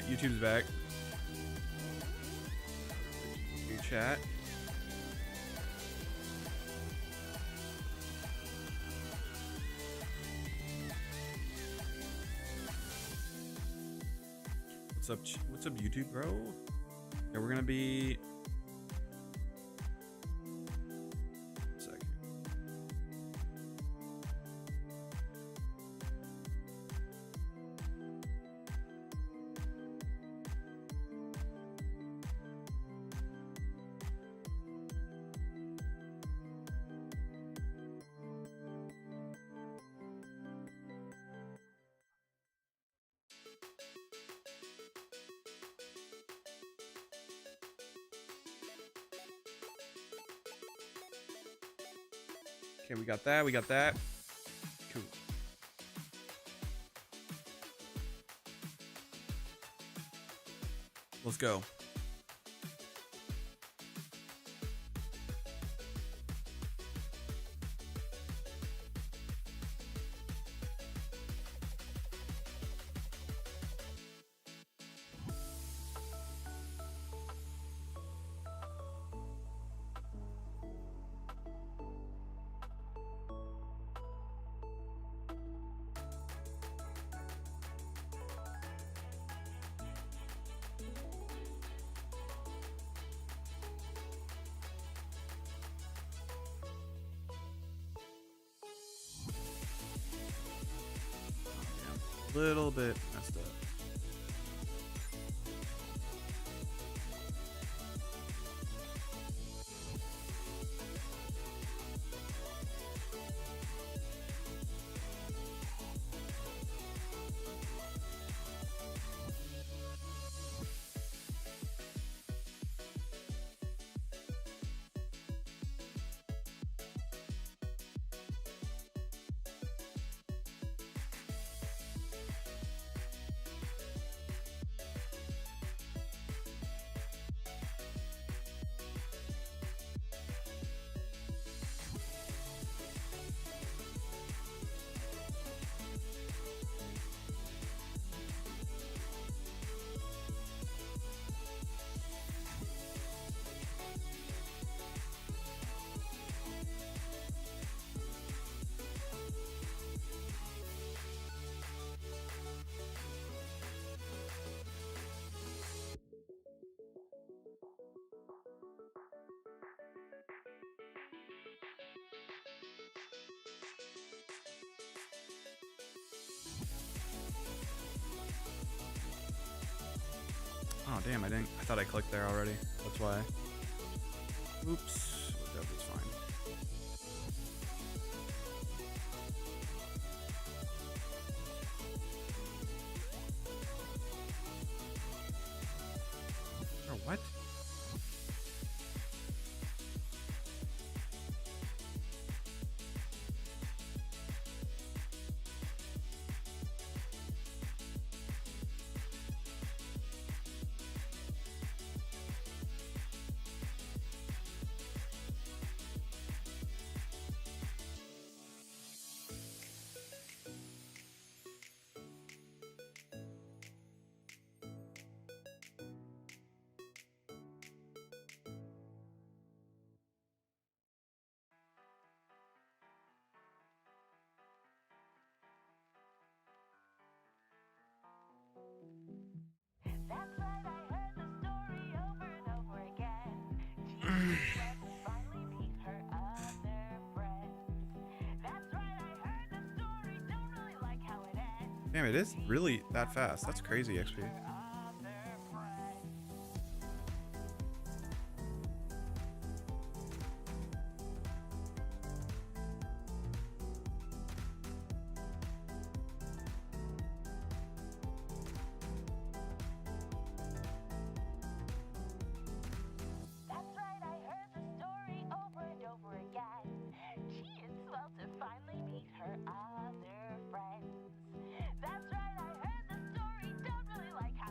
Alright, YouTube's back. Your chat. What's up, YouTube, bro? Yeah, we're gonna be... Second. Okay, we got that. We got that. Cool. Let's go. Little bit messed up. Oh damn, I thought I clicked there already. That's why. Oops. That's fine. Oh, what? That's right, I heard the story over and over again. She finally meet her other friends. That's right, I heard the story, don't really like how it ends. Damn, it is really that fast. That's crazy, XP. That's right, I heard the story over and over again. She is swell to finally meet her other friends. That's right, I heard the story, don't really like how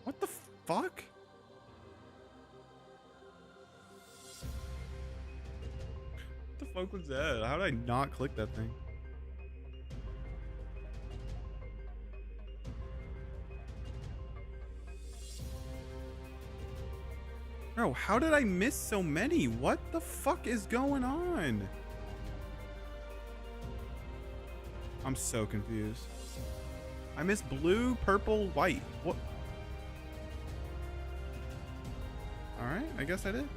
What the fuck? What the fuck was that? How did I not click that thing? Bro, how did I miss so many? What the fuck is going on? I'm so confused. I missed blue, purple, white. What? Alright, I guess I did.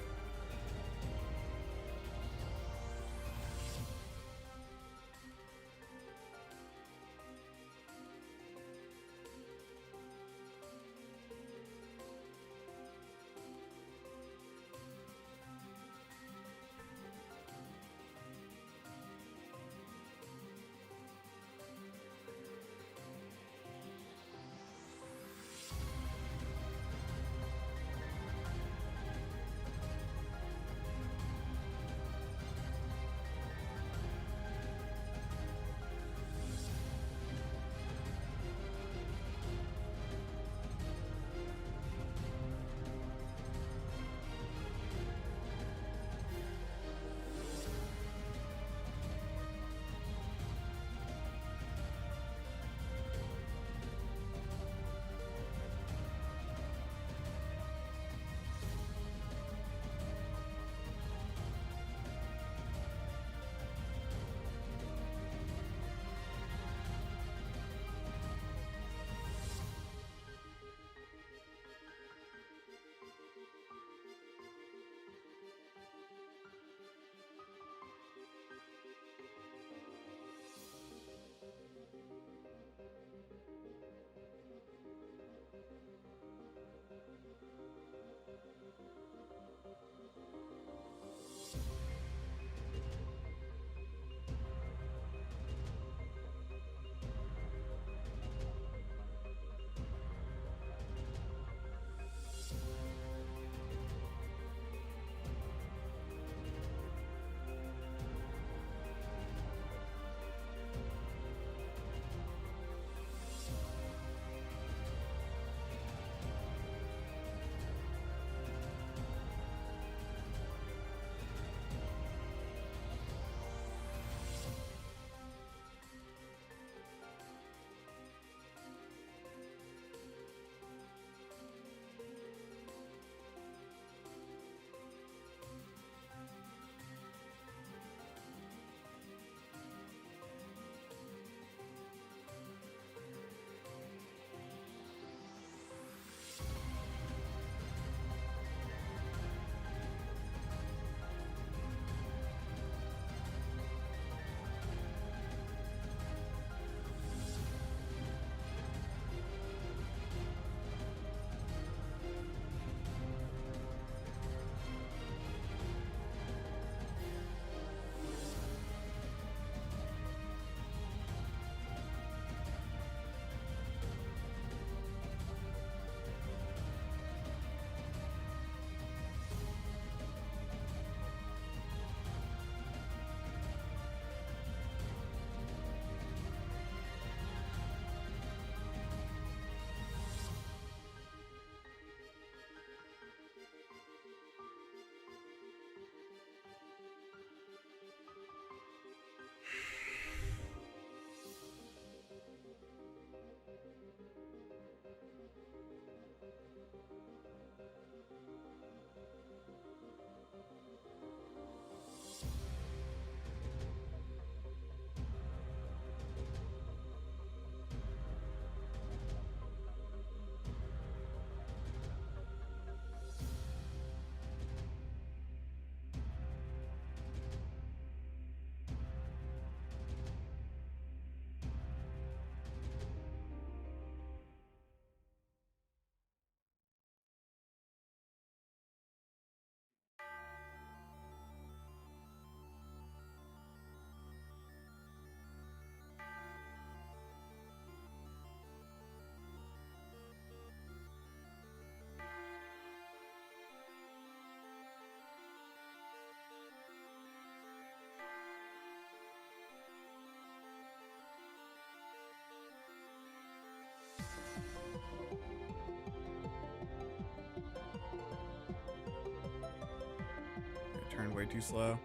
going way too slow.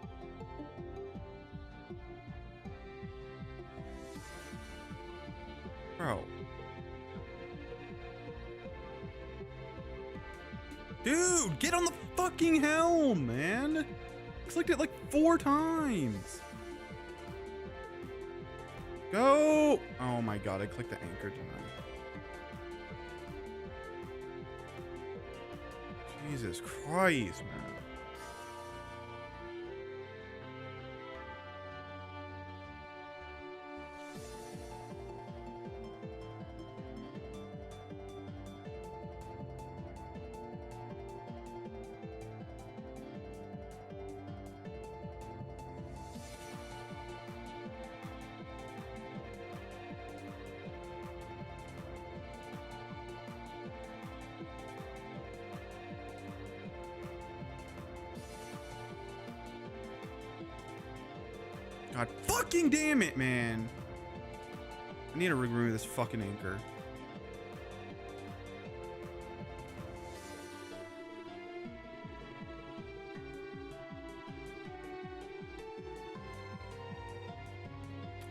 Bro. Dude, get on the fucking helm, man. Clicked it like 4 times. Go. Oh my god, I clicked the anchor tonight. Jesus Christ, man. God fucking damn it, man. I need to remove this fucking anchor.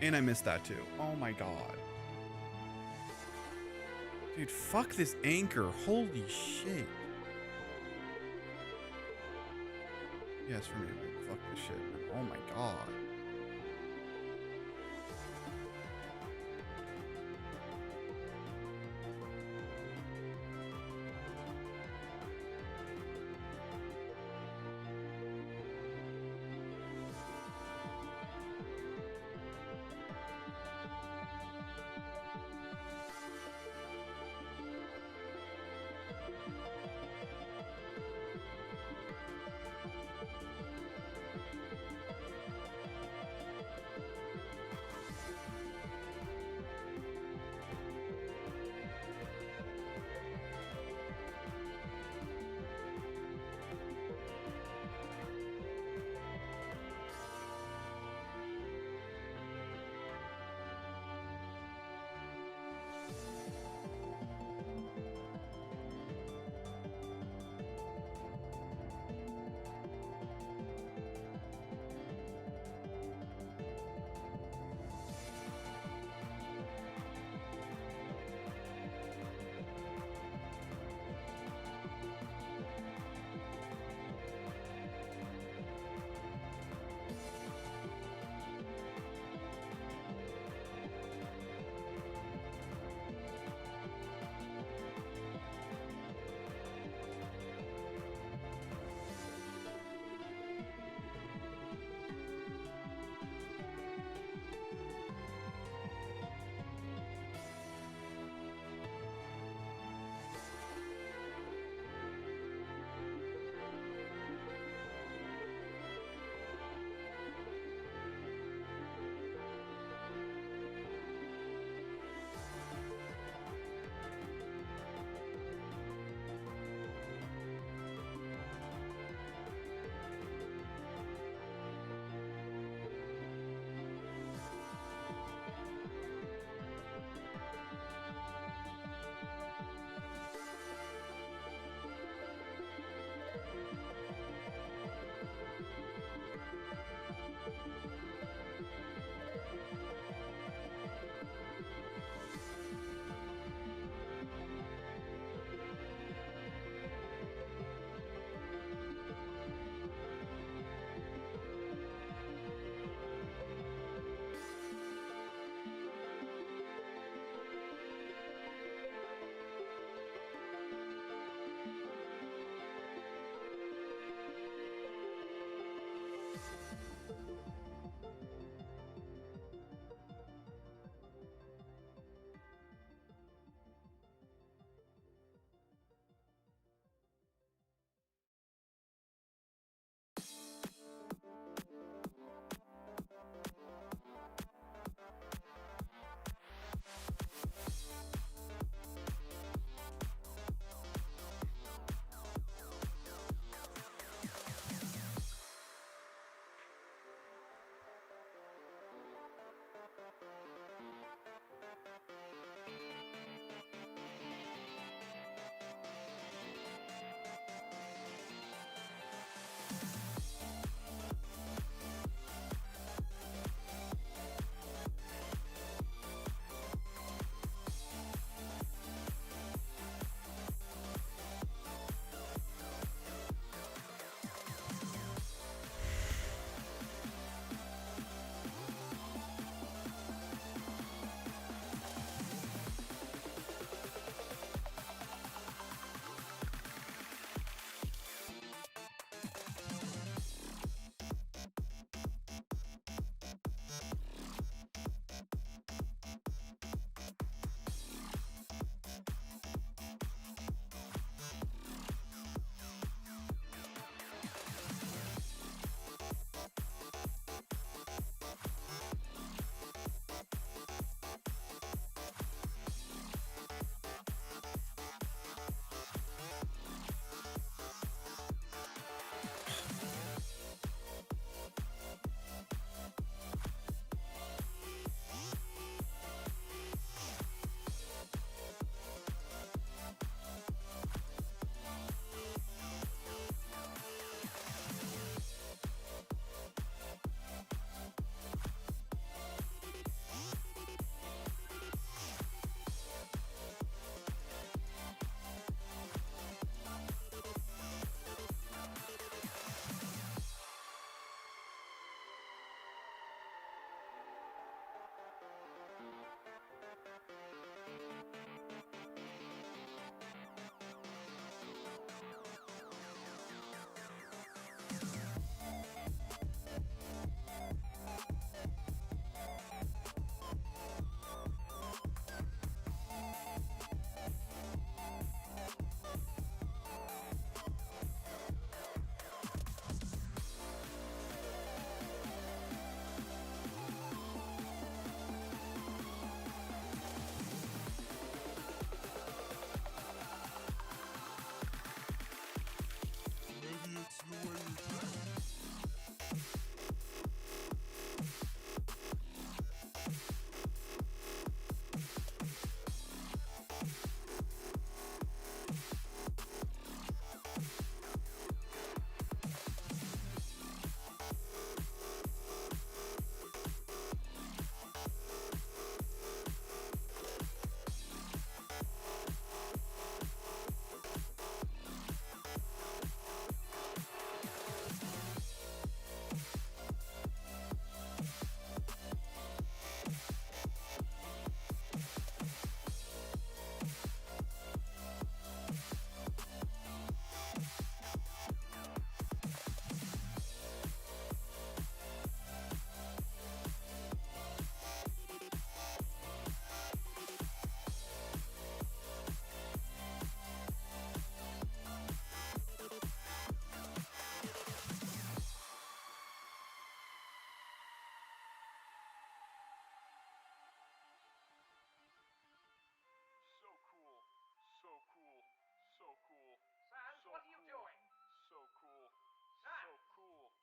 And I missed that too. Oh my god. Dude, fuck this anchor. Holy shit. Yes, for me. Like, fuck this shit, man. Oh my god.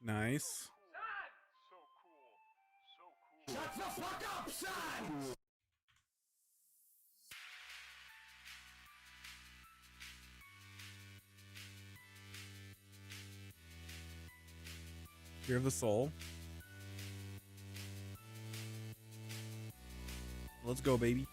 Nice. So cool. Shut the fuck up, son! Fear of the soul. Let's go, baby.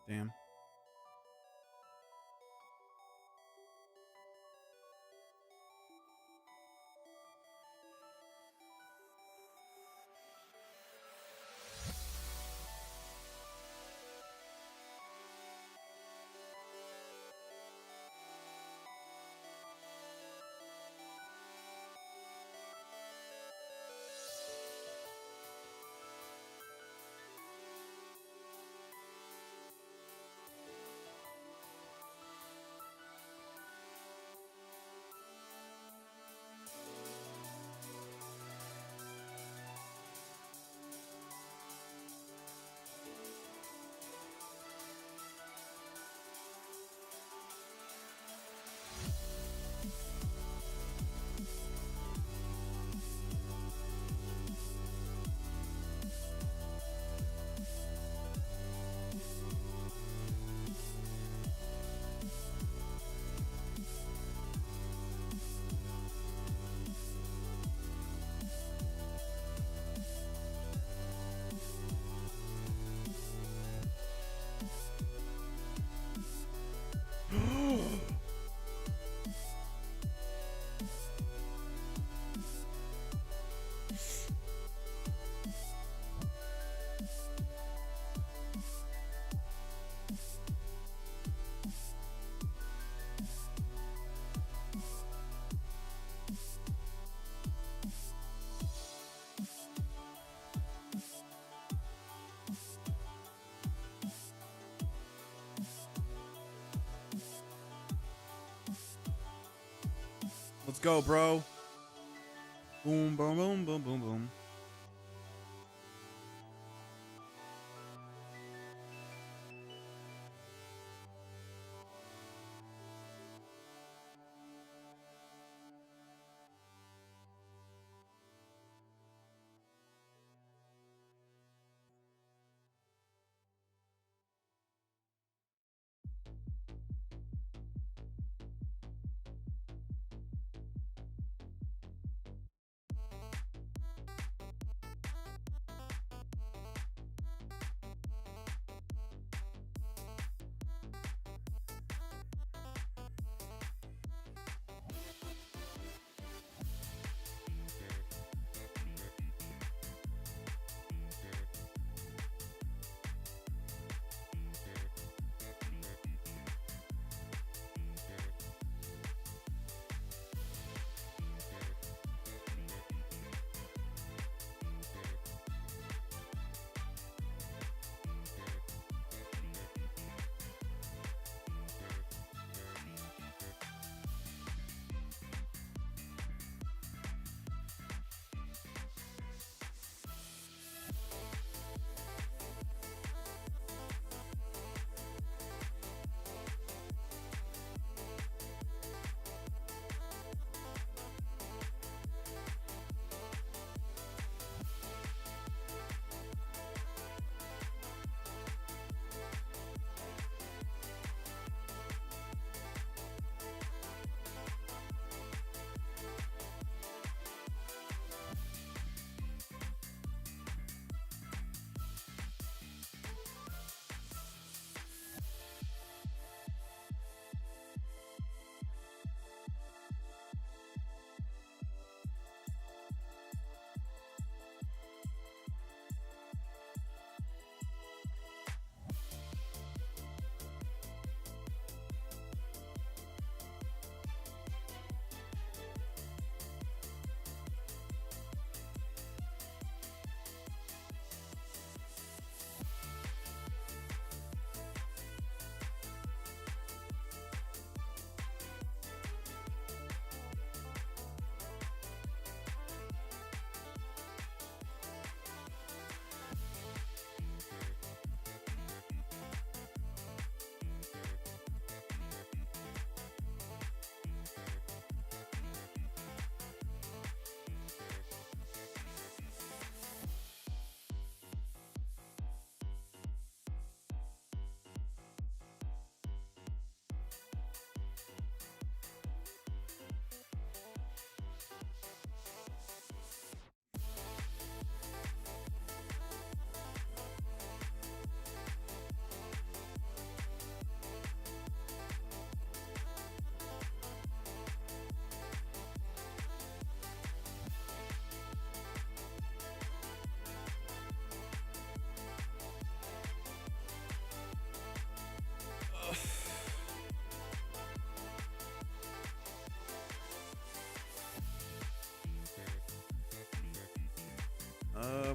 Damn. Let's go, bro. Boom, boom, boom, boom, boom, boom.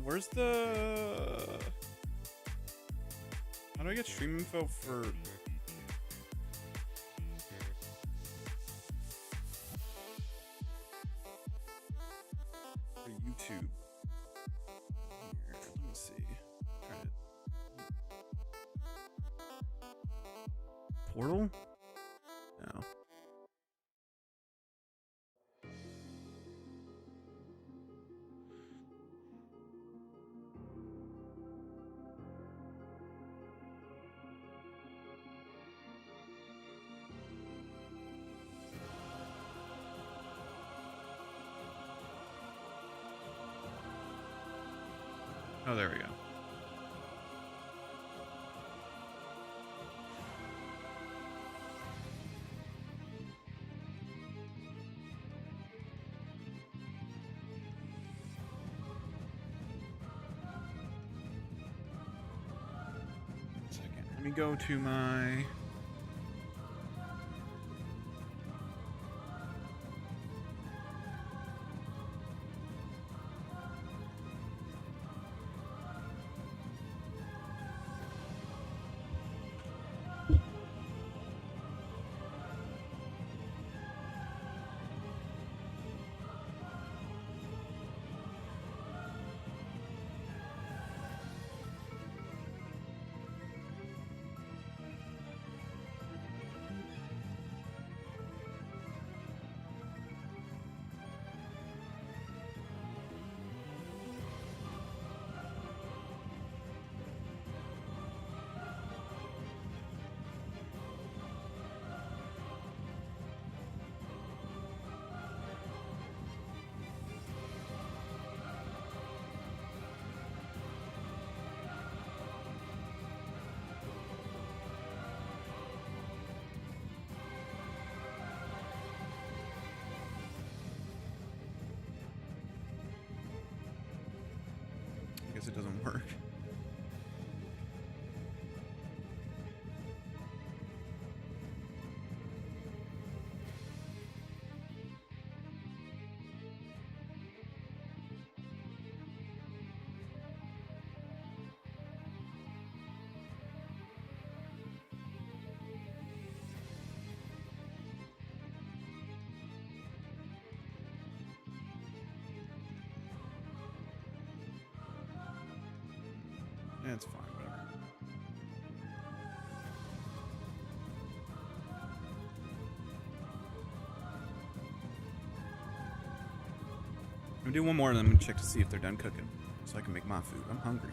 Where's the... How do I get stream info for... YouTube? Here, let me see. Try it. Portal? No. Oh, there we go. Second. Let me go to my... I guess it doesn't work. Yeah, it's fine, whatever. I'm gonna do one more and then I'm gonna check to see if they're done cooking so I can make my food. I'm hungry.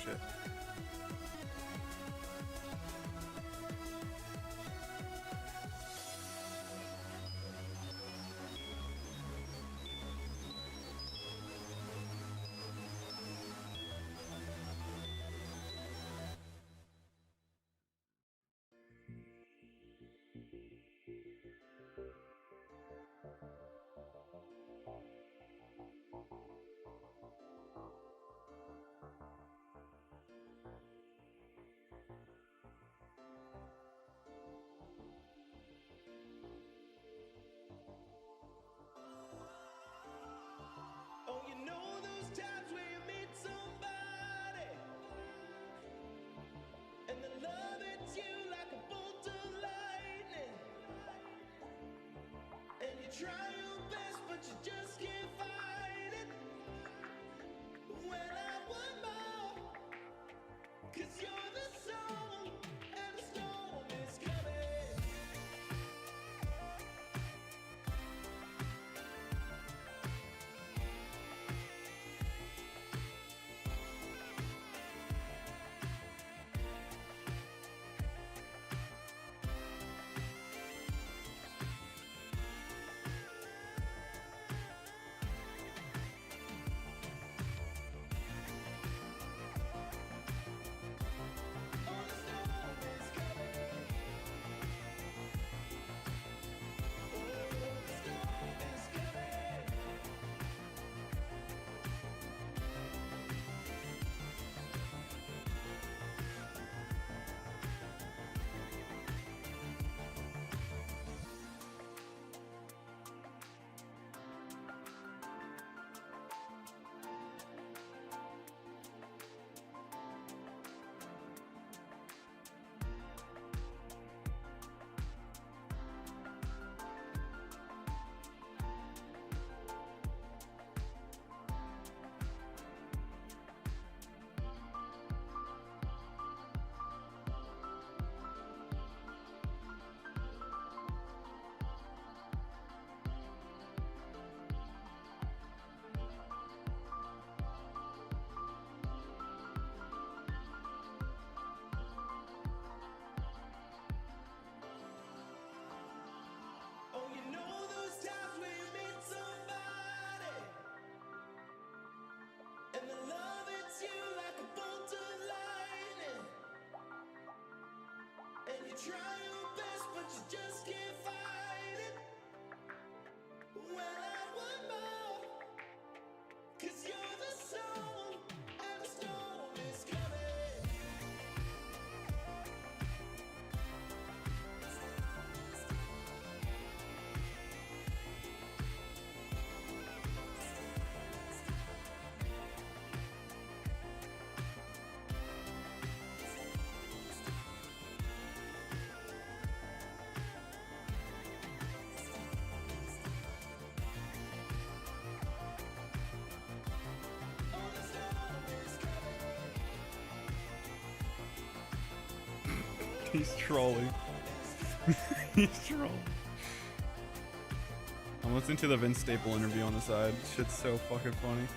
shit. Oh, you know those times where you meet somebody and the love hits you like a bolt of lightning, and you try your best but you just can't fight it. Well, I want more, 'cause you're the song and the storm is coming. Oh, you know those times where you meet somebody and the love hits you like a bolt of lightning, and you try your best but you just can't fight it. Well, I want more, 'cause you're the song and the storm is coming. Oh, the storm is coming. He's trolling. He's trolling. I'm listening to the Vince Staple interview on the side. Shit's so fucking funny.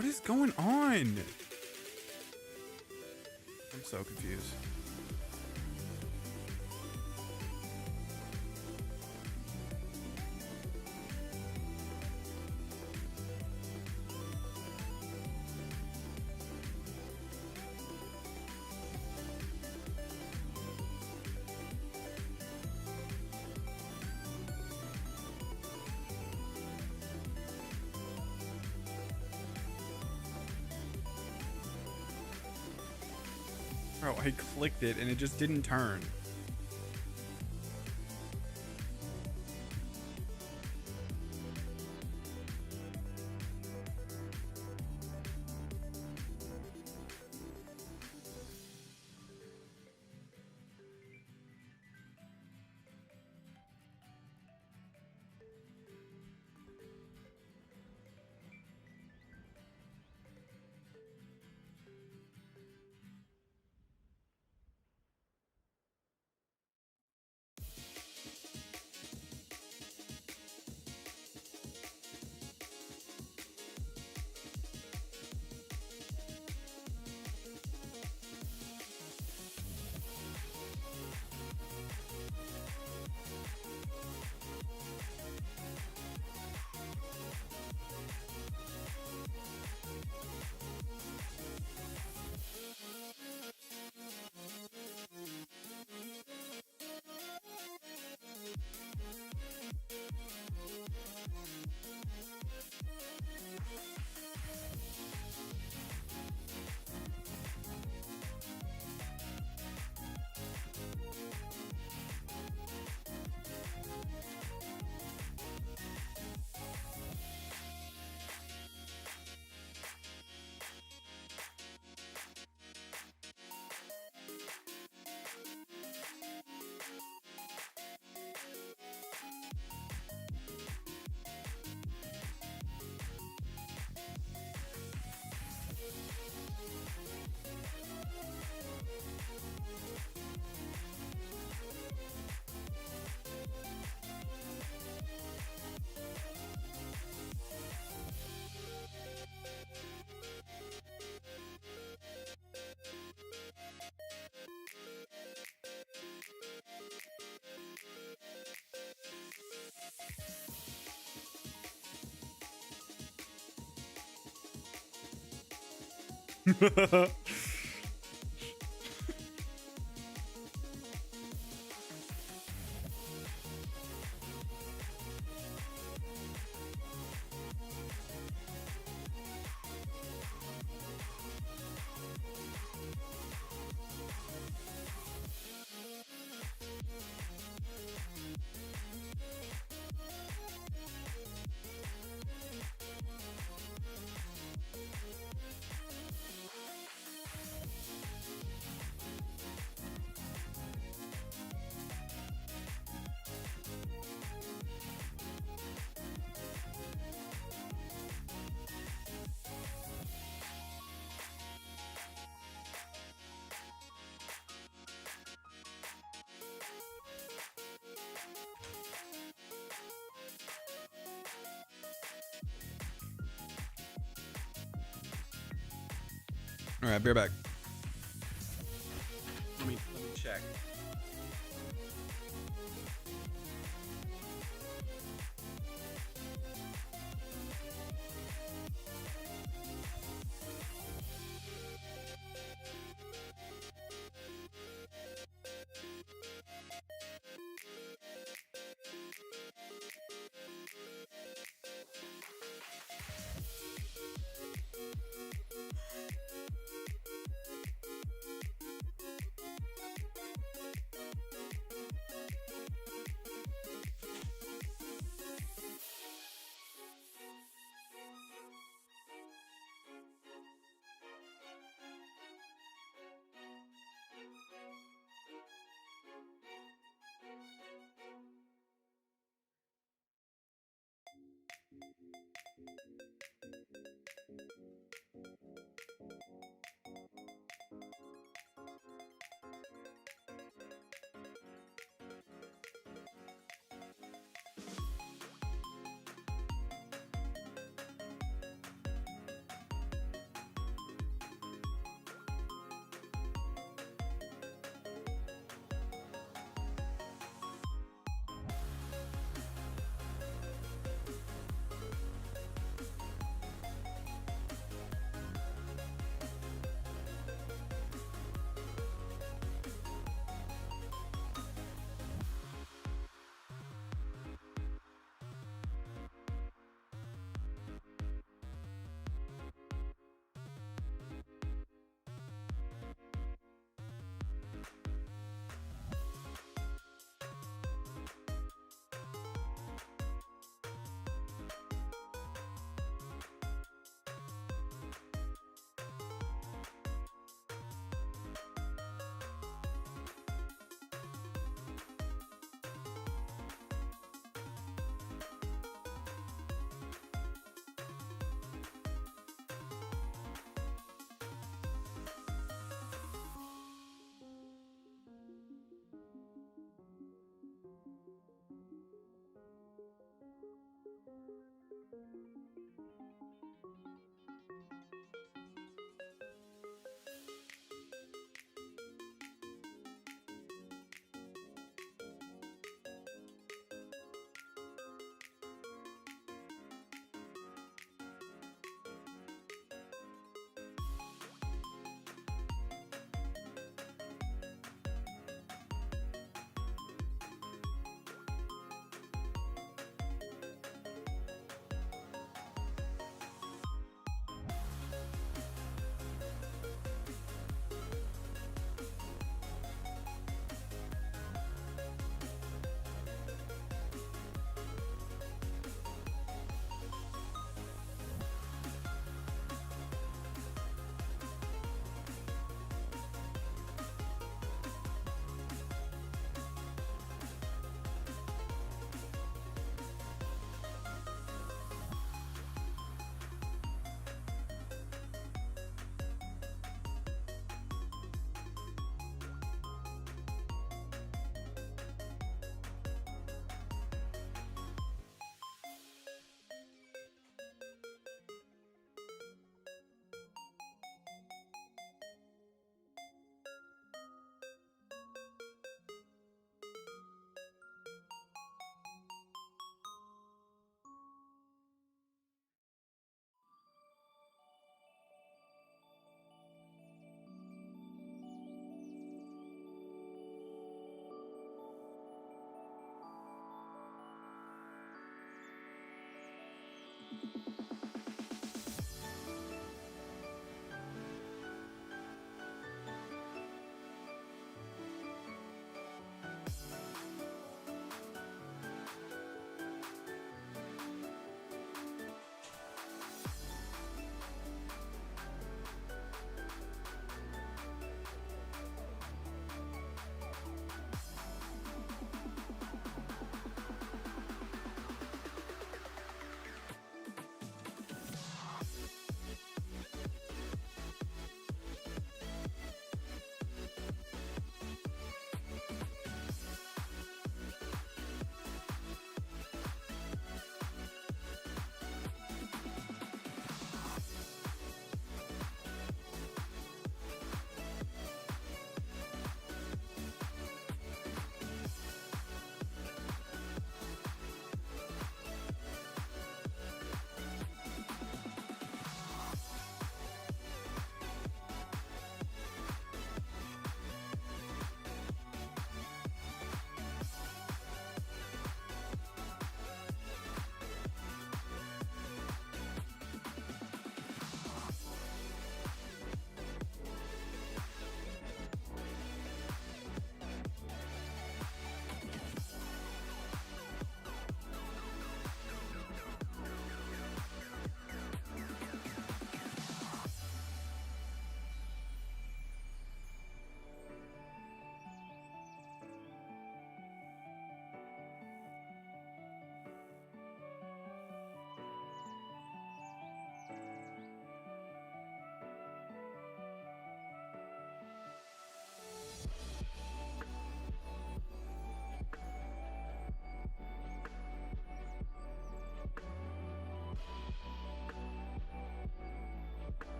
What is going on? I'm so confused. Bro, I clicked it and it just didn't turn. All right, be right back. Let me check.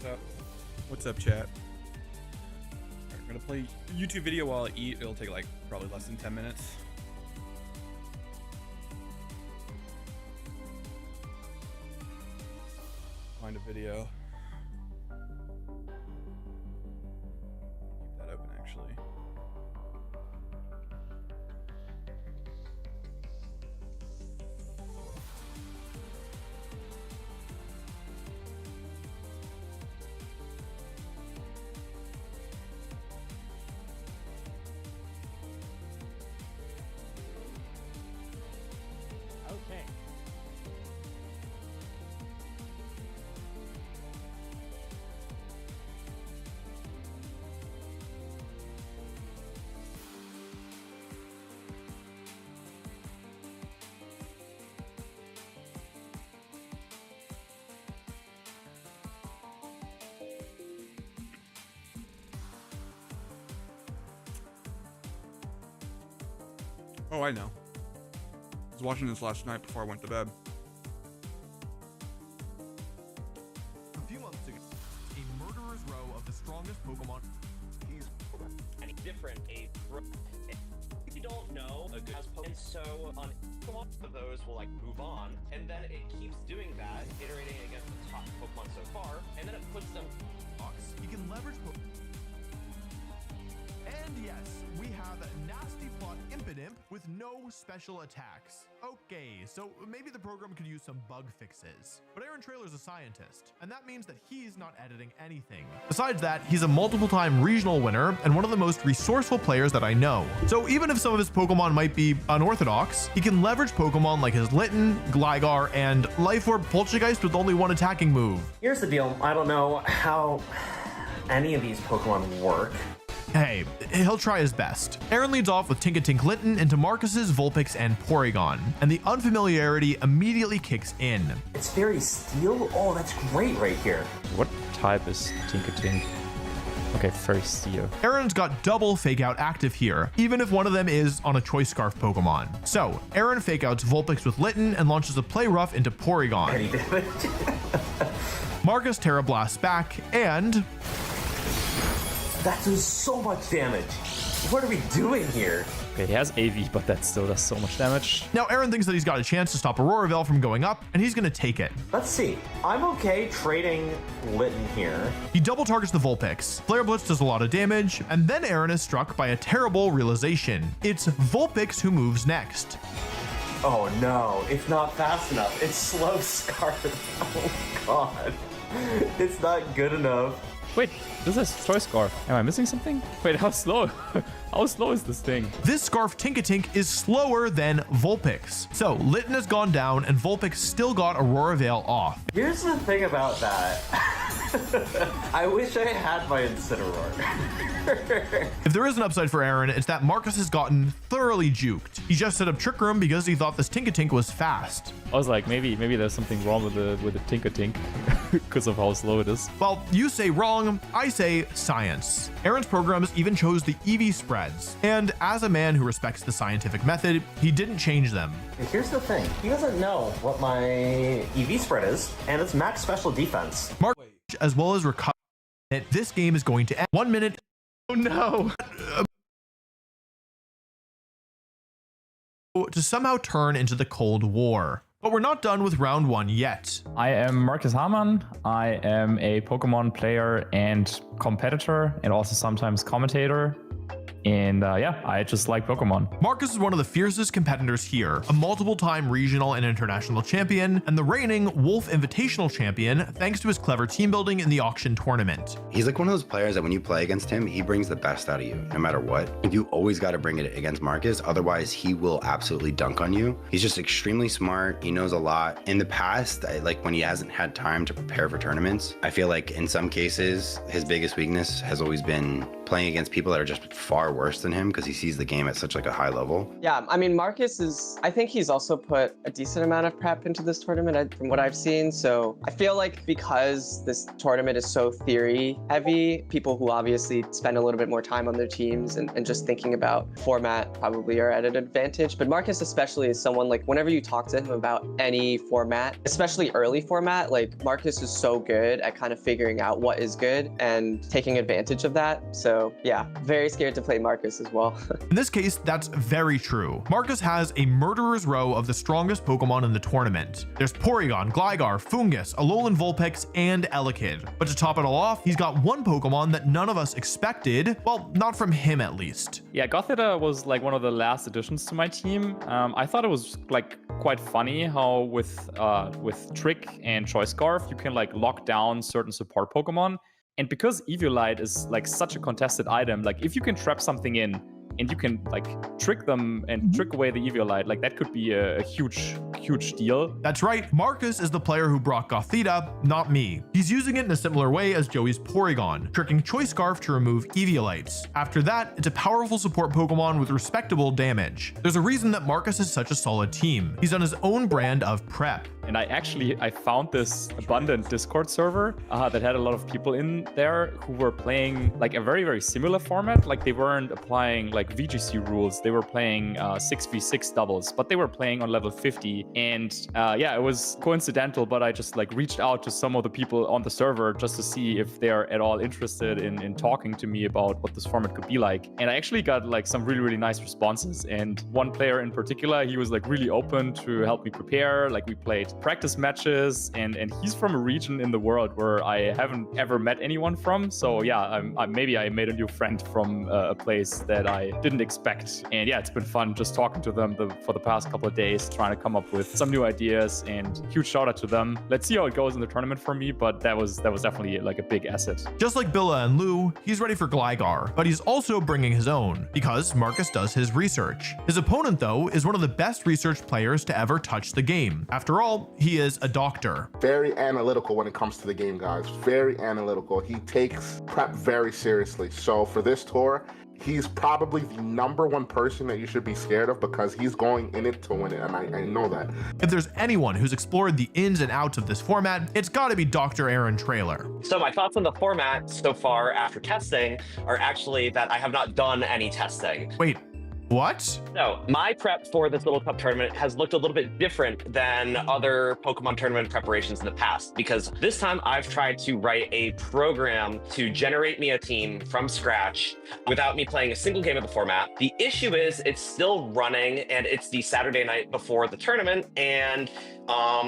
up? What's up, chat? Alright, I'm gonna play a YouTube video while I eat. It'll take like probably less than 10 minutes. Find a video. Keep that open, actually. Oh, I know. I was watching this last night before I went to bed. A few months ago, a murderer's row of the strongest Pokemon. Any different if you don't know a good Pokemon, so on one of those will like move on, and then it keeps doing that, iterating against the top Pokemon so far, and then it puts them. You can leverage and yes, we have Nasty Plot Impidimp with no special attacks. Okay, so maybe the program could use some bug fixes. But Aaron Traylor's a scientist, and that means that he's not editing anything. Besides that, he's a multiple-time regional winner and one of the most resourceful players that I know. So even if some of his Pokemon might be unorthodox, he can leverage Pokemon like his Litten, Gligar, and Life Orb Poltergeist with only one attacking move. Here's the deal. I don't know how any of these Pokemon work. Hey, he'll try his best. Aaron leads off with Tinkatink Litten into Marcus's Vulpix and Porygon, and the unfamiliarity immediately kicks in. It's Fairy Steel? Oh, that's great right here. What type is Tinkatink? Okay, first Steel. Aaron's got double Fake Out active here, even if one of them is on a Choice Scarf Pokemon. So, Aaron Fake Outs Vulpix with Litten and launches a Play Rough into Porygon. Any damage? Marcus Terra Blasts back, and That does so much damage. What are we doing here? Okay, he has AV, but that still does so much damage. now Aaron thinks that he's got a chance to stop Aurora Veil from going up, and he's gonna take it. Let's see. I'm okay trading Litten here. He double targets the Vulpix. Flare Blitz does a lot of damage, and then Aaron is struck by a terrible realization. It's Vulpix who moves next. Oh no, it's not fast enough. It's slow Scarf. Oh god. It's not good enough. Wait, this is Choice Scarf. Am I missing something? Wait, how slow? How slow is this thing? This Scarf Tinkatink is slower than Vulpix. So Litten has gone down, and Vulpix still got Aurora Veil off. Here's the thing about that. I wish I had my Incineroar. If there is an upside for Aaron, it's that Marcus has gotten thoroughly juked. He just set up Trick Room because he thought this Tinkatink was fast. I was like, maybe there's something wrong with the Tinkatink because of how slow it is. Well, you say wrong, I say science. Aaron's programs even chose the EV spreads, and as a man who respects the scientific method, he didn't change them. Here's the thing. He doesn't know what my EV spread is, and it's max special defense. Mark, as well as recover, this game is going to end 1 minute. Oh no! To somehow turn into the Cold War. But we're not done with round 1 yet. I am Marcus Hamann. I am a Pokemon player and competitor, and also sometimes commentator. And yeah, I just like Pokemon. Marcus is one of the fiercest competitors here, a multiple-time regional and international champion, and the reigning Wolf Invitational champion thanks to his clever team building in the auction tournament. He's like one of those players that when you play against him, he brings the best out of you, no matter what. You always got to bring it against Marcus, otherwise he will absolutely dunk on you. He's just extremely smart. He knows a lot. In the past, like when he hasn't had time to prepare for tournaments, I feel like in some cases, his biggest weakness has always been playing against people that are just far worse than him because he sees the game at such like a high level. Yeah, I mean, Marcus is, I think he's also put a decent amount of prep into this tournament from what I've seen. So I feel like because this tournament is so theory heavy, people who obviously spend a little bit more time on their teams and just thinking about format probably are at an advantage. But Marcus especially is someone like whenever you talk to him about any format, especially early format, like Marcus is so good at kind of figuring out what is good and taking advantage of that. So yeah, very scared to play Marcus as well. In this case, that's very true. Marcus has a murderer's row of the strongest Pokemon in the tournament. There's Porygon, Gligar, Fungus, Alolan Vulpix, and Elekid. But to top it all off, he's got one Pokemon that none of us expected. Well, not from him at least. Yeah, Gothita was like one of the last additions to my team. I thought it was like quite funny how with Trick and Choice Scarf, you can like lock down certain support Pokemon. And because Eviolite is like such a contested item, like if you can trap something in and you can like trick them and trick away the Eviolite, like that could be a huge huge deal. That's right, Marcus is the player who brought Gothita, not me. He's using it in a similar way as Joey's Porygon, tricking Choice Scarf to remove Eviolites. After that, it's a powerful support Pokemon with respectable damage. There's a reason that Marcus is such a solid team. He's on his own brand of prep. And I found this abundant Discord server that had a lot of people in there who were playing like a very, very similar format. Like they weren't applying like VGC rules. They were playing 6v6 doubles, but they were playing on level 50. And yeah, it was coincidental, but I just like reached out to some of the people on the server just to see if they're at all interested in talking to me about what this format could be like. And I actually got like some really, really nice responses. And one player in particular, he was like really open to help me prepare. Like we played practice matches, and he's from a region in the world where I haven't ever met anyone from. So yeah, maybe I made a new friend from a place that I didn't expect. And yeah, it's been fun just talking to them for the past couple of days, trying to come up with some new ideas, and huge shout out to them. Let's see how it goes in the tournament for me, but that was definitely like a big asset. Just like Billa and Lou, he's ready for Gligar, but he's also bringing his own because Marcus does his research. His opponent though is one of the best research players to ever touch the game. After all, he is a doctor. Very analytical when it comes to the game, guys. Very analytical. He takes prep very seriously. So for this tour, he's probably the #1 person that you should be scared of because he's going in it to win it, and I know that. If there's anyone who's explored the ins and outs of this format, it's got to be Dr. Aaron Trailer. So my thoughts on the format so far after testing are actually that I have not done any testing. Wait, what? So my prep for this Little Cup tournament has looked a little bit different than other Pokemon tournament preparations in the past, because this time I've tried to write a program to generate me a team from scratch without me playing a single game of the format. The issue is it's still running, and it's the Saturday night before the tournament, and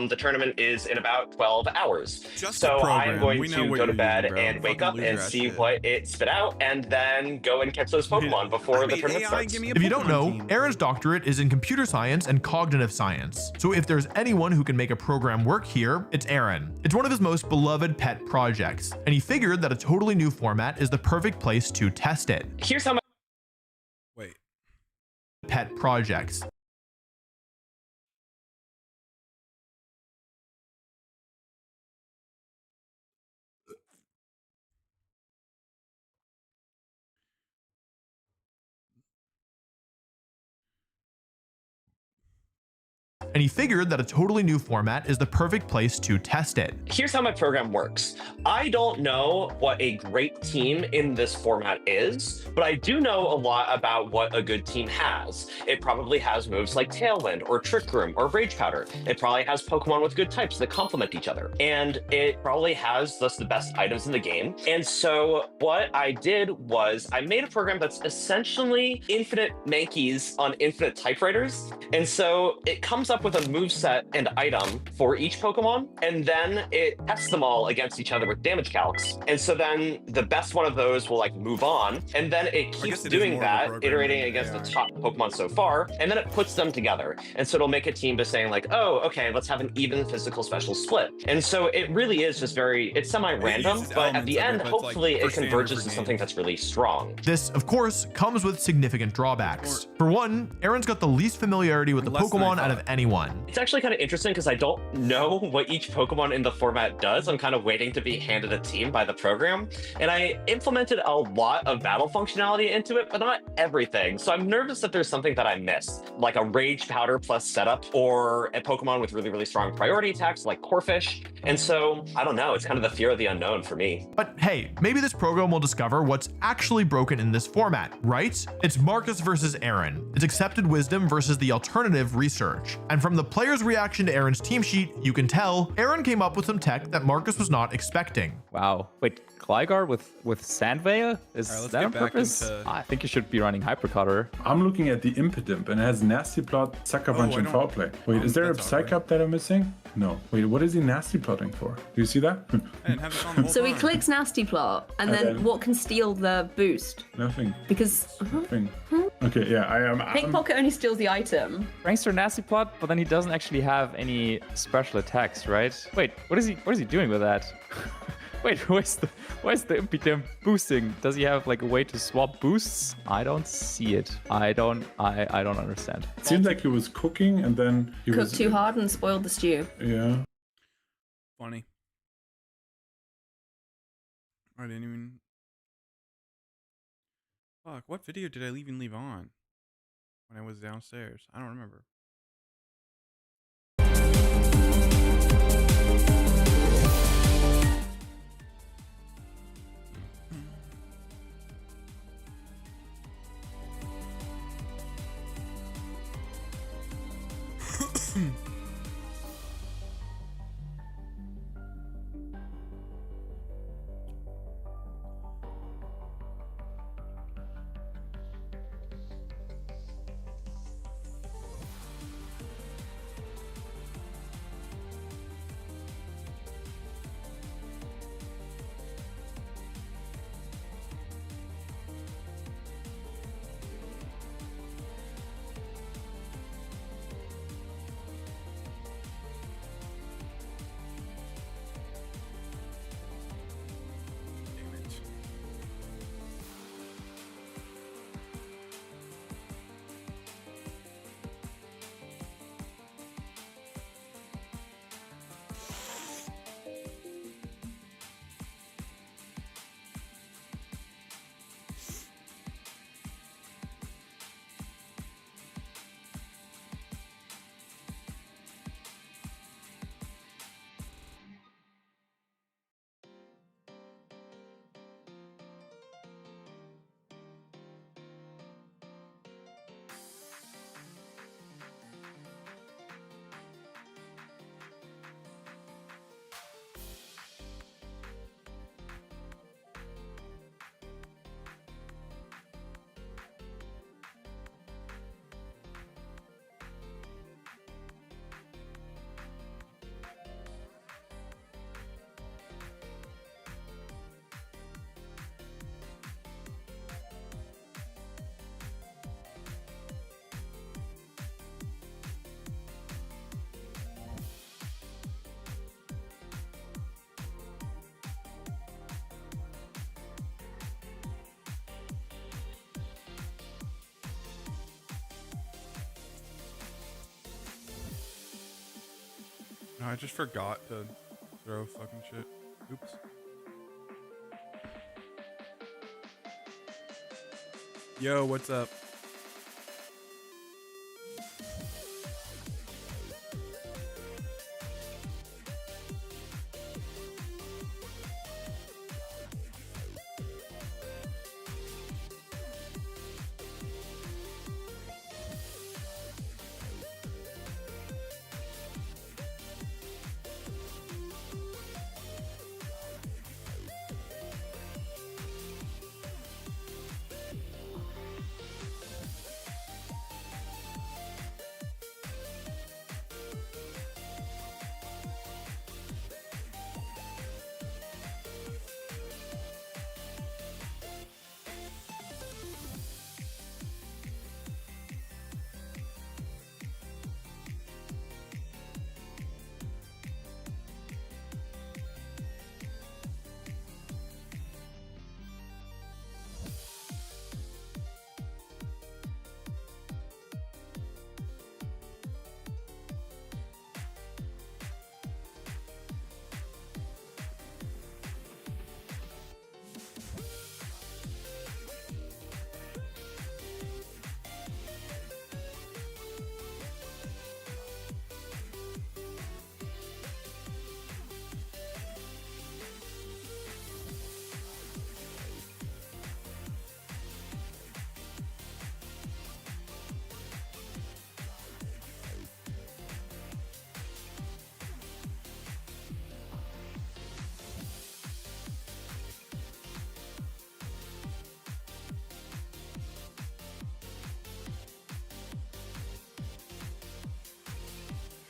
the tournament is in about 12 hours. So I'm going to go to bed and wake up and see what it spit out, and then go and catch those Pokemon before the tournament starts. If you don't know, Aaron's doctorate is in computer science and cognitive science. So if there's anyone who can make a program work here, it's Aaron. It's one of his most beloved pet projects, and he figured that a totally new format is the perfect place to test it. Here's how my pet projects. And he figured that a totally new format is the perfect place to test it. Here's how my program works. I don't know what a great team in this format is, but I do know a lot about what a good team has. It probably has moves like Tailwind or Trick Room or Rage Powder. It probably has Pokemon with good types that complement each other. And it probably has thus the best items in the game. And so what I did was I made a program that's essentially infinite Mankeys on infinite typewriters. And so it comes up with a moveset and item for each Pokemon, and then it tests them all against each other with damage calcs. And so then the best one of those will like move on, and then it keeps doing that, iterating against the top Pokemon so far, and then it puts them together. And so it'll make a team just saying like, oh, okay, let's have an even physical special split. And so it really is just it's semi-random, but at the end, hopefully it converges to something that's really strong. This, of course, comes with significant drawbacks. For one, Aaron's got the least familiarity with the Pokemon out of anyone. It's actually kind of interesting because I don't know what each Pokemon in the format does. I'm kind of waiting to be handed a team by the program. And I implemented a lot of battle functionality into it, but not everything. So I'm nervous that there's something that I missed, like a Rage Powder plus setup, or a Pokemon with really, really strong priority attacks like Corphish. And so, I don't know, it's kind of the fear of the unknown for me. But hey, maybe this program will discover what's actually broken in this format, right? It's Marcus versus Aaron. It's accepted wisdom versus the alternative research. And from the player's reaction to Aaron's team sheet, you can tell Aaron came up with some tech that Marcus was not expecting. Wow. Wait, Gligar with Sandveil? Is that on purpose? I think you should be running Hypercutter. I'm looking at the Impidimp and it has Nasty Plot, Sucker Punch, and Foul Play. Wait, is there a Psych-Up that I'm missing? No. Wait, what is he Nasty Plotting for? Do you see that? I didn't have this on the whole So he time. clicks Nasty Plot, and then what can steal the boost? Nothing. Because Nothing. Okay, yeah, I am. Pickpocket only steals the item. Prankster Nasty Plot, but then he doesn't actually have any special attacks, right? Wait, what is he doing with that? Wait, where's the impidimp boosting? Does he have like a way to swap boosts? I don't see it. I don't understand. It seems like he was cooking and then he Cooked was too hard and spoiled the stew. Yeah. Funny. I didn't even. Fuck, what video did I even leave on when I was downstairs? I don't remember. Damn it. No, I just forgot to throw fucking shit. Oops. Yo, what's up?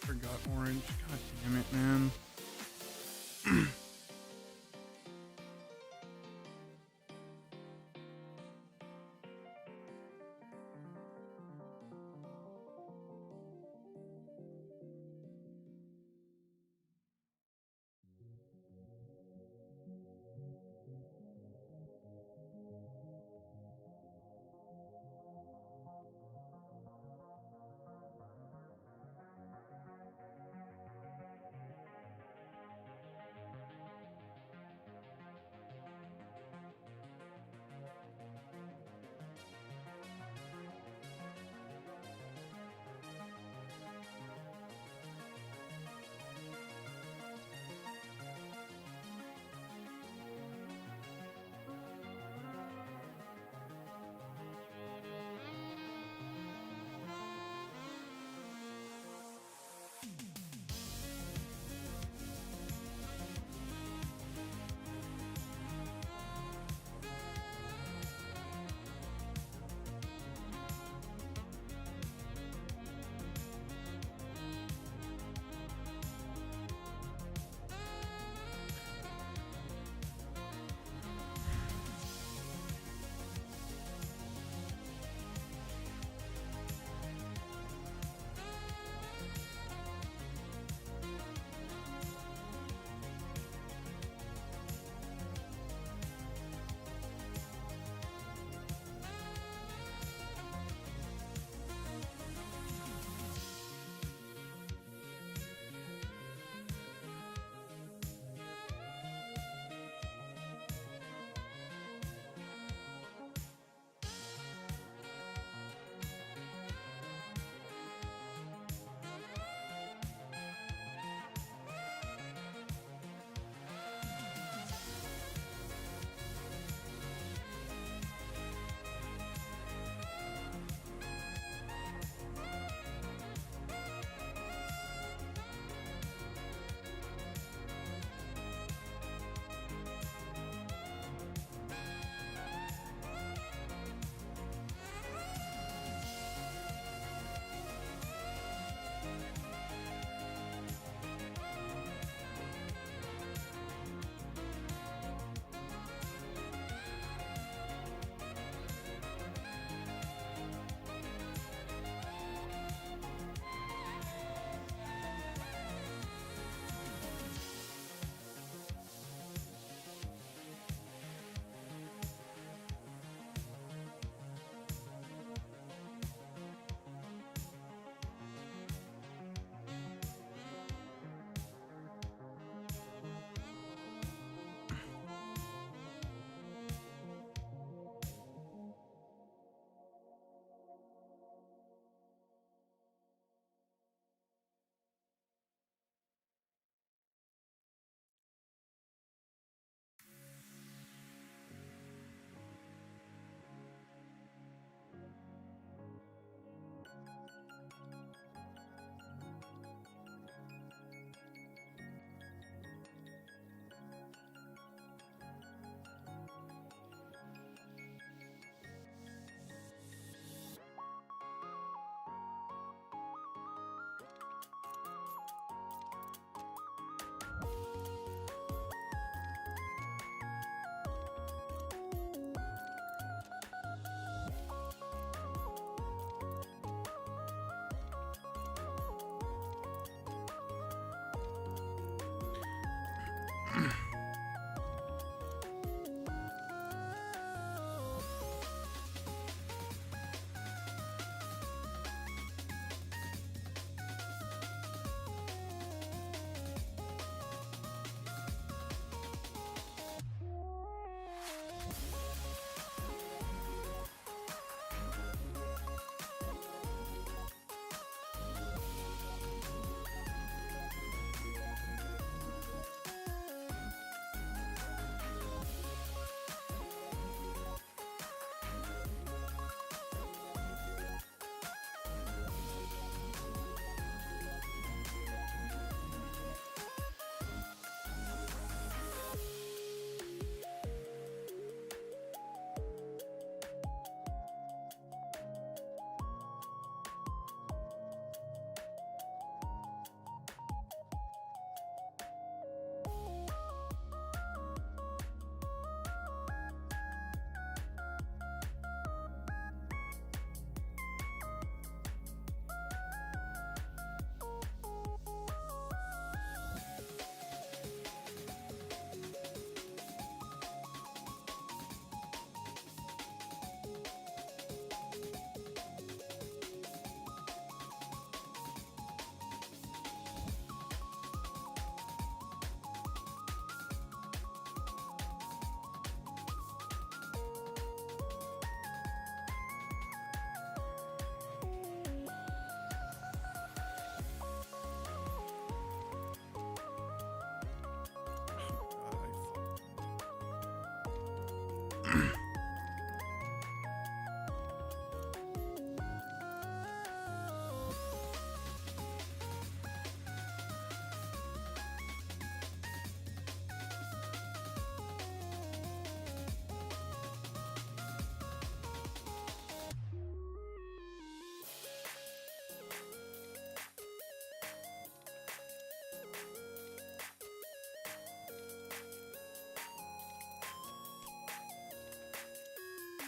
Forgot orange. God damn it, man.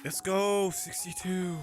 Let's go, 62.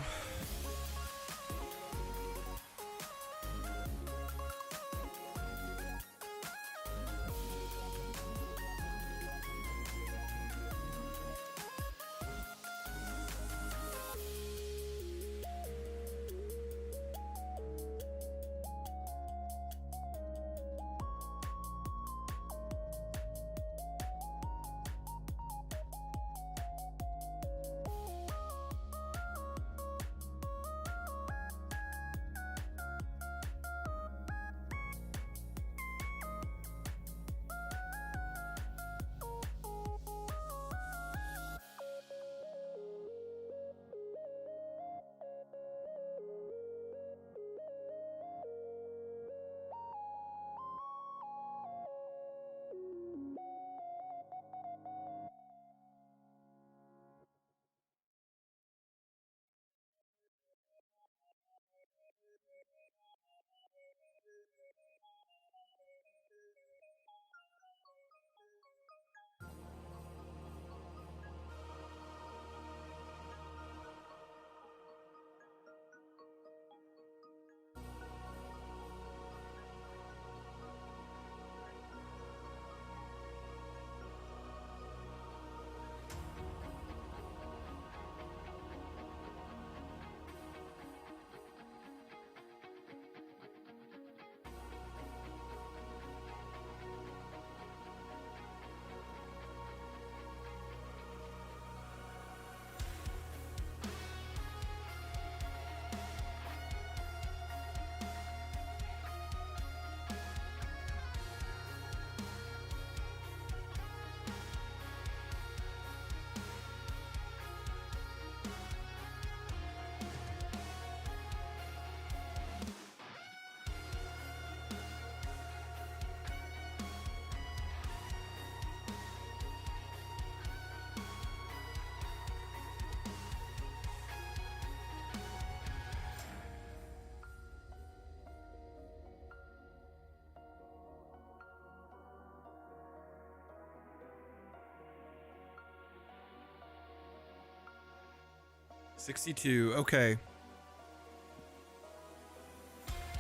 $62. Okay.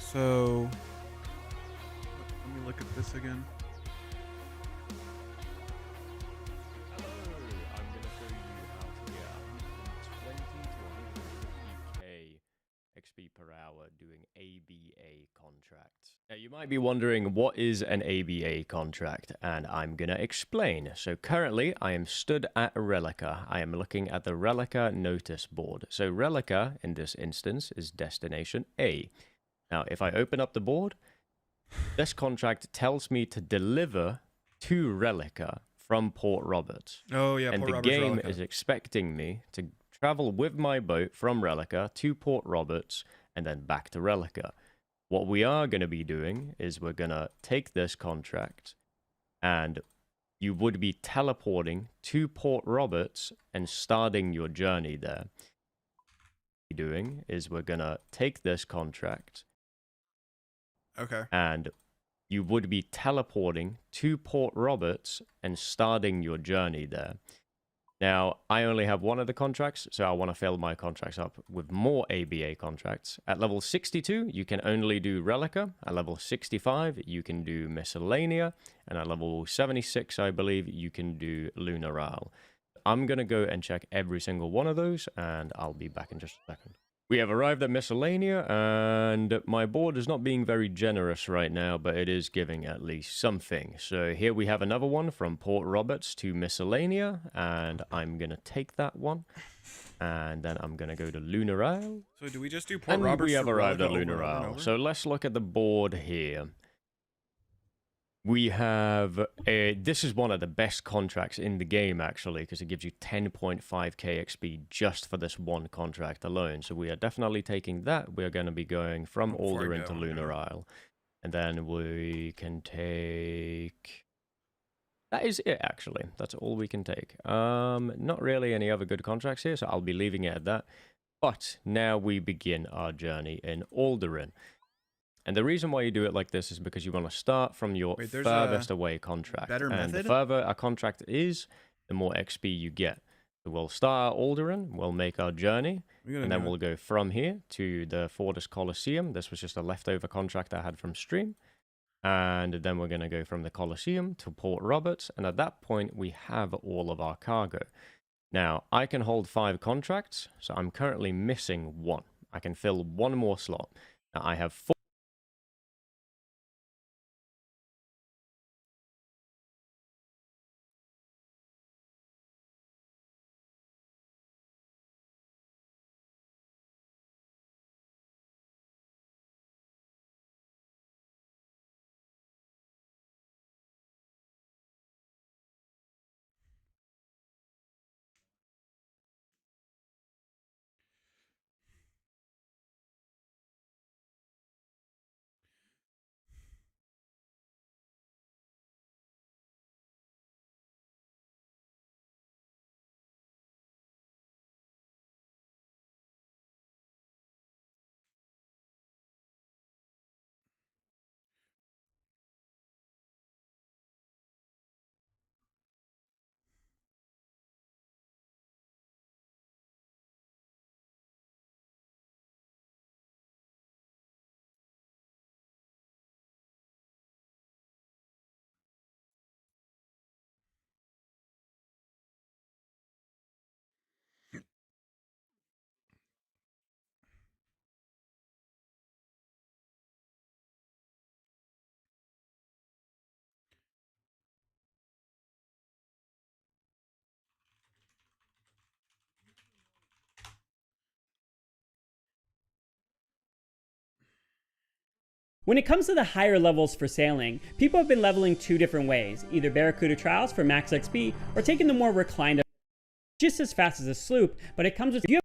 So let me look at this again. Hello, I'm going to show you how to get 120 to 150k XP per hour doing ABA contracts. Now you might be wondering what is an ABA contract, and I'm going to explain. So currently I am stood at Relica. I am looking at the Relica notice board. So Relica in this instance is destination A. Now if I open up the board, this contract tells me to deliver to Relica from Port Roberts. Oh yeah, and Port the Roberts, game Relica. is expecting me to travel with my boat from Relica to Port Roberts and then back to Relica. What we are going to be doing is we're going to take this contract and you would be teleporting to Port Roberts and starting your journey there. What we're doing is we're going to take this contract Okay. and you would be teleporting to Port Roberts and starting your journey there. Now, I only have one of the contracts, so I want to fill my contracts up with more ABA contracts. At level 62, you can only do Relica. At level 65, you can do Miscellanea. And at level 76, I believe, you can do Lunar Isle. I'm going to go and check every single one of those, and I'll be back in just a second. We have arrived at Miscellanea, and my board is not being very generous right now, but it is giving at least something. So here we have another one from Port Roberts to Miscellanea, and I'm going to take that one. And then I'm going to go to Lunar Isle. So do we just do Port And Roberts? we have to arrived at Relica Lunar over and Isle. over? So let's look at the board here. We have this is one of the best contracts in the game, actually, because it gives you 10.5k XP just for this one contract alone. So we are definitely taking that. We're going to be going from Before I Alderaan to go, Lunar Isle. And then we can take... That is it, actually. That's all we can take. Not really any other good contracts here, so I'll be leaving it at that. But now we begin our journey in Alderaan. And the reason why you do it like this is because you want to start from your Wait, furthest away contract. better And the method? further a contract is, the more XP you get. We'll start Alderaan, we'll make our journey, We and then we'll go from here to the Fortis Colosseum. This was just a leftover contract I had from stream. And then we're going to go from the Colosseum to Port Roberts, and at that point, we have all of our cargo. Now, I can hold 5 contracts, so I'm currently missing 1. I can fill 1 more slot. Now, I have 4. When it comes to the higher levels for sailing, people have been leveling 2 different ways, either Barracuda Trials for max XP, or taking the more reclined just as fast as a sloop, but it comes with you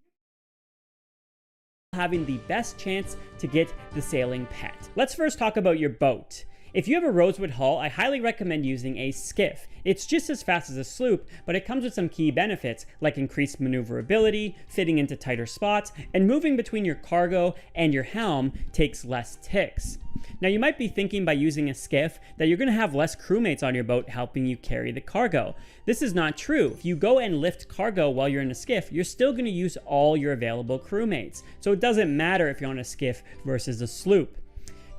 having the best chance to get the sailing pet. Let's first talk about your boat. If you have a rosewood hull, I highly recommend using a skiff. It's just as fast as a sloop, but it comes with some key benefits like increased maneuverability, fitting into tighter spots, and moving between your cargo and your helm takes less ticks. Now you might be thinking by using a skiff that you're going to have less crewmates on your boat helping you carry the cargo. This is not true. If you go and lift cargo while you're in a skiff, you're still going to use all your available crewmates. So it doesn't matter if you're on a skiff versus a sloop.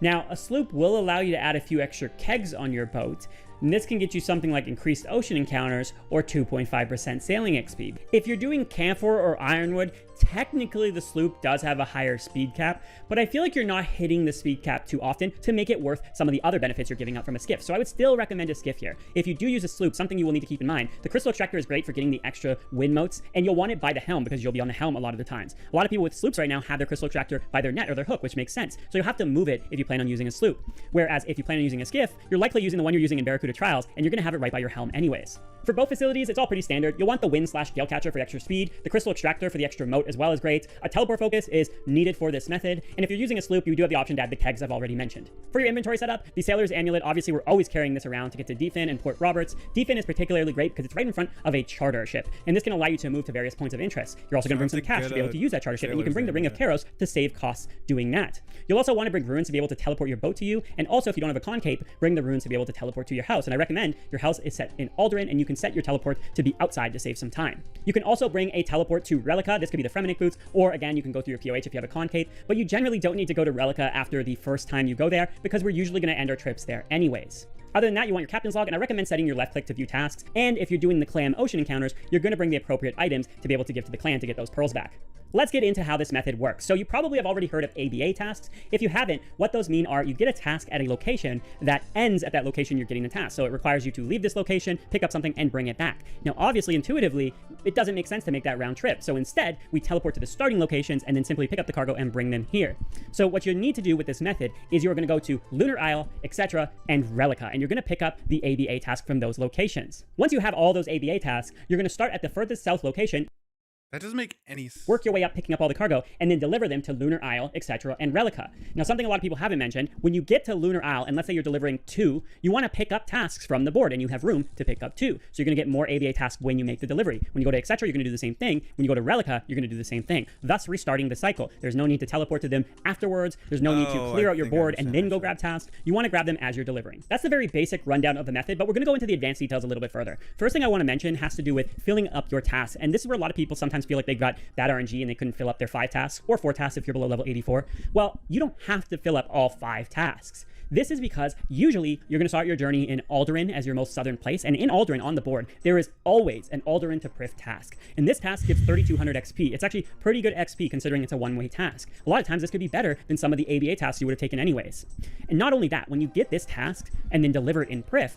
Now, a sloop will allow you to add a few extra kegs on your boat, and this can get you something like increased ocean encounters or 2.5% sailing XP. If you're doing camphor or ironwood, technically the sloop does have a higher speed cap, but I feel like you're not hitting the speed cap too often to make it worth some of the other benefits you're giving up from a skiff. So I would still recommend a skiff here. If you do use a sloop, something you will need to keep in mind, the crystal extractor is great for getting the extra wind motes, and you'll want it by the helm because you'll be on the helm a lot of the times. A lot of people with sloops right now have their crystal extractor by their net or their hook, which makes sense. So you'll have to move it if you plan on using a sloop. Whereas if you plan on using a skiff, you're likely using the one you're using in Barracuda Trials, and you're going to have it right by your helm anyways. For boat facilities, it's all pretty standard. You'll want the wind/gale catcher for the extra speed, the crystal extractor for the extra moat as well is great. A teleport focus is needed for this method, and if you're using a sloop, you do have the option to add the kegs I've already mentioned. For your inventory setup, the Sailor's Amulet, obviously we're always carrying this around to get to Defin and Port Roberts. Defin is particularly great because it's right in front of a charter ship, and this can allow you to move to various points of interest. You're also going to bring some cash to be able to use that charter ship, and you can bring the Ring of Karos to save costs doing that. You'll also want to bring runes to be able to teleport your boat to you, and also if you don't have a concape, bring the runes to be able to teleport to your house. And I recommend your house is set in Alderaan, and you can set your teleport to be outside to save some time. You can also bring a teleport to Relica. This could be the Fremennik boots, or again, you can go through your POH if you have a concape, but you generally don't need to go to Relica after the first time you go there because we're usually going to end our trips there anyways. Other than that, you want your captain's log, and I recommend setting your left click to view tasks. And if you're doing the clan ocean encounters, you're going to bring the appropriate items to be able to give to the clan to get those pearls back. Let's get into how this method works. So you probably have already heard of ABA tasks. If you haven't, what those mean are you get a task at a location that ends at that location you're getting the task. So it requires you to leave this location, pick up something, and bring it back. Now, obviously, intuitively, it doesn't make sense to make that round trip. So instead, we teleport to the starting locations and then simply pick up the cargo and bring them here. So what you need to do with this method is you're going to go to Lunar Isle, etc., and Relica, and you're going to pick up the ABA task from those locations. Once you have all those ABA tasks, you're going to start at the furthest south location. That doesn't make any sense. Work your way up picking up all the cargo, and then deliver them to Lunar Isle, etc., and Relica. Now, something a lot of people haven't mentioned, when you get to Lunar Isle, and let's say you're delivering 2, you want to pick up tasks from the board, and you have room to pick up 2. So you're going to get more ABA tasks when you make the delivery. When you go to etc., you're going to do the same thing. When you go to Relica, you're going to do the same thing, thus restarting the cycle. There's no need to teleport to them afterwards. There's no need to clear out your board and then go grab tasks. You want to grab them as you're delivering. That's the very basic rundown of the method, but we're going to go into the advanced details a little bit further. First thing I want to mention has to do with filling up your tasks, and this is where a lot of people sometimes feel like they've got bad RNG and they couldn't fill up their 5 tasks, or 4 tasks if you're below level 84. Well, you don't have to fill up all 5 tasks. This is because usually you're going to start your journey in Alderaan as your most southern place, and in Alderaan on the board, there is always an Alderaan to Prif task. And this task gives 3200 XP. It's actually pretty good XP considering it's a one-way task. A lot of times this could be better than some of the ABA tasks you would have taken anyways. And not only that, when you get this task and then deliver it in Prif,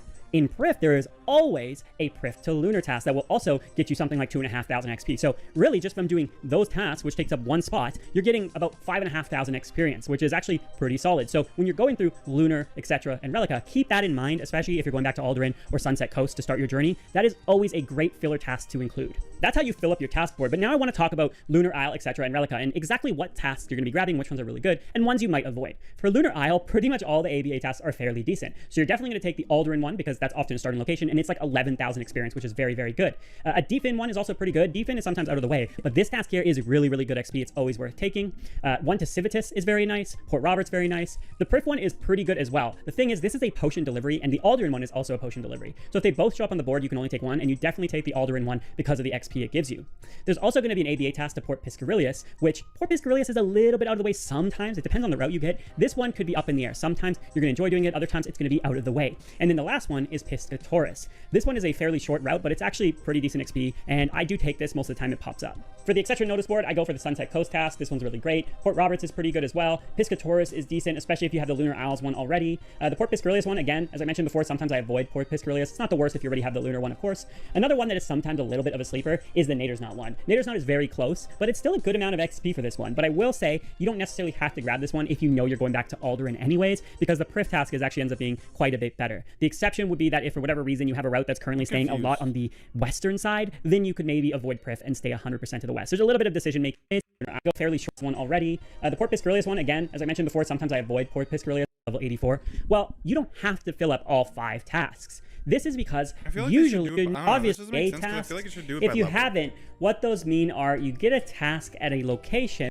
there is always a Prif to Lunar task that will also get you something like 2,500 XP. So really just from doing those tasks, which takes up 1 spot, you're getting about 5,500 experience, which is actually pretty solid. So when you're going through Lunar, etc., and Relica, keep that in mind, especially if you're going back to Alderaan or Sunset Coast to start your journey. That is always a great filler task to include. That's how you fill up your task board. But now I want to talk about Lunar Isle, etc., and Relica, and exactly what tasks you're going to be grabbing, which ones are really good, and ones you might avoid. For Lunar Isle, pretty much all the ABA tasks are fairly decent. So you're definitely going to take the Alderaan one because that's often a starting location, and it's like 11,000 experience, which is very, very good. A Deepin one is also pretty good. Deepin is sometimes out of the way, but this task here is really, really good XP. It's always worth taking. One to Civitas is very nice. Port Robert's very nice. The Prif one is pretty good as well. The thing is, this is a potion delivery, and the Alderaan one is also a potion delivery. So if they both show up on the board, you can only take one, and you definitely take the Alderaan one because of the XP it gives you. There's also going to be an ABA task to Port Piscarilius, which Port Piscarilius is a little bit out of the way sometimes. It depends on the route you get. This one could be up in the air. Sometimes you're going to enjoy doing it. Other times it's going to be out of the way. And then the last one is Piscatoris. This one is a fairly short route, but it's actually pretty decent XP, and I do take this most of the time it pops up. For the etc. notice board, I go for the Sunset Coast task. This one's really great. Port Roberts is pretty good as well. Piscatoris is decent, especially if you have the Lunar Isles one already. The Port Piscarilius one, again, as I mentioned before, sometimes I avoid Port Piscarilius. It's not the worst if you already have the Lunar one, of course. Another one that is sometimes a little bit of a sleeper is the Nader's Knot one. Nader's Knot is very close, but it's still a good amount of XP for this one. But I will say, you don't necessarily have to grab this one if you know you're going back to Alderaan anyways, because the Prif task actually ends up being quite a bit better. The exception would be that if for whatever reason you have a route that's currently staying a lot on the western side, then you could maybe avoid Prif and stay 100% to the west. There's a little bit of decision making. I go fairly short one already. The Port Piscarilius one, again, as I mentioned before, sometimes I avoid Port Piscarilius level 84. Well, you don't have to fill up all 5 tasks. This is because usually, obviously, a task, if you haven't, what those mean are you get a task at a location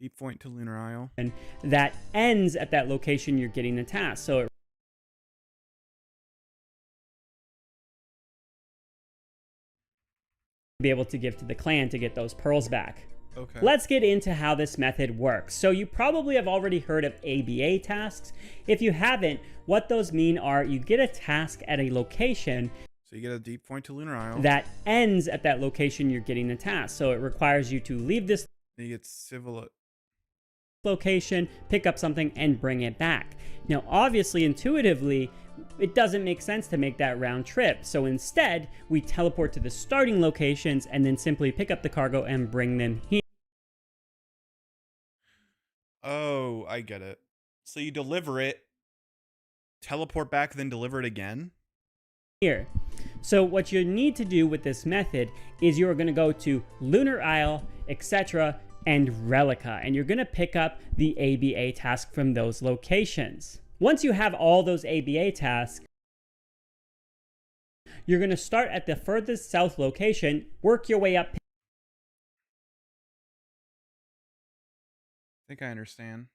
Deep point to Lunar Isle that ends at that location you're getting the task. So it be able to give to the clan to get those pearls back. Okay. Let's get into how this method works. So you probably have already heard of ABA tasks. If you haven't, what those mean are you get a task at a location so you get a deep point to Lunar Isle that ends at that location you're getting the task. So it requires you to leave this and you get civil location, pick up something, and bring it back. Now, obviously, intuitively, it doesn't make sense to make that round trip. So instead, we teleport to the starting locations and then simply pick up the cargo and bring them here. Oh, I get it. So you deliver it, teleport back, then deliver it again? Here. So what you need to do with this method is you're going to go to Lunar Isle, etc., and Relica, and you're going to pick up the ABA task from those locations. Once you have all those ABA tasks, you're going to start at the furthest south location, work your way up. I think I understand.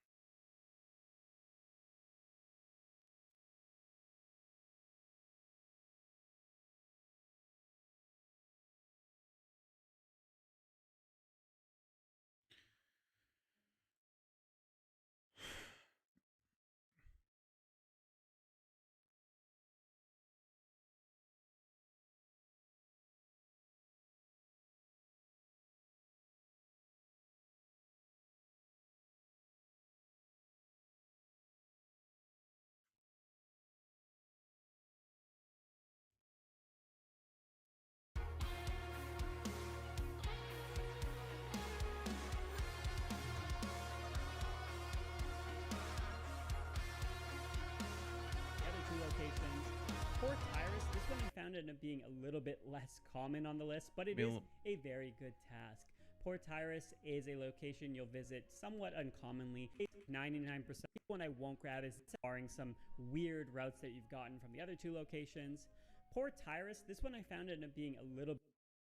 found it being a little bit less common on the list, but it Be a is little- a very good task. Port Tyrus is a location you'll visit somewhat uncommonly. 99% one I won't grab is barring some weird routes that you've gotten from the other two locations. Port Tyrus, this one I found it being a little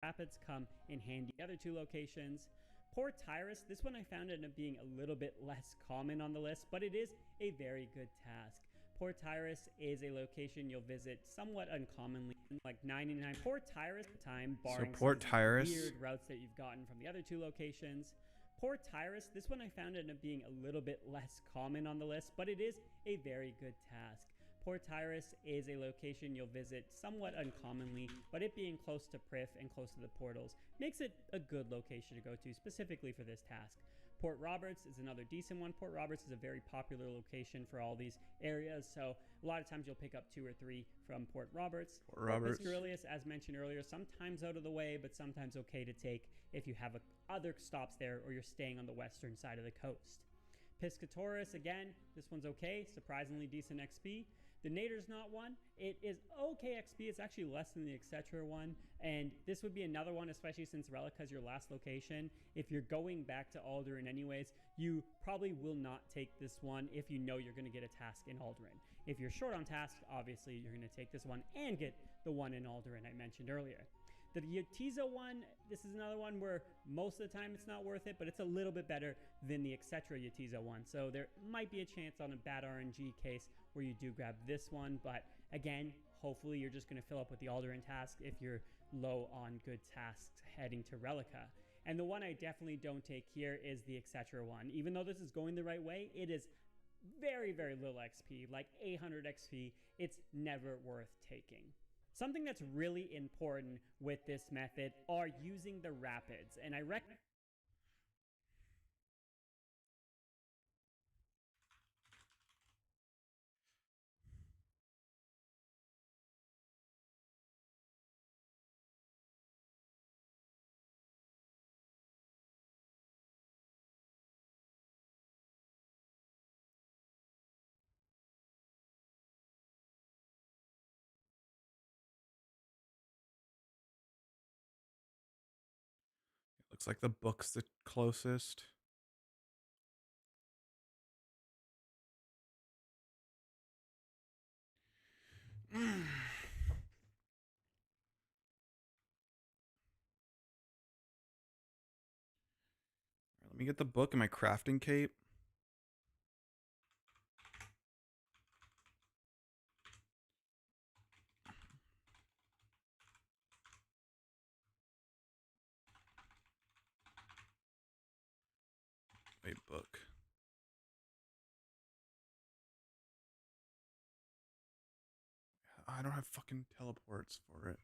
rapids come in handy. The other two locations. Port Tyrus, this one I found it being a little bit less common on the list, but it is a very good task. Port Tyrus is a location you'll visit somewhat uncommonly, like 99 Port Tyrus time, barring Port some Tyrus. weird routes that you've gotten from the other two locations. Port Tyrus, this one I found it being a little bit less common on the list, but it is a very good task. Port Tyrus is a location you'll visit somewhat uncommonly, but it being close to Prif and close to the portals makes it a good location to go to specifically for this task. Port Roberts is another decent one. Port Roberts is a very popular location for all these areas, so a lot of times you'll pick up 2 or 3 from Port Roberts. Port Roberts. Piscatorus, as mentioned earlier, sometimes out of the way, but sometimes okay to take if you have other stops there or you're staying on the western side of the coast. Piscatorus, again, this one's okay, surprisingly decent XP. The Nader's not one. It is okay XP. It's actually less than the Etc. one. And this would be another one, especially since Relica is your last location. If you're going back to Alderaan anyways, you probably will not take this one if you know you're going to get a task in Alderaan. If you're short on task, obviously you're going to take this one and get the one in Alderaan I mentioned earlier. The Yatiza one, this is another one where most of the time it's not worth it, but it's a little bit better than the Etc. Yatiza one. So there might be a chance on a bad RNG case where you do grab this one. But again, hopefully you're just going to fill up with the Alderaan task if you're low on good tasks heading to Relica. And the one I definitely don't take here is the Etc. one. Even though this is going the right way, it is very, very little XP, like 800 XP. It's never worth taking. Something that's really important with this method are using the rapids, and I recommend Looks like the book's the closest. Let me get the book and my crafting cape. Wait, book. I don't have fucking teleports for it.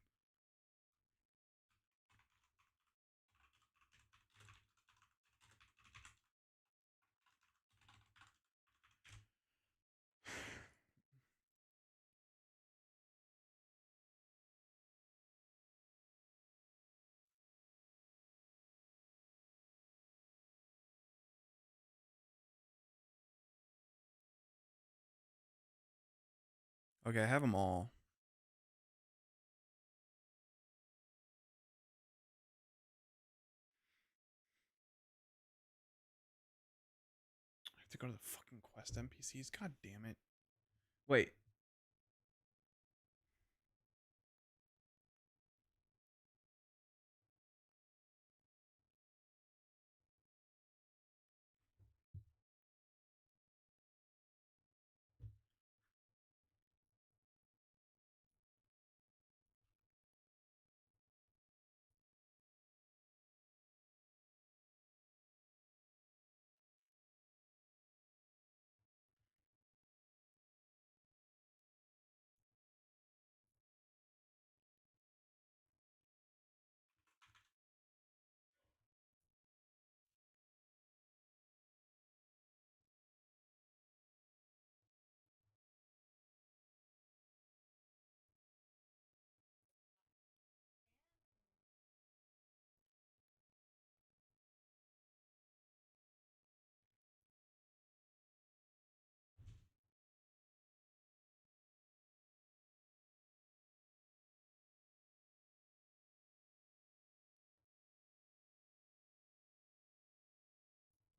Okay, I have them all. I have to go to the fucking quest NPCs. God damn it. Wait.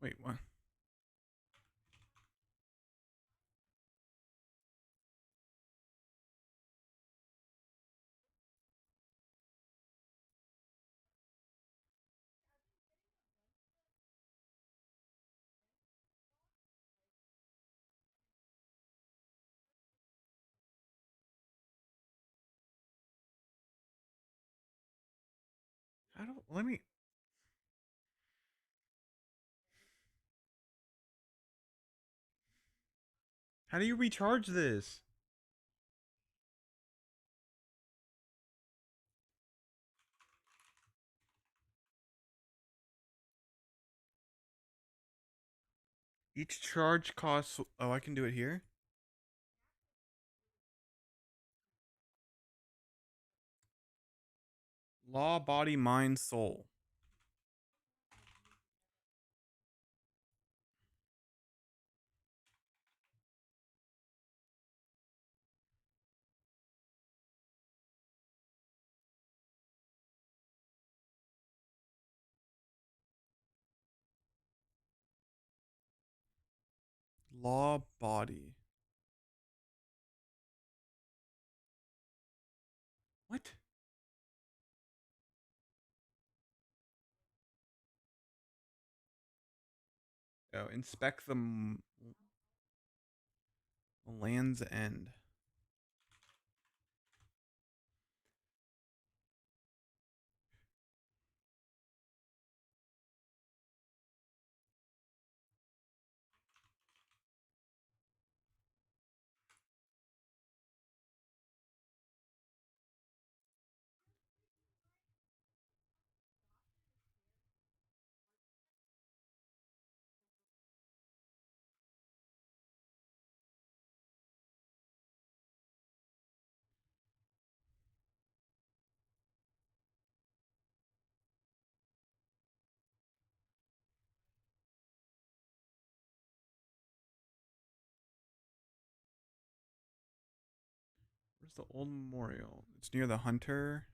Wait, what? Let me. How do you recharge this? Each charge costs. Oh, I can do it here. Law, body, mind, soul. Law, body. What? Oh, inspect the Land's End. Where's the old memorial? It's near the Hunter.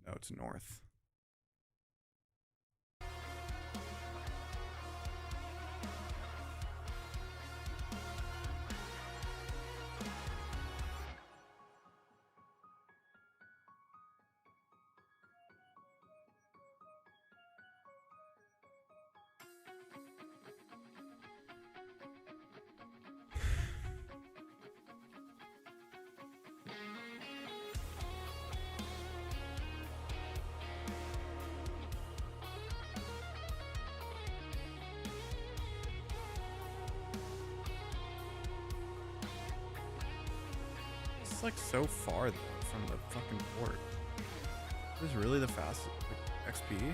No, it's north. It's like so far though from the fucking port. This is really the fastest like, XP.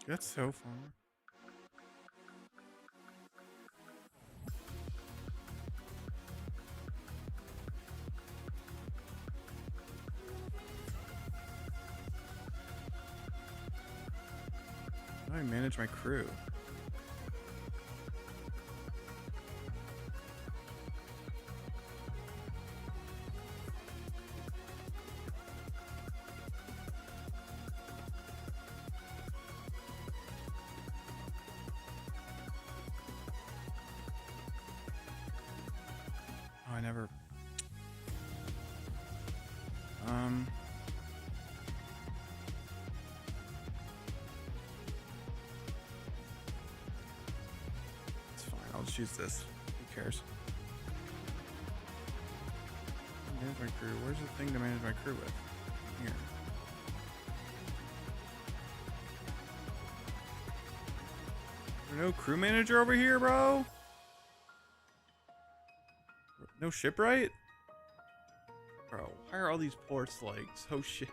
That's so far. How do I manage my crew? Oh, I never. It's fine. I'll just use this. Who cares? Manage my crew. Where's the thing to manage my crew with? Here. Is there no crew manager over here, bro? No shipwright? Bro, why are all these ports like so shit?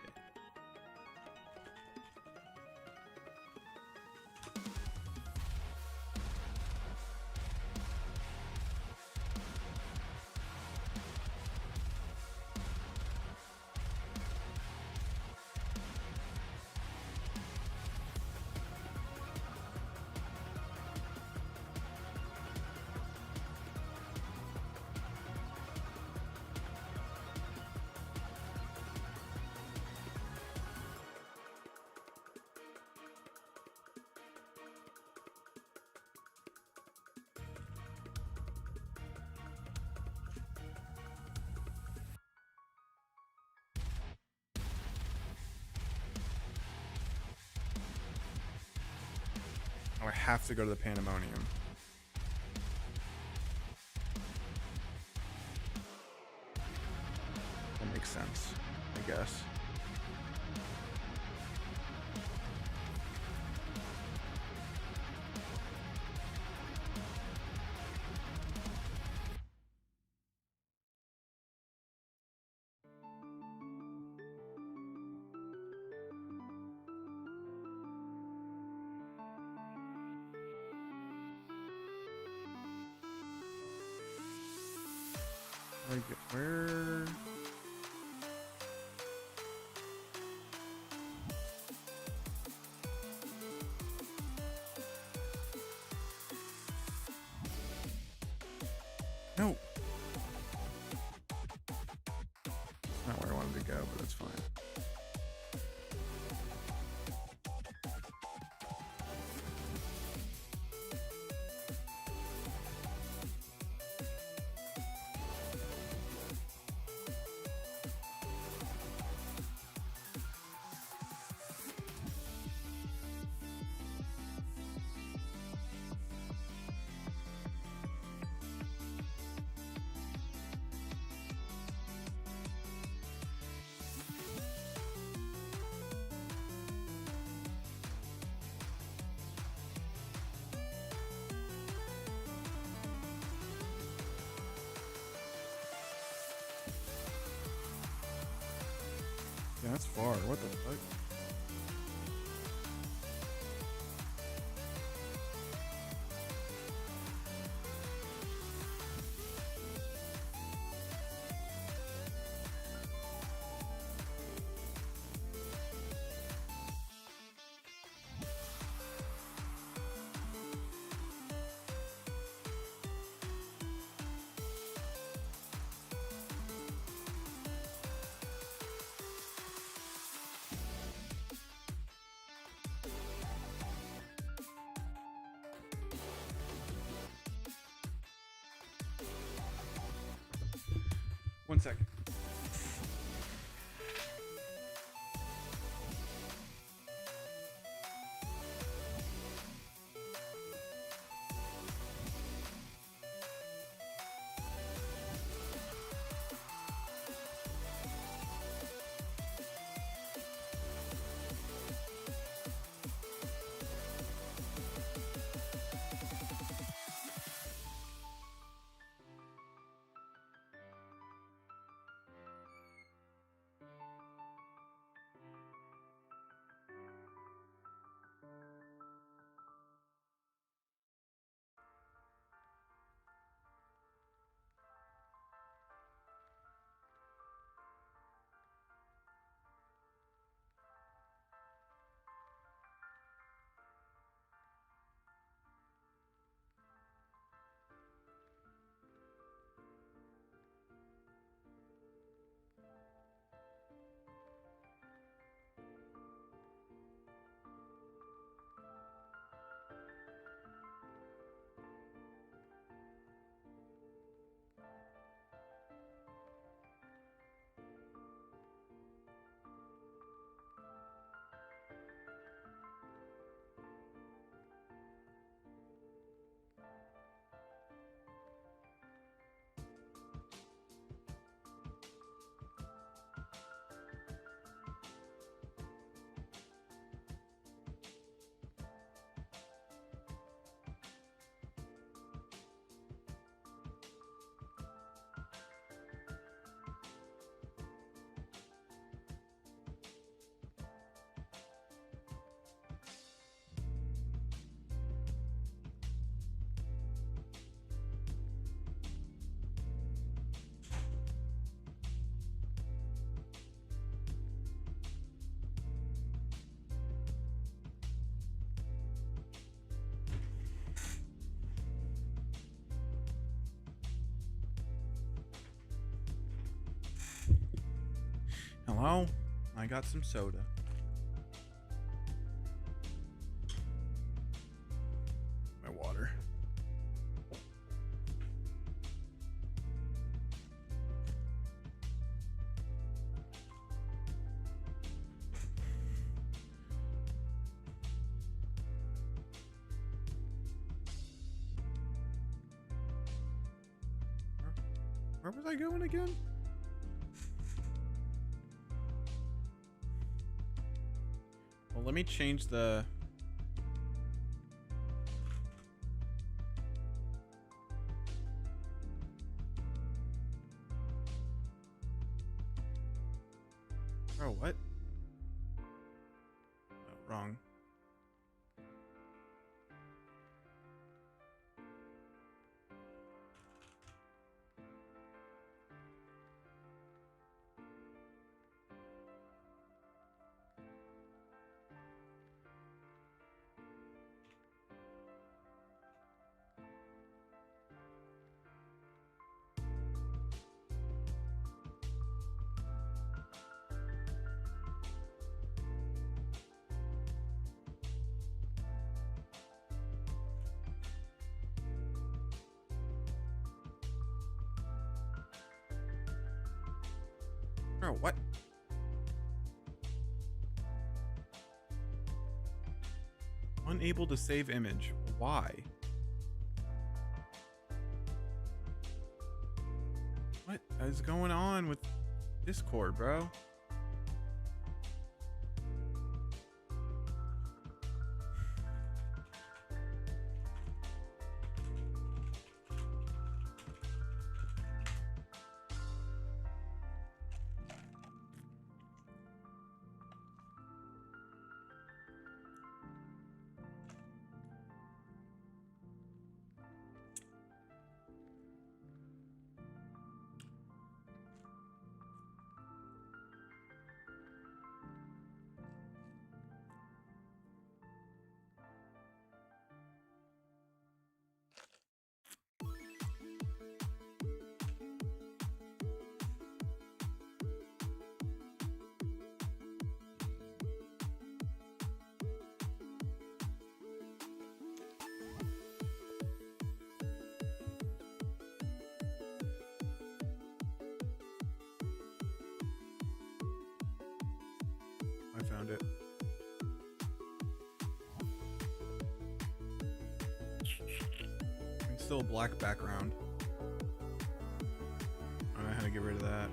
Oh, I have to go to the Pandemonium. That makes sense, I guess. Where? No. Not where I wanted to go, but that's fine. Yeah, that's far. What the fuck? One second. Hello? I got some soda. My water. Where was I going again? Well, let me change the... Oh, what? Oh, wrong. Bro, what? Unable to save image. Why? What is going on with Discord, bro? I found it. It's still a black background. I don't know how to get rid of that.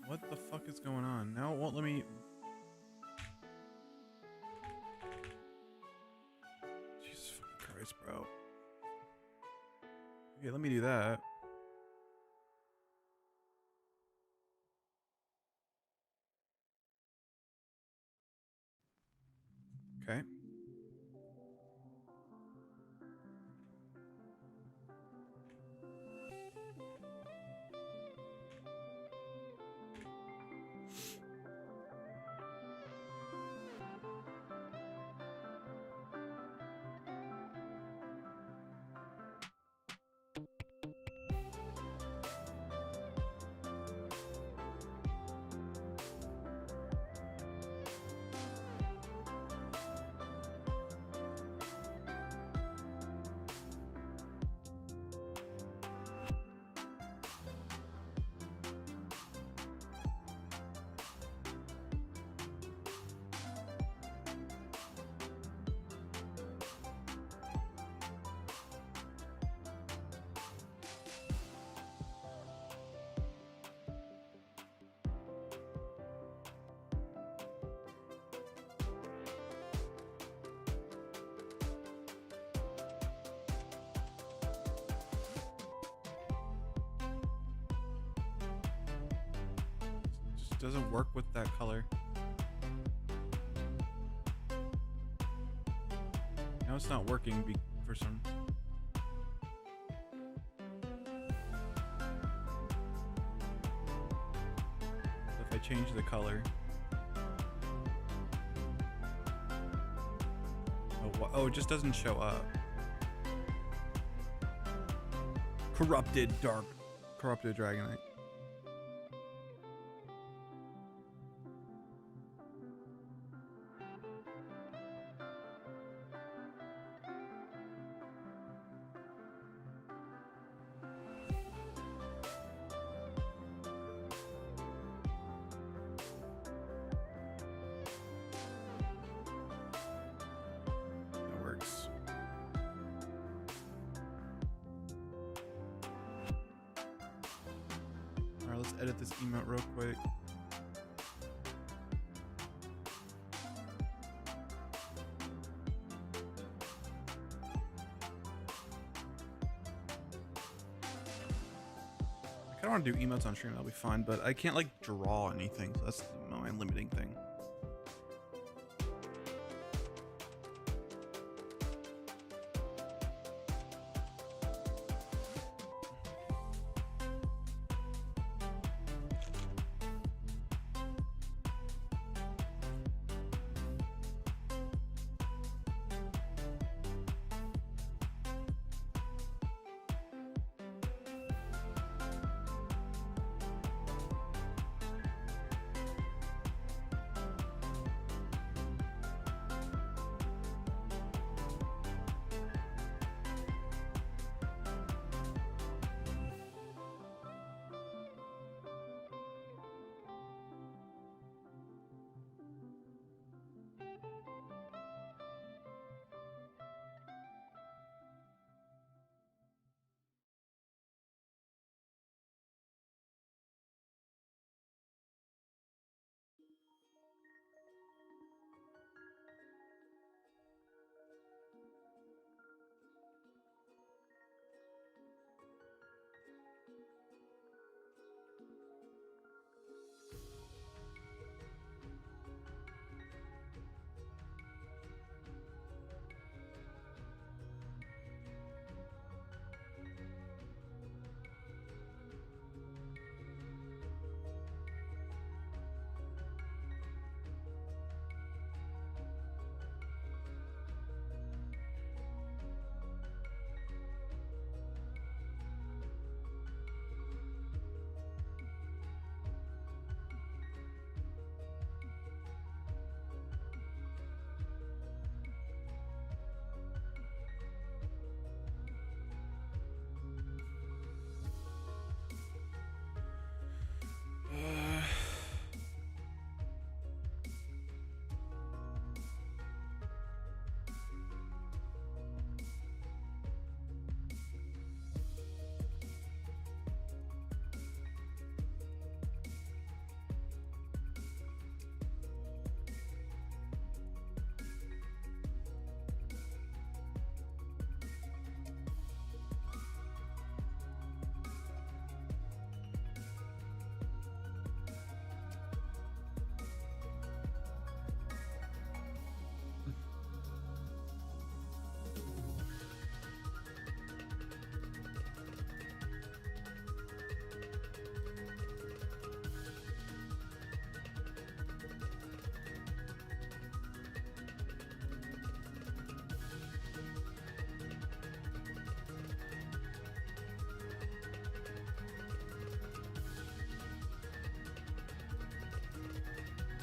What the fuck is going on? Now it won't let me... Jesus fucking Christ, bro. Okay, let me do that. Okay. Just doesn't work with that color. Now it's not working for some... If I change the color... Oh, it just doesn't show up. Corrupted Dragonite. That works. All right, let's edit this emote real quick. I kind of want to do emotes on stream, that'll be fun, but I can't like draw anything, so that's my limiting thing.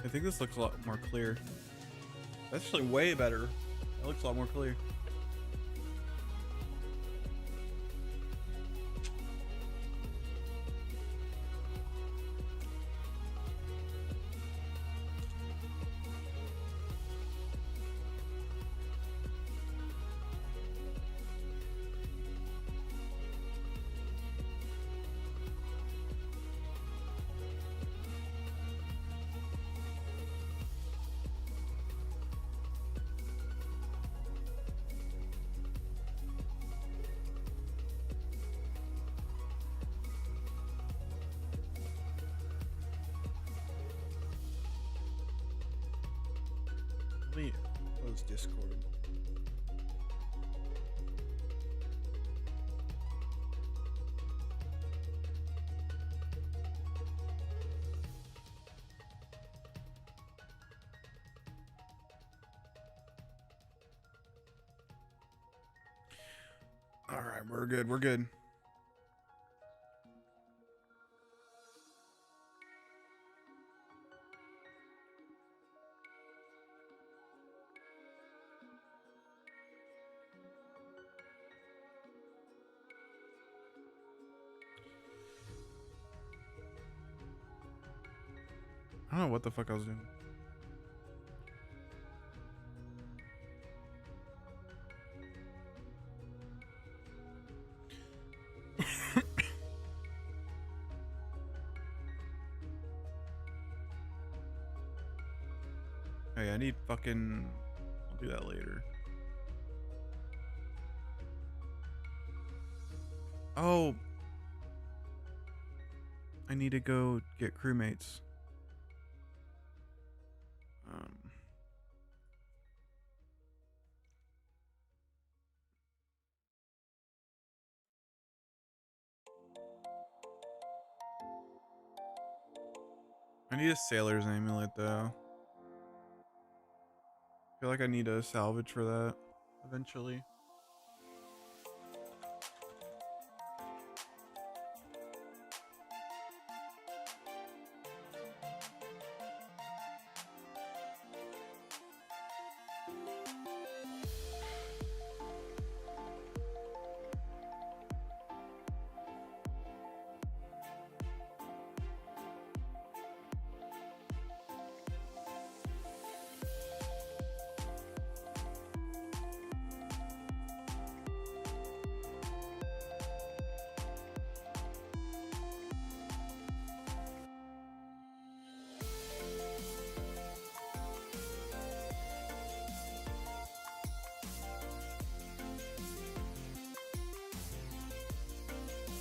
I think this looks a lot more clear. That's actually way better. That looks a lot more clear. Let me close Discord. All right, we're good. We're good. I don't know what the fuck I was doing. Hey, I need fucking... I'll do that later. Oh! I need to go get crewmates. I need a sailor's amulet though. I feel like I need a salvage for that eventually.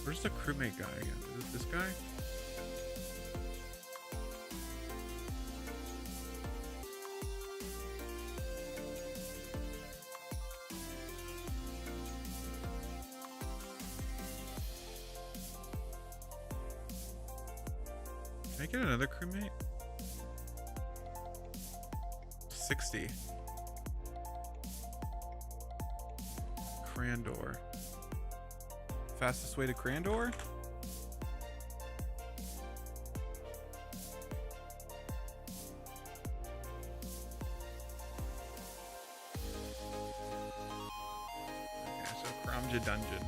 Where's the crewmate guy again? Is it this guy? Can I get another crewmate? 60. Crandor. Fastest way to Crandor? Okay, so Kramja Dungeon.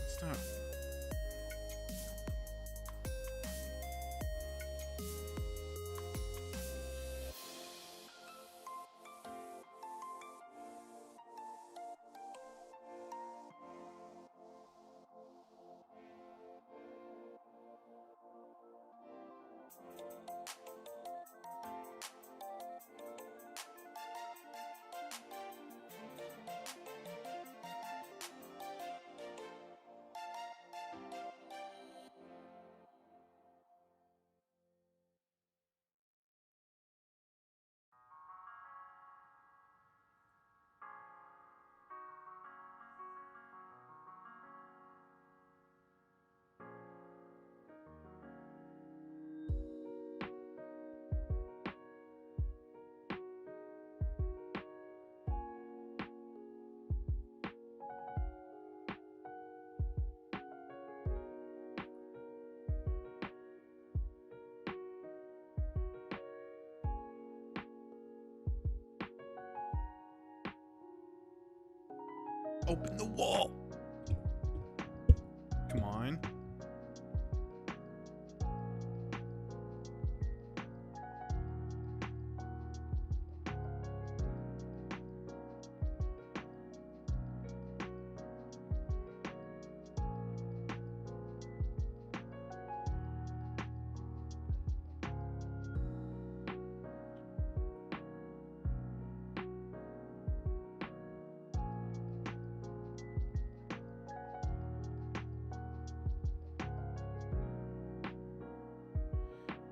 Stop. Open the wall. Come on.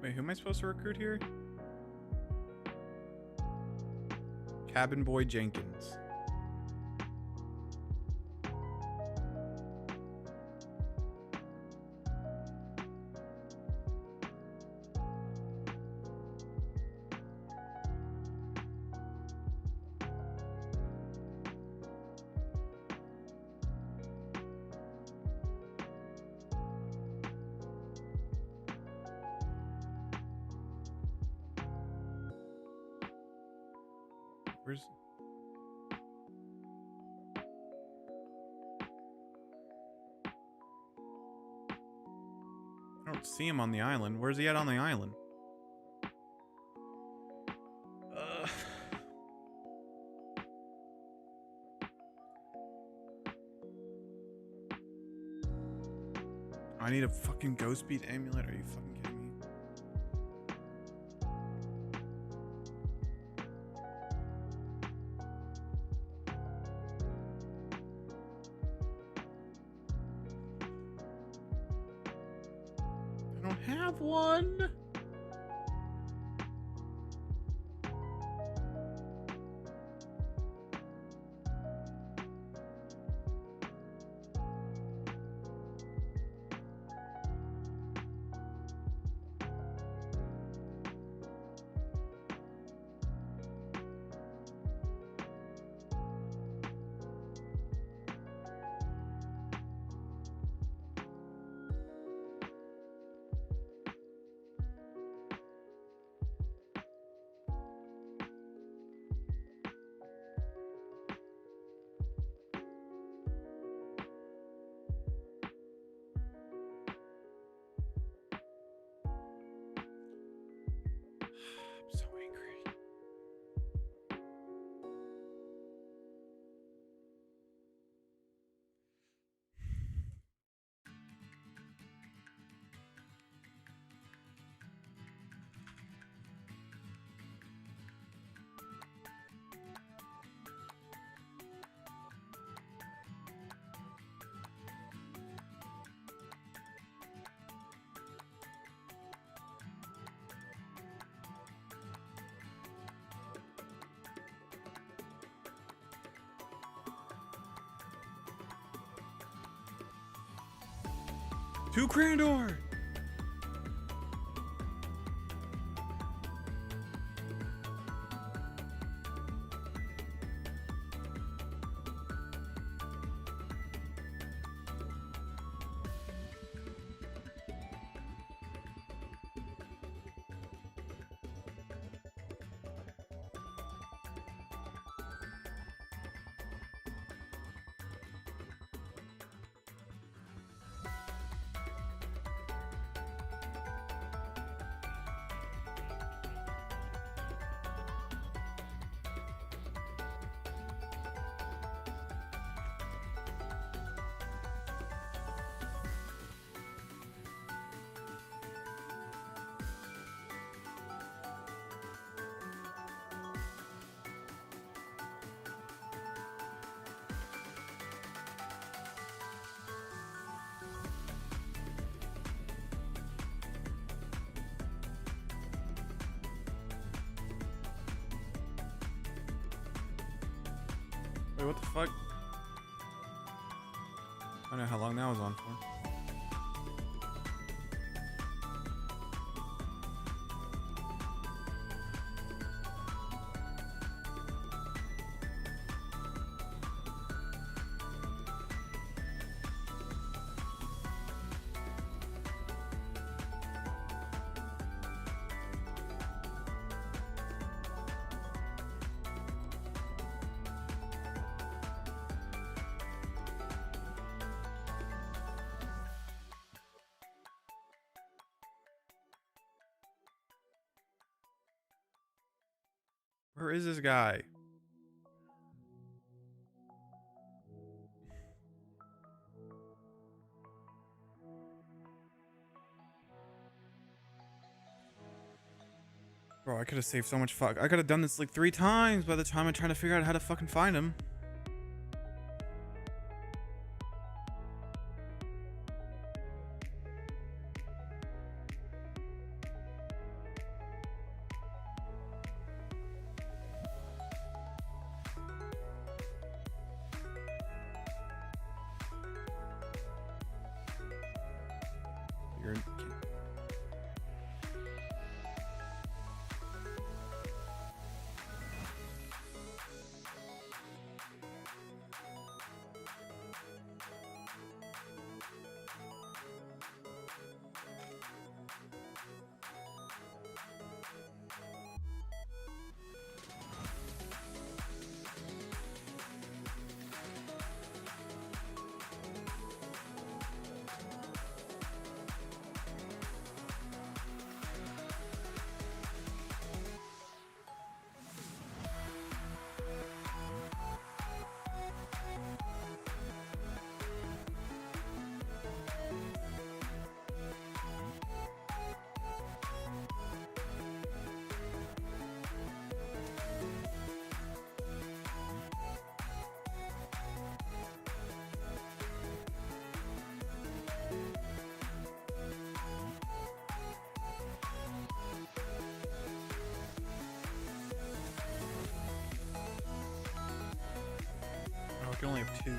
Wait, who am I supposed to recruit here? Cabin Boy Jenkins. Where's... I don't see him on the island. Where's he at on the island? I need a fucking ghost speed amulet. Are you fucking kidding me? I don't have one. I'm so angry. To Grandor! Wait, what the fuck? I don't know how long that was on for. is this guy? Bro, I could have saved so much fuck. I could have done this like 3 times by the time I'm trying to figure out how to fucking find him. You're I can only have 2.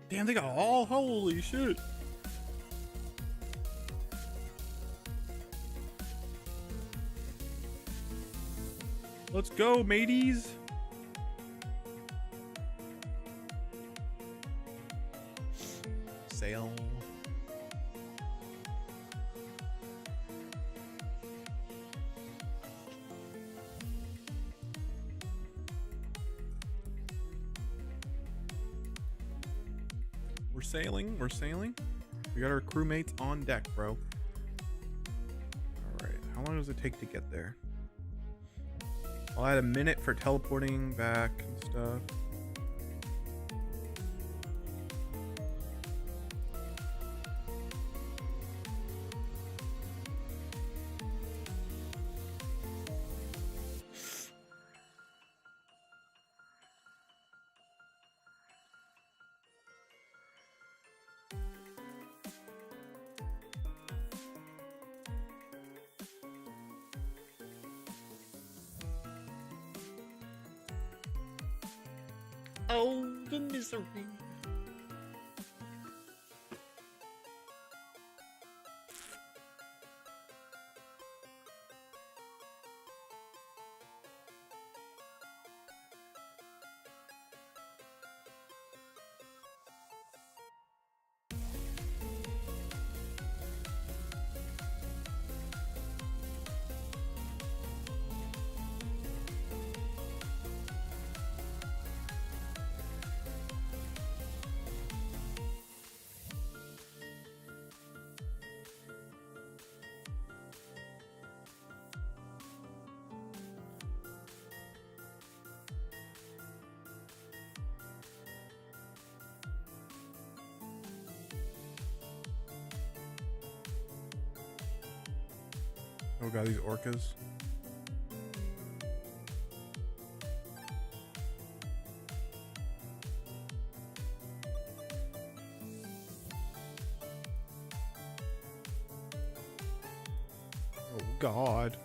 Damn, they got all. Holy shit. Let's go, mateys. Sail. We're sailing. We're sailing. We got our crewmates on deck, bro. How long does it take to get there? I'll add a minute for teleporting back and stuff. Oh, the misery. Oh god, these orcas. Oh god.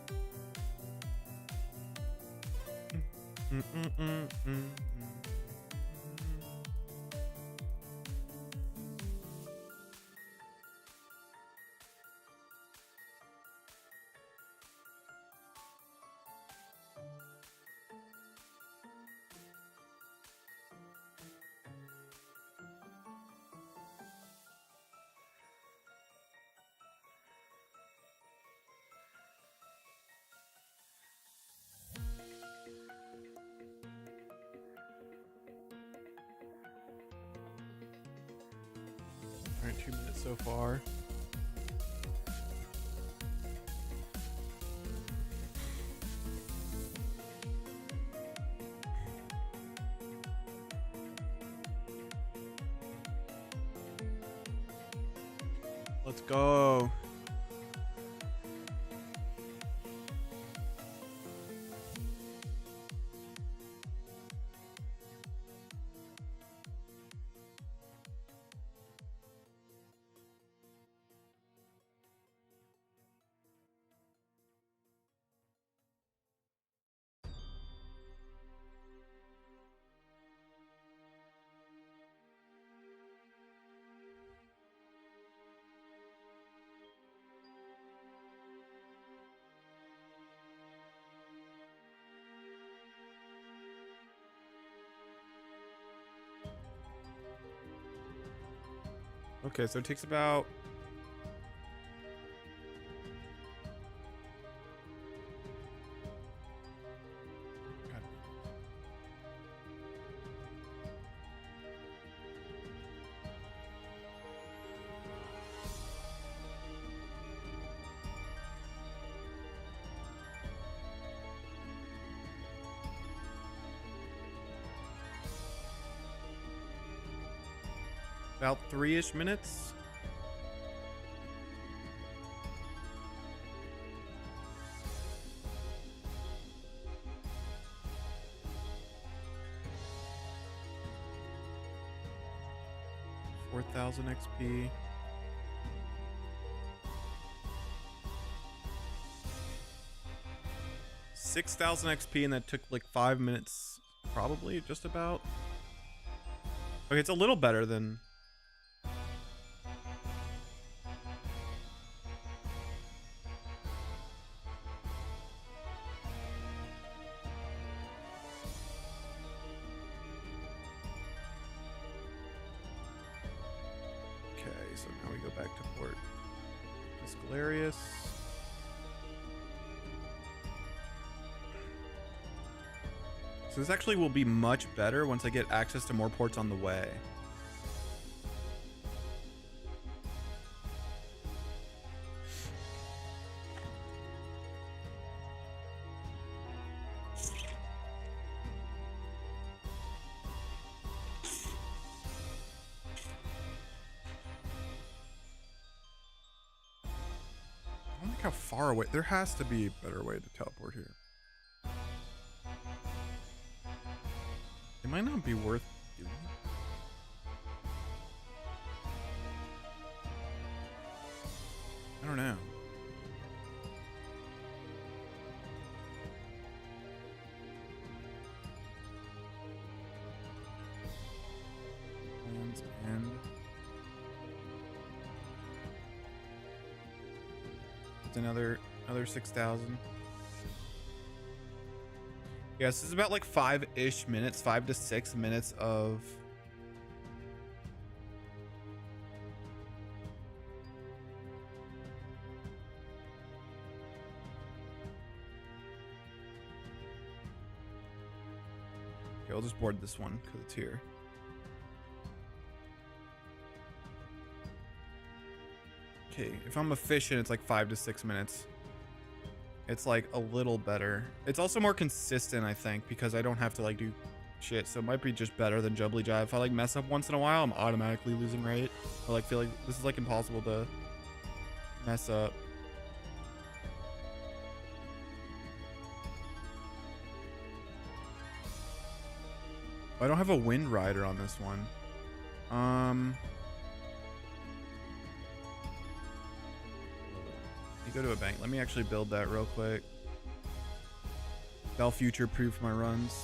Alright, 2 minutes so far. Let's go. Okay, so it takes about God. About 3-ish minutes. XP. $6,000 XP, and that took like 5 minutes, probably, just about. Okay, it's a little better than. Okay, so now we go back to Port Scalarius. So this actually will be much better once I get access to more ports on the way. how far away. There has to be a better way to teleport here. It might not be worth doing. I don't know. Lands End. It's another 6,000. Yes, this is about like 5-ish minutes, 5 to 6 minutes of okay, I'll just board this one because it's here. Okay, if I'm efficient, it's like 5 to 6 minutes. It's like a little better. It's also more consistent, I think, because I don't have to like do shit. So it might be just better than Jubbly Jive. If I like mess up once in a while, I'm automatically losing rate. I like feel like this is like impossible to mess up. I don't have a Wind Rider on this one. You go to a bank. Let me actually build that real quick. That'll future-proof my runs.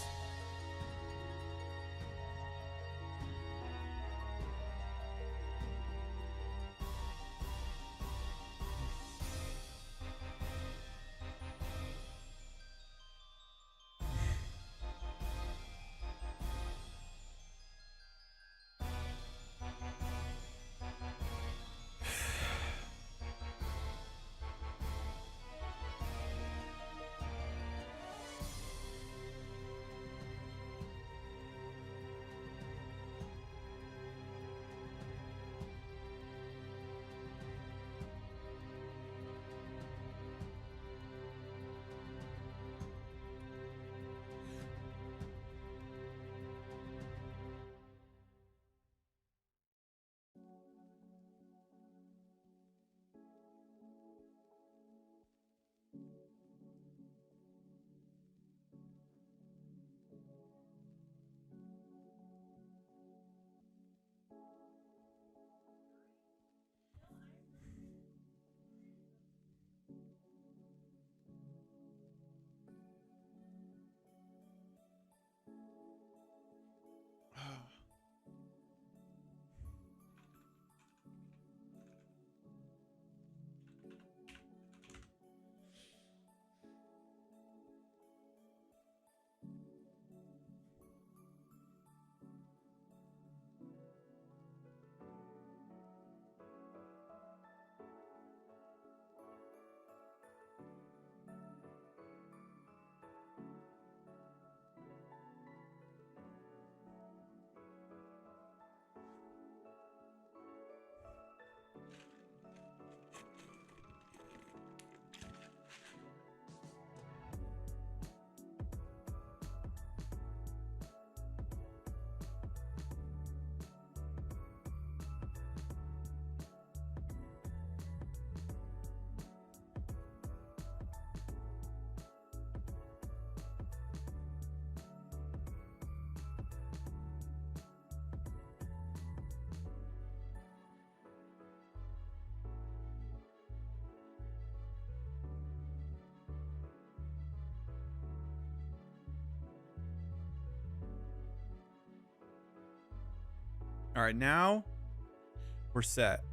All right, now we're set.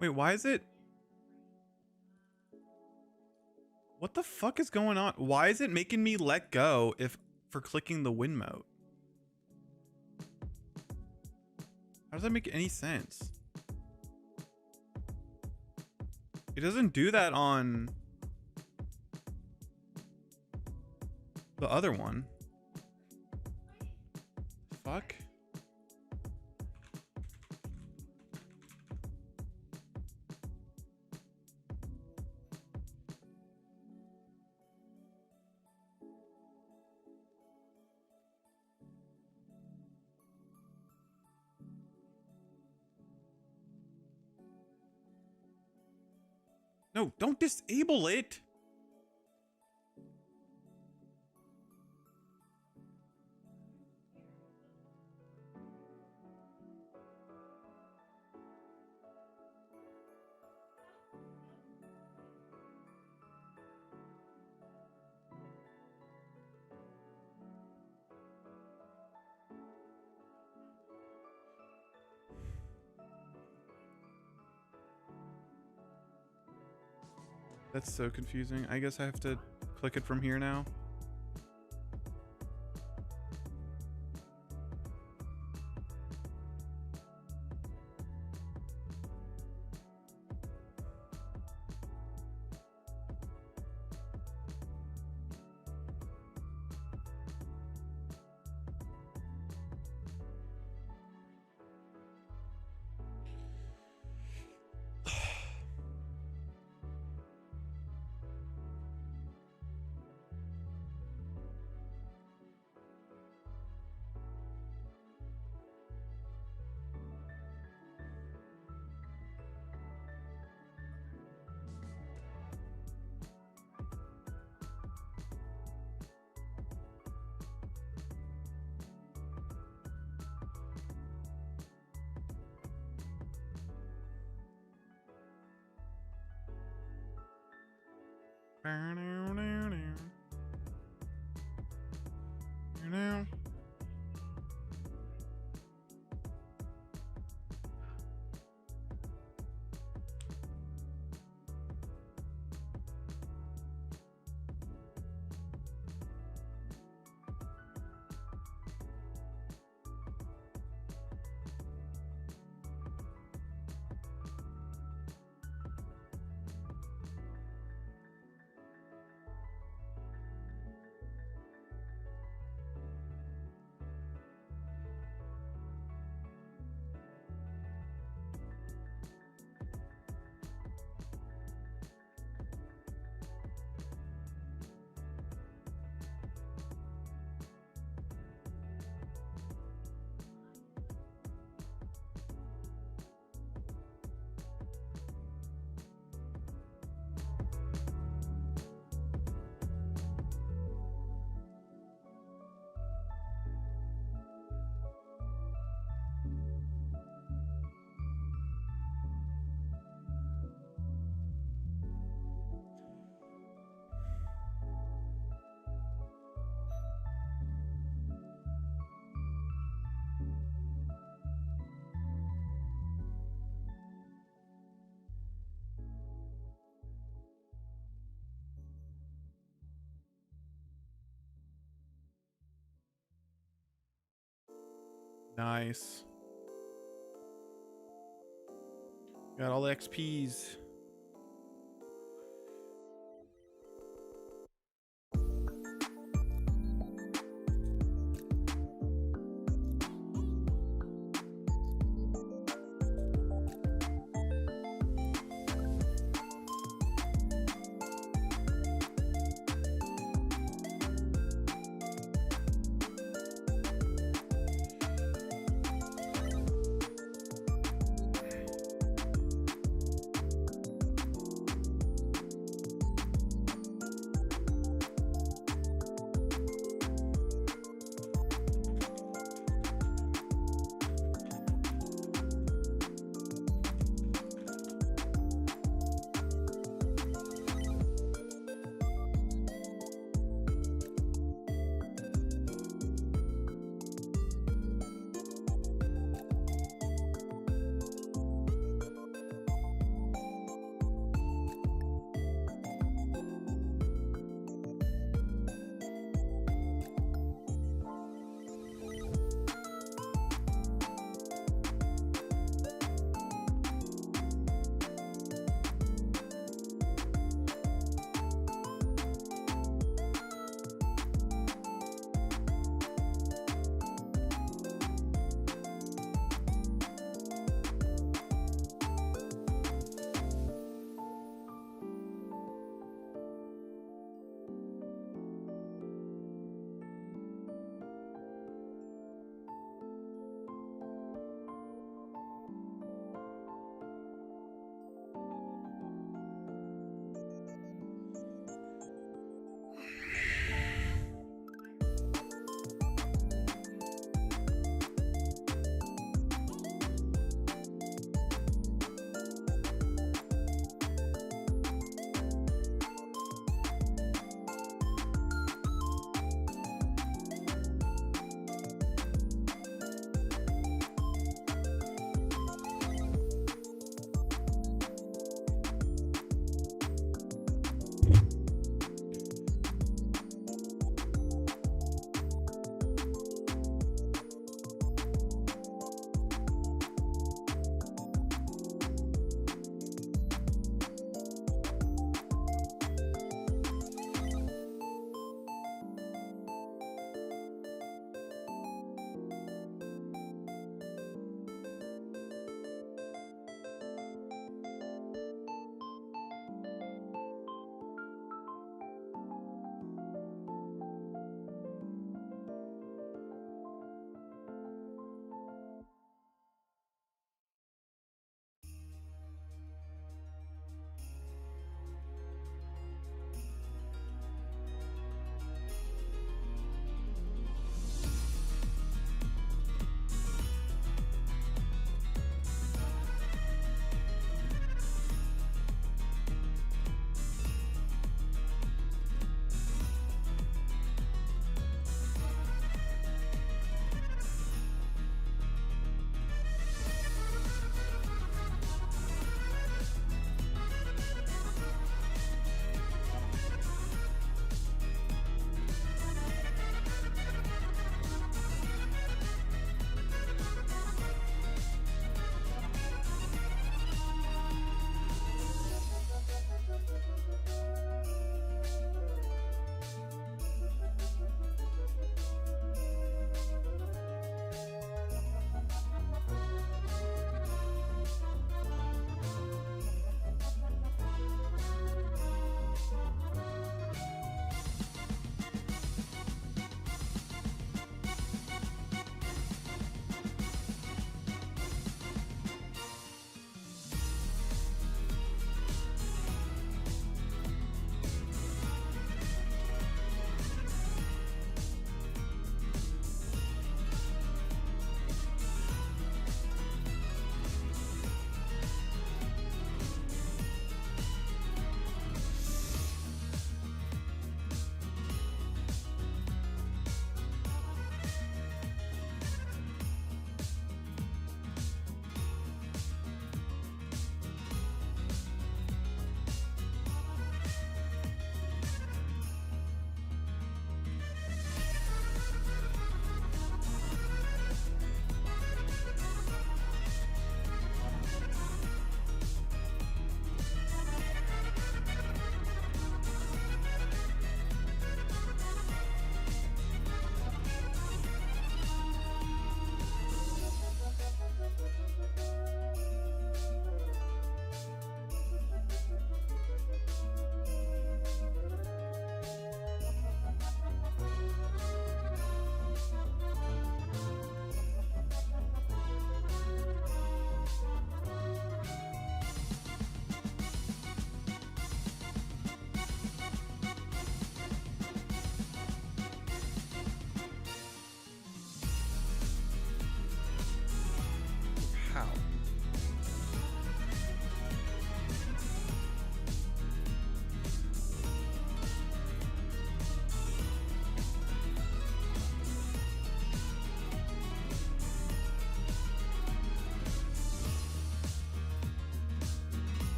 Wait, why is it? What the fuck is going on? Why is it making me let go if for clicking the win mode? How does that make any sense? It doesn't do that on the other one. Fuck. No, don't disable it. That's so confusing. I guess I have to click it from here now. Nice. Got all the XPs.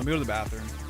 Let me go to the bathroom.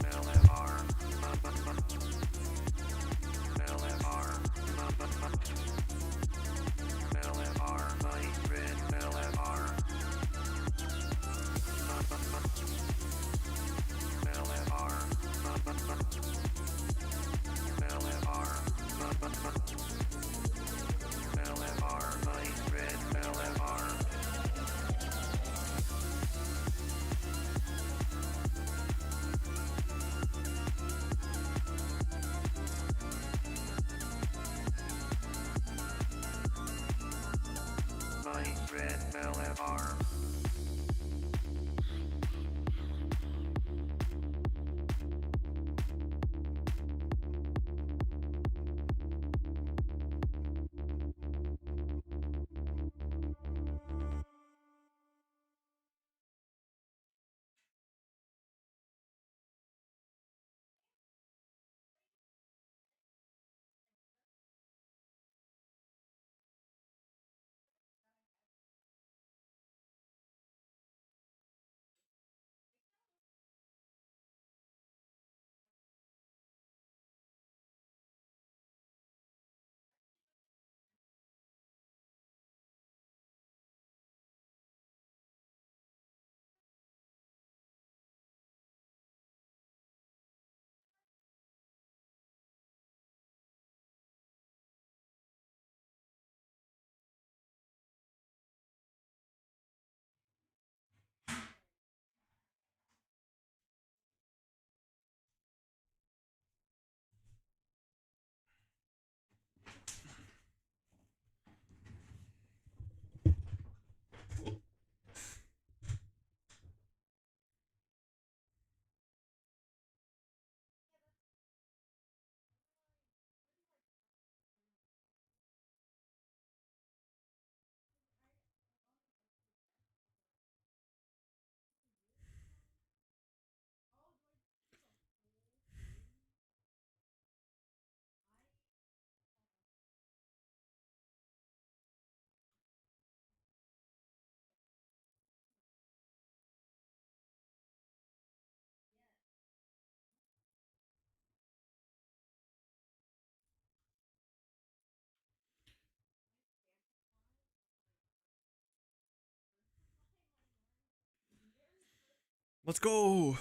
Let's go.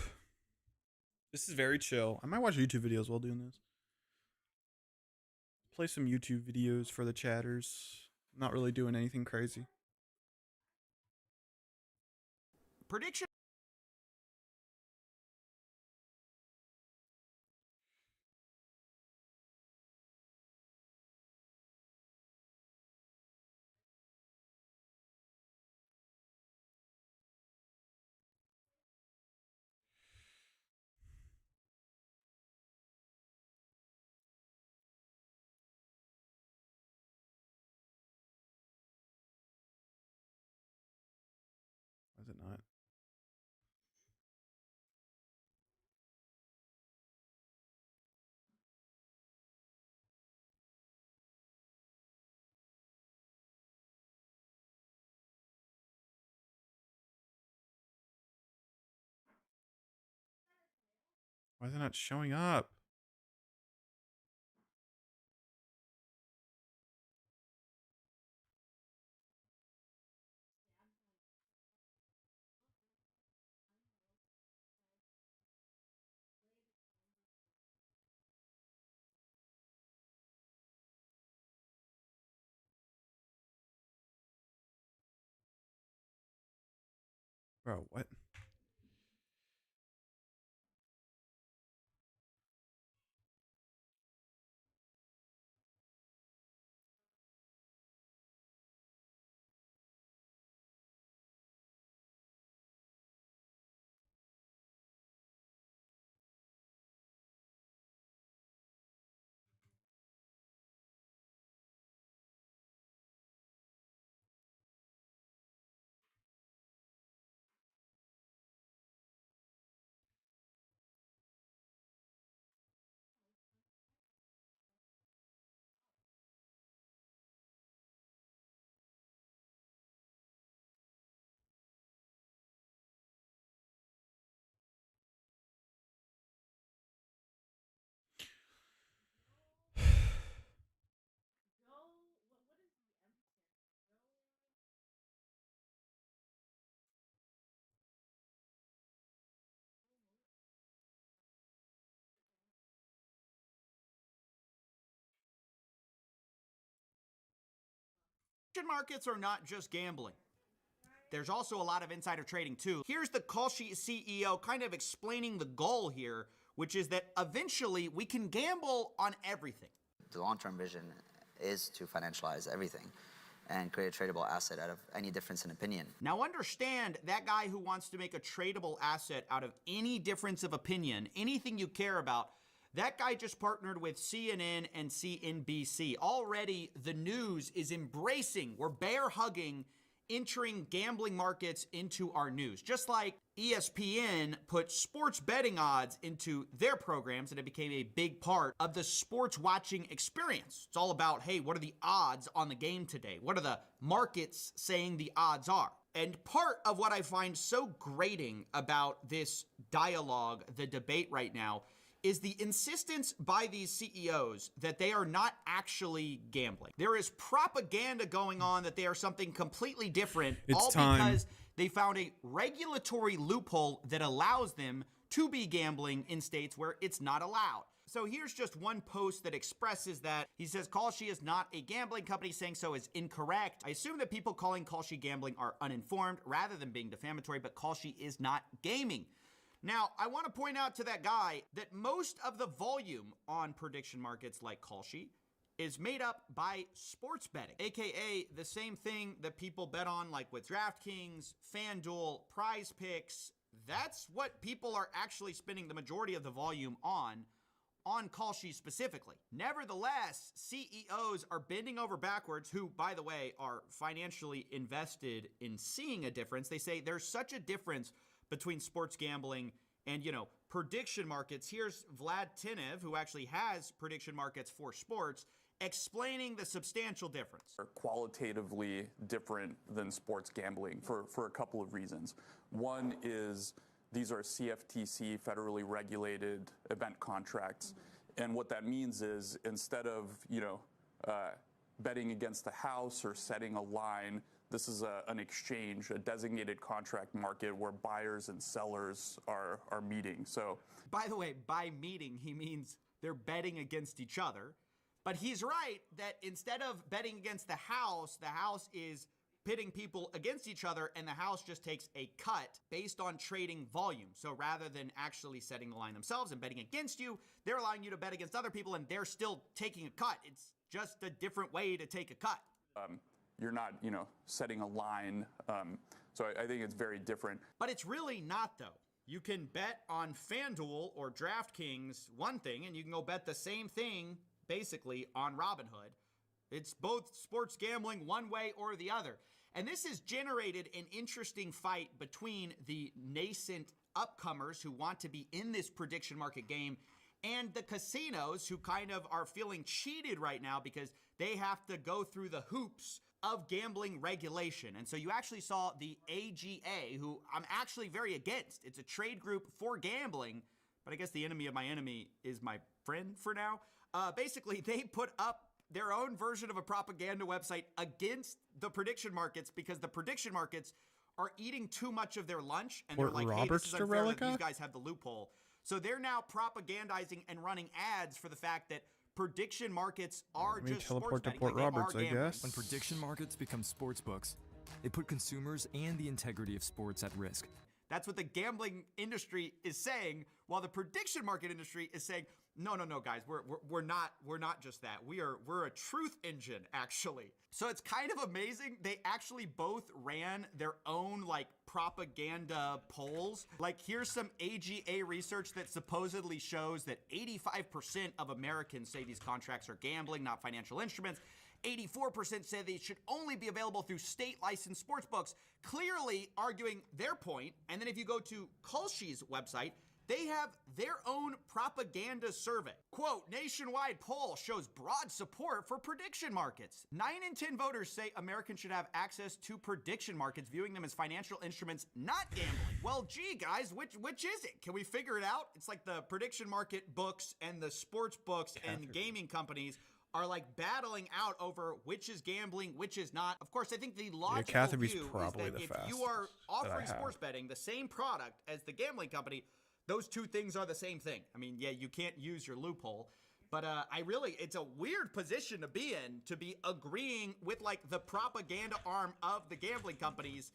This is very chill. I might watch YouTube videos while doing this. Play some YouTube videos for the chatters. Not really doing anything crazy. Prediction. Why is it not? Why is it not showing up? Bro, what? Markets are not just gambling. There's also a lot of insider trading too. Here's the Kalshi CEO kind of explaining the goal here, which is that eventually we can gamble on everything. The long-term vision is to financialize everything and create a tradable asset out of any difference in opinion. Now understand, that guy who wants to make a tradable asset out of any difference of opinion, anything you care about, that guy just partnered with CNN and CNBC. Already the news is embracing, we're bear hugging, entering gambling markets into our news. Just like ESPN put sports betting odds into their programs, and it became a big part of the sports watching experience. It's all about, hey, what are the odds on the game today? What are the markets saying the odds are? And part of what I find so grating about this dialogue, the debate right now, is the insistence by these CEOs that they are not actually gambling. There is propaganda going on that they are something completely different, because they found a regulatory loophole that allows them to be gambling in states where it's not allowed. So here's just one post that expresses that. He says, Kalshi is not a gambling company. Saying so is incorrect. I assume that people calling Kalshi gambling are uninformed rather than being defamatory, but Kalshi is not gaming. Now, I want to point out to that guy that most of the volume on prediction markets like Kalshi is made up by sports betting, aka the same thing that people bet on, like with DraftKings, FanDuel, Prize Picks. That's what people are actually spending the majority of the volume on Kalshi specifically. Nevertheless, CEOs are bending over backwards, who, by the way, are financially invested in seeing a difference. They say there's such a difference between sports gambling and, prediction markets. Here's Vlad Tenev, who actually has prediction markets for sports, explaining the substantial difference. Are qualitatively different than sports gambling for a couple of reasons. One is these are CFTC federally regulated event contracts. And what that means is instead of, betting against the house or setting a line, this is an exchange, a designated contract market where buyers and sellers are meeting. So, by the way, by meeting, he means they're betting against each other. But he's right that instead of betting against the house is pitting people against each other, and the house just takes a cut based on trading volume. So rather than actually setting the line themselves and betting against you, they're allowing you to bet against other people, and they're still taking a cut. It's just a different way to take a cut. You're not, setting a line. So I think it's very different. But it's really not, though. You can bet on FanDuel or DraftKings one thing, and you can go bet the same thing, basically, on Robinhood. It's both sports gambling one way or the other. And this has generated an interesting fight between the nascent upcomers who want to be in this prediction market game and the casinos who kind of are feeling cheated right now because they have to go through the hoops of gambling regulation. And so you actually saw the AGA, who I'm actually very against. It's a trade group for gambling, but I guess the enemy of my enemy is my friend for now. Basically, they put up their own version of a propaganda website against the prediction markets because the prediction markets are eating too much of their lunch, and they're like, hey, this is unfair that these guys have the loophole. So they're now propagandizing and running ads for the fact that prediction markets are just sports betting. Port Roberts, I guess. When prediction markets become sports books, they put consumers and the integrity of sports at risk. That's what the gambling industry is saying, while the prediction market industry is saying, no, guys, we're not just that. We're a truth engine, actually. So it's kind of amazing. They actually both ran their own propaganda polls. Here's some AGA research that supposedly shows that 85% of Americans say these contracts are gambling, not financial instruments. 84% say they should only be available through state licensed sports books, clearly arguing their point. And then if you go to Kalshi's website, they have their own propaganda survey. Quote, nationwide poll shows broad support for prediction markets. 9 in 10 voters say Americans should have access to prediction markets, viewing them as financial instruments, not gambling. Well, gee, guys, which is it? Can we figure it out? It's like the prediction market books and the sports books and gaming companies are battling out over which is gambling, which is not. Of course, I think the logical view is that if you are offering sports betting, the same product as the gambling company, those two things are the same thing. I mean, yeah, you can't use your loophole, But it's a weird position to be in, to be agreeing with like the propaganda arm of the gambling companies.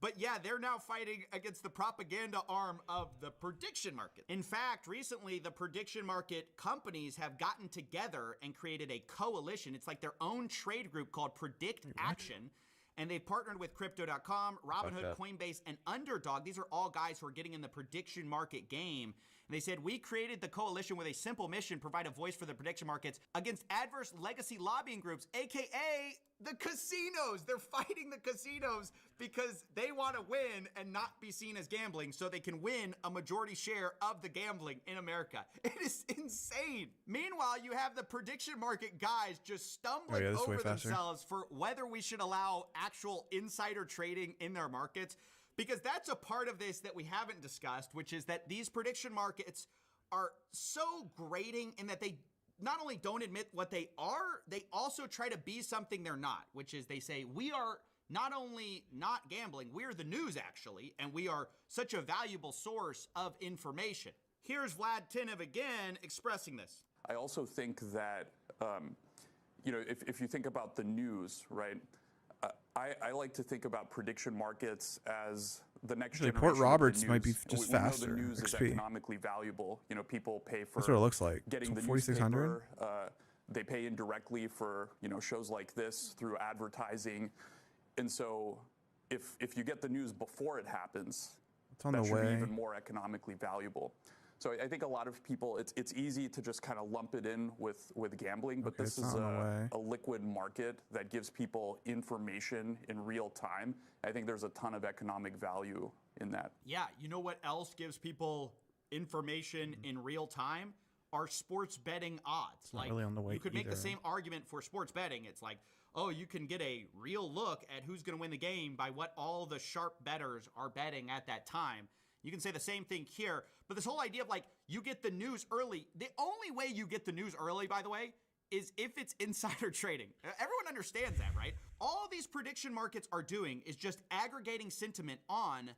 But yeah, they're now fighting against the propaganda arm of the prediction market. In fact, recently the prediction market companies have gotten together and created a coalition. It's like their own trade group called Predict Action. And they've partnered with Crypto.com, Robinhood, Coinbase, and Underdog. These are all guys who are getting in the prediction market game. And they said, we created the coalition with a simple mission, provide a voice for the prediction markets against adverse legacy lobbying groups, AKA the casinos. They're fighting the casinos because they want to win and not be seen as gambling so they can win a majority share of the gambling in America. It is insane. Meanwhile, you have the prediction market guys just stumbling over themselves for whether we should allow actual insider trading in their markets. Because that's a part of this that we haven't discussed, which is that these prediction markets are so grating in that they not only don't admit what they are, they also try to be something they're not, which is they say, we are not only not gambling, we're the news actually, and we are such a valuable source of information. Here's Vlad Tenev again expressing this. I also think that, if you think about the news, right? I like to think about prediction markets as the next generation. Port Roberts of the might be news. just we faster. Know the news is XP. economically valuable. People pay for. That's what it looks like. Getting the 4,600. newspaper. They pay indirectly for shows like this through advertising, and so if you get the news before it happens, it's on that the should be way. even more economically valuable. So I think a lot of people, it's easy to just kind of lump it in with gambling, but this is a liquid market that gives people information in real time. I think there's a ton of economic value in that. Yeah, you know what else gives people information in real time? Are sports betting odds. Not really on the way you could make the either. same argument for sports betting. It's like, oh, you can get a real look at who's going to win the game by what all the sharp bettors are betting at that time. You can say the same thing here, but this whole idea of like, you get the news early. The only way you get the news early, by the way, is if it's insider trading. Everyone understands that, right? All these prediction markets are doing is just aggregating sentiment on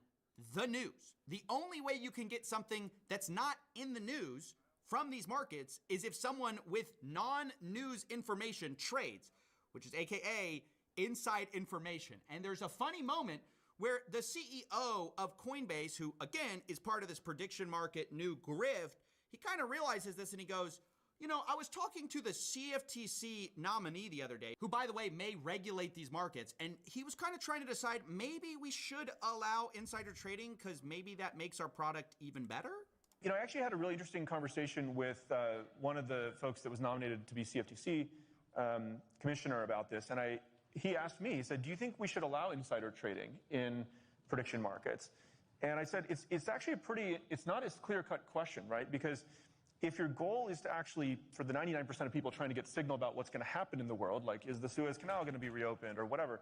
the news. The only way you can get something that's not in the news from these markets is if someone with non-news information trades, which is AKA inside information. And there's a funny moment where the CEO of Coinbase, who again is part of this prediction market new grift, he kind of realizes this and he goes, I was talking to the CFTC nominee the other day, who by the way may regulate these markets, and he was kind of trying to decide maybe we should allow insider trading because maybe that makes our product even better. I actually had a really interesting conversation with one of the folks that was nominated to be CFTC commissioner about this, and he asked me, he said, do you think we should allow insider trading in prediction markets? And I said, it's actually it's not as clear-cut question, right? Because if your goal is to actually, for the 99% of people trying to get signal about what's going to happen in the world, like is the Suez Canal going to be reopened or whatever,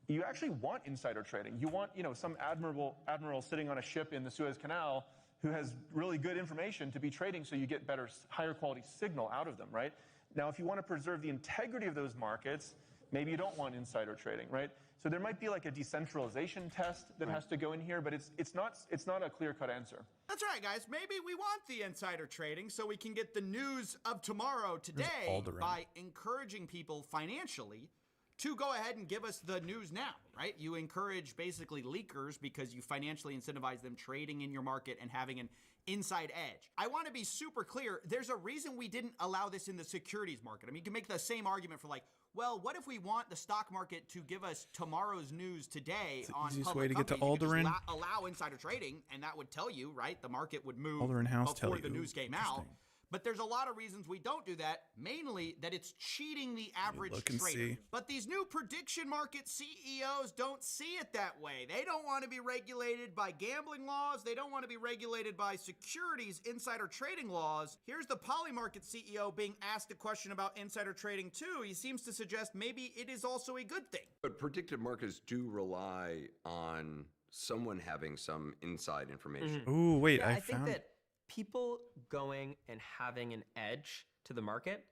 you actually want insider trading. You want, some admiral sitting on a ship in the Suez Canal who has really good information to be trading so you get better, higher quality signal out of them, right? Now, if you want to preserve the integrity of those markets, maybe you don't want insider trading, right? So there might be like a decentralization test that has to go in here, but it's not a clear-cut answer. That's right, guys. Maybe we want the insider trading so we can get the news of tomorrow today by encouraging people financially to go ahead and give us the news now, right? You encourage basically leakers because you financially incentivize them trading in your market and having an inside edge. I want to be super clear. There's a reason we didn't allow this in the securities market. I mean, you can make the same argument for like, well, what if we want the stock market to give us tomorrow's news today on easiest public way to get to companies? You could Alderaan. just allow insider trading, and that would tell you, right? The market would move Alderaan House before tell the you. news came out. But there's a lot of reasons we don't do that, mainly that it's cheating the average look and trader. see. But these new prediction market CEOs don't see it that way. They don't want to be regulated by gambling laws. They don't want to be regulated by securities insider trading laws. Here's the Polymarket CEO being asked a question about insider trading too. He seems to suggest maybe it is also a good thing. But predictive markets do rely on someone having some inside information. Ooh, wait, Yeah, I think found that people going and having an edge to the market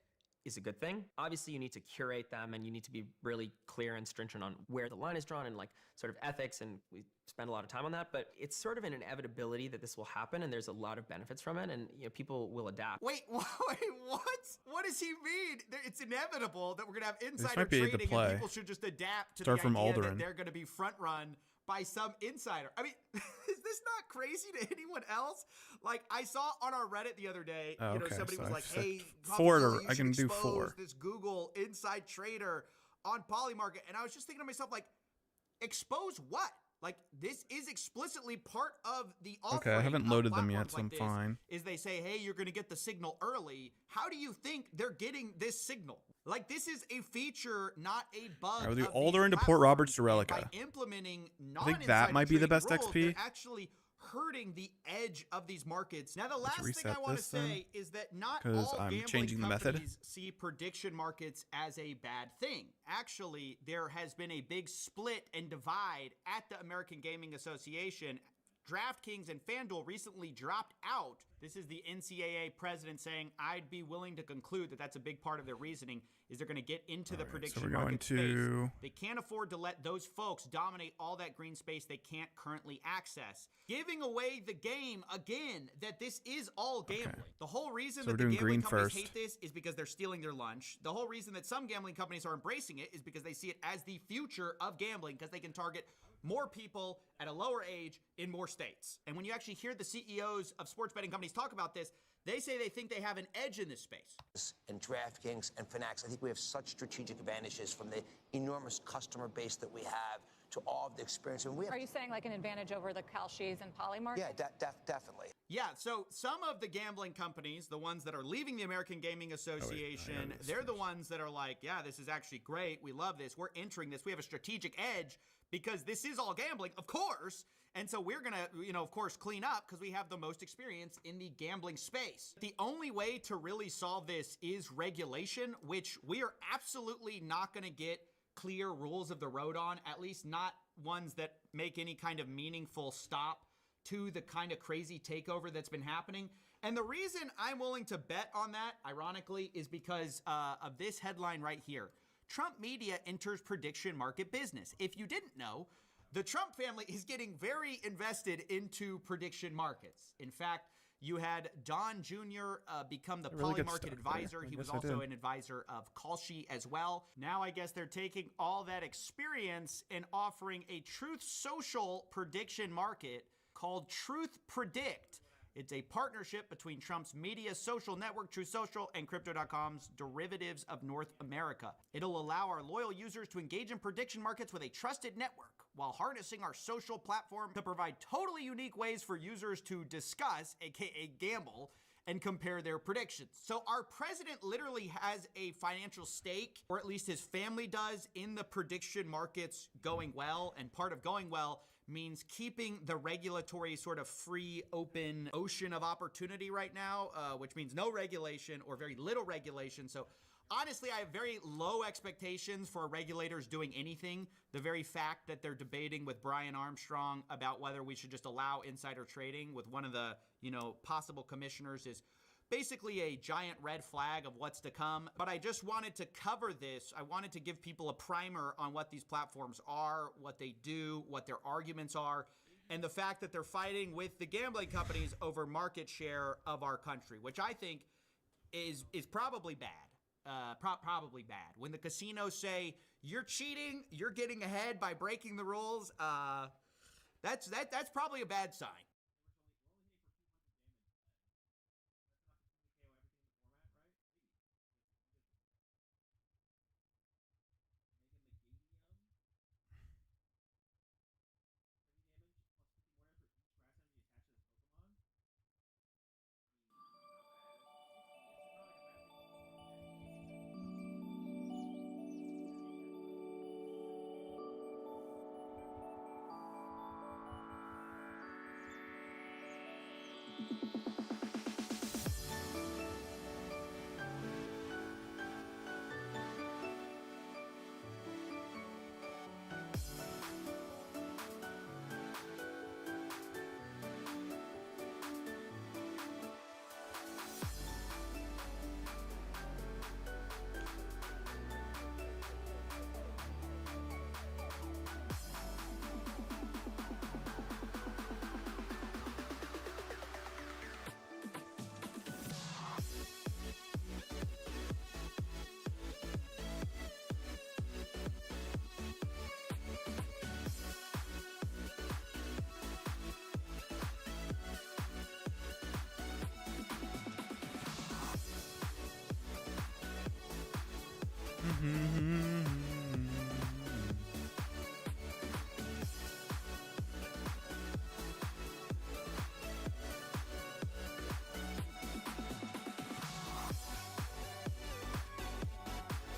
is a good thing. Obviously, you need to curate them and you need to be really clear and stringent on where the line is drawn and like sort of ethics, and we spend a lot of time on that, but it's sort of an inevitability that this will happen, and there's a lot of benefits from it, and people will adapt. Wait, what? What does he mean? It's inevitable that we're gonna have insider might be trading, the play. and people should just adapt to Start the from idea Alderaan. that they're gonna be front run by some insider. I mean, is this not crazy to anyone else? Like, I saw on our Reddit the other day, Oh, okay, somebody so was I like, said "Hey, four Pablo, to- you I can should do expose four." this Google inside trader on Polymarket," and I was just thinking to myself, like, expose what? Like, this is explicitly part of the offering. Okay, I haven't on loaded them yet, platforms so I'm like this, fine. Is they say, hey, you're going to get the signal early. How do you think they're getting this signal? Like, this is a feature, not a bug. I will do of these Alderaan to Port platforms. Roberts to And Relica. By implementing I think that might be the best rules, XP. they're actually hurting the edge of these markets. Now, the last thing reset I want to this then, say is that not 'cause all I'm gambling changing the method. companies see prediction markets as a bad thing. Actually, there has been a big split and divide at the American Gaming Association. DraftKings and FanDuel recently dropped out. This is the NCAA president saying, I'd be willing to conclude that that's a big part of their reasoning, is they're going to get into the prediction so we're going market to- space. They can't afford to let those folks dominate all that green space they can't currently access. Giving away the game again, that this is all gambling. The whole reason So we're that the doing gambling green companies first. hate this is because they're stealing their lunch. The whole reason that some gambling companies are embracing it is because they see it as the future of gambling, because they can target more people at a lower age in more states. And when you actually hear the CEOs of sports betting companies talk about this, they say they think they have an edge in this space. And DraftKings and Fanatics, I think we have such strategic advantages from the enormous customer base that we have to all of the experience. And we have, Are you saying like an advantage over the Kalshis and Polymarket? yeah, definitely. Yeah, so some of the gambling companies, the ones that are leaving the American Gaming Association, they're the ones that are like, yeah, this is actually great. We love this. We're entering this. We have a strategic edge because this is all gambling, of course. And so we're going to, of course, clean up because we have the most experience in the gambling space. The only way to really solve this is regulation, which we are absolutely not going to get clear rules of the road on, at least not ones that make any kind of meaningful stop to the kind of crazy takeover that's been happening. And the reason I'm willing to bet on that, ironically, is because of this headline right here. Trump media enters prediction market business. If you didn't know, the Trump family is getting very invested into prediction markets. In fact, you had Don Jr. Become the Really good Polymarket stuff advisor. there. He I was guess I also did. an advisor of Kalshi as well. Now I guess they're taking all that experience and offering a Truth Social prediction market called Truth Predict. It's a partnership between Trump's media social network, Truth Social, and Crypto.com's Derivatives of North America. It'll allow our loyal users to engage in prediction markets with a trusted network while harnessing our social platform to provide totally unique ways for users to discuss, aka gamble, and compare their predictions. So our president literally has a financial stake, or at least his family does, in the prediction markets going well. And part of going well means keeping the regulatory sort of free, open ocean of opportunity right now, which means no regulation or very little regulation. So honestly, I have very low expectations for regulators doing anything. The very fact that they're debating with Brian Armstrong about whether we should just allow insider trading with one of the, possible commissioners is basically a giant red flag of what's to come. But I just wanted to cover this. I wanted to give people a primer on what these platforms are, what they do, what their arguments are, and the fact that they're fighting with the gambling companies over market share of our country, which I think is probably bad. Probably bad. When the casinos say, you're cheating, you're getting ahead by breaking the rules, that's probably a bad sign.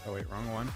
Oh wait, wrong one.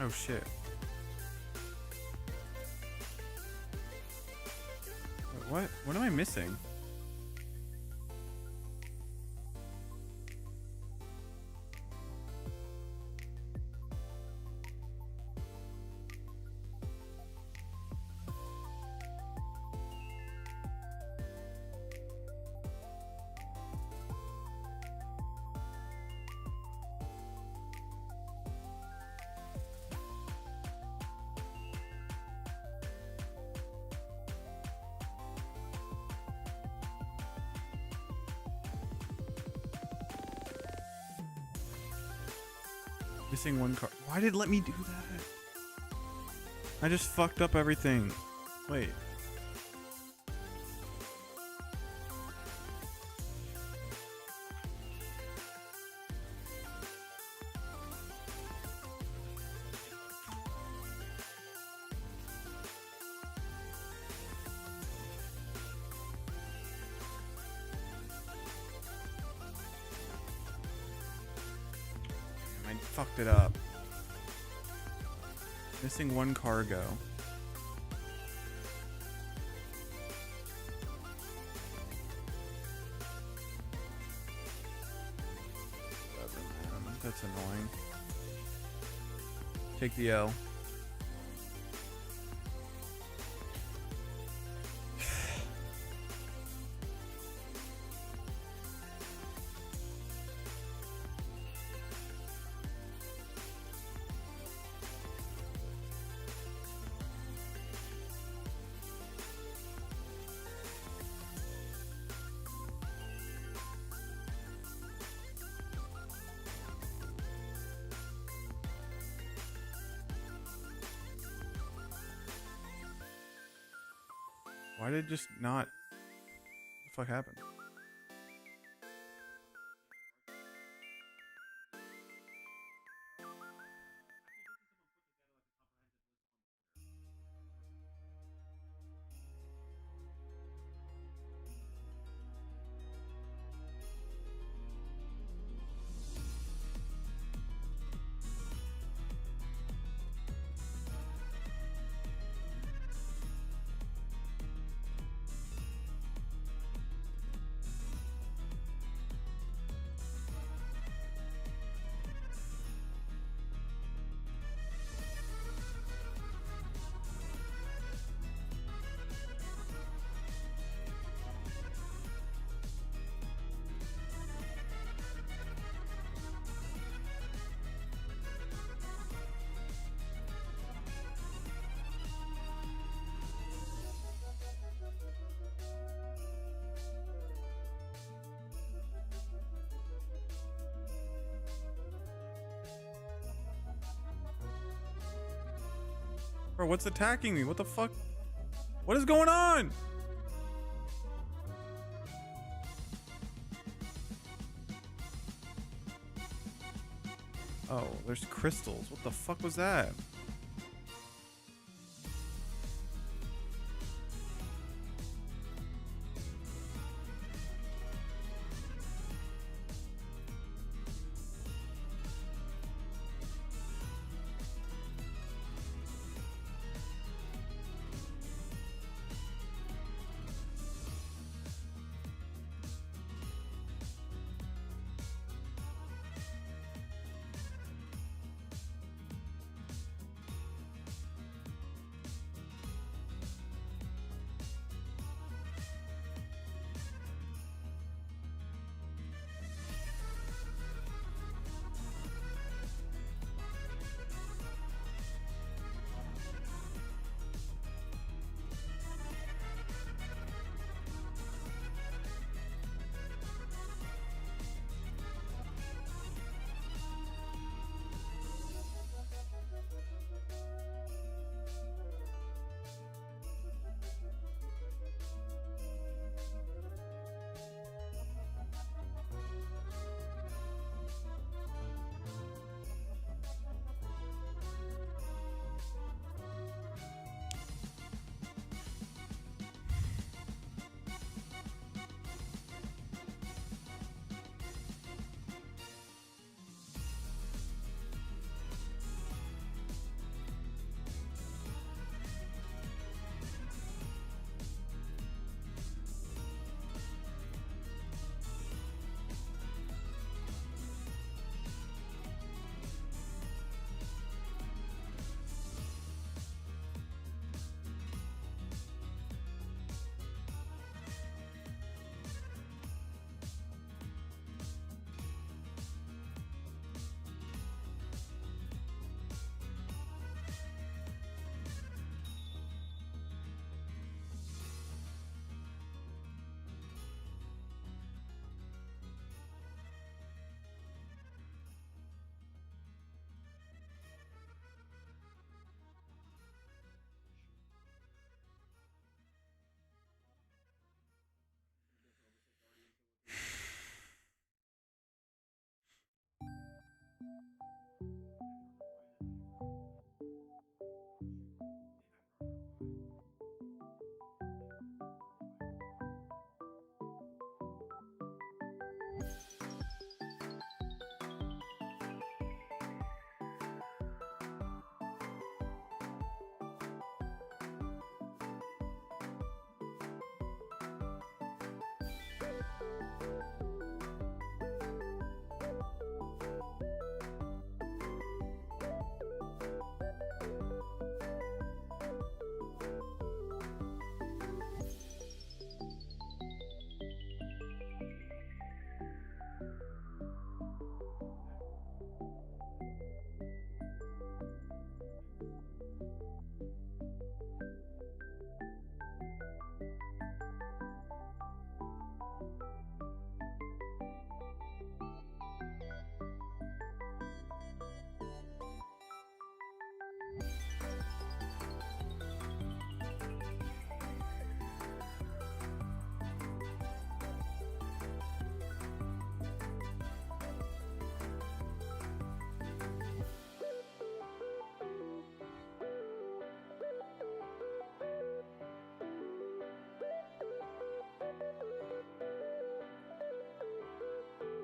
Oh shit. What? What am I missing? Missing one card. Why did it let me do that? I just fucked up everything. Wait. I fucked it up. Missing one cargo. That's annoying. Take the L. Why did it just not? What the fuck happened? Bro, what's attacking me? What the fuck? What is going on? Oh, there's crystals. What the fuck was that?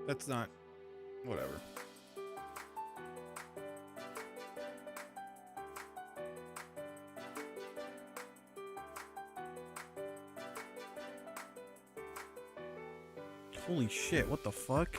That's not... whatever. Holy shit, what the fuck?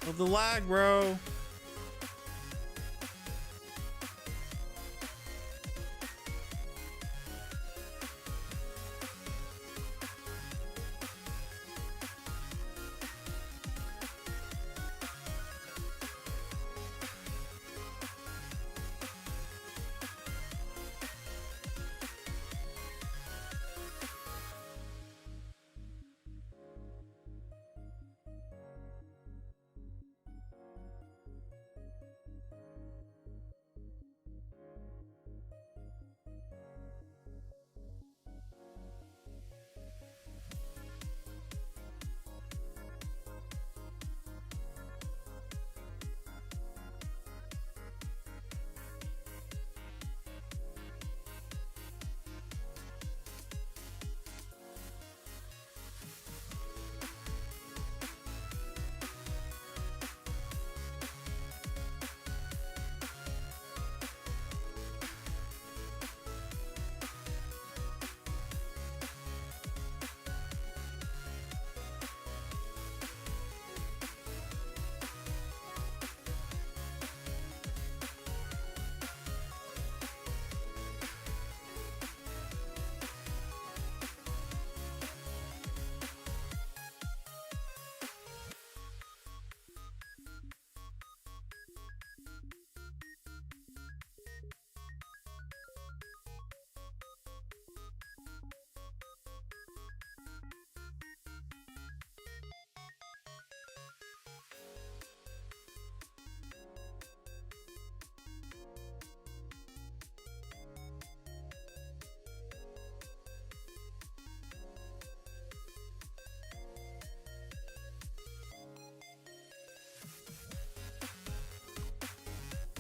Oh, the lag, bro.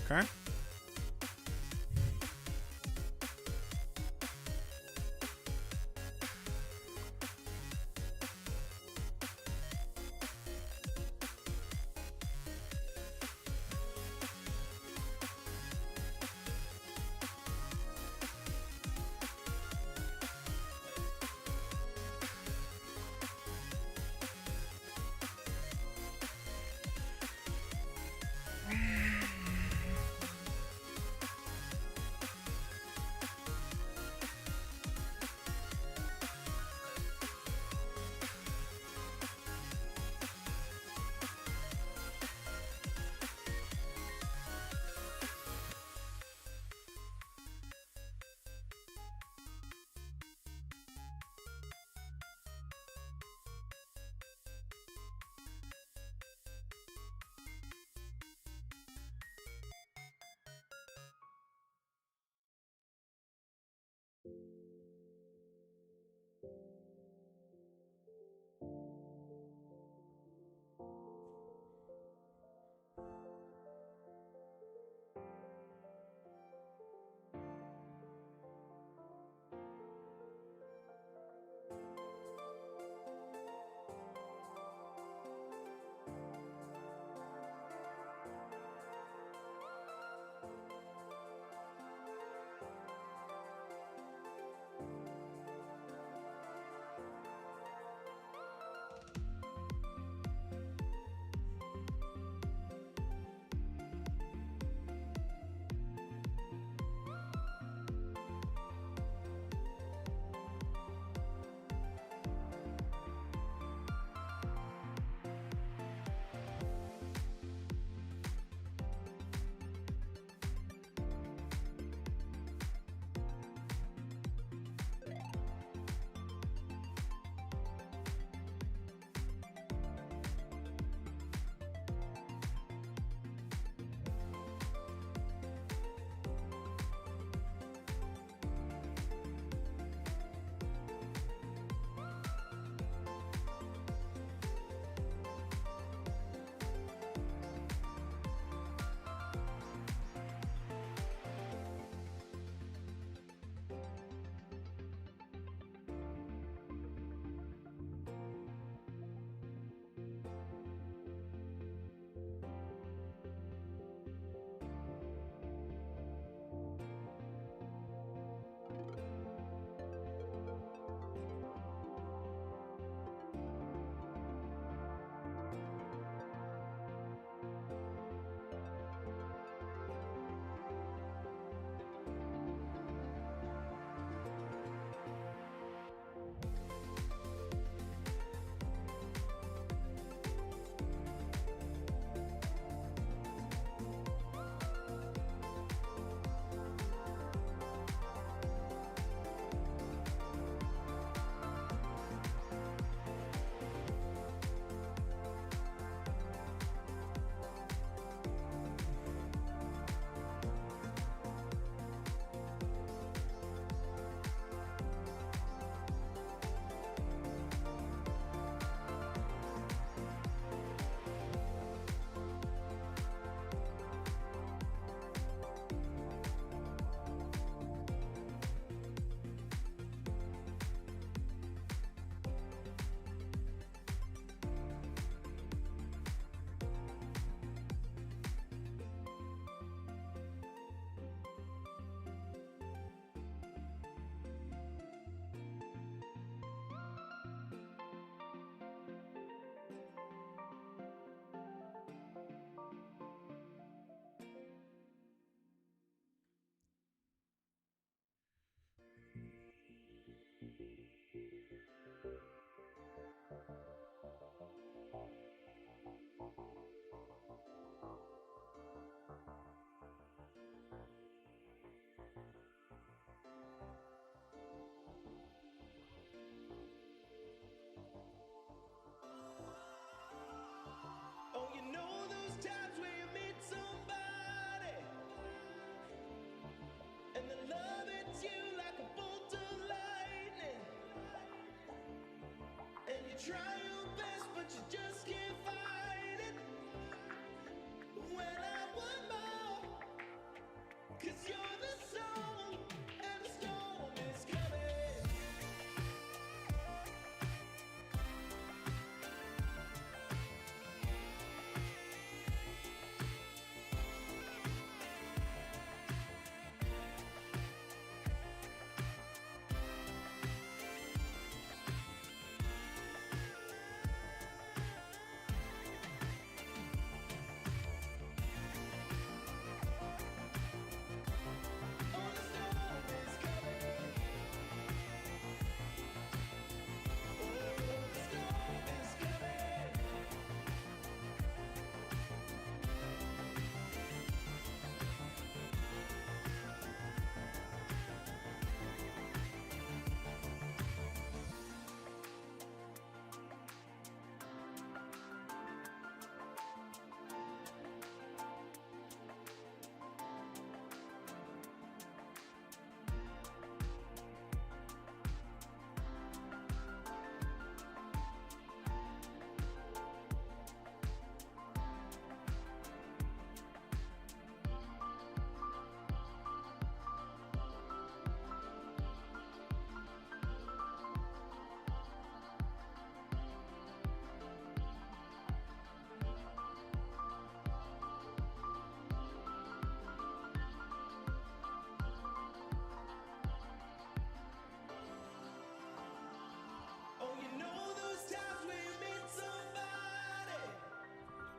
Okay.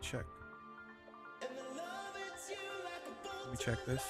Check. Let me check this.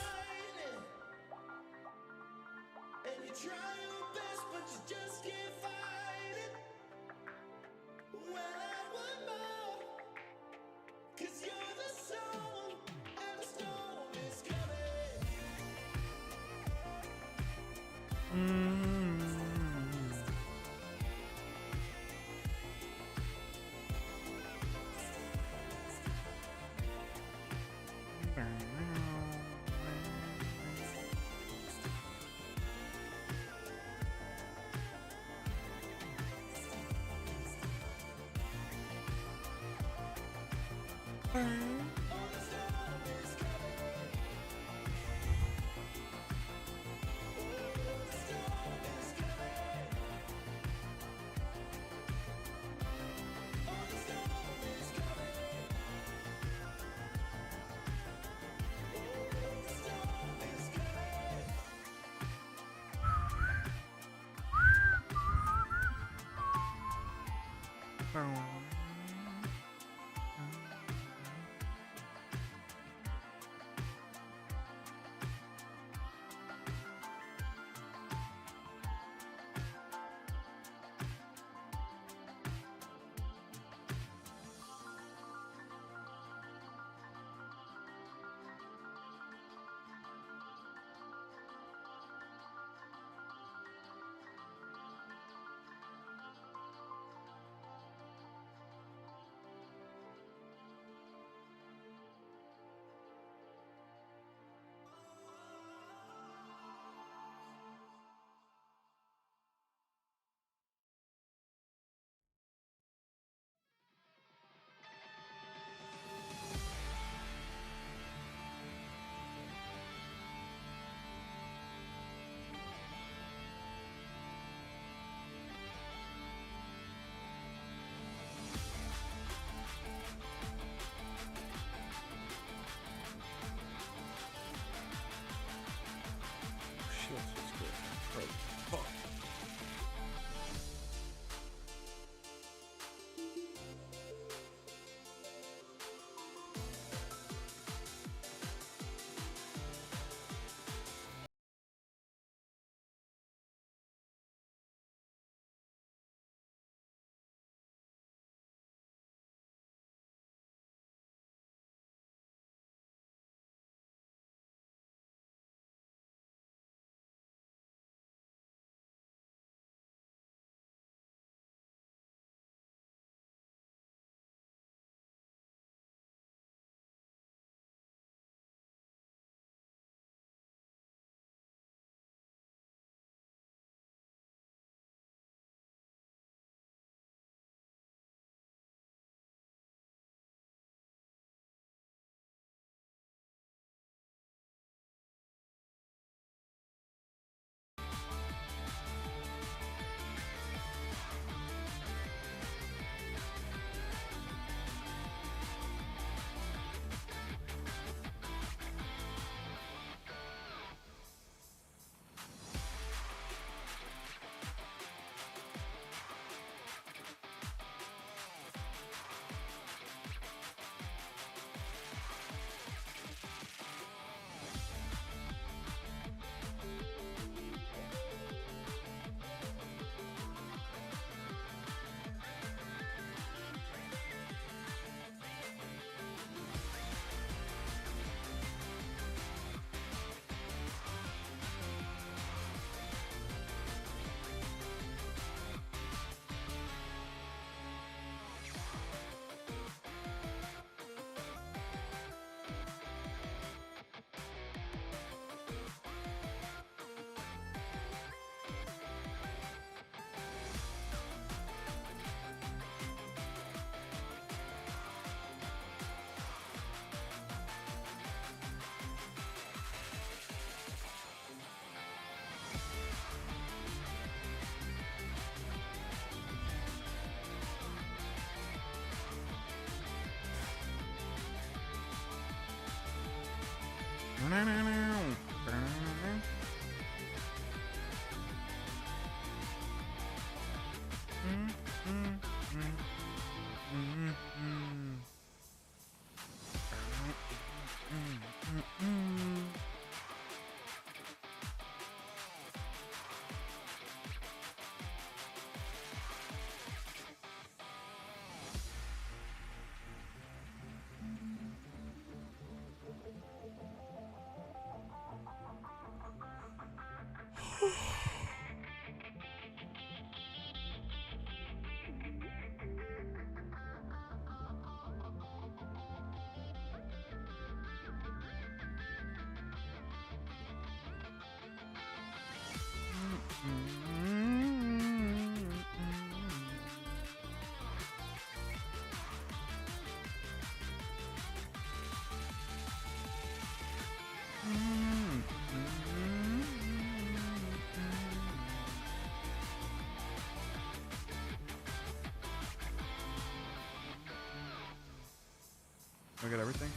I got everything.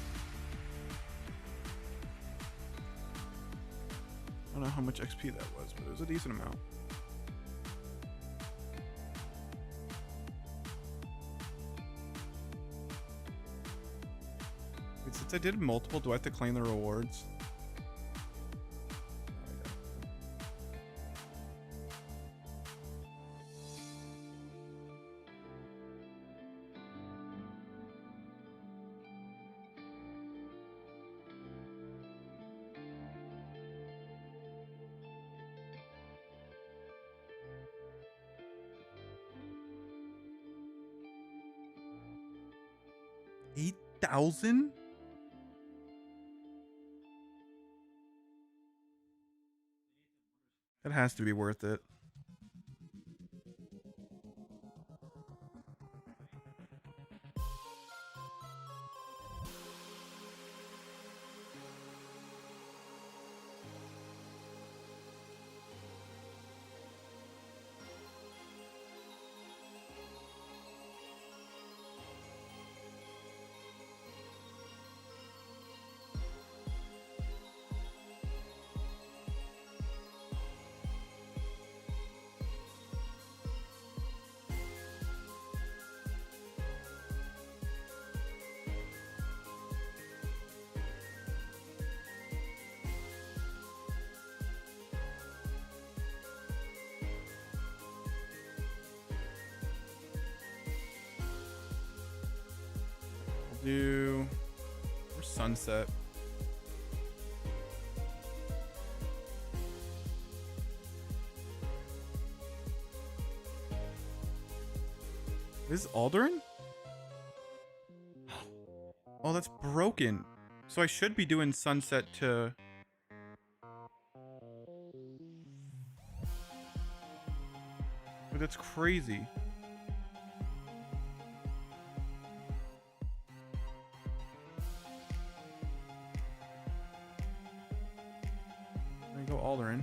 I don't know how much XP that was, but it was a decent amount. Wait, since I did multiple, do I have to claim the rewards? $8,000? That has to be worth it. Do or sunset. Is Alderan? Oh, that's broken. So I should be doing sunset to... But that's crazy. There you go, Alderan.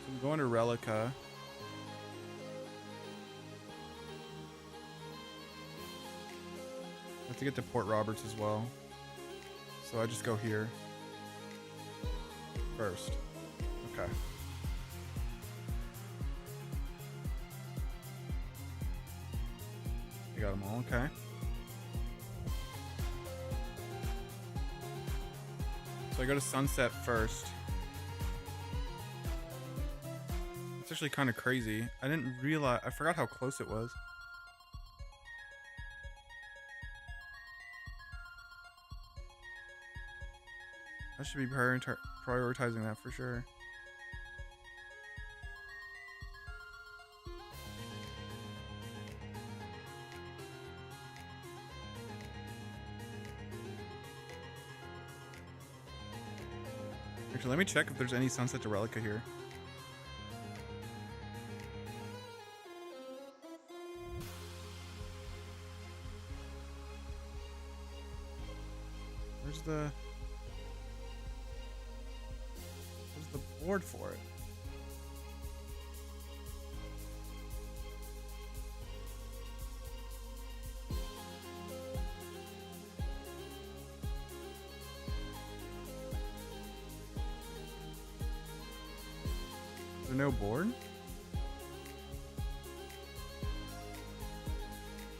I'm going to Relica. I have to get to Port Roberts as well. So I just go here first. Okay. You got them all, okay. So I go to Sunset first. It's actually kind of crazy. I didn't realize, I forgot how close it was. I should be prioritizing that for sure. Actually, let me check if there's any Sunset to Relica here. Where's the board for it? Is there no board?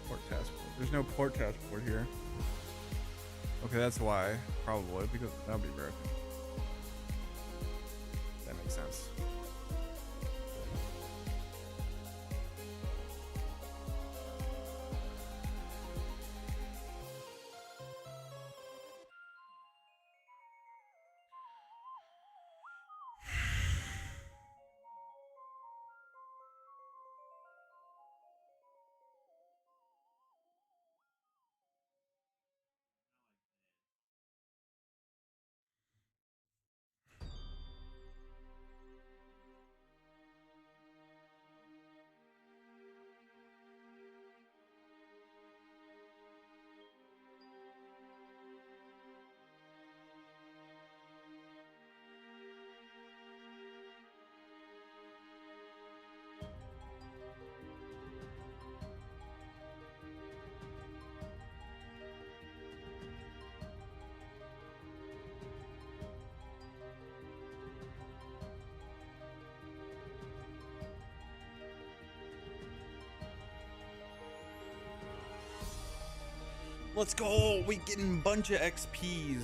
Port task board. There's no port task board here. Okay, that's why. Probably, because that would be broken. That makes sense. Let's go! We getting a bunch of XPs.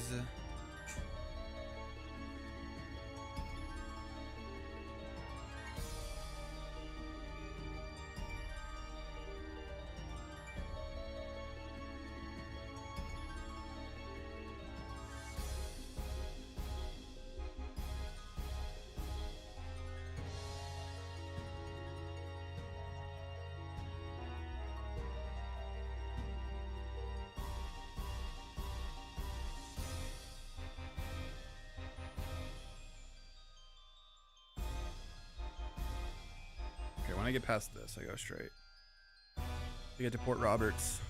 When I get past this, I go straight. We get to Port Roberts.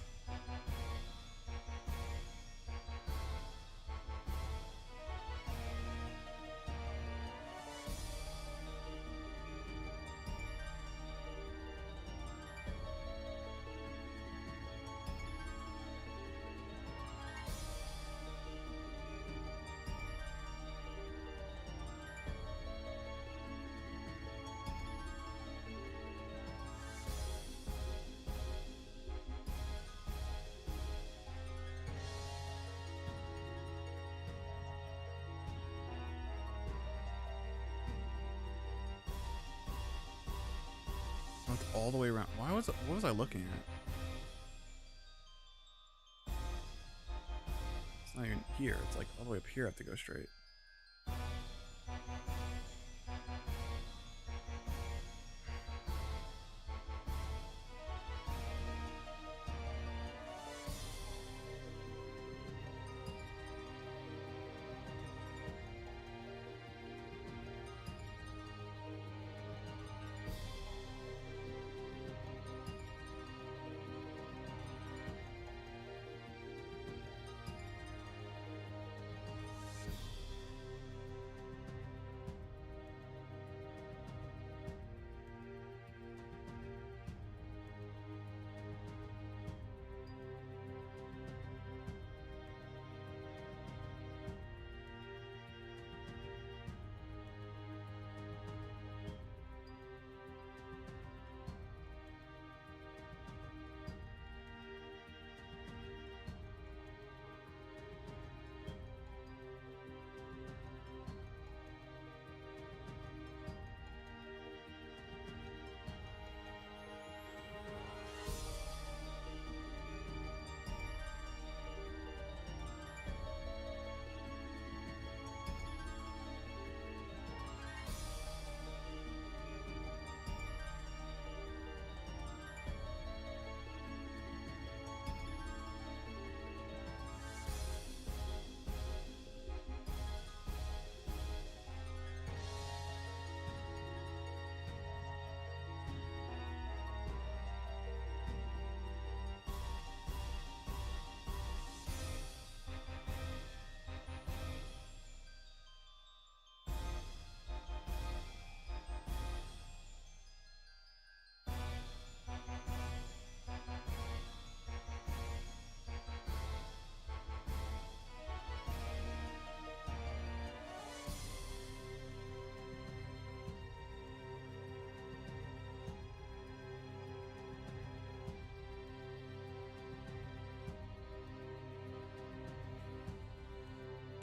It's all the way around. What was I looking at? It's not even here. It's like all the way up here. I have to go straight.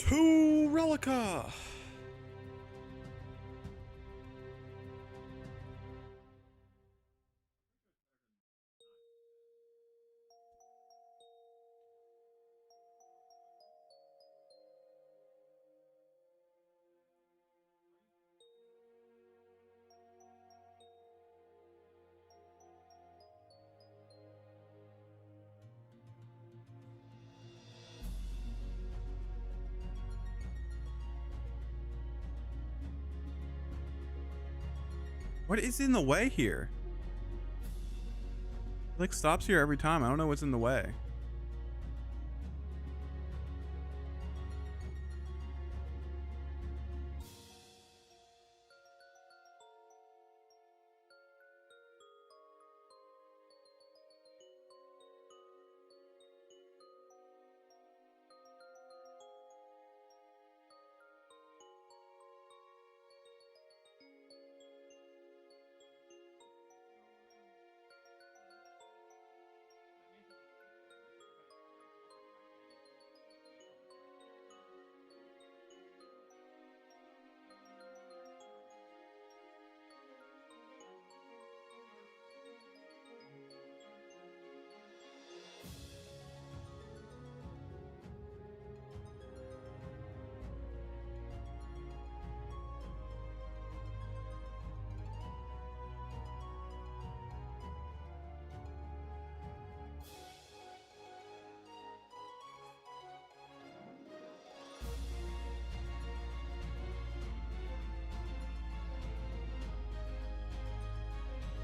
To Relica. What is in the way here? It like stops here every time. I don't know what's in the way.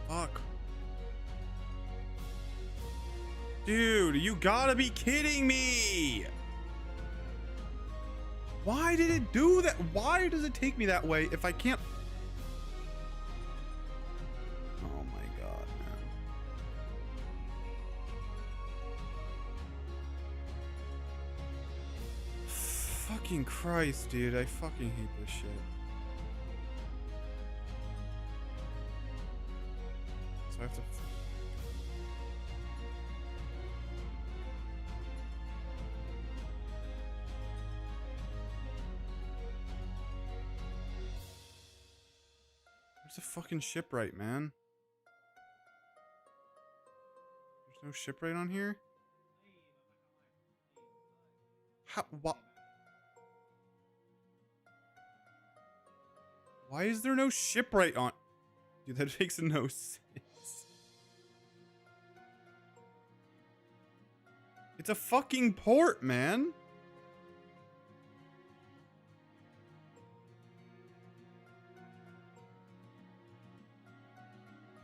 Fuck. Dude, you gotta be kidding me. Why did it do that? Why does it take me that way if I can't? Oh my god, man. Fucking Christ, dude. I fucking hate this shit. So I have to... There's a fucking shipwright, man. There's no shipwright on here? How? What? Why is there no shipwright on? Dude, that makes no sense. It's a fucking port, man.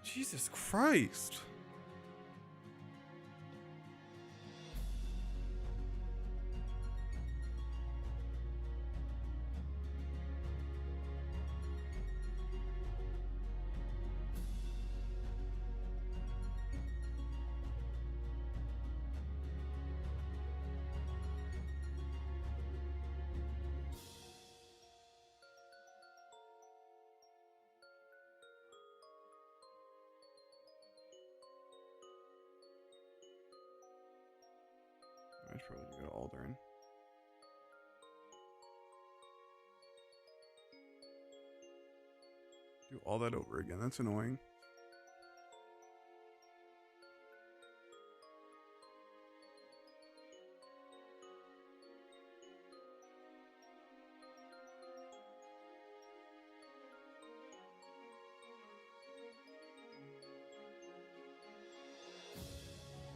Jesus Christ. I should probably go to Aldrin. Do all that over again. That's annoying.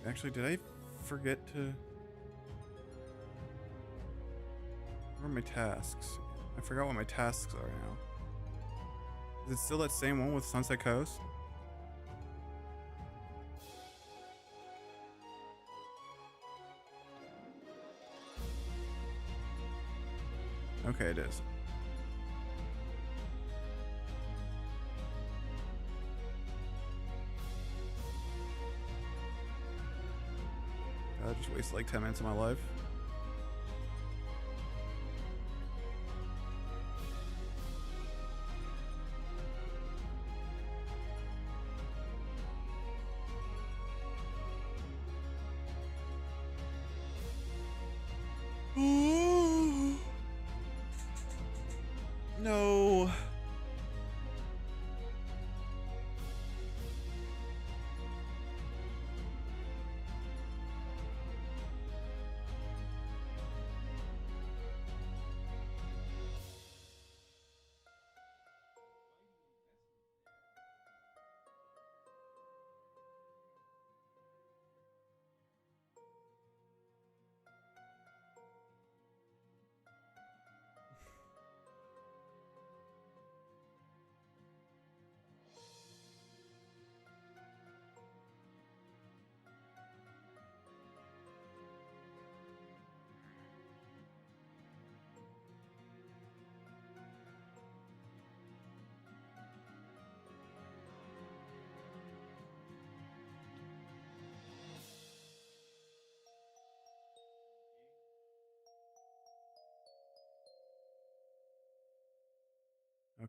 Actually, did I forget to... Where are my tasks? I forgot what my tasks are now. Is it still that same one with Sunset Coast? Okay, it is. I just wasted like 10 minutes of my life.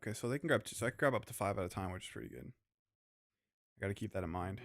Okay, so they can grab 2. So I can grab up to 5 at a time, which is pretty good. I got to keep that in mind.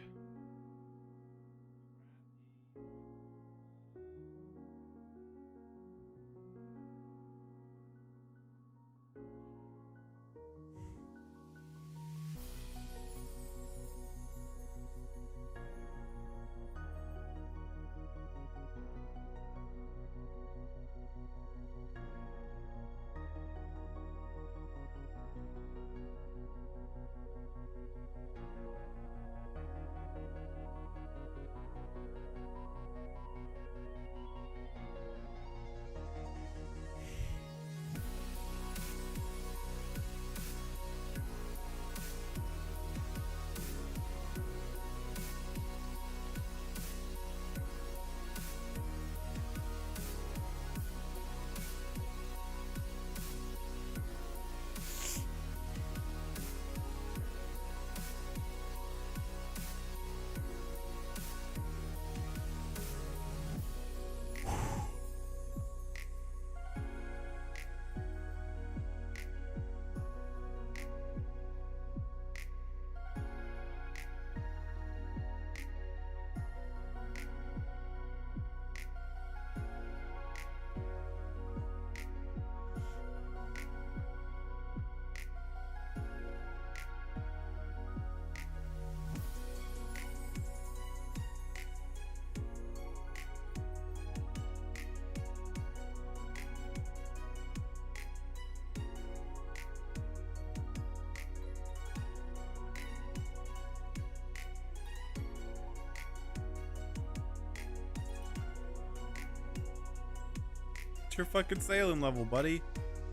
What's your fucking sailing level, buddy?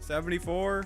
74?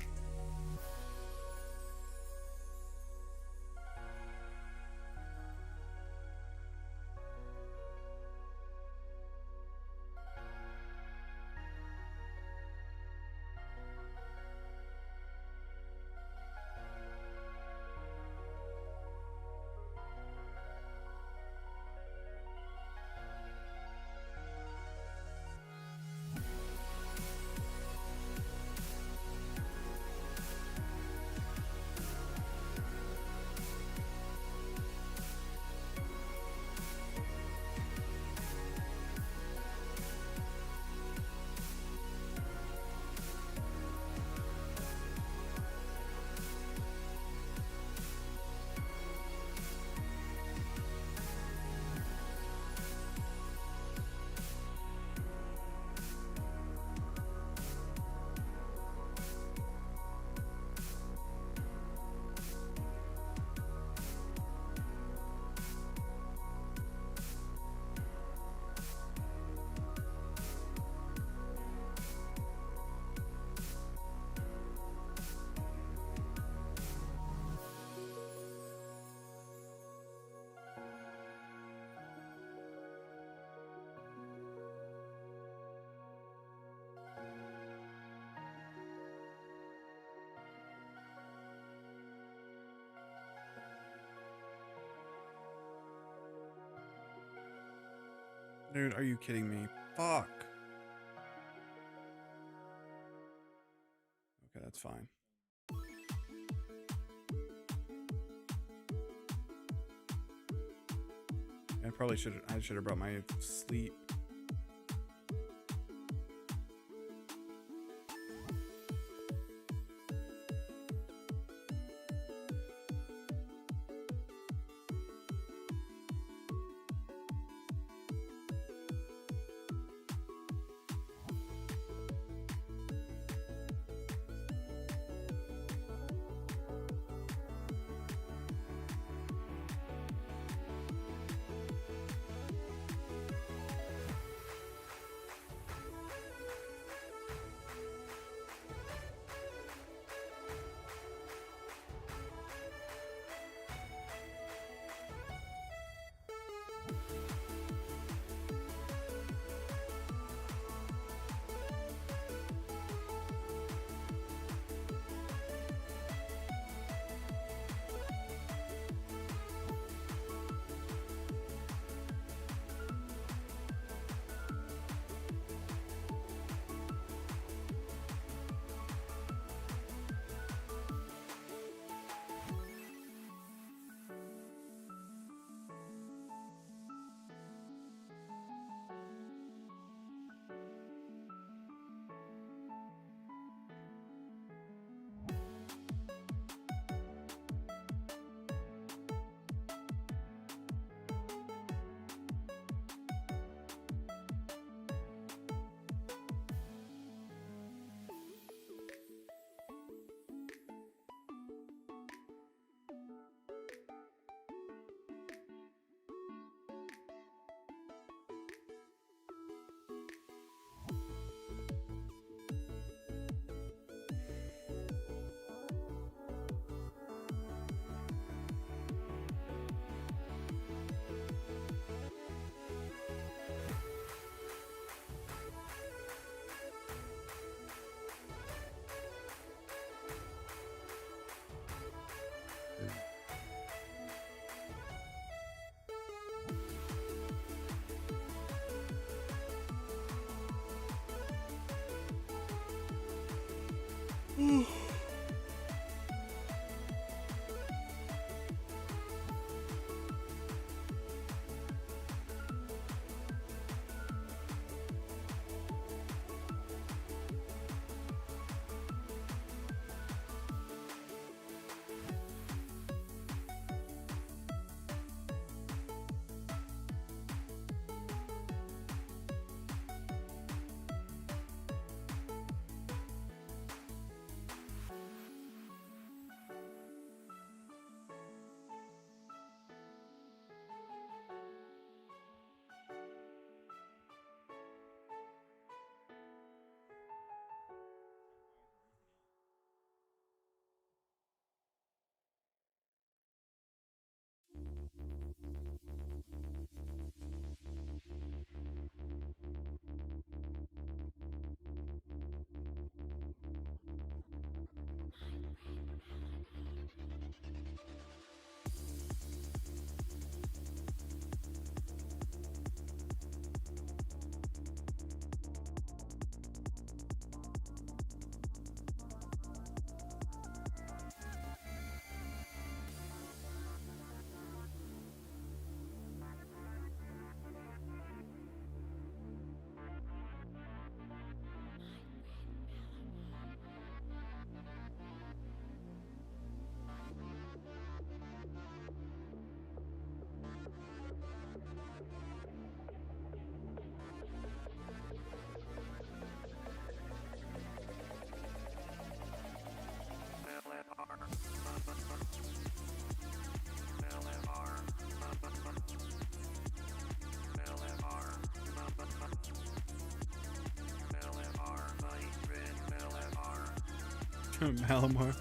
Dude, are you kidding me? Fuck. Okay, that's fine. I should have brought my sleep. Malamar.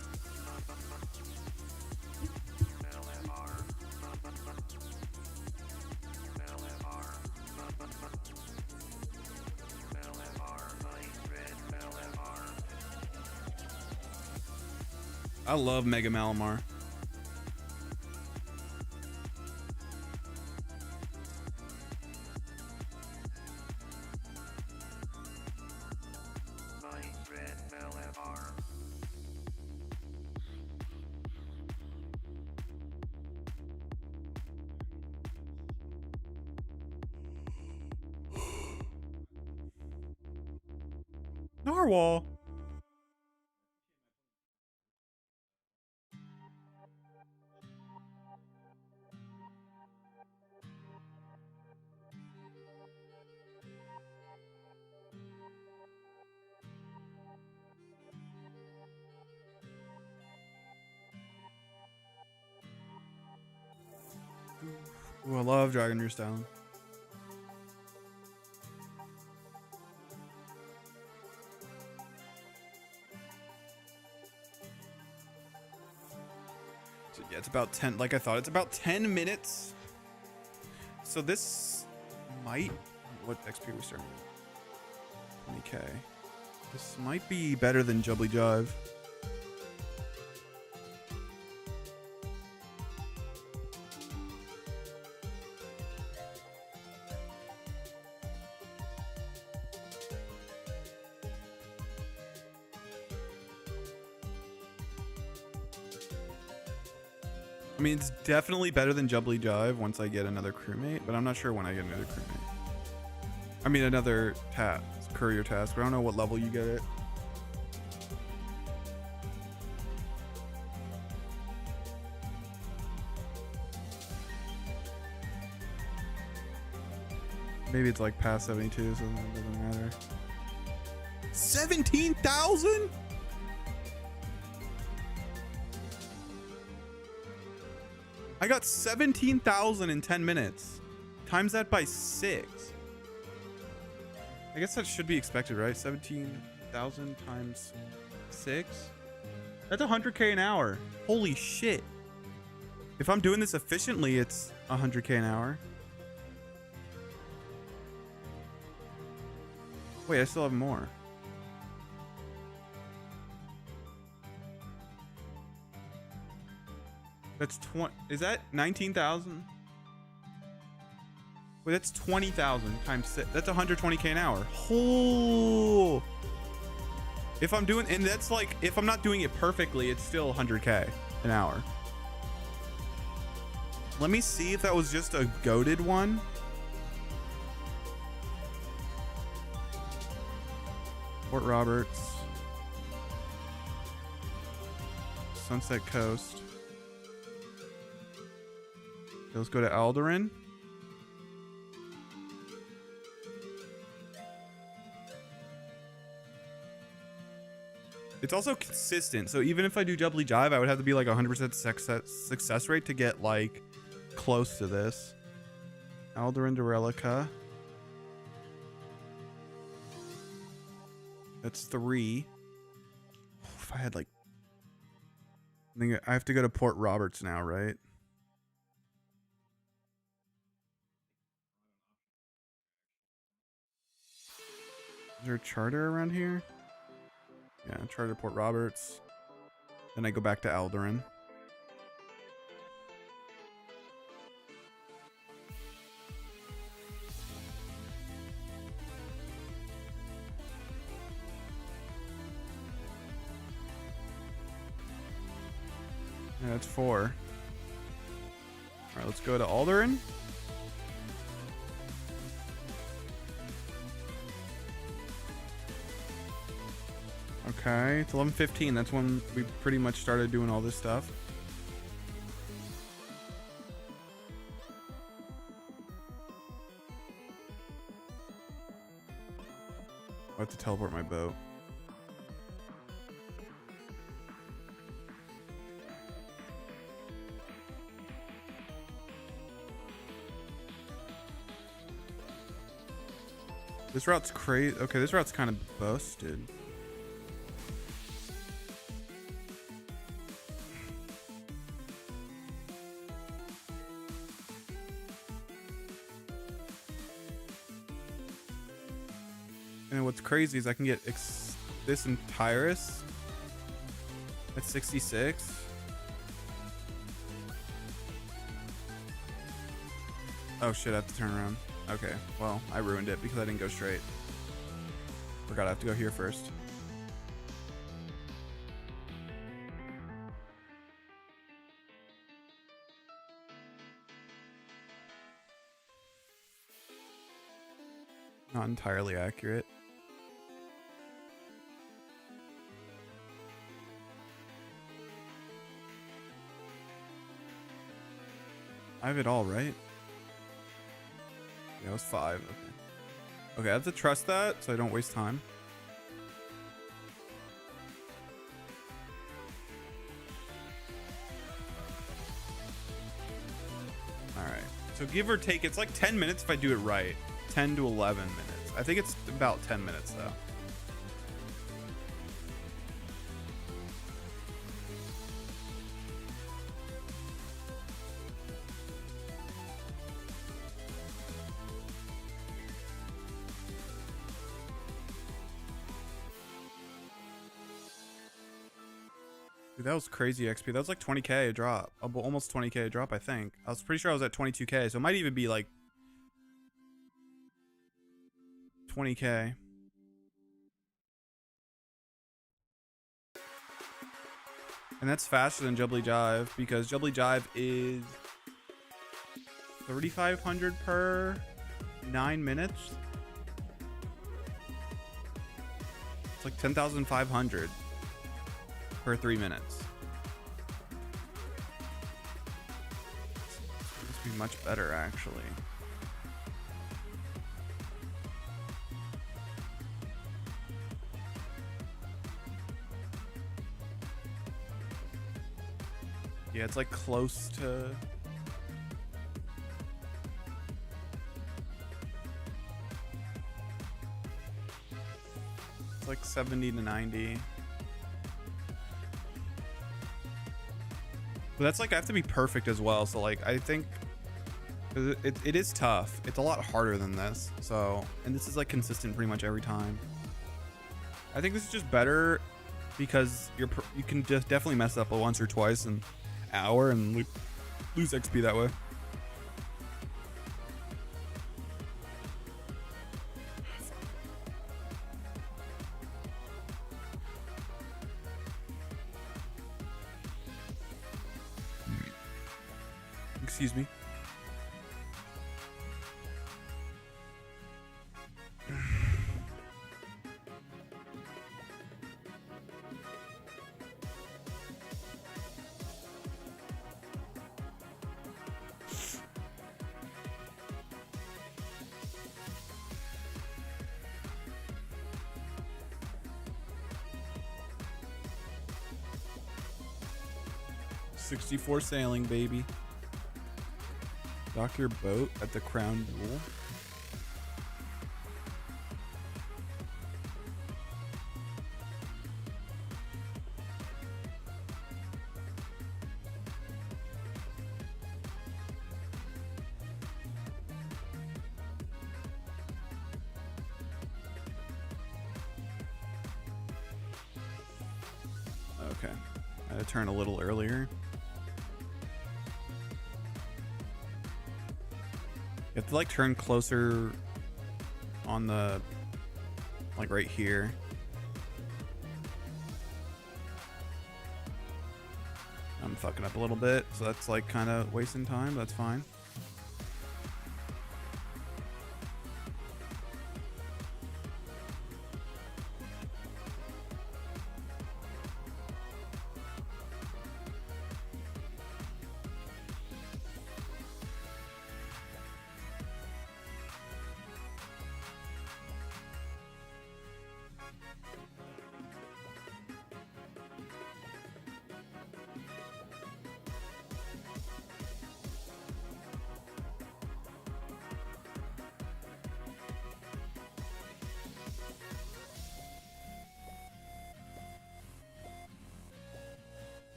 I love Mega Malamar. Narwhal. Ooh, I love Dragon Roost Island. So yeah, it's about 10, like I thought, it's about 10 minutes. So this might, what XP are we starting with? 20k. This might be better than Jubbly Jive. I mean, it's definitely better than Jubbly Jive once I get another crewmate, but I'm not sure when I get another crewmate. I mean, another task, courier task, but I don't know what level you get it. Maybe it's like past 72, so it doesn't matter. 17,000? I got 17,000 in 10 minutes. Times that by 6. I guess that should be expected, right? 17,000 times 6. That's 100k an hour. Holy shit. If I'm doing this efficiently, it's 100k an hour. Wait, I still have more. That's 20. Is that 19,000? Wait, that's 20,000 times 6. That's 120k an hour. Oh. If I'm doing, and that's like, if I'm not doing it perfectly, it's still 100K an hour. Let me see if that was just a goated one. Port Roberts. Sunset Coast. Okay, let's go to Alderan. It's also consistent. So even if I do Jubbly Jive, I would have to be like 100% success rate to get like close to this. Alderan to Relica. That's 3. If I had like, I think I have to go to Port Roberts now, right? Is there a charter around here? Yeah, charter Port Roberts. Then I go back to Alderan. Yeah, that's 4. All right, let's go to Alderan. Okay, it's 11:15. That's when we pretty much started doing all this stuff. I have to teleport my boat. This route's crazy. Okay, this route's kind of busted. And what's crazy is I can get this in Tyrus at 66. Oh shit, I have to turn around. Okay, well, I ruined it because I didn't go straight. Forgot I have to go here first. Not entirely accurate. I have it all, right? Yeah, it was 5. Okay. Okay, I have to trust that so I don't waste time. Alright. So give or take, it's like 10 minutes if I do it right. 10 to 11 minutes. I think it's about 10 minutes though. Dude, that was crazy XP. That was like 20k a drop. Almost 20k a drop, I think. I was pretty sure I was at 22k, so it might even be like 20k. And that's faster than Jubbly Jive because Jubbly Jive is 3,500 per 9 minutes. It's like 10,500 per 3 minutes. This must be much better actually. Yeah, it's like close to... It's like 70 to 90. But that's like, I have to be perfect as well. So like, I think it is tough. It's a lot harder than this. So, and this is like consistent pretty much every time. I think this is just better because you can just definitely mess up once or twice and hour and lose XP that way. Excuse me. $64 sailing, baby. Dock your boat at the Crown Jewel. Okay. I had to turn a little earlier. You have to like turn closer on the, like right here. I'm fucking up a little bit, so that's like kind of wasting time. That's fine.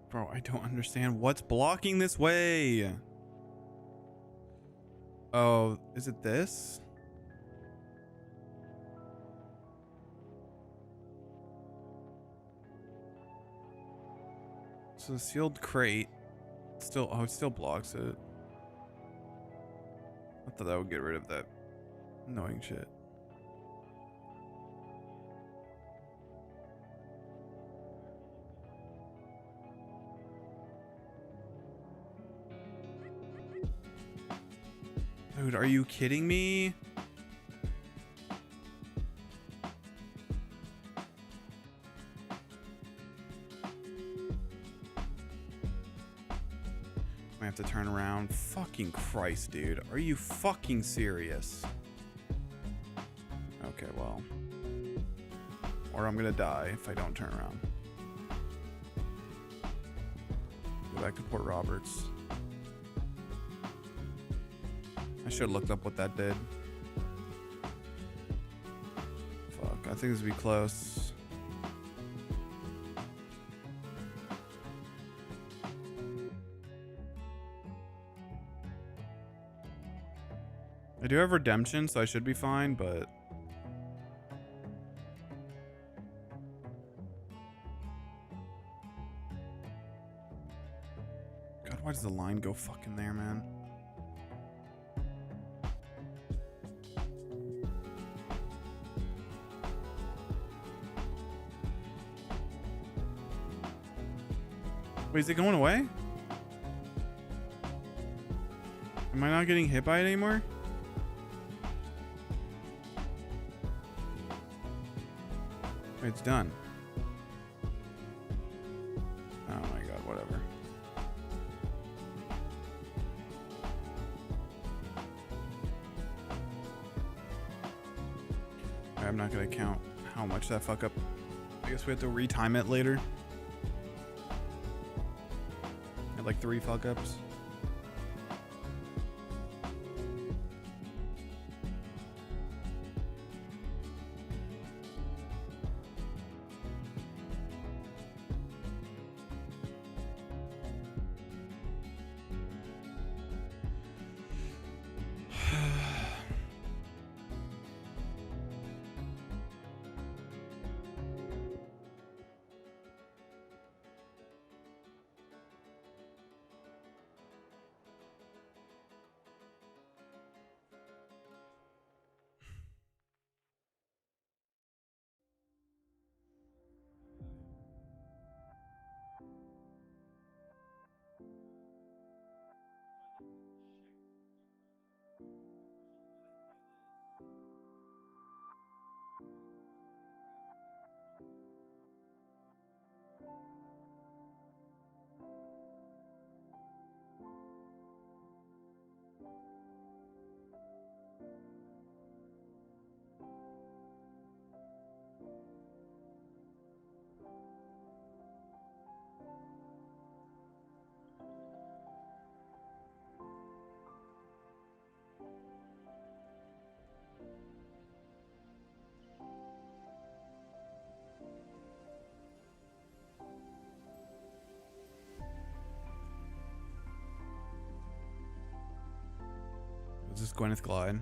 Bro, I don't understand what's blocking this way. Oh, is it this? So the sealed crate still, oh, it still blocks it. I thought that would get rid of that annoying shit. Dude, are you kidding me? I have to turn around. Fucking Christ, dude. Are you fucking serious? Okay, well. Or I'm gonna die if I don't turn around. Go back to Port Roberts. I should have looked up what that did. Fuck, I think this would be close. I do have redemption, so I should be fine, but... God, why does the line go fucking there, man? Wait, is it going away? Am I not getting hit by it anymore? Wait, it's done. Oh my god, whatever. not gonna count how much that fuck up. I guess we have to retime it later. Had like 3 fuck ups. Is this Gwyneth Glide?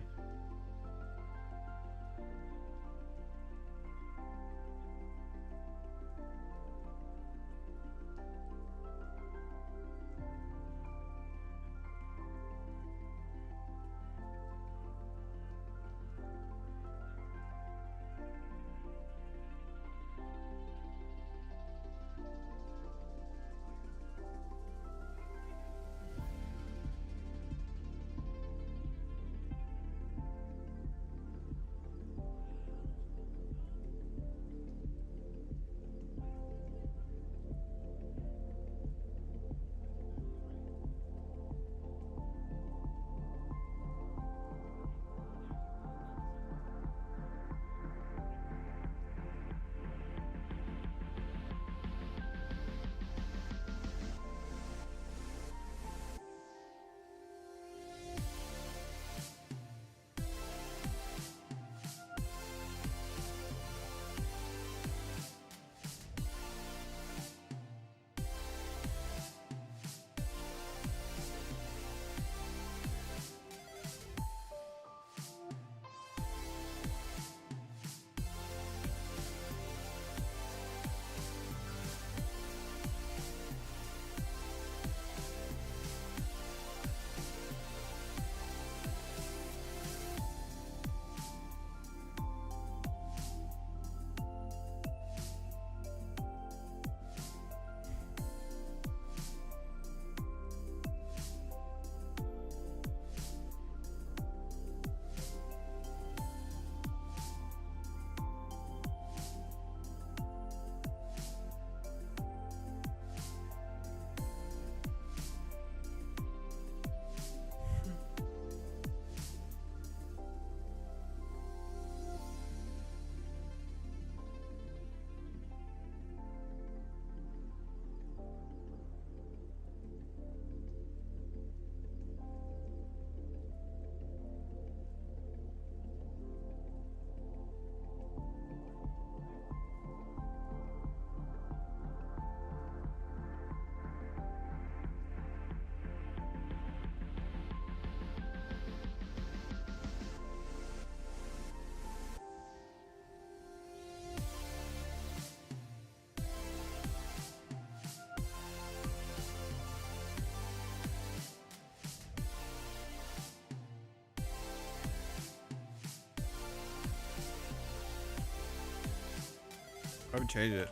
I would change it.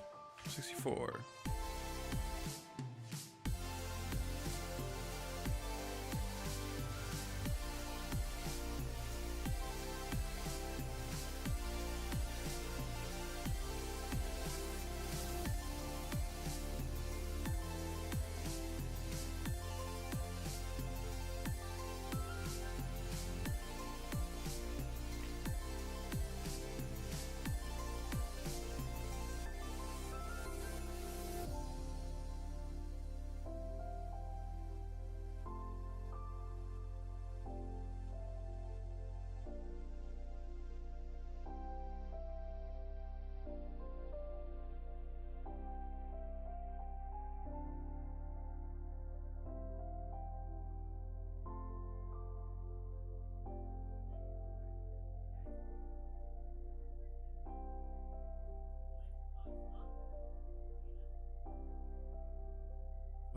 64.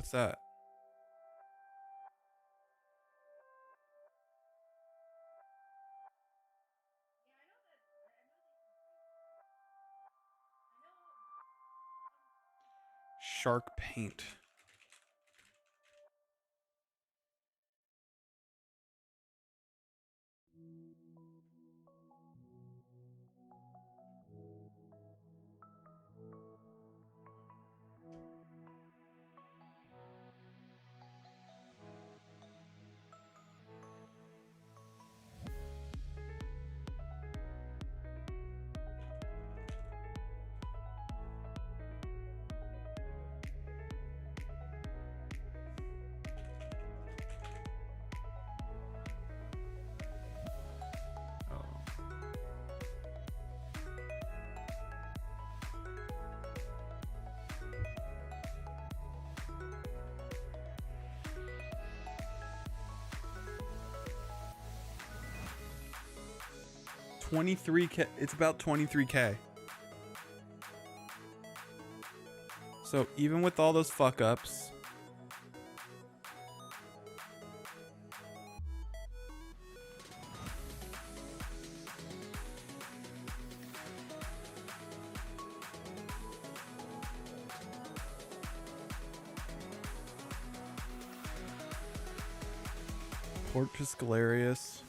What's that? Shark paint. $23K. It's about $23K. So even with all those fuck ups, Port Piscalarius.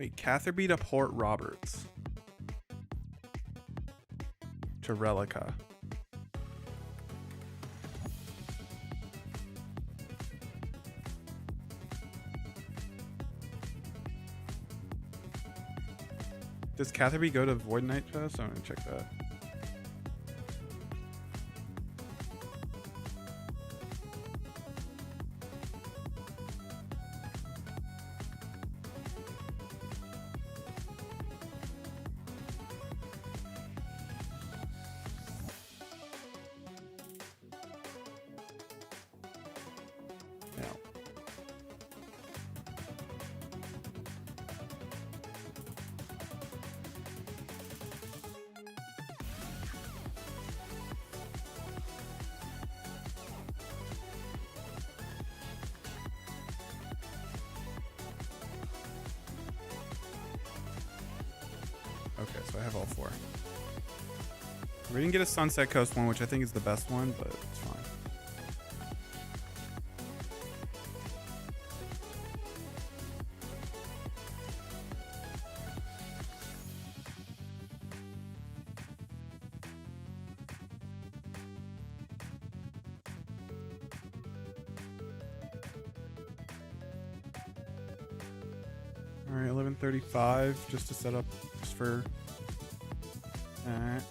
Wait, Cather beat up Hort Roberts to Relica. Does Catherby go to Void Knight Fest? I'm gonna check that. I have all 4. We didn't get a Sunset Coast one, which I think is the best one, but it's fine. All right, 11:35, just to set up just for that.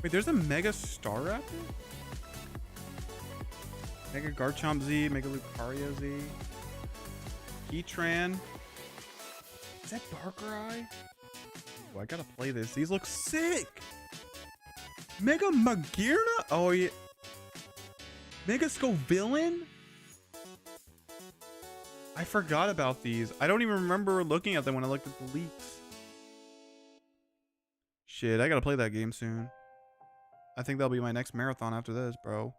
Wait, there's a Mega Star Raptor? Mega Garchomp Z, Mega Lucario Z. Heatran. Is that Darkrai? Oh, I gotta play this. These look sick! Mega Magearna? Oh, yeah. Mega Scovillain? I forgot about these. I don't even remember looking at them when I looked at the leaks. Shit, I gotta play that game soon. I think that'll be my next marathon after this, bro.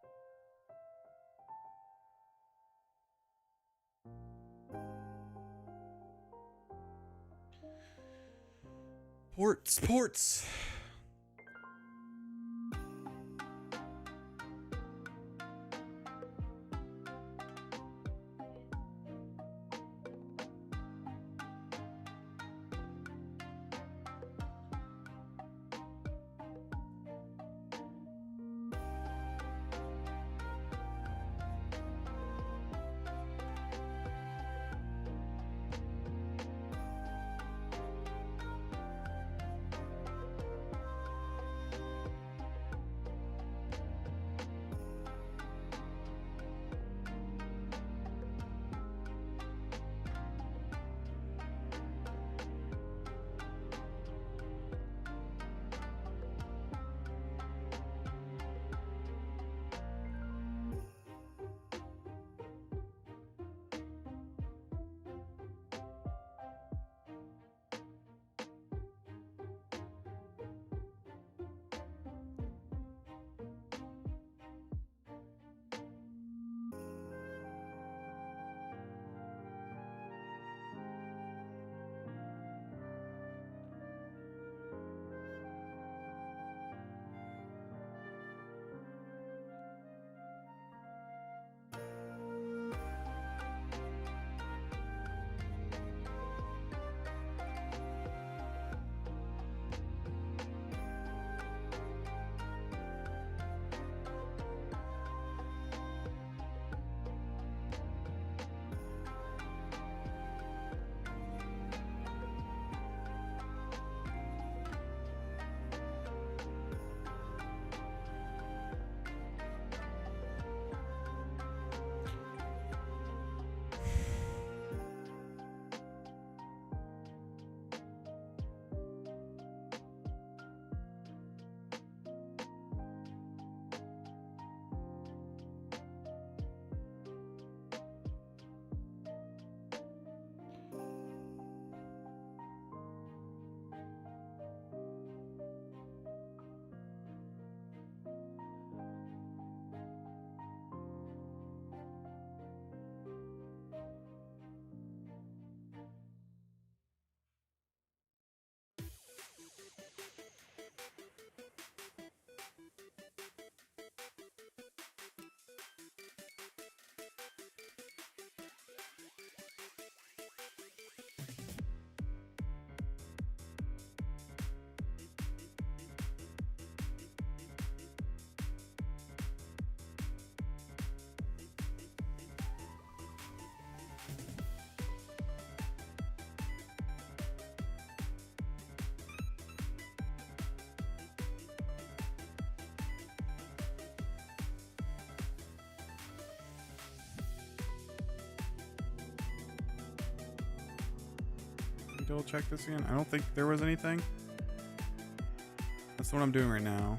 Ports. double check this again. I don't think there was anything. That's what I'm doing right now.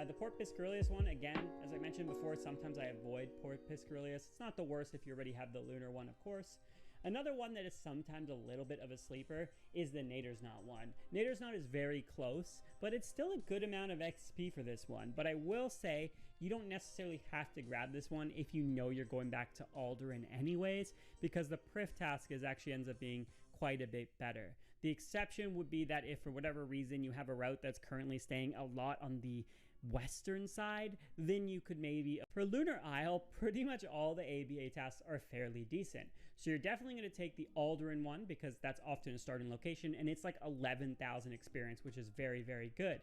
The Port Piscarius one, again, as I mentioned before, sometimes I avoid Port Piscarius. It's not the worst if you already have the lunar one, of course. Another one that is sometimes a little bit of a sleeper is the Nader's Knot one. Nader's Knot is very close, but it's still a good amount of XP for this one. But I will say, you don't necessarily have to grab this one if you know you're going back to Alderaan anyways, because the Prif task actually ends up being quite a bit better. The exception would be that if for whatever reason you have a route that's currently staying a lot on the western side, then you could maybe... For Lunar Isle, pretty much all the ABA tasks are fairly decent. So you're definitely going to take the Alderaan one because that's often a starting location, and it's like 11,000 experience, which is very, very good.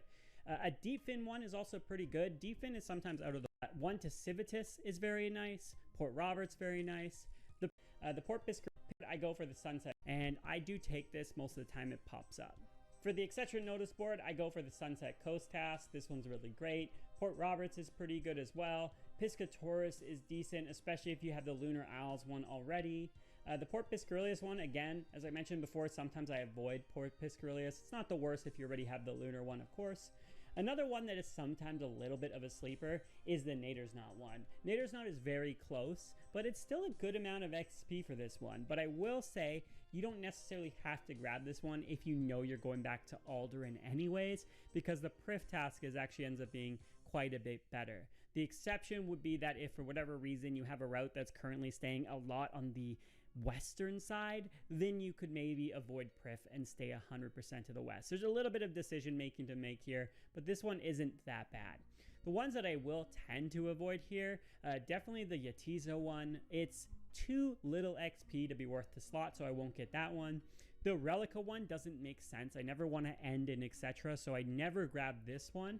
A Defin one is also pretty good. Defin is sometimes out of the... One to Civitas is very nice. Port Roberts, very nice. The Port Biscayne, I go for the Sunset, and I do take this most of the time it pops up. For the Etc. notice board, I go for the Sunset Coast task. This one's really great. Port Roberts is pretty good as well. Piscataurus is decent, especially if you have the Lunar Isles one already. The Port Piscarius one, again, as I mentioned before, sometimes I avoid Port Piscarius. It's not the worst if you already have the lunar one, of course. Another one that is sometimes a little bit of a sleeper is the Nader's Knot one. Nader's Knot is very close, but it's still a good amount of XP for this one. But I will say, you don't necessarily have to grab this one if you know you're going back to Alderaan anyways, because the Prif task actually ends up being quite a bit better. The exception would be that if for whatever reason you have a route that's currently staying a lot on the western side, then you could maybe avoid Prif and stay 100% to the west. There's a little bit of decision making to make here, but this one isn't that bad. The ones that I will tend to avoid here, definitely the Yatizo one. It's too little XP to be worth the slot, so I won't get that one. The Relica one doesn't make sense. I never want to end in etc., so I never grab this one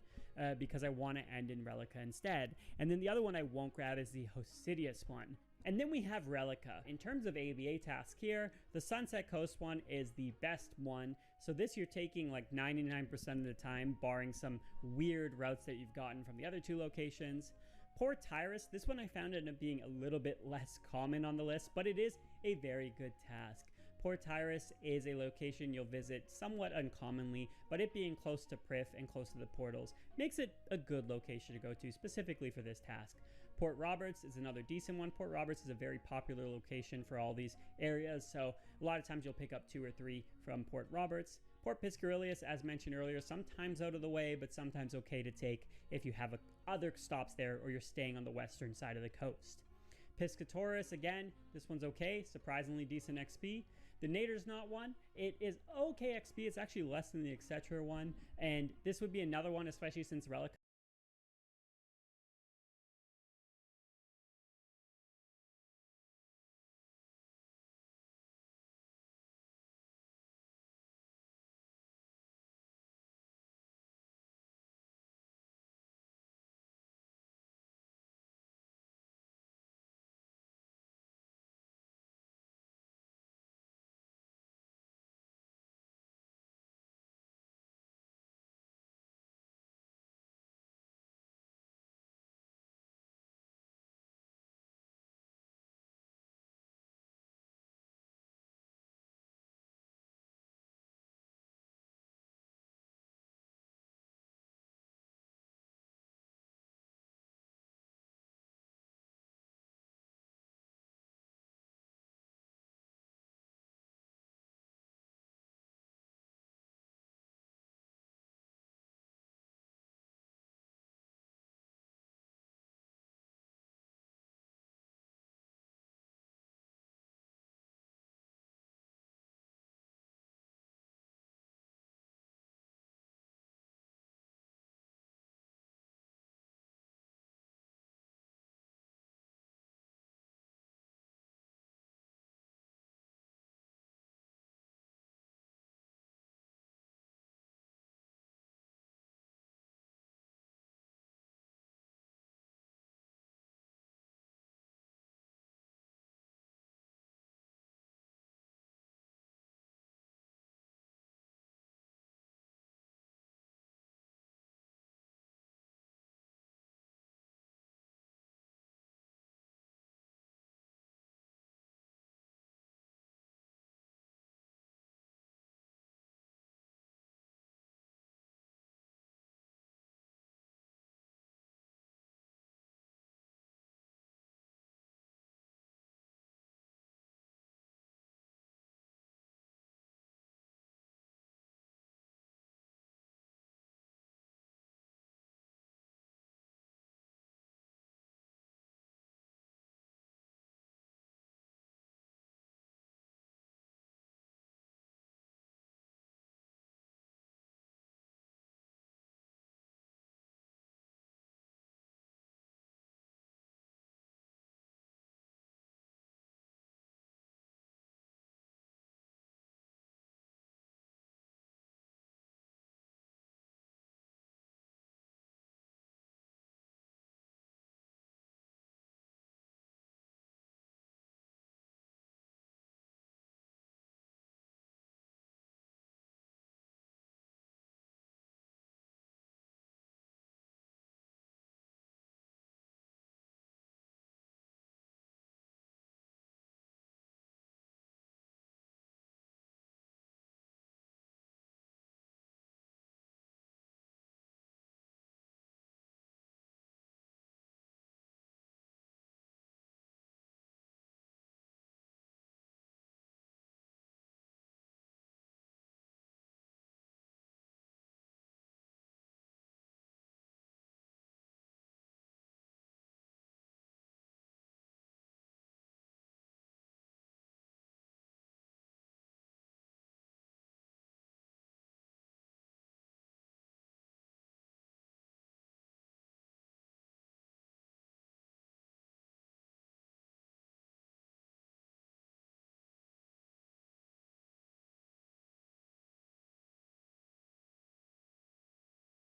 because I want to end in Relica instead. And then the other one I won't grab is the Hosidius one. And then we have Relica. In terms of ABA task here, the Sunset Coast one is the best one. So this you're taking like 99% of the time, barring some weird routes that you've gotten from the other two locations. Port Tyrus, this one I found ended up being a little bit less common on the list, but it is a very good task. Port Tyrus is a location you'll visit somewhat uncommonly, but it being close to Prif and close to the portals makes it a good location to go to specifically for this task. Port Roberts is another decent one. Port Roberts is a very popular location for all these areas, so a lot of times you'll pick up 2 or 3 from Port Roberts. Port Piscarius, as mentioned earlier, sometimes out of the way, but sometimes okay to take if you have other stops there or you're staying on the western side of the coast. Piscataurus, again, this one's okay, surprisingly decent XP. The Nader's Knot one, it is okay XP, it's actually less than the Etc. one, and this would be another one, especially since Relic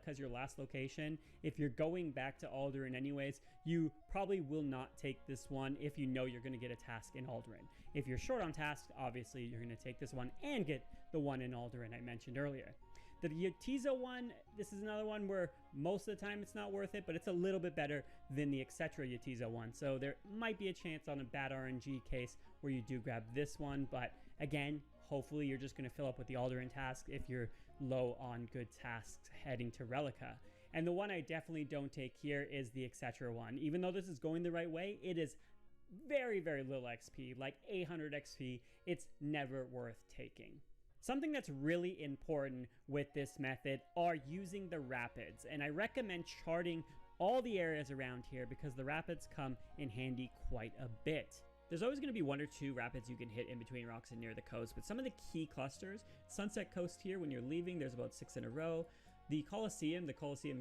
as your last location, if you're going back to Alderaan anyways, you probably will not take this one if you know you're going to get a task in Alderaan. If you're short on tasks, obviously you're going to take this one and get the one in Alderaan I mentioned earlier. The Yetiza one, this is another one where most of the time it's not worth it, but it's a little bit better than the etc. Yetiza one. So there might be a chance on a bad RNG case where you do grab this one, but again, hopefully you're just going to fill up with the Alderaan task if you're low on good tasks heading to Relica. And the one I definitely don't take here is the etc. one. Even though this is going the right way, it is very, very little XP, like 800 XP. It's never worth taking. Something that's really important with this method are using the rapids, and I recommend charting all the areas around here because the rapids come in handy quite a bit. There's always going to be 1 or 2 rapids you can hit in between rocks and near the coast, but some of the key clusters, Sunset Coast here, when you're leaving, there's about 6 in a row. The Coliseum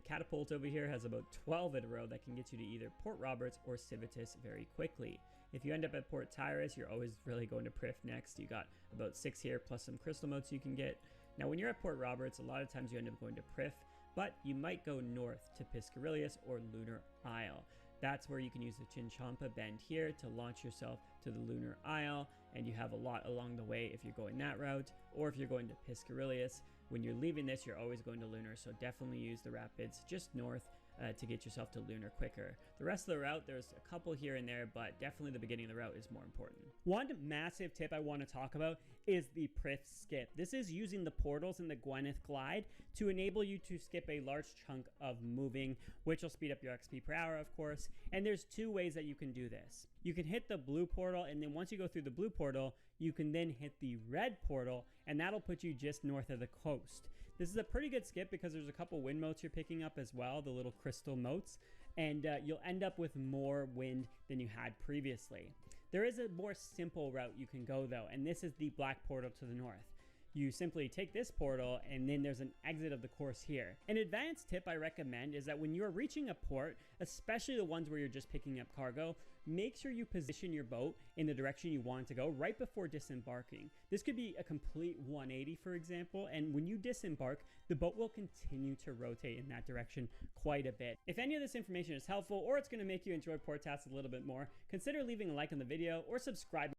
catapult over here has about 12 in a row that can get you to either Port Roberts or Civitas very quickly. If you end up at Port Tyrus, you're always really going to Prif next. You got about 6 here, plus some crystal motes you can get. Now, when you're at Port Roberts, a lot of times you end up going to Prif, but you might go north to Piscarillius or Lunar Isle. That's where you can use the Chinchampa Bend here to launch yourself to the Lunar Isle, and you have a lot along the way if you're going that route, or if you're going to Piscarillius. When you're leaving this, you're always going to Lunar, so definitely use the rapids just north to get yourself to Lunar quicker. The rest of the route, there's a couple here and there, but definitely the beginning of the route is more important. One massive tip I want to talk about is the Prif skip. This is using the portals in the Gwyneth Glide to enable you to skip a large chunk of moving, which will speed up your XP per hour, of course. And there's 2 ways that you can do this. You can hit the blue portal, and then once you go through the blue portal, you can then hit the red portal, and that'll put you just north of the coast. This is a pretty good skip because there's a couple wind motes you're picking up as well, the little crystal motes, and you'll end up with more wind than you had previously. There is a more simple route you can go though, and this is the black portal to the north. You simply take this portal and then there's an exit of the course here. An advanced tip I recommend is that when you're reaching a port, especially the ones where you're just picking up cargo, make sure you position your boat in the direction you want to go right before disembarking. This could be a complete 180, for example, and when you disembark, the boat will continue to rotate in that direction quite a bit. If any of this information is helpful or it's going to make you enjoy port tasks a little bit more, consider leaving a like on the video or subscribe.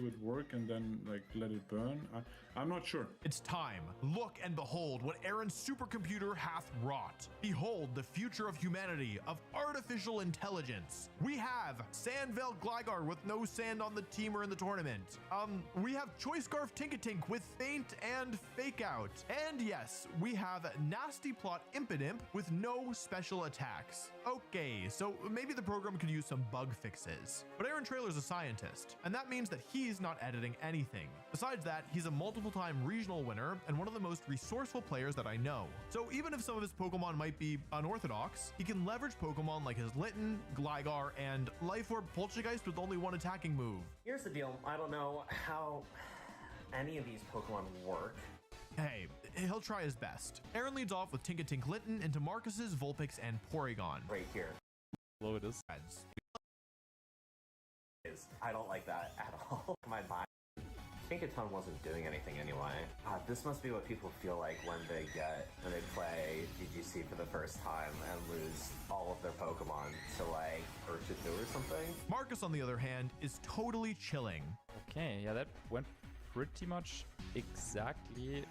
Would work and then like let it burn. I'm not sure. It's time. Look and behold what Aaron's supercomputer hath wrought. Behold the future of humanity, of artificial intelligence. We have Sandveld Gligar with no sand on the team or in the tournament. We have Choice Scarf Tinkatink with Feint and Fake Out. And yes, we have Nasty Plot Impidimp with no special attacks. Okay, so maybe the program could use some bug fixes. But Aaron Traylor's a scientist, and that means that he's not editing anything. Besides that, he's a multiple-time regional winner and one of the most resourceful players that I know. So even if some of his Pokemon might be unorthodox, he can leverage Pokemon like his Litten, Gligar, and Life Orb Poltergeist with only one attacking move. Here's the deal. I don't know how any of these Pokemon work. Hey, he'll try his best. Aaron leads off with Tinkatink Litten into Marcus's, Vulpix, and Porygon. Right here. Low it is. I don't like that at all. My mind. Tinkaton wasn't doing anything anyway. This must be what people feel like when they play DGC for the first time and lose all of their Pokemon to like Urshifu or something. Marcus, on the other hand, is totally chilling. Okay, yeah, that went pretty much exactly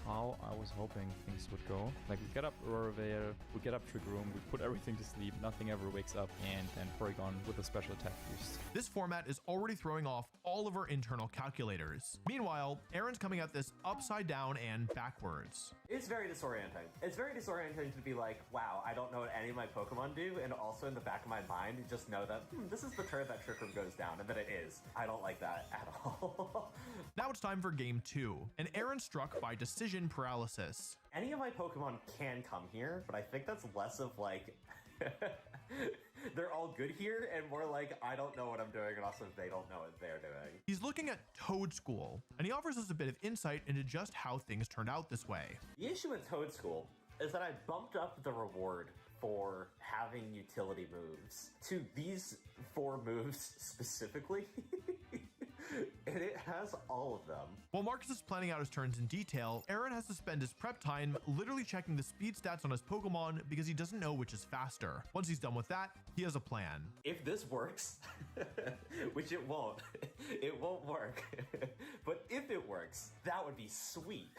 how I was hoping things would go. Like, we get up Aurora Veil, we get up Trick Room, we put everything to sleep, nothing ever wakes up, and then Porygon with a special attack boost. This format is already throwing off all of our internal calculators. Meanwhile, Aaron's coming at this upside down and backwards. It's very disorienting. It's very disorienting to be like, wow, I don't know what any of my Pokemon do, and also in the back of my mind, just know that, this is the turn that Trick Room goes down, and that it is. I don't like that at all. Now it's time for game 2, and Aaron struck by decision paralysis. Any of my Pokemon can come here, but I think that's less of like, they're all good here, and more like, I don't know what I'm doing, and also they don't know what they're doing. He's looking at Toad School, and he offers us a bit of insight into just how things turned out this way. The issue with Toad School is that I bumped up the reward for having utility moves to these 4 moves specifically. And it has all of them. While Marcus is planning out his turns in detail, Aaron has to spend his prep time literally checking the speed stats on his Pokemon because he doesn't know which is faster. Once he's done with that, he has a plan. If this works, which it won't work, but if it works, that would be sweet.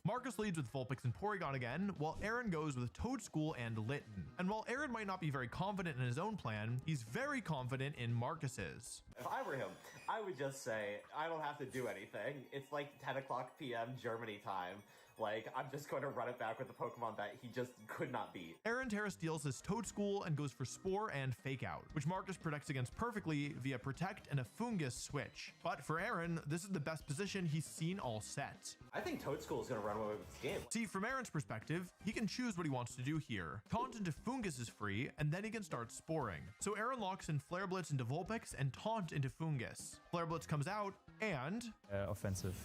Marcus leads with Vulpix and Porygon again, while Aaron goes with Toad School and Litten. And while Aaron might not be very confident in his own plan, he's very confident in Marcus's. If I were him, I would just say, I don't have to do anything. It's like 10 o'clock p.m. Germany time. Like, I'm just going to run it back with the Pokemon that he just could not beat. Aaron Terra steals his Toad School and goes for Spore and Fake Out, which Marcus protects against perfectly via Protect and a Fungus switch. But for Aaron, this is the best position he's seen all set. I think Toad School is going to run away with this game. See, from Aaron's perspective, he can choose what he wants to do here. Taunt into Fungus is free, and then he can start sporing. So Aaron locks in Flare Blitz into Vulpix and Taunt into Fungus. Flare Blitz comes out, and... Offensive,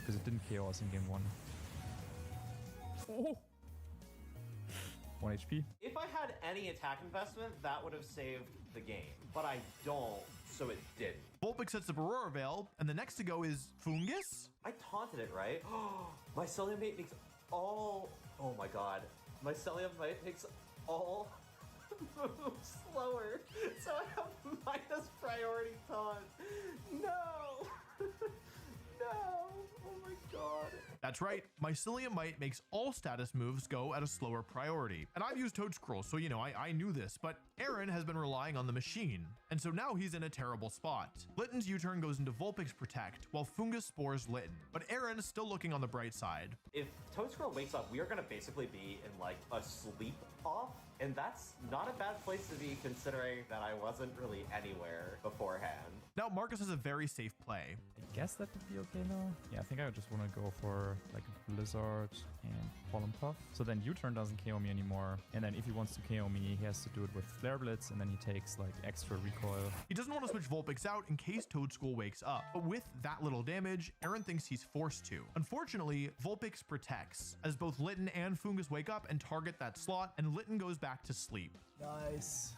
because it didn't KO us in game 1. Oh. 1 HP. If I had any attack investment, that would have saved the game. But I don't, so it didn't. Vulpix sets up Aurora Veil, and the next to go is Fungus? I taunted it, right? My Mycelium Mate makes all... Oh my god. My Mycelium Mate makes all moves slower, so I have minus priority taunt. No! No! Oh my god. That's right, Mycelium Mite makes all status moves go at a slower priority. And I've used Toad Scroll, so you know, I knew this, but Aaron has been relying on the machine, and so now he's in a terrible spot. Litten's U-turn goes into Vulpix Protect, while Fungus spores Litten, but Aaron is still looking on the bright side. If Toad Scroll wakes up, we are gonna basically be in like a sleep off, and that's not a bad place to be considering that I wasn't really anywhere beforehand. Now Marcus has a very safe play. I guess that would be okay now. Yeah, I think I just want to go for like Blizzard and Pollen Puff. So then U-turn doesn't KO me anymore. And then if he wants to KO me, he has to do it with Flare Flare Blitz, and then he takes like extra recoil. He doesn't want to switch Vulpix out in case Toad School wakes up, but with that little damage, Aaron thinks he's forced to. Unfortunately, Vulpix protects, as both Litten and Fungus wake up and target that slot, and Litten goes back to sleep. Nice.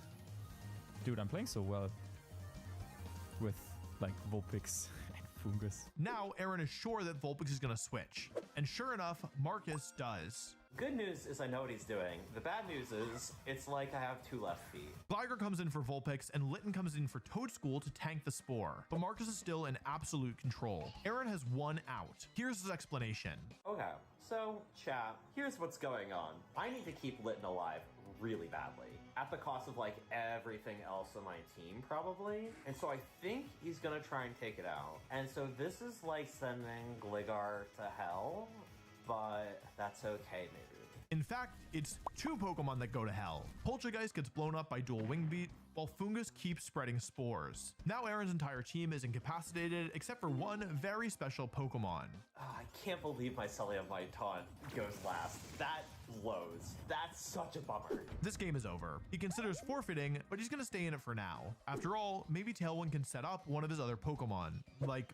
Dude, I'm playing so well with like Vulpix and Fungus. Now, Aaron is sure that Vulpix is going to switch, and sure enough, Marcus does. Good news is I know what he's doing. The bad news is it's like I have 2 left feet. Gligar comes in for Vulpix, and Litten comes in for Toad School to tank the Spore, but Marcus is still in absolute control. Aaron has 1 out. Here's his explanation. Okay, so chat, here's what's going on. I need to keep Litten alive really badly, at the cost of like everything else on my team probably. And so I think he's gonna try and take it out. And so this is like sending Gligar to hell, but that's okay maybe. In fact, it's 2 Pokemon that go to hell. Poltergeist gets blown up by Dual Wing Beat, while Fungus keeps spreading spores. Now Aaron's entire team is incapacitated except for 1 very special Pokemon. Oh, I can't believe my Cellular taunt goes last. That blows. That's such a bummer. This game is over. He considers forfeiting, but he's gonna stay in it for now. After all, maybe Tailwind can set up one of his other Pokemon, like,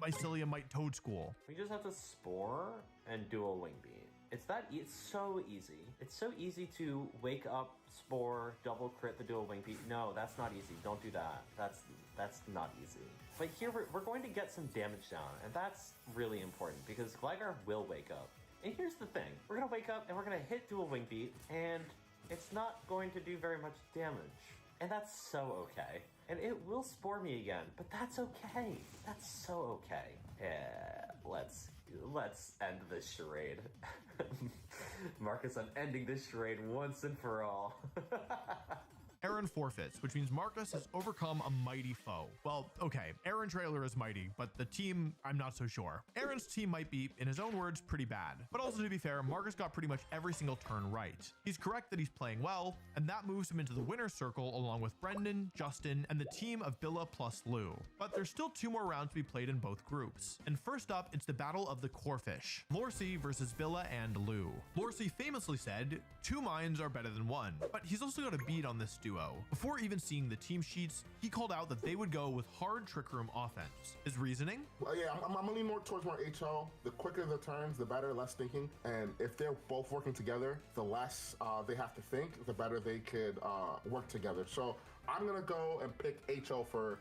Mycelium Might Toad School. We just have to Spore and Dual Wing Beat. It's so easy. It's so easy to wake up, Spore, double crit the Dual Wing Beat. No, that's not easy. Don't do that. That's not easy. But here we're going to get some damage down, and that's really important because Gligar will wake up. And here's the thing. We're gonna wake up and we're gonna hit Dual Wing Beat, and it's not going to do very much damage. And that's so okay. And it will Spore me again, but that's okay. That's so okay. Yeah, let's end this charade. Marcus, I'm ending this charade once and for all. Aaron forfeits, which means Marcus has overcome a mighty foe. Well, okay, Aaron Trailer is mighty, but the team, I'm not so sure. Aaron's team might be, in his own words, pretty bad. But also, to be fair, Marcus got pretty much every single turn right. He's correct that he's playing well, and that moves him into the winner's circle along with Brendan, Justin, and the team of Billa plus Lou. But there's still 2 more rounds to be played in both groups. And first up, it's the battle of the Corphish. Lorcy versus Billa and Lou. Lorcy famously said, 2 minds are better than 1, but he's also got a beat on this duo. Before even seeing the team sheets, he called out that they would go with hard Trick Room offense. His reasoning? Well, yeah, I'm gonna lean more towards more HO. The quicker the turns, the better, less thinking. And if they're both working together, the less they have to think, the better they could work together. So I'm gonna go and pick HO for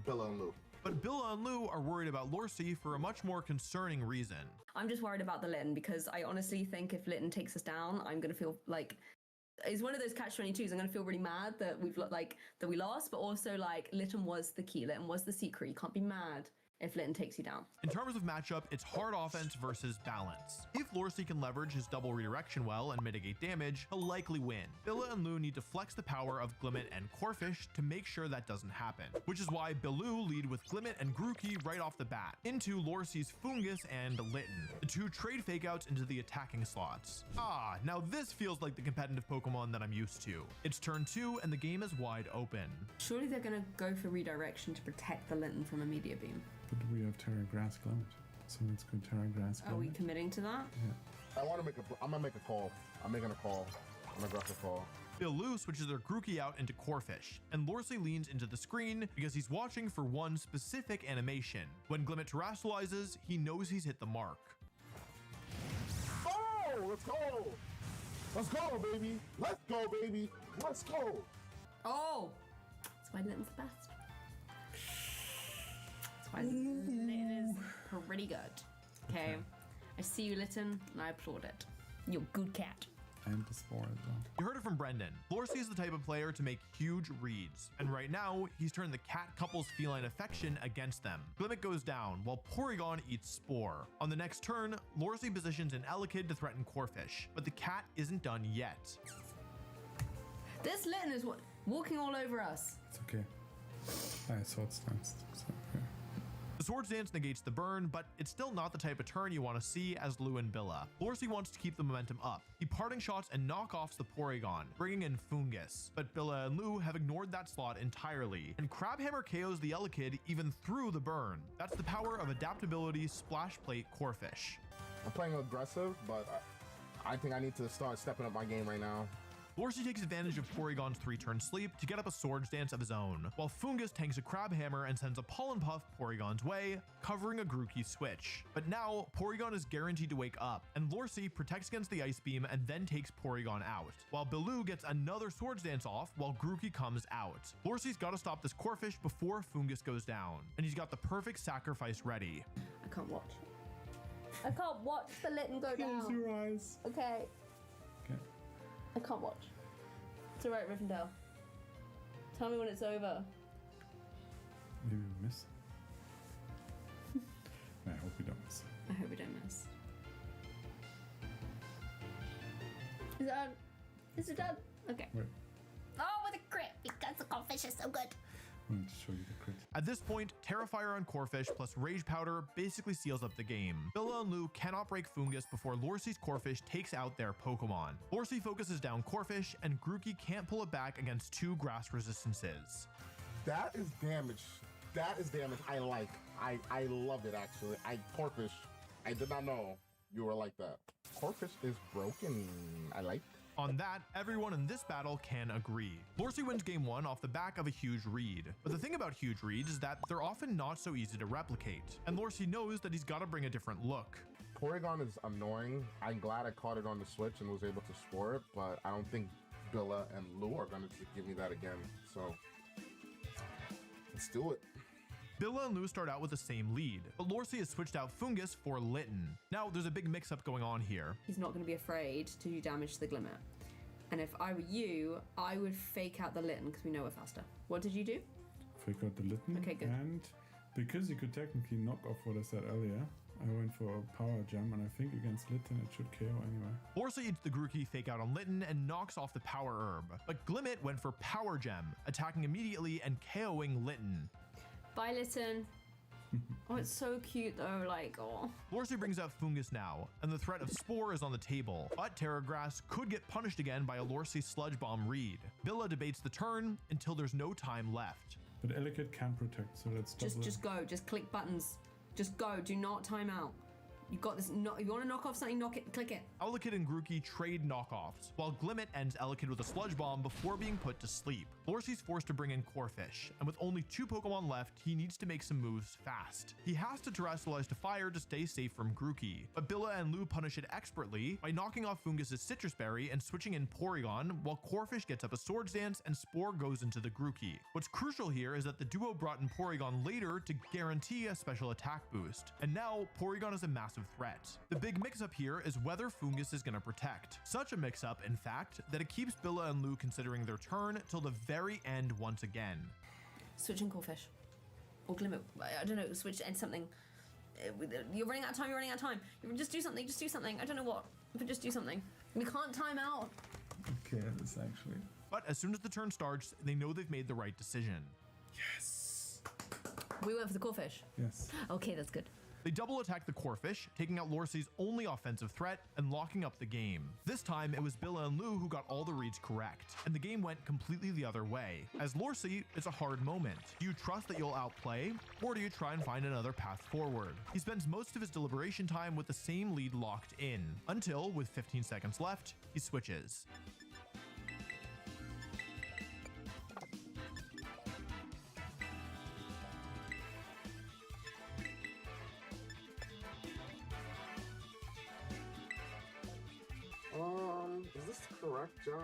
Billa and Lou. But Billa and Lou are worried about Lorcy for a much more concerning reason. I'm just worried about the Litten because I honestly think if Litten takes us down, I'm going to feel like it's one of those catch-22s. I'm going to feel really mad that that we lost, but also like Litten was the key. Litten was the secret. You can't be mad if Litten takes you down. In terms of matchup, it's hard offense versus balance. If Lorcy can leverage his double redirection well and mitigate damage, he'll likely win. Billa and Lou need to flex the power of Glimmet and Corphish to make sure that doesn't happen, which is why Billu lead with Glimmet and Grookey right off the bat, into Lorcy's Fungus and Litten. The 2 trade fakeouts into the attacking slots. Ah, now this feels like the competitive Pokemon that I'm used to. It's turn 2 and the game is wide open. Surely they're going to go for redirection to protect the Litten from Immediate Beam. But we have Terra Grass Glimmet. So let's go Terra Grass Glimmet. Are we committing to that? Yeah. I'm gonna make a call. I'm making a call. An aggressive call. Billu switches their Grookey out into Corphish, and Lorcy leans into the screen because he's watching for one specific animation. When Glimmet terrestrializes, he knows he's hit the mark. Oh, let's go! Let's go, baby! Let's go, baby! Let's go! Oh! That's why Litten's the best. That's why Litten is pretty good. Okay. I see you, Litten, and I applaud it. You're a good cat. And the Spore as well. You heard it from Brendan. Lorcy is the type of player to make huge reads, and right now, he's turned the cat couple's feline affection against them. Glimmet goes down, while Porygon eats Spore. On the next turn, Lorcy positions an Elekid to threaten Corphish, but the cat isn't done yet. This Litten is walking all over us. It's okay. I saw it's danced. So, yeah. The Swords Dance negates the burn, but it's still not the type of turn you want to see as Lou and Billa. Lorcy wants to keep the momentum up. He parting shots and knockoffs the Porygon, bringing in Fungus. But Billa and Lou have ignored that slot entirely, and Crabhammer KOs the Elekid even through the burn. That's the power of adaptability Splash Plate Corphish. I'm playing aggressive, but I think I need to start stepping up my game right now. Lorcy takes advantage of Porygon's 3-turn sleep to get up a Swords Dance of his own, while Fungus tanks a Crab Hammer and sends a Pollen Puff Porygon's way, covering a Grookey switch. But now, Porygon is guaranteed to wake up, and Lorcy protects against the Ice Beam and then takes Porygon out, while Biloo gets another Swords Dance off while Grookey comes out. Lorcy's gotta stop this Corphish before Fungus goes down, and he's got the perfect sacrifice ready. I can't watch. I can't watch the Litten go down. Close your eyes. Okay. Okay. I can't watch. It's alright, Rivendell. Tell me when it's over. Maybe we miss. I hope we don't miss. I hope we don't miss. Is it done? Is it done? Okay. Wait. Oh, with a crit, because the Corphish is so good. I want to show you the crit. At this point, Terrifier on Corphish plus Rage Powder basically seals up the game. Billa and Lou cannot break Fungus before Lorcy's Corphish takes out their Pokemon. Lorcy focuses down Corphish, and Grookey can't pull it back against 2 grass resistances. That is damage. That is damage I like. I love it, actually. Corphish, I did not know you were like that. Corphish is broken. I like. On that, everyone in this battle can agree. Lorcy wins game 1 off the back of a huge read. But the thing about huge reads is that they're often not so easy to replicate, and Lorcy knows that he's got to bring a different look. Porygon is annoying. I'm glad I caught it on the Switch and was able to score it, but I don't think Billa and Lou are going to give me that again. So let's do it. Billa and Lou start out with the same lead, but Lorcy has switched out Fungus for Litten. Now, there's a big mix-up going on here. He's not going to be afraid to do damage to the Glimmet. And if I were you, I would fake out the Litten because we know we're faster. What did you do? Fake out the Litten. Okay, good. And because you could technically knock off what I said earlier, I went for a Power Gem, and I think against Litten it should KO anyway. Lorcy eats the Grookey fake out on Litten and knocks off the Power Herb. But Glimmet went for Power Gem, attacking immediately and KOing Litten. Bye, Litten. Oh, it's so cute though, like, oh. Lorcy brings out Fungus now, and the threat of Spore is on the table, but Terragrass could get punished again by a Lorcy Sludge Bomb read. Billa debates the turn until there's no time left. But Elekid can protect, so let's just go, just click buttons. Just go, do not time out. You got this. No, if you want to knock off something, knock it, click it. Elekid and Grookey trade knockoffs, while Glimmet ends Elekid with a Sludge Bomb before being put to sleep. Lorcy's forced to bring in Corphish, and with only 2 Pokemon left, he needs to make some moves fast. He has to Terrestrialize to Fire to stay safe from Grookey, but Billa and Lou punish it expertly by knocking off Fungus's Citrus Berry and switching in Porygon, while Corphish gets up a Swords Dance and Spore goes into the Grookey. What's crucial here is that the duo brought in Porygon later to guarantee a special attack boost, and now Porygon is a massive threat. The big mix-up here is whether Fungus is going to protect. Such a mix-up, in fact, that it keeps Billa and Lou considering their turn till the very end once again. Switching Corphish. Or Glimmet. I don't know, switch and something. You're running out of time, you're running out of time. Just do something, just do something. I don't know what, but just do something. We can't time out. Okay, that's actually. But as soon as the turn starts, they know they've made the right decision. Yes! We went for the Corphish? Yes. Okay, that's good. They double attack the Corphish, taking out Lorcy's only offensive threat and locking up the game. This time, it was Billa and Lou who got all the reads correct, and the game went completely the other way. As Lorcy, it's a hard moment. Do you trust that you'll outplay, or do you try and find another path forward? He spends most of his deliberation time with the same lead locked in, until, with 15 seconds left, he switches. Is this correct, Josh?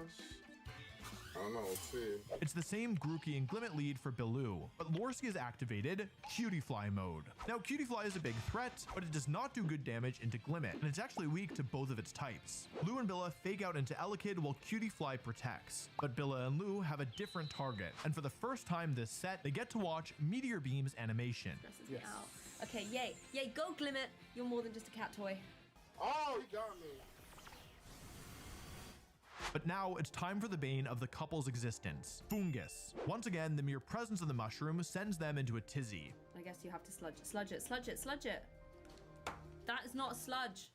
I don't know, let's see. It's the same Grookey and Glimmet lead for Biloo, but Lorcy has activated Cutie Fly mode. Now, Cutie Fly is a big threat, but it does not do good damage into Glimmet, and it's actually weak to both of its types. Lou and Billa fake out into Elekid while Cutie Fly protects, but Billa and Lou have a different target, and for the first time this set, they get to watch Meteor Beam's animation. Yes. Okay, yay. Yay, go Glimmet. You're more than just a cat toy. Oh, he got me. But now it's time for the bane of the couple's existence, Fungus. Once again, the mere presence of the mushroom sends them into a tizzy. I guess you have to sludge it. That is not sludge.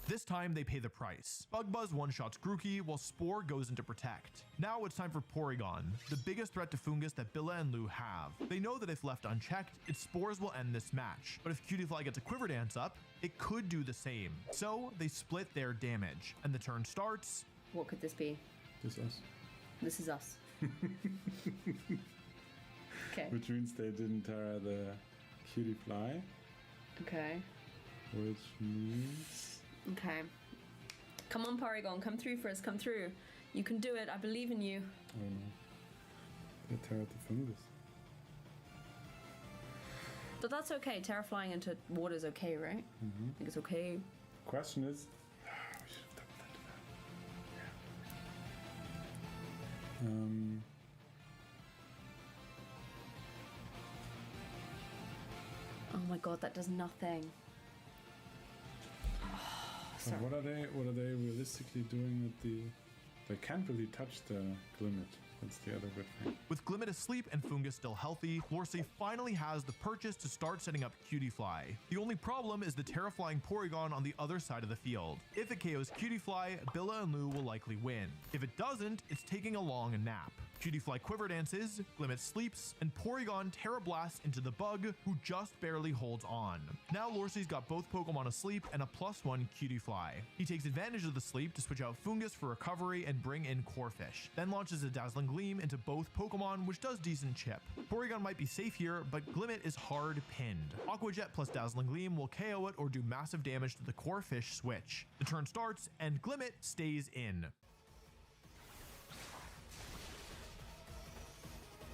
This time they pay the price. Bug Buzz one-shots Grookey while Spore goes into protect. Now it's time for Porygon, the biggest threat to Fungus that Billa and Lou have. They know that if left unchecked, its spores will end this match, but if Cutie Fly gets a Quiver Dance up, it could do the same. So they split their damage, and the turn starts. What could this be? This us. This is us. Okay. Which means they didn't Terra the cutie fly. Okay. Which means... Okay. Come on, Porygon, come through for us, come through. You can do it, I believe in you. Oh no. They Terra the fungus. But that's okay, Terra flying into water is okay, right? I think it's okay. Question is... Oh my god, that does nothing. So what are they realistically doing with the... They can't really touch the Glimmet. That's the other good thing. With Glimmet asleep and Fungus still healthy, Lorsey finally has the purchase to start setting up Cutiefly. The only problem is the Terraflying Porygon on the other side of the field. If it KOs Cutiefly, Billa and Lou will likely win. If it doesn't, it's taking a long nap. Cutiefly quiver dances, Glimmet sleeps, and Porygon Terra blasts into the bug, who just barely holds on. Now Lorsey's got both Pokemon asleep and a +1 Cutiefly. He takes advantage of the sleep to switch out Fungus for recovery and bring in Corphish, then launches a Dazzling Gleam into both Pokemon, which does decent chip. Porygon might be safe here, but Glimmet is hard pinned. Aqua Jet plus Dazzling Gleam will KO it or do massive damage to the Corphish switch. The turn starts, and Glimmet stays in.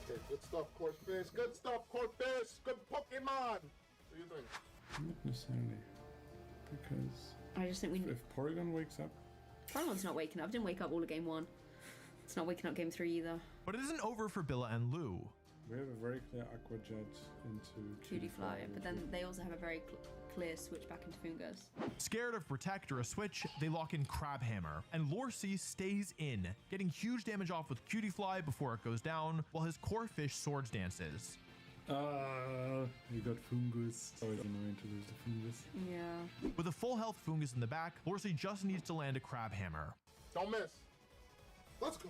Okay, good stuff, Corphish. Good stuff, Corphish. Good Pokemon. What do you think? Not necessarily. Because... I just think we... If Porygon wakes up... Porygon's not waking up. Didn't wake up all of game 1. It's not waking up game 3 either. But it isn't over for Billa and Lou. We have a very clear Aqua Jet into Cutiefly, but then they also have a very clear switch back into Fungus. Scared of Protect or a switch, they lock in Crabhammer, and Lorsey stays in, getting huge damage off with Cutiefly before it goes down, while his Corphish swords dances. You got Fungus. It's always annoying to lose the Fungus. Yeah. With a full health Fungus in the back, Lorsey just needs to land a Crabhammer. Don't miss. Let's go.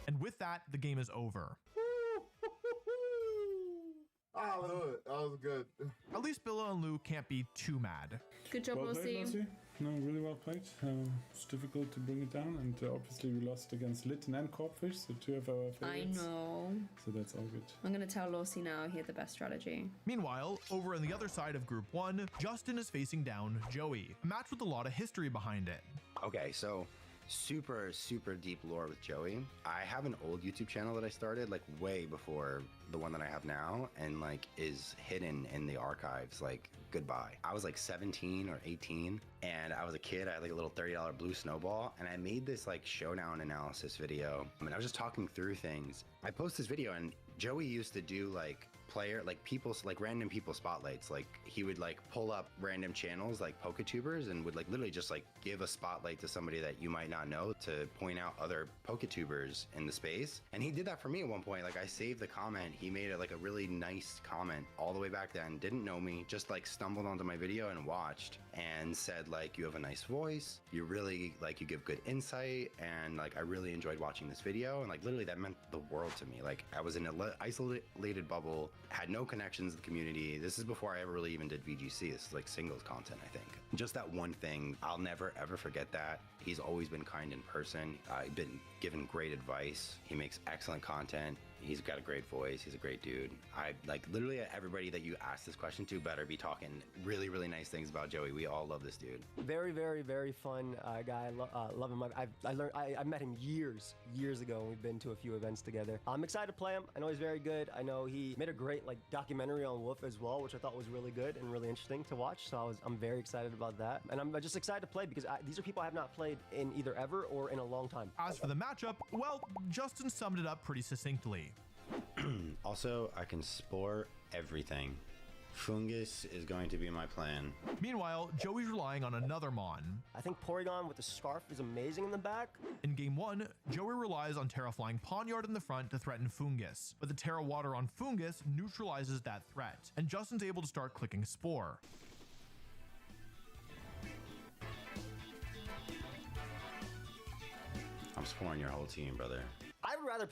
And with that, the game is over. Oh, that was good. At least Billa and Lou can't be too mad. Good job, Well played, Lorsey. Lorsey. No, really well played. It's difficult to bring it down, and obviously we lost against Litten and Corphish, so 2 of our favorites. I know. So that's all good. I'm going to tell Lorsey now he had the best strategy. Meanwhile, over on the other side of Group 1, Justin is facing down Joey, a match with a lot of history behind it. Okay, so super deep lore with Joey. I have an old YouTube channel that I started like way before the one that I have now, and like is hidden in the archives like goodbye. I was like 17 or 18 and I was a kid. I had like a little $30 blue snowball, and I made this like showdown analysis video. I mean, I was just talking through things. I post this video, and Joey used to do like random people spotlights. Like he would like pull up random channels like Poketubers and would like literally just like give a spotlight to somebody that you might not know to point out other Poketubers in the space. And he did that for me at one point. Like I saved the comment. He made it like a really nice comment all the way back then. Didn't know me, just like stumbled onto my video and watched and said like, you have a nice voice. You really like, you give good insight. And like, I really enjoyed watching this video. And like literally that meant the world to me. Like I was in an isolated bubble, had no connections to the community. This is before I ever really even did VGC. This is like singles content, I think. Just that one thing, I'll never ever forget that. He's always been kind in person. I've been given great advice. He makes excellent content. He's got a great voice. He's a great dude. I like literally everybody that you ask this question to better be talking really nice things about Joey. We all love this dude. Very fun guy. Love him. I met him years ago, and we've been to a few events together. I'm excited to play him. I know he's very good. I know he made a great like documentary on Wolf as well, which I thought was really good and really interesting to watch. So I'm very excited about that, and I'm just excited to play because these are people I have not played in either ever or in a long time. As for the matchup, well, Justin summed it up pretty succinctly. Also, I can spore everything. Fungus is going to be my plan. Meanwhile, Joey's relying on another Mon. I think Porygon with the scarf is amazing in the back. In game 1, Joey relies on Terraflying Pawniard in the front to threaten Fungus, but the Terra Water on Fungus neutralizes that threat, and Justin's able to start clicking Spore. I'm sporing your whole team, brother. I would rather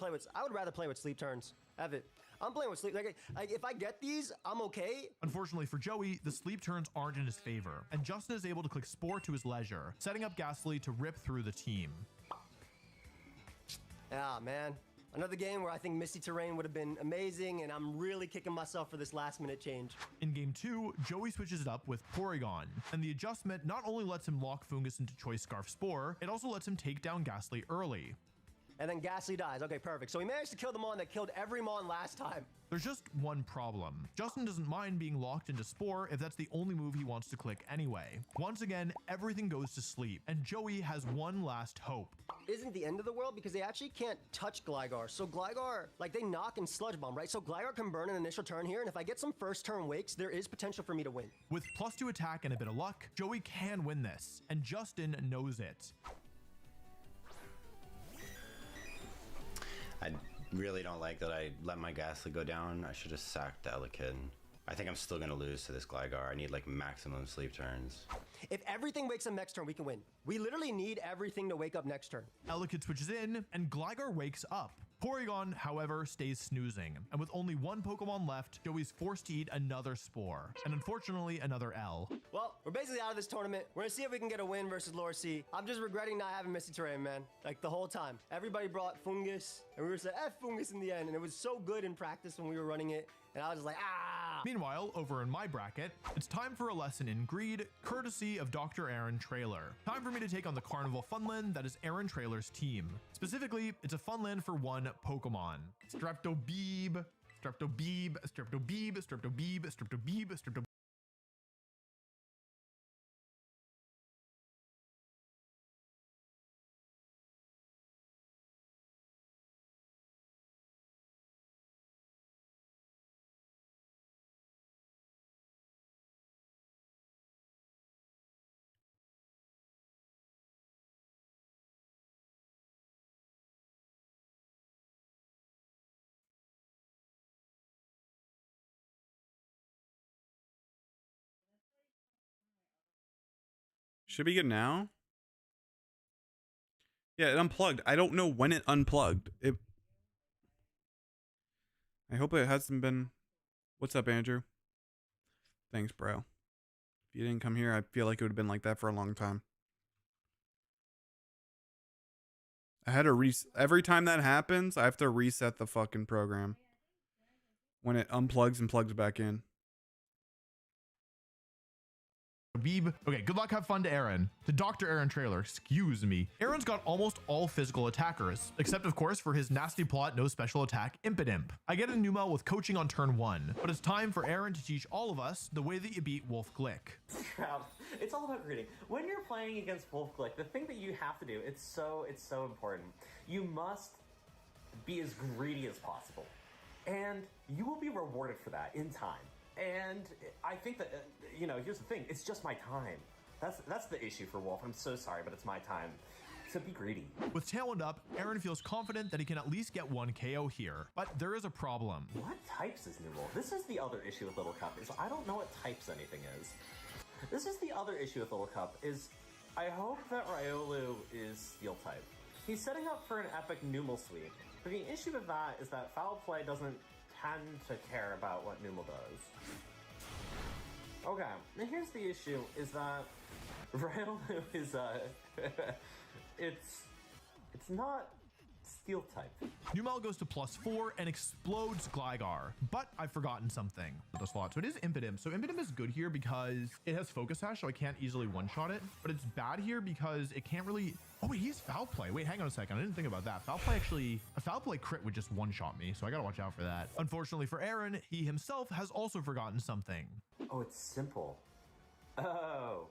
play with sleep turns. Have it. I'm playing with sleep. Like if I get these, I'm okay. Unfortunately for Joey, the sleep turns aren't in his favor, and Justin is able to click Spore to his leisure, setting up Ghastly to rip through the team. Yeah, man. Another game where I think Misty Terrain would have been amazing, and I'm really kicking myself for this last-minute change. In game 2, Joey switches it up with Porygon, and the adjustment not only lets him lock Fungus into Choice Scarf Spore, it also lets him take down Ghastly early. And then Ghastly dies. Okay, perfect. So he managed to kill the Mon that killed every Mon last time. There's just one problem. Justin doesn't mind being locked into Spore if that's the only move he wants to click anyway. Once again, everything goes to sleep, and Joey has one last hope. Isn't the end of the world because they actually can't touch Gligar. So Gligar, like they knock and Sludge Bomb, right? So Gligar can burn an initial turn here, and if I get some first turn wakes, there is potential for me to win. With +2 attack and a bit of luck, Joey can win this, and Justin knows it. I really don't like that I let my Ghastly go down. I should have sacked the Elekid. I think I'm still gonna lose to this Gligar. I need like maximum sleep turns. If everything wakes up next turn, we can win. We literally need everything to wake up next turn. Elekid switches in, and Gligar wakes up. Porygon, however, stays snoozing, and with only one Pokemon left, Joey's forced to eat another Spore, and unfortunately another L. Well, we're basically out of this tournament. We're gonna see if we can get a win versus Lore C. I'm just regretting not having Misty Terrain, man. Like the whole time. Everybody brought Fungus, and we were saying F Fungus in the end, and it was so good in practice when we were running it, and I was just like, ah! Meanwhile, over in my bracket, it's time for a lesson in greed, courtesy of Dr. Aaron Trailer. Time for me to take on the Carnival Funland that is Aaron Trailer's team. Specifically, it's a Funland for one Pokemon. Streptobeeb, Streptobeeb, Streptobeeb, Streptobeeb, Streptobeeb, Streptobeeb. Should be good now. Yeah, it unplugged. I don't know when it unplugged. I hope it hasn't been. What's up, Andrew? Thanks, bro. If you didn't come here, I feel like it would have been like that for a long time. I had to every time that happens, I have to reset the fucking program when it unplugs and plugs back in. Beeb. Okay, good luck, have fun to Aaron. To Dr. Aaron Trailer, excuse me. Aaron's got almost all physical attackers, except of course for his nasty plot, no special attack, Impidimp. I get a Numel with coaching on turn 1, but it's time for Aaron to teach all of us the way that you beat Wolf Glick. It's all about greeting. When you're playing against Wolf Glick, the thing that you have to do, it's so important. You must be as greedy as possible, and you will be rewarded for that in time. And I think that, you know, here's the thing. It's just my time. That's the issue for Wolf. I'm so sorry, but it's my time. So be greedy. With Tailwind up, Aaron feels confident that he can at least get one KO here. But there is a problem. What types is Numel? This is the other issue with Little Cup, is I don't know what types anything is. This is the other issue with Little Cup, is I hope that Riolu is Steel type. He's setting up for an epic Numel sweep. But the issue with that is that Foul Play doesn't tend to care about what Numel does. Okay, and here's the issue, is that Riolu is, it's not Steel type. Numel goes to +4 and explodes Gligar, but I've forgotten something. The slot. So it is Impidimp. So Impidimp is good here because it has Focus Sash, so I can't easily one-shot it. But it's bad here because it can't really... Oh wait, he has Foul Play. Wait, hang on a second. I didn't think about that. Foul Play actually... A Foul Play crit would just one-shot me, so I gotta watch out for that. Unfortunately for Aaron, he himself has also forgotten something. Oh, it's simple. Oh,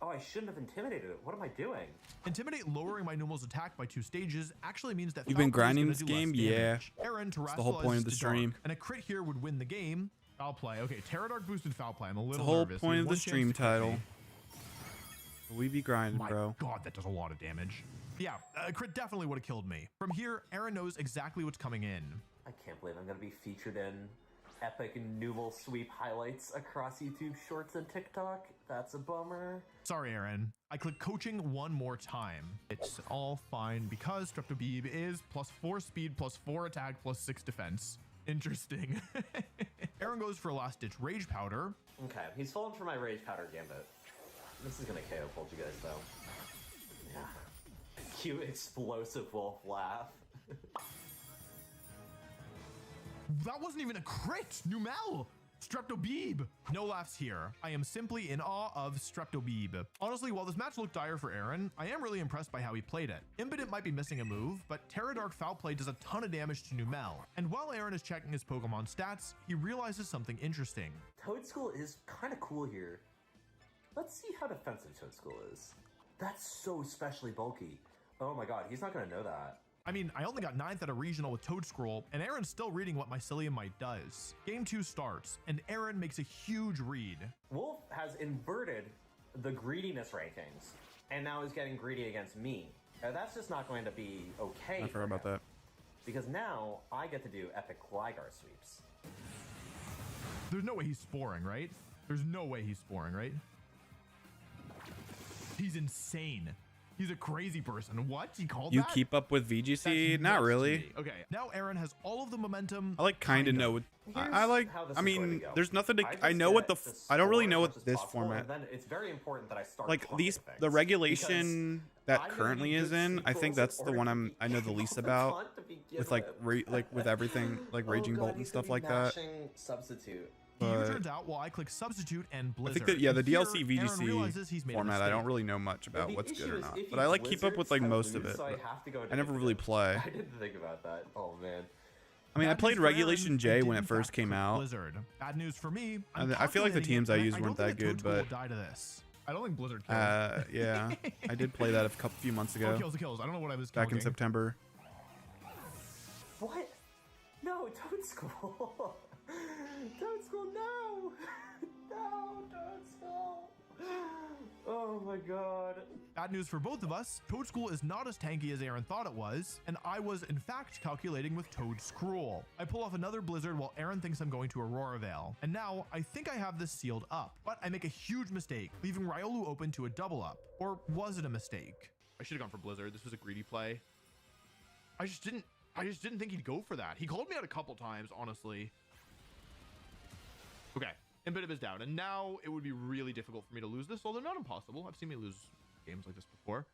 I shouldn't have intimidated it. What am I doing? Intimidate lowering my Numel's attack by 2 stages actually means that you've been grinding this game. Yeah, Aaron that's the whole point of the stream. And a crit here would win the game. Foul Play. Okay, Terradark boosted Foul Play. I'm a little the whole nervous. point of the stream title. We be grinding, bro. God, that does a lot of damage. Yeah, a crit definitely would have killed me. From here, Aaron knows exactly what's coming in. I can't believe I'm gonna be featured in epic Numel sweep highlights across YouTube Shorts and TikTok. That's a bummer. Sorry, Aaron. I click coaching one more time. It's all fine because Streptobeeb is +4 speed, +4 attack, +6 defense. Interesting. Aaron goes for a last-ditch Rage Powder. Okay, he's falling for my Rage Powder Gambit. This is gonna KO Poltergeist though. Yeah. Cute explosive wolf laugh. That wasn't even a crit! Numel! Streptobeeb! No laughs here. I am simply in awe of Streptobeeb. Honestly, while this match looked dire for Aaron, I am really impressed by how he played it. Impotent might be missing a move, but Terra Dark Foul Play does a ton of damage to Numel. And while Aaron is checking his Pokemon stats, he realizes something interesting. Toadschool is kind of cool here. Let's see how defensive Toadschool is. That's so especially bulky. Oh my god, he's not gonna know that. I mean, I only got 9th at a regional with Toadscroll, and Aaron's still reading what Mycelium Might does. Game 2 starts, and Aaron makes a huge read. Wolf has inverted the greediness rankings, and now is getting greedy against me. Now, that's just not going to be okay. I forgot about that. Because now I get to do epic Gligar sweeps. There's no way he's sporing, right? There's no way he's sporing, right? He's insane. He's a crazy person. What? He called You that? keep up with VGC? That's Not nuts to really. me. Okay, now Aaron has all of the momentum. I like kind of know what I like. I mean, there's nothing to. I know what the. I don't really know what this format. And then it's very important that I start Like talking these, things, the regulation that I'm gonna currently need is good in. I think sequels that's in the order one to I know the least the about. font to begin With like like with everything like Raging Bolt and stuff like that. Substitute. He But turns out while I click substitute and I Blizzard. think that the And here, DLC Aaron realizes he's VGC made a format I don't mistake. really know much about The what's good issue or is not. if But I like keep up Blizzards, with like I most of lose, it. so I but have to go I never really play. I didn't think about that. Oh man. I mean, I Bad played news for Aaron, Regulation I J did when in it first fact came click out. Blizzard. Bad news for me. And I feel like the teams I used weren't that good, but die to this. I don't think Blizzard killed. yeah, I did play that a few months ago. Oh, kills the kills. I don't know what I was Back in counting. September. What? No, Toadschool. Toadschool, no. No, Toadschool. Oh my god. Bad news for both of us. Toadschool is not as tanky as Aaron thought it was, and I was in fact calculating with Toadscroll. I pull off another Blizzard while Aaron thinks I'm going to Aurora Veil, and now I think I have this sealed up, but I make a huge mistake, leaving Riolu open to a double up. Or was it a mistake? I should have gone for Blizzard. This was a greedy play. I just didn't think he'd go for that. He called me out a couple times, honestly. Okay, Impotent is down, and now it would be really difficult for me to lose this, although not impossible. I've seen me lose games like this before.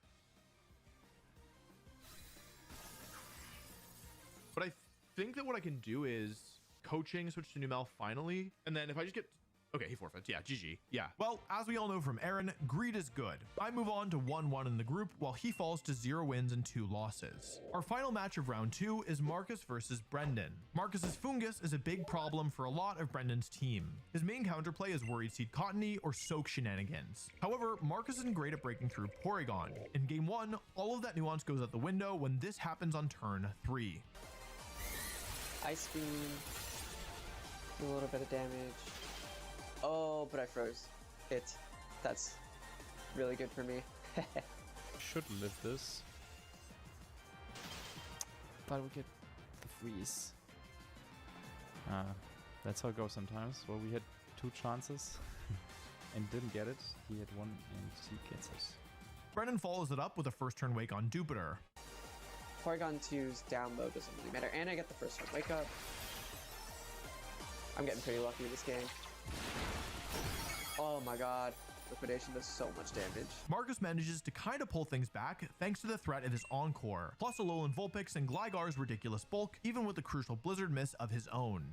But I think that what I can do is coaching, switch to Numel finally, and then if I just get... Okay, he forfeits. Yeah, GG. Yeah. Well, as we all know from Aaron, greed is good. I move on to 1-1 in the group, while he falls to 0 wins and 2 losses. Our final match of round 2 is Marcus versus Brendan. Marcus's Fungus is a big problem for a lot of Brendan's team. His main counterplay is Worried Seed Cottony or Soak shenanigans. However, Marcus isn't great at breaking through Porygon. In game 1, all of that nuance goes out the window when this happens on turn 3. Ice Beam. Do a little bit of damage. Oh, but I froze. That's really good for me. Should live this. But we get the freeze. That's how it goes sometimes. Well, we had 2 chances and didn't get it. He had 1 and he gets it. Brendan follows it up with a first turn wake on Jupiter. Porygon 2's down low doesn't really matter, and I get the first one. Wake up. I'm getting pretty lucky this game. Oh my god. Liquidation does so much damage. Marcus manages to kind of pull things back thanks to the threat of his Encore, plus Alolan Vulpix and Gligar's ridiculous bulk, even with the crucial Blizzard miss of his own.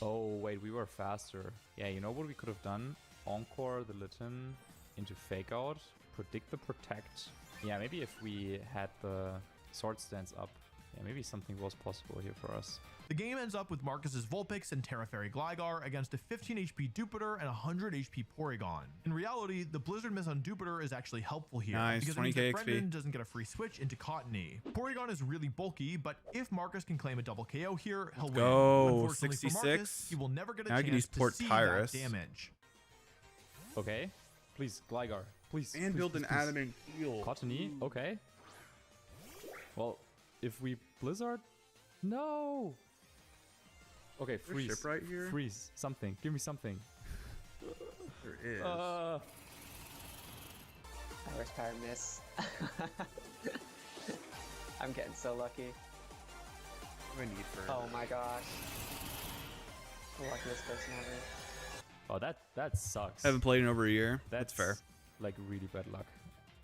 Oh, wait, we were faster. Yeah, you know what we could have done? Encore the Litten into Fake Out, predict the Protect. Yeah, maybe if we had the Sword Stance up, yeah, maybe something was possible here for us. The game ends up with Marcus's Vulpix and Terra Fairy Gligar against a 15 HP Jupiter and 100 HP Porygon. In reality, the Blizzard miss on Jupiter is actually helpful here, Nice, because it means 20k that XP. Brendan doesn't get a free switch into Cottony. Porygon is really bulky, but if Marcus can claim a double KO here, he'll win. Go, Unfortunately for 66. Marcus, he will never get a Now I can chance use to Port see Tyrus. that damage. Okay, please, Gligar, please. And please, build please, an please. adamant heal. Cottony, okay. Well, if we Blizzard, no. Okay, There's freeze. ship right here? Freeze, something. Give me something. There is. Iris Power miss. I'm getting so lucky. What do I need for Oh my gosh. The luckiest person ever. Oh, that sucks. Haven't played in over a year. That's fair. Like really bad luck.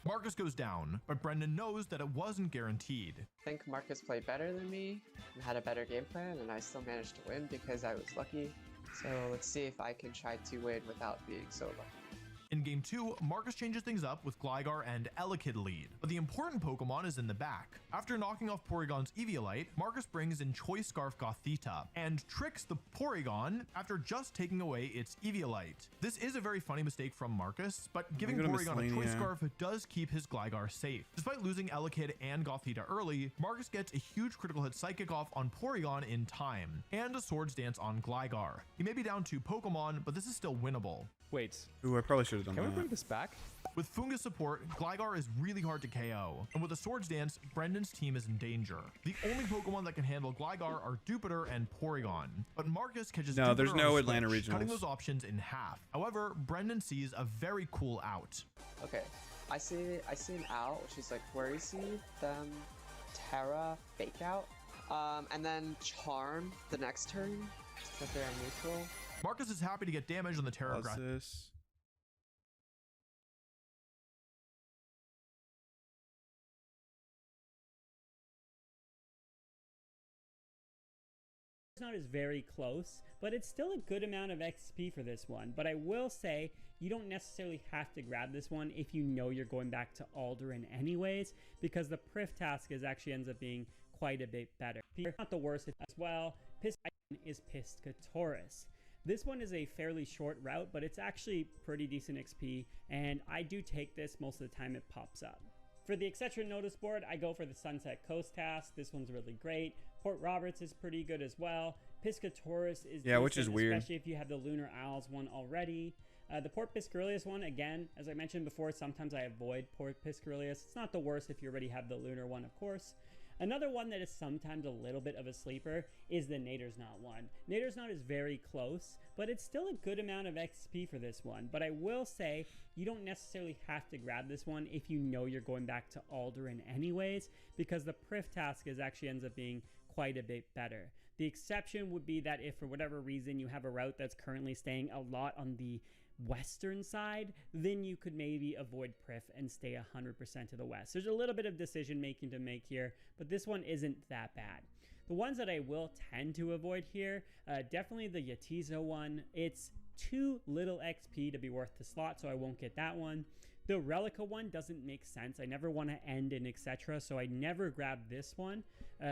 Marcus goes down, but Brendan knows that it wasn't guaranteed. I think Marcus played better than me and had a better game plan, and I still managed to win because I was lucky. So let's see if I can try to win without being so lucky. In Game 2, Marcus changes things up with Gligar and Elekid lead, but the important Pokemon is in the back. After knocking off Porygon's Eviolite, Marcus brings in Choice Scarf Gothita and tricks the Porygon after just taking away its Eviolite. This is a very funny mistake from Marcus, but giving Porygon a Choice Scarf does keep his Gligar safe. Despite losing Elekid and Gothita early, Marcus gets a huge critical hit Psychic off on Porygon in time, and a Swords Dance on Gligar. He may be down 2 Pokemon, but this is still winnable. Wait. Ooh, I probably should have done that. Can we bring this back? With Fungus support, Gligar is really hard to KO, and with a Swords Dance, Brendan's team is in danger. The only Pokemon that can handle Gligar are Jupiter and Porygon, but Marcus catches Jupiter there's on no a Atlanta switch, regionals. cutting those options in half. However, Brendan sees a very cool out. Okay, I see an out, which is like where you see them Terra fake out, and then Charm the next turn, so that they're neutral. Marcus is happy to get damage on the Terra Grass. Not as very close, but it's still a good amount of XP for this one. But I will say you don't necessarily have to grab this one if you know you're going back to Alduin anyways, because the Prif task actually ends up being quite a bit better. Not the worst as well. Is Piscatoris. This one is a fairly short route, but it's actually pretty decent XP, and I do take this most of the time it pops up. For the Etc. notice board, I go for the Sunset Coast task. This one's really great. Port Roberts is pretty good as well. Piscatoris is which is weird, especially if you have the Lunar Isles one already. The Port Piscarius one, again, as I mentioned before, sometimes I avoid Port Piscarius. It's not the worst if you already have the Lunar one, of course. Another one that is sometimes a little bit of a sleeper is the Nader's Knot one. Nader's Knot is very close, but it's still a good amount of XP for this one. But I will say you don't necessarily have to grab this one if you know you're going back to Alduin anyways, because the Prif task actually ends up being quite a bit better. The exception would be that if for whatever reason you have a route that's currently staying a lot on the western side, then you could maybe avoid Prif and stay 100% to the west. There's a little bit of decision making to make here, but this one isn't that bad. The ones that I will tend to avoid here, definitely the Yatizo one. It's too little XP to be worth the slot, so I won't get that one. The Relica one doesn't make sense. I never want to end in Etc., so I never grab this one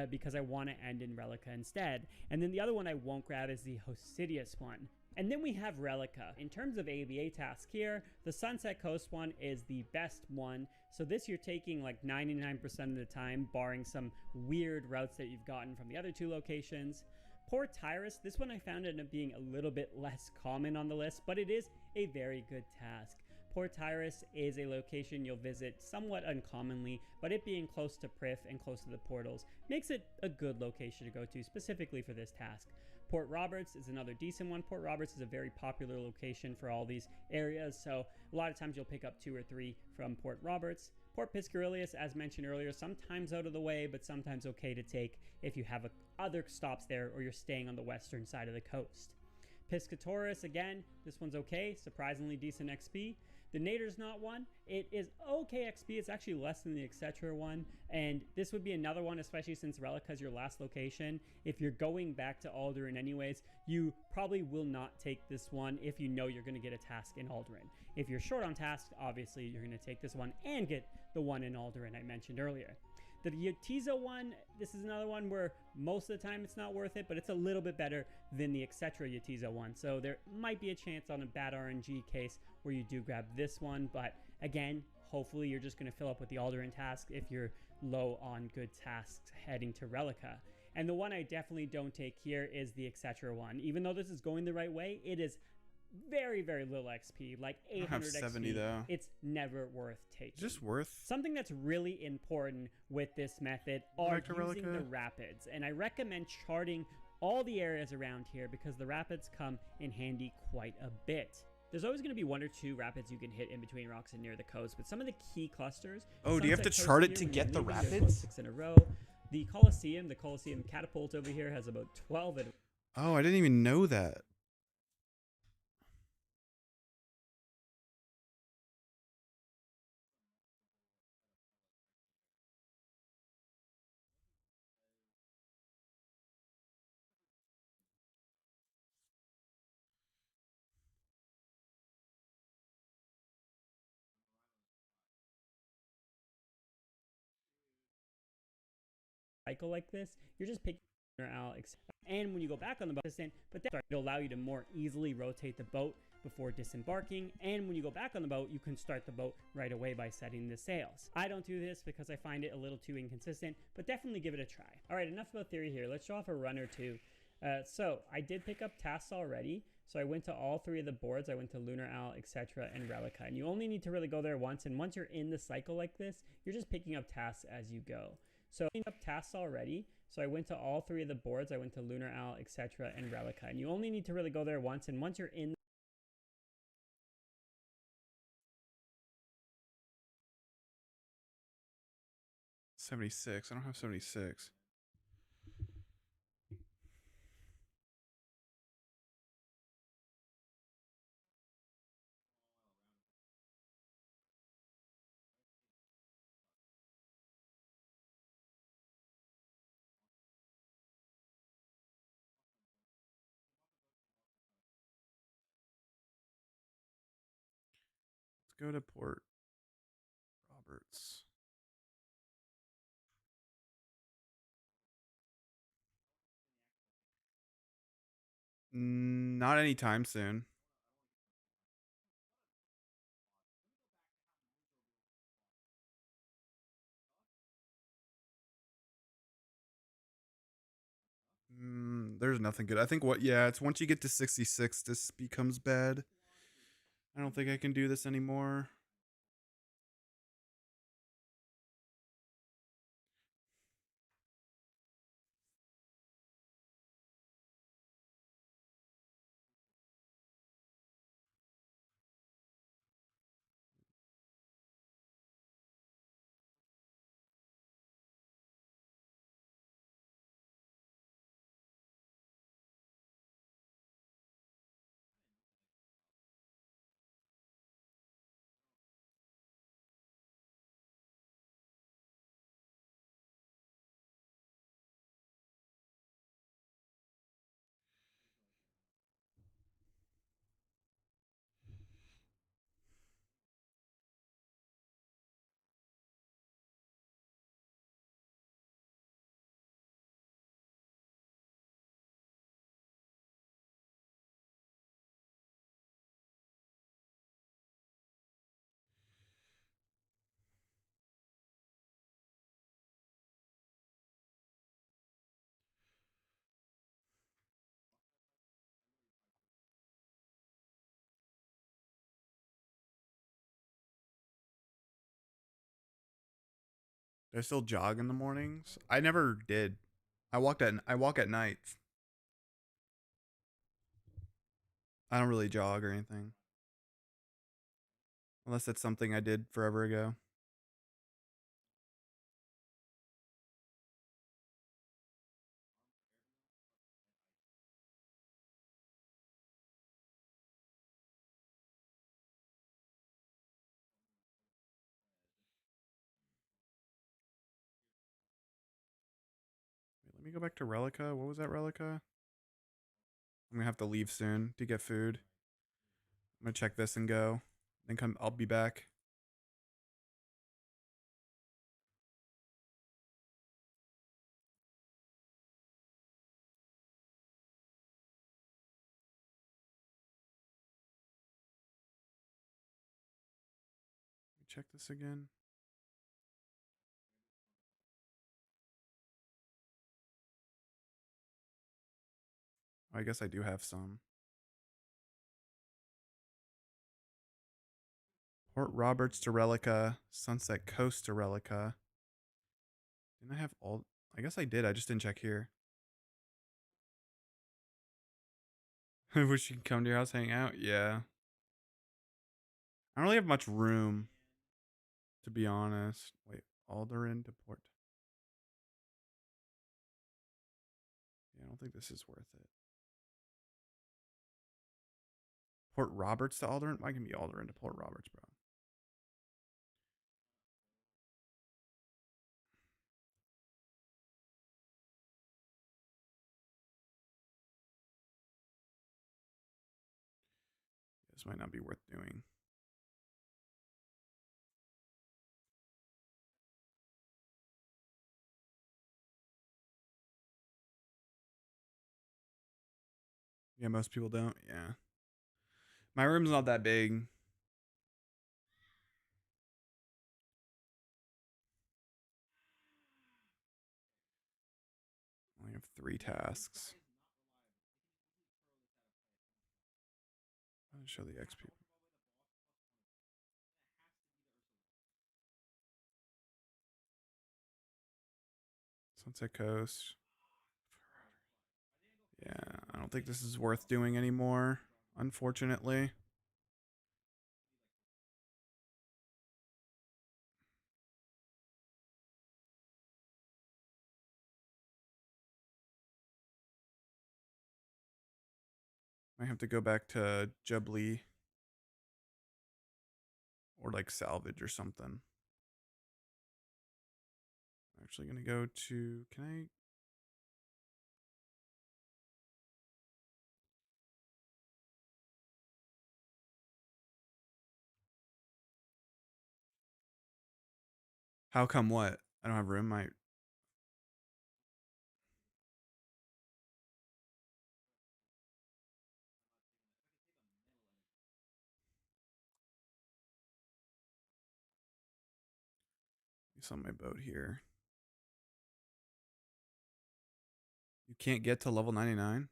because I want to end in Relica instead. And then the other one I won't grab is the Hosidius one. And then we have Relica. In terms of ABA task here, the Sunset Coast one is the best one. So this you're taking like 99% of the time, barring some weird routes that you've gotten from the other 2 locations. Port Tyrus, this one I found ended up being a little bit less common on the list, but it is a very good task. Port Tyrus is a location you'll visit somewhat uncommonly, but it being close to Prif and close to the portals makes it a good location to go to specifically for this task. Port Roberts is another decent one. Port Roberts is a very popular location for all these areas, so a lot of times you'll pick up 2 or 3 from Port Roberts. Port Piscarius, as mentioned earlier, sometimes out of the way, but sometimes okay to take if you have other stops there or you're staying on the western side of the coast. Piscatoris, again, this one's okay, surprisingly decent XP. The Nader's Knot one, it is okay XP, it's actually less than the Etc. one, and this would be another one, especially since Relica is your last location. If you're going back to Alduin anyways, you probably will not take this one if you know you're going to get a task in Alduin. If you're short on task, obviously you're going to take this one and get the one in Alduin I mentioned earlier. The Yatizo one, this is another one where most of the time it's not worth it, but it's a little bit better than the Etc. Yatizo one. So there might be a chance on a bad RNG case where you do grab this one. But again, hopefully you're just going to fill up with the Alduin task if you're low on good tasks heading to Relica. And the one I definitely don't take here is the Etc. one. Even though this is going the right way, it is very, very little XP, like 800 70 XP. though. It's never worth taking. Just worth. Something that's really important with this method are using the rapids, and I recommend charting all the areas around here because the rapids come in handy quite a bit. There's always going to be 1 or 2 rapids you can hit in between rocks and near the coast, but some of the key clusters. Oh, do you have to chart it to get the rapids? 6 in a row. The Coliseum Catapult over here has about 12 in. Oh, I didn't even know that. cycle like this, you're just picking out, and when you go back on the boat, but then it'll allow you to more easily rotate the boat before disembarking, and when you go back on the boat, you can start the boat right away by setting the sails. I don't do this because I find it a little too inconsistent, but definitely give it a try. All right, enough about theory here. Let's show off a run or two. So I did pick up tasks already. So I went to all three of the boards. I went to Lunar Owl, etc., and Relica. And you only need to really go there once. And once you're in the cycle like this, you're just picking up tasks as you go. So I picked up tasks already. So I went to all three of the boards. I went to Lunar Owl, etc., and Relica. And you only need to really go there once. And once you're in 76. I don't have 76. Let's go to Port Roberts. Not anytime soon. There's nothing good. I think it's once you get to 66, this becomes bad. I don't think I can do this anymore. Do I still jog in the mornings? I never did. I walk at night. I don't really jog or anything. Unless that's something I did forever ago. Wait, let me go back to Relica. What was that Relica? I'm gonna have to leave soon to get food. I'm gonna check this and go. Then I'll be back. Let me check this again. I guess I do have some. Port Roberts to Relica, Sunset Coast to Relica. Didn't I have all? I guess I did. I just didn't check here. I wish you could come to your house, hang out. Yeah. I don't really have much room, to be honest. Wait, Alderan to Port. Yeah, I don't think this is worth it. Port Roberts to Alderan? Why can be Alderan to Port Roberts, bro? This might not be worth doing. Yeah, most people don't. Yeah. My room's not that big. I only have 3 tasks. I'll show the XP. Sunset Coast. Yeah, I don't think this is worth doing anymore, unfortunately. I have to go back to Jubilee or like salvage or something. I'm actually gonna go to, can I? How come what? I don't have room. It's on my boat here. You can't get to level 99?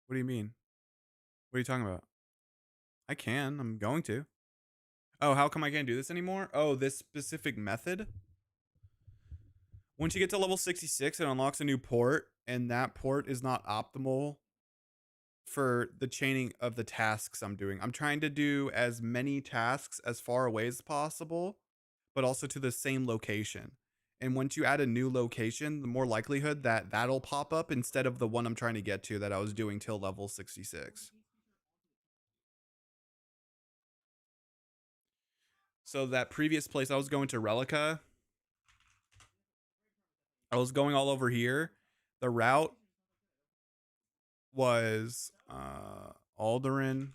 What do you mean? What are you talking about? I can. I'm going to. Oh, how come I can't do this anymore? Oh, this specific method? Once you get to level 66, it unlocks a new port, and that port is not optimal for the chaining of the tasks I'm doing. I'm trying to do as many tasks as far away as possible, but also to the same location. And once you add a new location, the more likelihood that that'll pop up instead of the one I'm trying to get to that I was doing till level 66. So that previous place I was going to Relica, I was going all over here. The route was Alderan.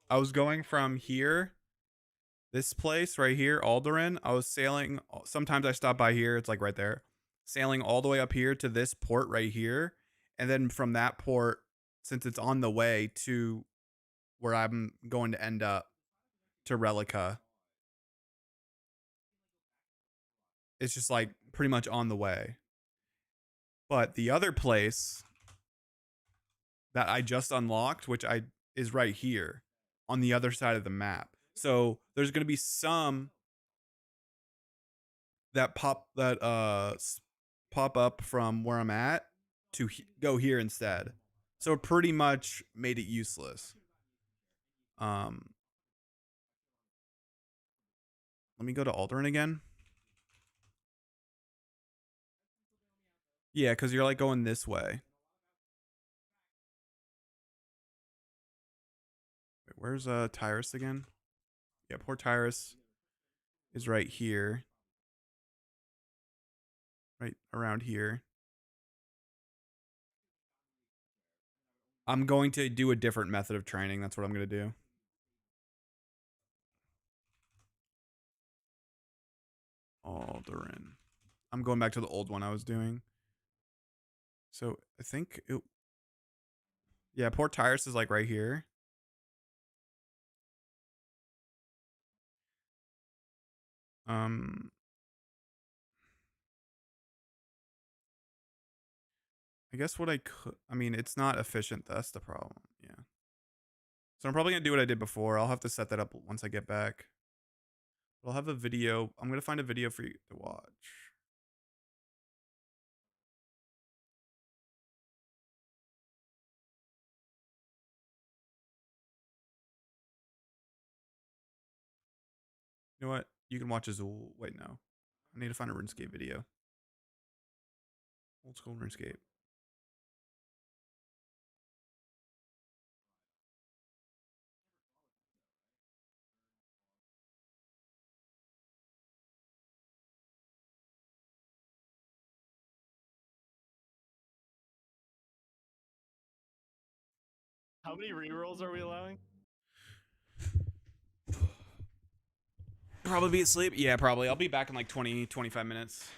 I was going from here, this place right here, Alderan. I was sailing. Sometimes I stop by here. It's like right there. Sailing all the way up here to this port right here. And then from that port, since it's on the way to where I'm going to end up, to Relica, it's just like pretty much on the way. But the other place that I just unlocked, which is right here on the other side of the map. So there's going to be some that pop up from where I'm at to go here instead. So it pretty much made it useless. Let me go to Alderan again. Yeah, because you're like going this way. Wait, where's Tyrus again? Yeah, poor Tyrus is right here. Right around here. I'm going to do a different method of training. That's what I'm going to do. Alderan. I'm going back to the old one I was doing. So I think it. Yeah, Port Tyrus is like right here. I guess what I could. I mean, it's not efficient. That's the problem. Yeah. So I'm probably gonna do what I did before. I'll have to set that up once I get back. I'll have a video. I'm gonna find a video for you to watch. You know what? You can watch Azul. Wait, no. I need to find a RuneScape video. Old school RuneScape. How many rerolls are we allowing? Probably be asleep. Yeah, probably. I'll be back in like 20, 25 minutes.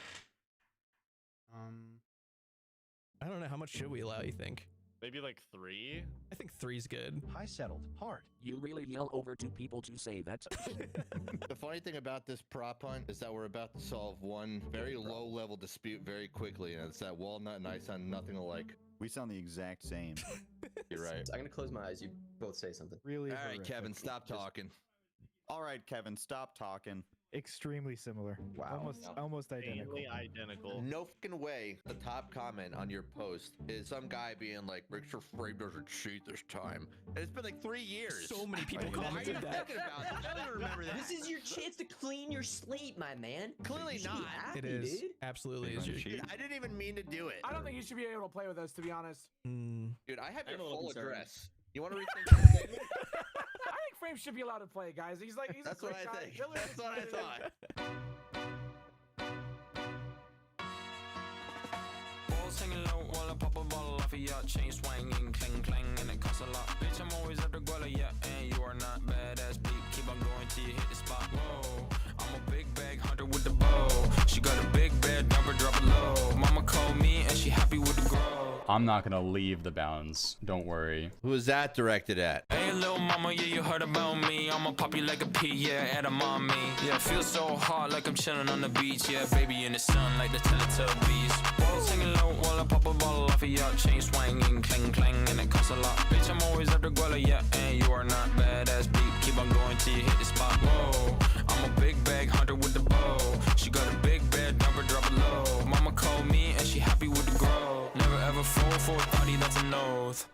I don't know. How much should we allow, you think? Maybe like 3? I think 3's good. High settled. Hard. You really yell over two people to say that. The funny thing about this prop hunt is that we're about to solve one very low-level dispute very quickly, and it's that Walnut and I sound nothing alike. We sound the exact same. You're right. I'm gonna close my eyes. You both say something. Really? All right, Kevin, stop talking. All right, Kevin, stop talking. Extremely similar. Wow. Almost identical. Mainly identical. No fucking way the top comment on your post is some guy being like, make sure Frame doesn't cheat this time. And it's been like 3 years. So many people What are commented you that. talking about? I don't remember that. This is your chance to clean your slate, my man. Clearly You should not. be happy, It is. dude. Absolutely is. Dude, I didn't even mean to do it. I don't think you should be able to play with us, to be honest. Dude, I have I'm your a little full concerned. address. You want to rethink your statement? I think Frame should be allowed to play, guys. He's That's a what great I guy. think. Hillary That's what I is- thought. Balls hanging low while I pop a bottle off of your chain swinging, clang clang, and it costs a lot. Bitch, I'm always at the guala, yeah, and you are not badass beat. Keep on going till you hit the spot. Whoa, I'm a big bag hunter with the bow. She got a big bed, number drop it low. Mama called me and she happy with the grow. I'm not gonna leave the bounds. Don't worry. Who is that directed at? Hey, little mama, yeah, you heard about me. I'ma pop you like a pea, yeah, at a mommy. Yeah, it feels so hot like I'm chilling on the beach. Yeah, baby in the sun like the Teletubbies. Balls hanging low while I pop a bottle off of your chain swinging, clang clang, and it costs a lot. Bitch, I'm always at the guala, yeah, and you are not badass beat. Keep on going till you hit the spot. Whoa, I'm a big bag hunter with the bow. She got a big bed, number drop it low. Mama called me and she happy with the grow. Never ever fall for a thotty, that's an oath.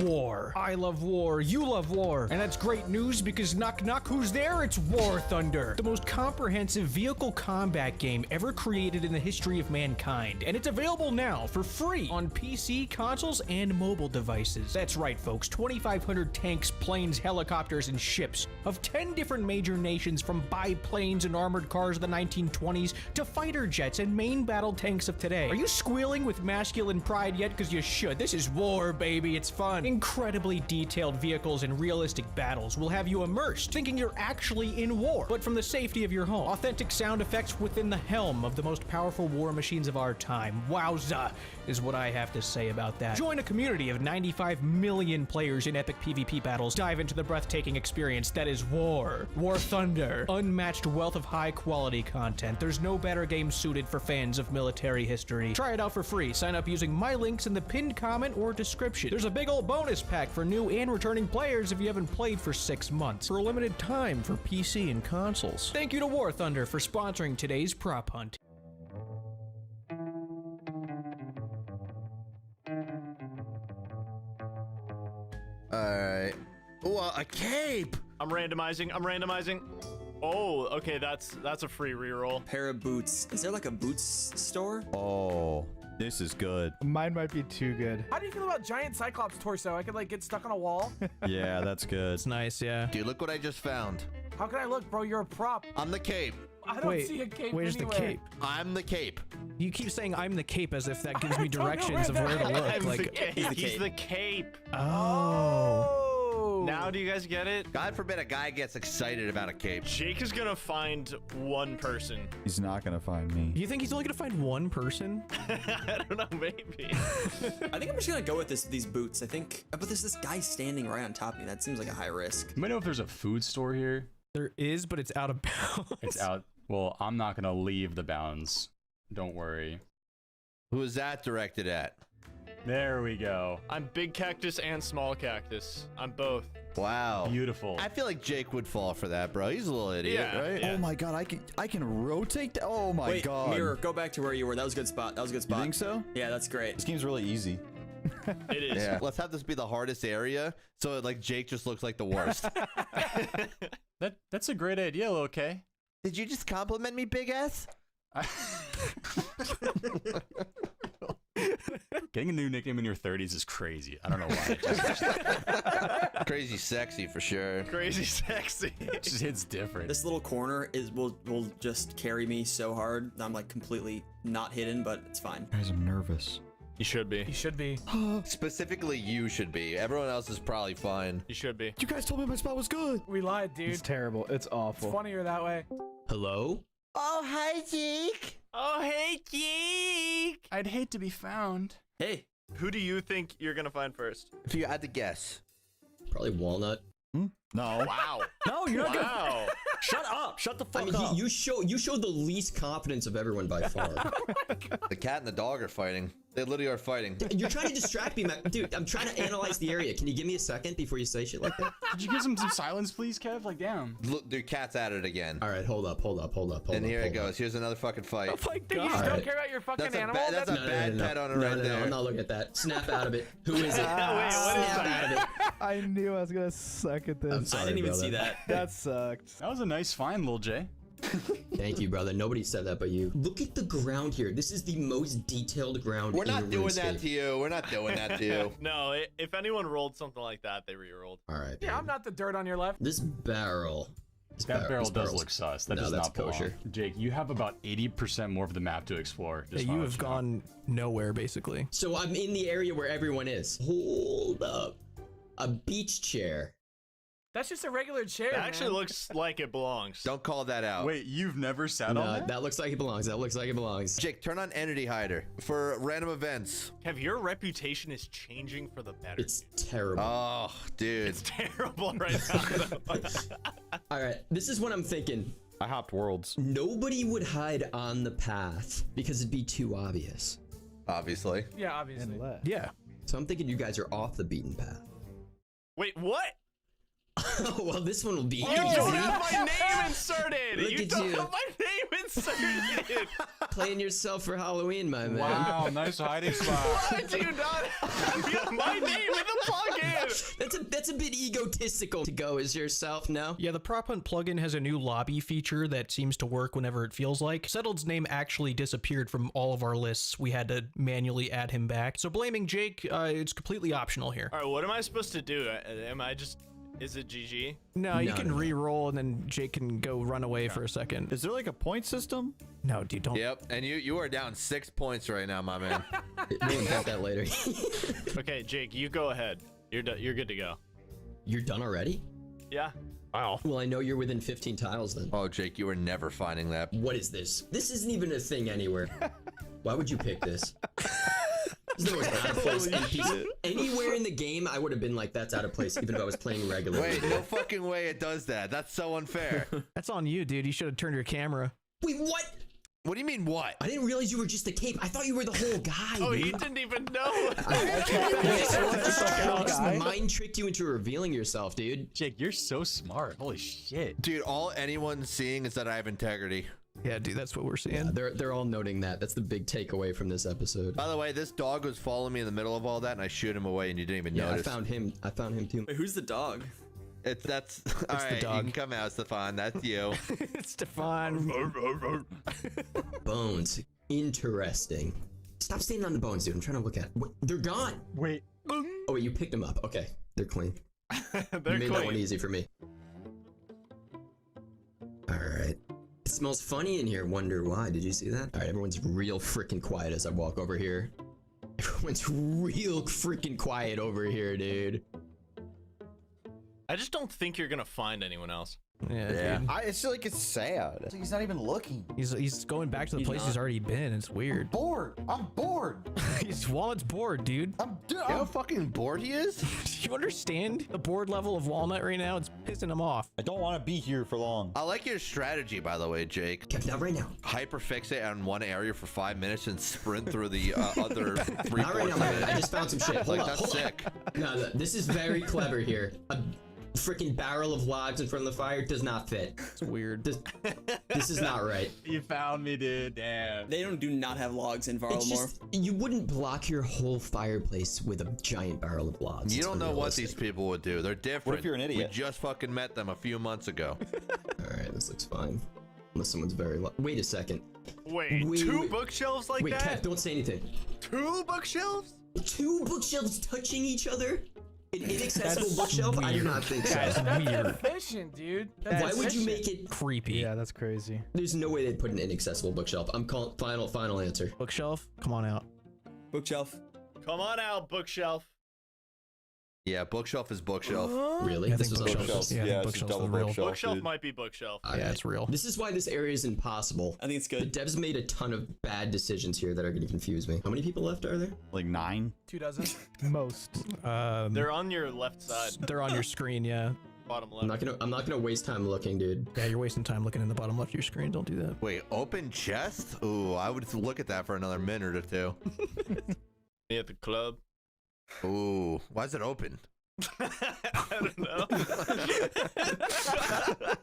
War. I love war. You love war. And that's great news because knock knock, who's there? It's War Thunder, the most comprehensive vehicle combat game ever created in the history of mankind. And it's available now for free on PC, consoles, and mobile devices. That's right, folks. 2,500 tanks, planes, helicopters, and ships of 10 different major nations, from biplanes and armored cars of the 1920s to fighter jets and main battle tanks of today. Are you squealing with masculine pride yet? Because you should. This is war, baby. It's fun. Incredibly detailed vehicles and realistic battles will have you immersed, thinking you're actually in war, but from the safety of your home. Authentic sound effects within the helm of the most powerful war machines of our time. Wowza, is what I have to say about that. Join a community of 95 million players in epic PvP battles. Dive into the breathtaking experience that is War. War Thunder. Unmatched wealth of high-quality content. There's no better game suited for fans of military history. Try it out for free. Sign up using my links in the pinned comment or description. There's a big old bonus pack for new and returning players if you haven't played for 6 months, for a limited time for PC and consoles. Thank you to War Thunder for sponsoring today's prop hunt. Alright. Ooh, a cape! I'm randomizing. Oh, okay, that's a free reroll. Pair of boots. Is there like a boots store? Oh, this is good. Mine might be too good. How do you feel about giant Cyclops torso? I could like get stuck on a wall. Yeah, that's good. It's nice, yeah. Dude, look what I just found. How can I look, bro? You're a prop. I'm the cape. I don't see a cape Where's anywhere. the cape? I'm the cape. You keep saying I'm the cape as if that gives me I don't know directions of where to that look. is. Like, He's the cape. oh. Now do you guys get it? God forbid a guy gets excited about a cape. Jake is gonna find one person. He's not gonna find me. You think he's only gonna find one person? I don't know, maybe. I think I'm just gonna go with these boots. I think, but there's this guy standing right on top of me. That seems like a high risk. You might know if there's a food store here. There is, but it's out of bounds. It's out. Well, I'm not gonna leave the bounds. Don't worry. Who is that directed at? There we go. I'm big cactus and small cactus. I'm both. Wow. Beautiful. I feel like Jake would fall for that, bro. He's a little idiot, Yeah, right? yeah. Oh my god, I can rotate that. Oh my Wait, god. Mirror, go back to where you were. That was a good spot. You think so? Yeah, that's great. This game's really easy. It is. Yeah. Let's have this be the hardest area, so like Jake just looks like the worst. That's a great idea, okay? Did you just compliment me, big ass? Getting a new nickname in your 30s is crazy. I don't know why. Crazy sexy for sure. Crazy sexy. It just hits different. This little corner will just carry me so hard that I'm like completely not hidden, but it's fine. Guys, I'm nervous. You should be. You should be. Specifically, you should be. Everyone else is probably fine. You should be. You guys told me my spot was good. We lied, dude. It's terrible. It's awful. It's funnier that way. Hello? Oh, hi, Jake. Oh, hey, Geek. I'd hate to be found. Hey, Who do you think you're gonna find first? If you had to guess. probably Walnut. No. Wow. No, you're not Wow. Shut up. Shut the fuck I mean, up. you showed the least confidence of everyone by far. The cat and the dog are fighting. They literally are fighting. You're trying to distract me, man. Dude. I'm trying to analyze the area. Can you give me a second before you say shit like that? Could you give some silence, please, Kev? Like, damn. Look, dude, cat's at it again. All right, hold up. And here it goes. Here's another fucking fight. Oh my God. You just don't care about your fucking animal? That's a bad pet on it right there. I'm not looking at that. Snap out of it. Who is it? Wait, what is Snap that? out of it. I knew I was gonna suck at this. I'm sorry, I didn't even brother. see that. That sucked. That was a nice find, Lil J. Thank you, brother. Nobody said that but you. Look at the ground here. This is the most detailed ground We're in not doing that RuneScape. to you. We're not doing that to you. No, if anyone rolled something like that, they re-rolled. All right. Yeah, I'm not the dirt on your left. This barrel. That barrel this does barrel's- look sus. That No, does that's not belong. kosher. Jake, you have about 80% more of the map to explore. Yeah, Just you wanna have let know. gone nowhere, basically. So I'm in the area where everyone is. Hold up. A beach chair. That's just a regular chair. That actually looks like it belongs. Don't call that out. Wait, you've never sat No, on that? that looks like it belongs. That looks like it belongs. Jake, turn on Entity Hider for random events. Kev, your reputation is changing for the better. It's terrible. Oh, dude. It's terrible right now. All right, this is what I'm thinking. I hopped worlds. Nobody would hide on the path because it'd be too obvious. Obviously. Yeah, obviously. Yeah. So I'm thinking you guys are off the beaten path. Wait, what? Oh, well, this one will be You easy. don't have my name inserted. Look You at don't you. have my name inserted. Playing yourself for Halloween, my man. Wow, nice hiding spot. Why do you not have my name in the plugin? That's a bit egotistical to go as yourself, no? Yeah, the Prop Hunt plugin has a new lobby feature that seems to work whenever it feels like. Settled's name actually disappeared from all of our lists. We had to manually add him back. So blaming Jake, it's completely optional here. All right, what am I supposed to do? Am I just... Is it GG? No, you can re-roll and then Jake can go run away for a second. Is there like a point system? No, dude, don't. Yep, and you are down 6 points right now, my man. We'll invent that later. Okay, Jake, you go ahead. You're good to go. You're done already? Yeah. Wow. Well, I know you're within 15 tiles then. Oh, Jake, you were never finding that. What is this? This isn't even a thing anywhere. Why would you pick this? There's no out of place NPC. Anywhere in the game, I would have been like, that's out of place, even if I was playing regularly. Wait, no fucking way it does that. That's so unfair. That's on you, dude. You should have turned your camera. Wait, what? What do you mean, what? I didn't realize you were just the cape. I thought you were the whole guy. Oh, dude. he didn't even know. I just mind tricked you into revealing yourself, dude. Jake, you're so smart. Holy shit. Dude, all anyone's seeing is that I have integrity. Yeah, dude, that's what we're seeing. Yeah, they're all noting that. That's the big takeaway from this episode. By the way, this dog was following me in the middle of all that, and I shoot him away, and you didn't even Yeah, notice. I found him too. Wait, who's the dog? That's all right. the dog. You can come out, Stefan. That's you. Stefan. Bones. Interesting. Stop standing on the bones, dude. I'm trying to look at it. Wait, they're gone. Wait. Oh, wait, you picked them up. Okay, they're clean. They're You made that one clean. easy for me. All right. It smells funny in here. Wonder why. Did you see that? All right, everyone's real freaking quiet as I walk over here. Everyone's real freaking quiet over here, dude. I just don't think you're gonna find anyone else. Yeah, dude. It's like it's sad. It's like he's not even looking. He's going back to the place he's already been. It's weird. Bored. I'm bored. Walnut's bored, dude. You know how fucking bored he is? Do you understand the bored level of Walnut right now? It's pissing him off. I don't want to be here for long. I like your strategy, by the way, Jake. Kev, not right now. Hyperfixate on one area for 5 minutes and sprint through the other 3/4. Not right now, man. I just found some shit. Hold Like, up, that's hold sick. up. No, this is very clever here. A freaking barrel of logs in front of the fire does not fit. It's weird. This is not right. You found me, dude. Damn. They do not have logs in Varlamore. You wouldn't block your whole fireplace with a giant barrel of logs. You It's don't know what unrealistic. these people would do. They're different. What if you're an idiot? We just fucking met them a few months ago. All right, this looks fine. Unless someone's very wait a second. Wait, Wait, two wait. bookshelves like Wait, that? Kev, don't say anything. Two bookshelves? Two bookshelves touching each other? An inaccessible bookshelf? I do not think so. That's weird. Efficient, dude. Why would you make it Creepy. Yeah, that's crazy. There's no way they'd put an inaccessible bookshelf. I'm calling final answer. Bookshelf? Come on out. Bookshelf. Come on out, bookshelf. Yeah, bookshelf is bookshelf. Really? Yeah, I This think was on bookshelf. purpose? Yeah, I think it's bookshelf's double the real. bookshelf. Bookshelf dude. might be bookshelf. Yeah, it's real. This is why this area is impossible. I think it's The good. devs made a ton of bad decisions here that are going to confuse me. How many people left are there? Like 9. 24. Most. They're on your left side, They're on your screen, yeah. bottom left. I'm not gonna waste time looking, dude. Yeah, you're wasting time looking in the bottom left of your screen. Don't do that. Wait, open chest? Ooh, I would look at that for another minute or two. Me at the club. Ooh, why is it open? I don't know.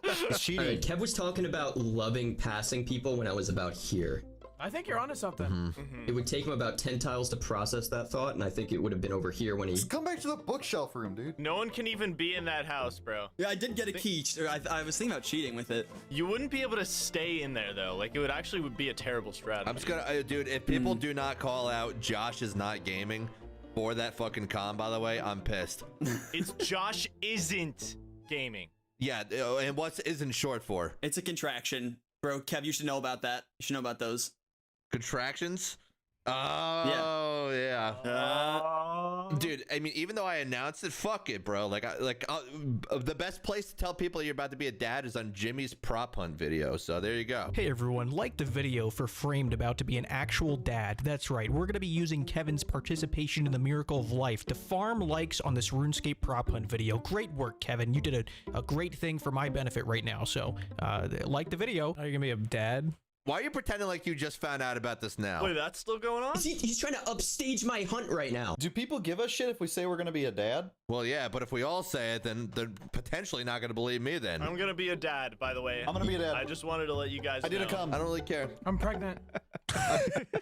It's cheating. Alright, Kev was talking about loving passing people when I was about here. I think you're onto something. Mm-hmm. It would take him about 10 tiles to process that thought, and I think it would have been over here when he... Just come back to the bookshelf room, dude. No one can even be in that house, bro. Yeah, I did get a key. I was thinking about cheating with it. You wouldn't be able to stay in there though. Like it would actually be a terrible strategy. I'm just gonna, dude, if people do not call out Josh is not gaming for that fucking con, by the way, I'm pissed. It's Josh isn't gaming. Yeah, and what isn't short for? It's a contraction. Bro, Kev, you should know about that. You should know about those. Contractions? Oh, yeah. Dude, I mean, even though I announced it, fuck it, bro. The best place to tell people you're about to be a dad is on Jimmy's prop hunt video. So there you go. Hey everyone, like the video for Framed about to be an actual dad. That's right, we're going to be using Kevin's participation in the miracle of life to farm likes on this RuneScape prop hunt video. Great work, Kevin. You did a great thing for my benefit right now. So, like the video. Are you going to be a dad? Why are you pretending like you just found out about this now? Wait, that's still going on? He's trying to upstage my hunt right now. Do people give a shit if we say we're gonna be a dad? Well, yeah, but if we all say it, then they're potentially not gonna believe me then. I'm gonna be a dad, by the way. I'm gonna be a dad. I just wanted to let you guys know. I don't really care. I'm pregnant.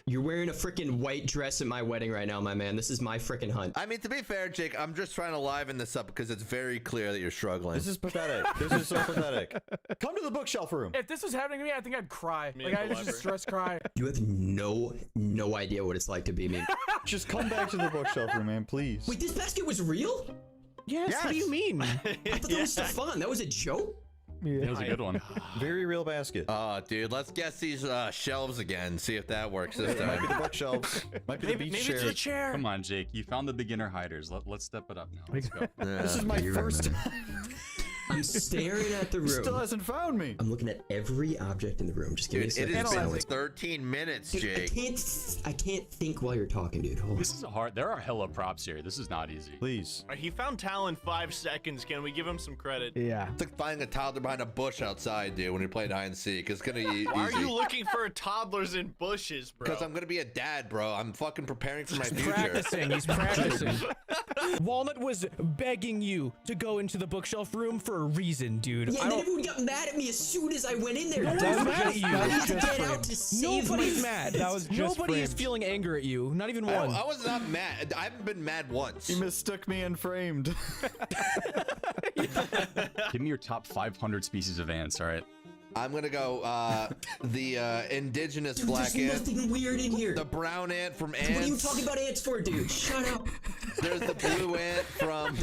You're wearing a freaking white dress at my wedding right now, my man. This is my freaking hunt. I mean, to be fair, Jake, I'm just trying to liven this up because it's very clear that you're struggling. This is pathetic. This is so pathetic. Come to the bookshelf room. If this was happening to me, I think I'd cry. Me Like and I the just library. stress cry. You have no idea what it's like to be me. Just come back to the bookshelf room, man, please. Wait, this basket was real? Yes, what do you mean? I thought that was fun. That was a joke? That was a good one. Very real basket. Dude, let's guess these shelves again. See if that works this Might be time. the bookshelves. Might be the beach Maybe chair. it's the chair. Come on, Jake. You found the beginner hiders. Let's step it up now. Let's go. This is my first time. I'm staring at the room. Still hasn't found me. I'm looking at every object in the room. Just give me a Dude, second. it has been Silence. 13 minutes, Dude, Jake. I can't think while you're talking, dude. Hold on. This is hard. There are hella props here. This is not easy. Please. He found Tal in 5 seconds. Can we give him some credit? Yeah. It's like finding a toddler behind a bush outside, dude, when you're playing hide and seek. It's gonna be Why are easy. you looking for toddlers in bushes, bro? Because I'm gonna be a dad, bro. I'm fucking preparing for my future. Practicing. He's practicing. Walnut was begging you to go into the bookshelf room for a reason, dude. Yeah, and then everyone got mad at me as soon as I went in there. No one's mad at you. I need to get out to save Nobody's my mad. That was just Nobody is framed. feeling anger at you. Not even one. I was not mad. I haven't been mad once. You mistook me and framed. Give me your top 500 species of ants, all right? I'm gonna go the indigenous Dude, black there's ant, nothing weird in here. the brown ant from What are you ants. talking about ants for, dude? Shut up. There's the blue ant from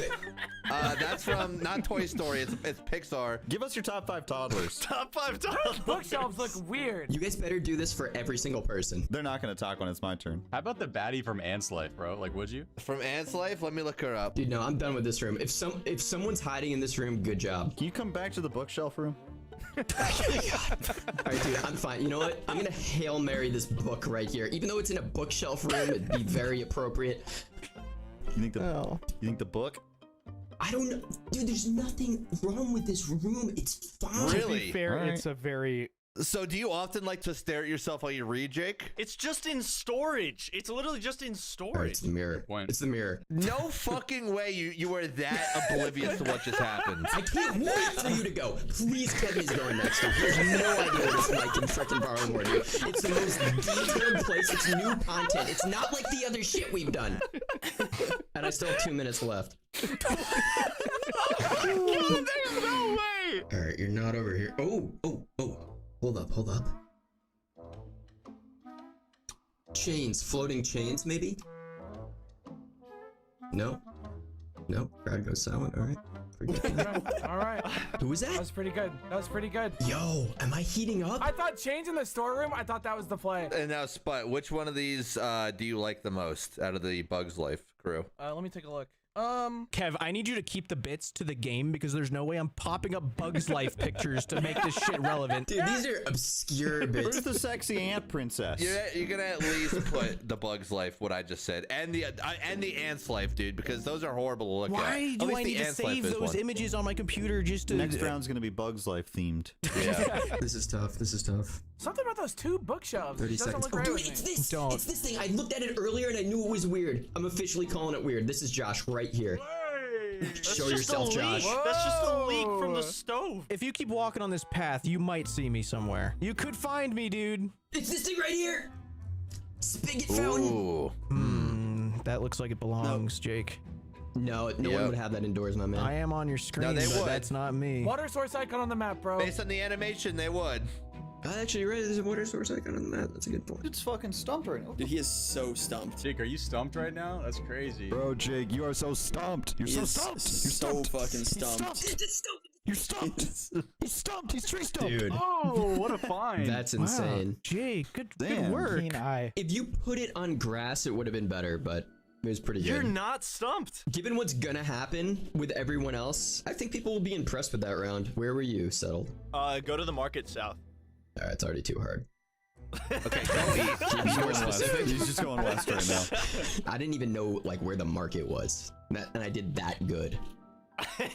that's from not Toy Story, it's Pixar. Give us your top 5 toddlers. Top 5 toddlers. Bookshelves look weird. You guys better do this for every single person. They're not gonna talk when it's my turn. How about the baddie from Ant's Life, bro? Like, would you? From Ant's Life? Let me look her up. Dude, no, I'm done with this room. If someone's hiding in this room, good job. Can you come back to the bookshelf room? All right, dude, I'm fine. You know what? I'm gonna Hail Mary this book right here. Even though it's in a bookshelf room, it'd be very appropriate. You think the book? I don't know. Dude, there's nothing wrong with this room. It's fine. Really? To be fair, All right. it's a very... So do you often like to stare at yourself while you read, Jake? It's just in storage. It's literally just in All right, storage. it's the mirror. Point. It's the mirror. No fucking way you were that oblivious to what just happened. I can't wait for you to go. Please, Kevin's going next time. He has no idea what it's like in frickin' Barlymore, dude. It's the most detailed place. It's new content. It's not like the other shit we've done. And I still have 2 minutes left. God, there's no way. All right, you're not over here. Oh. Hold up. Chains, floating chains, maybe? No. Crowd goes silent. All right. All right. Who was that? That was pretty good. That was pretty good. Yo, am I heating up? I thought changing the storeroom, I thought that was the play. And now, Spot, which one of these do you like the most out of the Bugs Life crew? Let me take a look. Kev, I need you to keep the bits to the game because there's no way I'm popping up Bugs Life pictures to make this shit relevant. Dude, these are obscure bits. Where's the sexy ant princess? You're gonna at least put the Bugs Life, what I just said, and the Ants Life, dude, because those are horrible to look at. Why do I need to save those images on my computer just to... Next round's gonna be Bugs Life themed. Yeah. This is tough. This is tough. Something about those 2 bookshelves. 30 It doesn't seconds. look Oh, right dude, with it's me. this. Don't. It's this thing. I looked at it earlier and I knew it was weird. I'm officially calling it weird. This is Josh right here. Show yourself, Josh. That's just a leak from the stove. If you keep walking on this path, you might see me somewhere. You could find me, dude. It's this thing right here. Spigot fountain. Ooh. That looks like it belongs, Jake. No, no one would have that indoors, my man. I am on your screen, No, they but would. that's not me. Water source icon on the map, bro. Based on the animation, they would. Actually, you're right. There's a water source icon on the map. That's a good point. It's fucking stumped right now. Dude, he is so stumped. Jake, are you stumped right now? That's crazy. Bro, Jake, you are so stumped. You're so stumped. You're so fucking stumped. You're stumped. He's stumped. He's tree stumped. Dude. Oh, what a find. That's insane. Jake, good Damn. work. Keen eye. If you put it on grass, it would have been better, but it was pretty good. You're not stumped. Given what's gonna happen with everyone else, I think people will be impressed with that round. Where were you settled? Go to the market south. All right, it's already too hard. Okay, don't be More specific. He's just going west right now. I didn't even know like where the market was, and I did that good.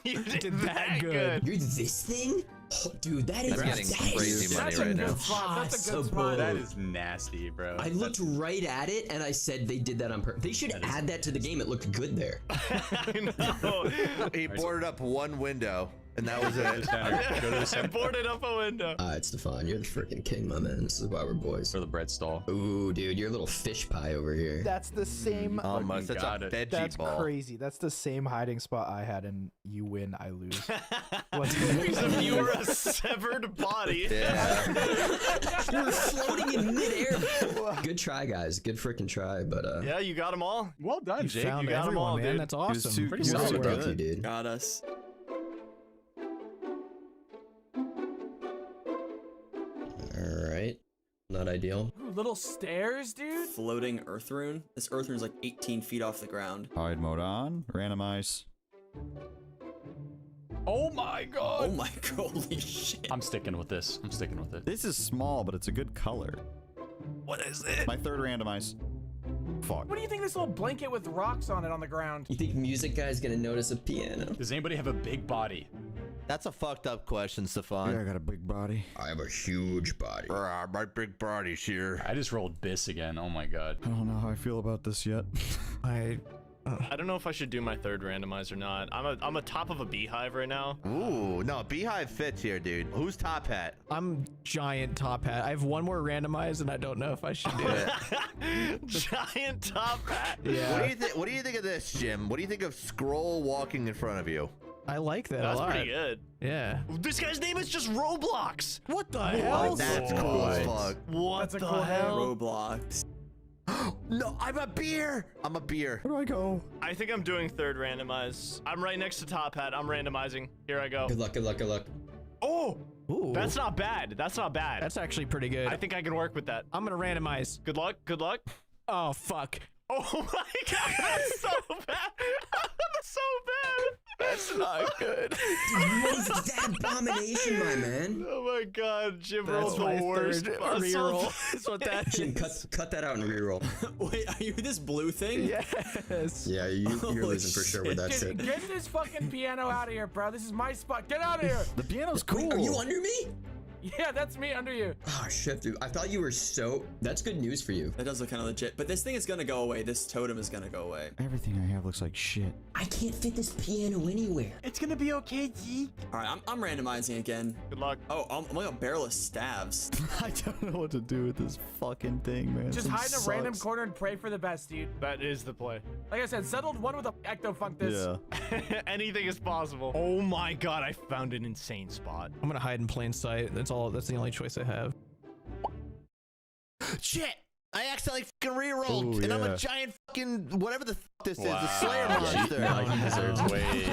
You did that good. You're this thing? Oh, dude, that is I'm getting crazy money right now. That's a good spot. That is nasty, bro. I looked right at it and I said they did that on purpose. They should add that to the game. It looked good there. I know. He boarded up one window, and that was it. I boarded up a window. Alright, Stefan, you're the freaking king, my man. This is why we're boys. For the bread stall. Ooh, dude, you're a little fish pie over here. That's the same. Almost. That's a veggie That's ball. crazy. That's the same hiding spot I had, and you win, I lose. Because you were a severed body. Yeah. You were floating in midair. Good try, guys. Good freaking try, but Yeah, you got them all. Well done, You Jake. found you got 'em everyone, all, man. dude. That's awesome. Pretty solid solid. work, you dude. Got us. Alright. Not ideal. Ooh, little stairs, dude. Floating earth rune. This earth rune is like 18 feet off the ground. Hide mode on. Randomize. Oh my god. Oh my holy shit. I'm sticking with this. I'm sticking with it. This is small, but it's a good color. What is it? My third randomize. Fuck. What do you think this little blanket with rocks on it on the ground? You think music guy's gonna notice a piano? Does anybody have a big body? That's a fucked up question, Stefan. Yeah, I got a big body. I have a huge body. My big body's here. I just rolled Biss again. Oh my god. I don't know how I feel about this yet. I don't know if I should do my third randomize or not. I'm a top of a beehive right now. Ooh, no, beehive fits here, dude. Who's top hat? I'm giant top hat. I have one more randomized, and I don't know if I should do it. Giant top hat. Yeah. What do you think of this, Jim? What do you think of Scroll walking in front of you? I like that a That's lot. pretty good. Yeah. This guy's name is just Roblox. What the hell? That's cool as fuck. What That's a the cool hell? Roblox. No, I'm a beer. I'm a beer. Where do I go? I think I'm doing third randomize. I'm right next to top hat. I'm randomizing. Here I go. Good luck, good luck, good luck. Oh, Ooh. that's not bad. That's not bad. That's actually pretty good. I think I can work with that. I'm gonna randomize. Good luck. Good luck. Oh, fuck. Oh my god, that's so bad. That's so bad. That's not good. What is that abomination, my man? Oh my god, Jim That's rolled my the worst third puzzle. reroll. That's what that Jim, is. cut that out and reroll. Wait, are you this blue thing? Yes. Yeah, you're Holy losing for sure with that Dude, shit. get this fucking piano out of here, bro. This is my spot. Get out of here. The piano's cool. Wait, are you under me? Yeah, that's me under you. Oh shit, dude. I thought you were so... That's good news for you. That does look kind of legit. But this thing is gonna go away. This totem is gonna go away. Everything I have looks like shit. I can't fit this piano anywhere. It's gonna be okay, Zeke. All right, I'm randomizing again. Good luck. Oh, I'm like a barrel of stabs. I don't know what to do with this fucking thing, man. Just This hide in a sucks. random corner and pray for the best, dude. That is the play. Like I said, settled one with a ectofunctus. Yeah. Anything is possible. Oh my god, I found an insane spot. I'm gonna hide in plain sight. That's all. That's the only choice I have. Shit! I accidentally fucking rerolled, Ooh, and I'm yeah. a giant fucking whatever the fuck this is, Wow. a Slayer monster. No, he deserves Wait.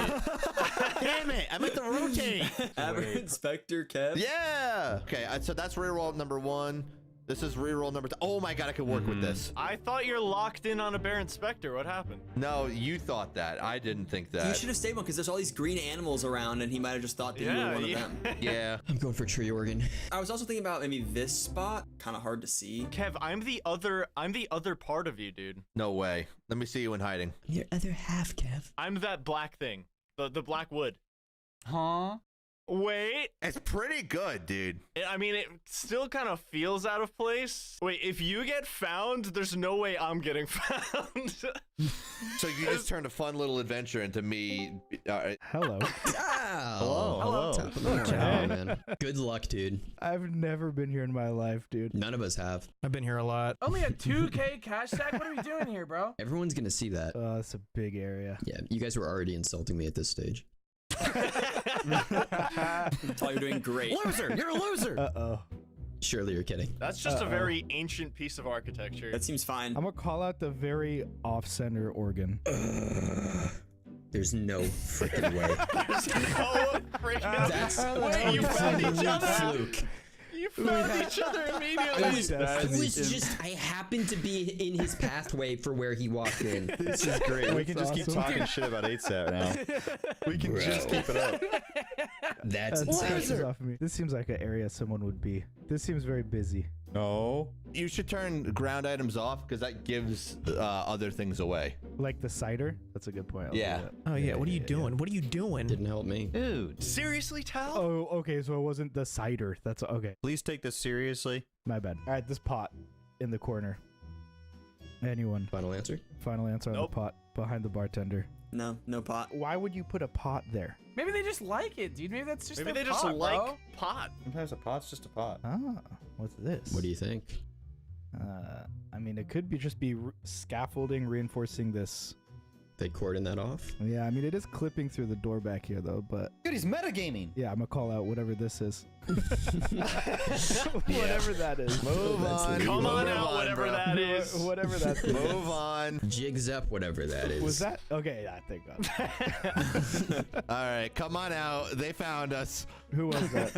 Damn it! I meant to rotate. Aberrant Inspector Kev. Yeah. Okay, so that's reroll number 1. This is reroll number 2. Oh my god, I could work with this. I thought you're locked in on a Aberrant Spectre. What happened? No, you thought that. I didn't think that. You should have stayed one because there's all these green animals around, and he might have just thought that you were one of them. Yeah. I'm going for tree organ. I was also thinking about maybe this spot. Kind of hard to see. Kev, I'm the other part of you, dude. No way. Let me see you in hiding. Your other half, Kev. I'm that black thing. The black wood. Huh? Wait. It's pretty good, dude. I mean, it still kind of feels out of place. Wait, if you get found, there's no way I'm getting found. So you just turned a fun little adventure into me. All right. Hello. Hello. Top of the morning, man. Good luck, dude. I've never been here in my life, dude. None of us have. I've been here a lot. Only a 2K cash stack? What are we doing here, bro? Everyone's gonna see that. Oh, that's a big area. Yeah, you guys were already insulting me at this stage. I thought you were doing great. Loser! You're a loser! Uh-oh. Surely you're kidding. That's just a very ancient piece of architecture. That seems fine. I'm gonna call out the very off-center organ. There's no freaking way. There's no freaking. That's you found each other. Fluke. You found each other immediately. I happened to be in his pathway for where he walked in. This is great. We can just keep talking shit about 8-sat now. We can just keep it up. That's insane. Off of me. This seems like an area someone would be. This seems very busy. No. You should turn ground items off because that gives other things away. Like the cider? That's a good point. I'll Yeah. do that. Oh yeah, what are you doing? What are you doing? Didn't help me. Dude. Seriously, Tal? Oh, okay, so it wasn't the cider. That's okay. Please take this seriously. My bad. All right, this pot in the corner. Anyone? Final answer? Final answer on the pot behind the bartender. No, no pot. Why would you put a pot there? Maybe they just like it, dude. Maybe that's just Maybe their they just pot, like bro. pot. Sometimes a pot's just a pot. Ah, what's this? What do you think? I mean, it could be just be scaffolding reinforcing this. They cordon that off? Yeah, I mean, it is clipping through the door back here, though, but... Dude, he's metagaming. Yeah, I'm gonna call out whatever this is. Whatever that is. Move on. Come on Move out, on, whatever bro. that is. Whatever that is. Move on. Jigs up, whatever that is. Was that? Okay, yeah, thank God. All right, come on out. They found us. Who was that?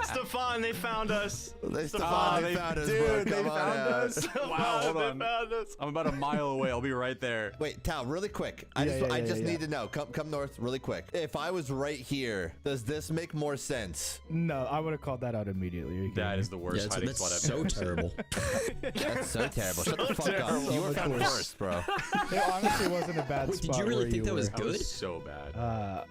Stefan, they found us. Stefan, they found us, bro. Come on out. Wow, hold on. Found us. I'm about a mile away. I'll be right there. Wait, Tal, really quick. Yeah, I just yeah. need to know. Come north really quick. If I was right here, does this make more sense? No, I would have called that out immediately. That is the worst hiding that's spot I've so ever terrible. That's so terrible. Shut the So fuck up. terrible. You were found first, bro. It honestly wasn't a bad Wait, spot. did you really where think that was were. That good? was so bad.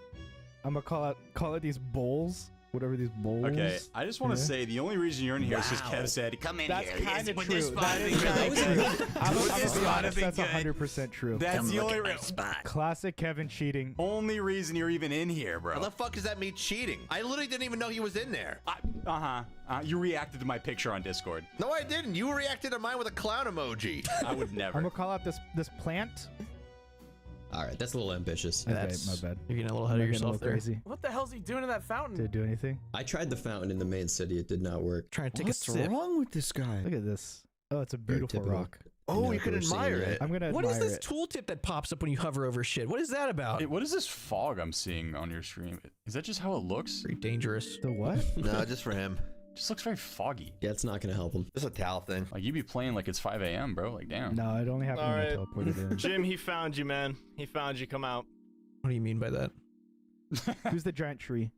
I'm gonna call it these bowls. Whatever these bowls. Okay, I just want to say the only reason you're in here is because Kev said, "Come in That's here." kind of Would true. this spot That be is really kind good? of true. I'm Would gonna this be spot honest, be that's good? 100% true. That's the only reason. Classic Kevin cheating. Only reason you're even in here, bro. How the fuck is that me cheating? I literally didn't even know he was in there. You reacted to my picture on Discord. No, I didn't. You reacted to mine with a clown emoji. I would never. I'm gonna call out this plant. All right, that's a little ambitious. Okay, my bad. You're getting a little ahead of yourself there. Crazy. What the hell's he doing to that fountain? Did it do anything? I tried the fountain in the main city. It did not work. Trying to take What's a sip. wrong with this guy? Look at this. Oh, it's a Very beautiful typical. rock. Oh, you can never seen admire that. it. I'm gonna What admire is this it. tooltip that pops up when you hover over shit? What is that about? Hey, what is this fog I'm seeing on your stream? Is that just how it looks? Pretty dangerous. The what? No, just for him. Just looks very foggy. Yeah, it's not gonna help him. Just a Tal thing. Like you be playing like it's 5 a.m., bro. Like damn. No, it only happened All when I right. teleported in. Jim, he found you, man. He found you. Come out. What do you mean by that? Who's the giant tree?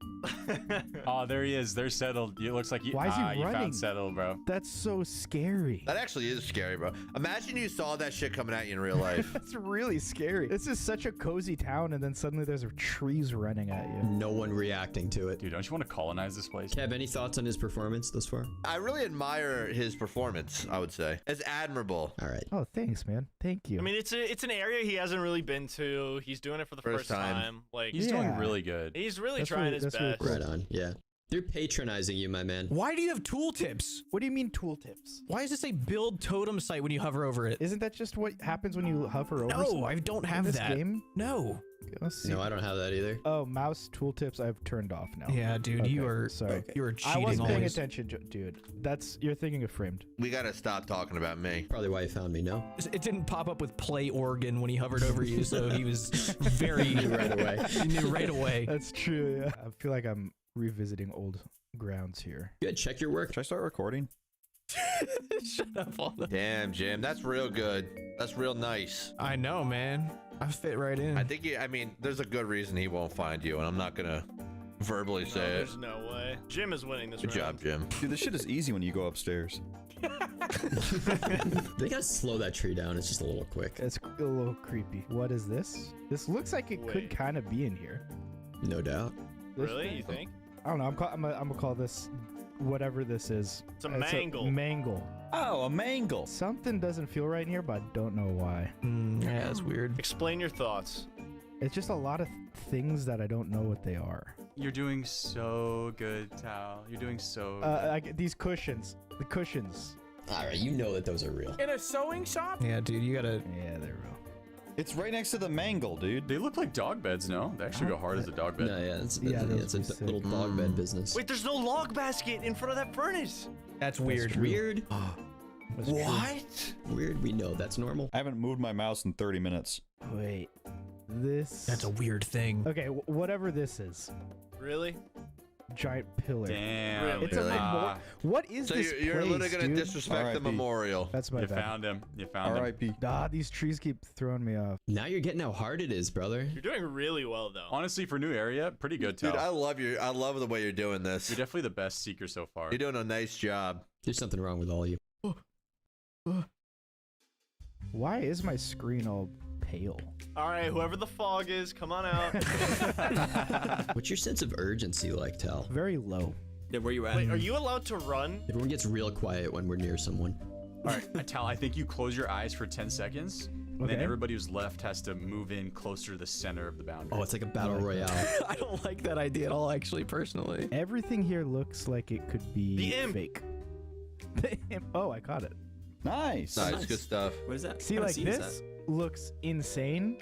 Oh, there he is. They're settled. It looks like you. Why is he you running? found settled, bro. That's so scary. That actually is scary, bro. Imagine you saw that shit coming at you in real life. That's really scary. This is such a cozy town, and then suddenly there's trees running at you. No one reacting to it. Dude, don't you want to colonize this place? Kev, any thoughts on his performance thus far? I really admire his performance, I would say. It's admirable. All right. Oh, thanks, man. Thank you. I mean, it's an area he hasn't really been to. He's doing it for the first time. Like He's doing really good. He's really That's trying really- his that's really best. cool. Right on. Yeah. They're patronizing you, my man. Why do you have tooltips? What do you mean tooltips? Why does it say build totem site when you hover over it? Isn't that just what happens when you hover over? No, I don't have this that. Game? No. Okay, let's see. No, I don't have that either. Oh, mouse tooltips I've turned off now. Yeah, dude, Okay, you are sorry. you are cheating. I wasn't paying always. attention, dude. You're thinking of Framed. We gotta stop talking about me. Probably why you found me, no? It didn't pop up with play organ when he hovered over you, so he was very right away. He knew right away. That's true. Yeah. I feel like I'm revisiting old grounds here. Good, check your work. Should I start recording? Shut up, all the. Damn, Jim, that's real good. That's real nice. I know, man. I fit right in. I think I mean, there's a good reason he won't find you, and I'm not gonna verbally say it. There's no way. Jim is winning this Good round. job, Jim. Dude, this shit is easy when you go upstairs. They gotta slow that tree down. It's just a little quick. It's a little creepy. What is this? This looks like it could kind of be in here. No doubt. This Really? thing? You think? I don't know. I'm gonna call this whatever this is. It's a mangle. Mangle. Oh, a mangle. Something doesn't feel right in here, but I don't know why. Yeah, that's weird. Explain your thoughts. It's just a lot of things that I don't know what they are. You're doing so good, Tal. You're doing so good. I get these cushions. The cushions. All right, you know that those are real. In a sewing shop? Yeah, dude, you gotta. Yeah, they're real. It's right next to the mangle, dude. They look like dog beds, no? They actually go hard as a dog bed. No, yeah, it's those a little dog bed business. Wait, there's no log basket in front of that furnace. That's weird. Weird. What? Weird. We know that's normal. I haven't moved my mouse in 30 minutes. Wait. This. That's a weird thing. Okay, whatever this is. Really? Giant pillar. Damn. It's a memorial. What is So this you're place, literally gonna dude? disrespect the R.I.P. memorial. That's my You bad. found him. You found him. R.I.P. Ah, these trees keep throwing me off. Now you're getting how hard it is, brother. You're doing really well, though. Honestly, for new area, pretty good, Tal. Dude, I love the way you're doing this. You're definitely the best seeker so far. You're doing a nice job. There's something wrong with all of you. Why is my screen all pale? All right, whoever the fog is, come on out. What's your sense of urgency like, Tal? Very low. Yeah, where you at? Wait, are you allowed to run? Everyone gets real quiet when we're near someone. All right, Tal, I think you close your eyes for 10 seconds, and then Okay. everybody who's left has to move in closer to the center of the boundary. Oh, it's like a battle royale. I don't like that idea at all, actually, personally. Everything here looks like it could be The imp. fake. The imp. Oh, I caught it. Nice. Nice, good stuff. What is that? See, like this looks insane,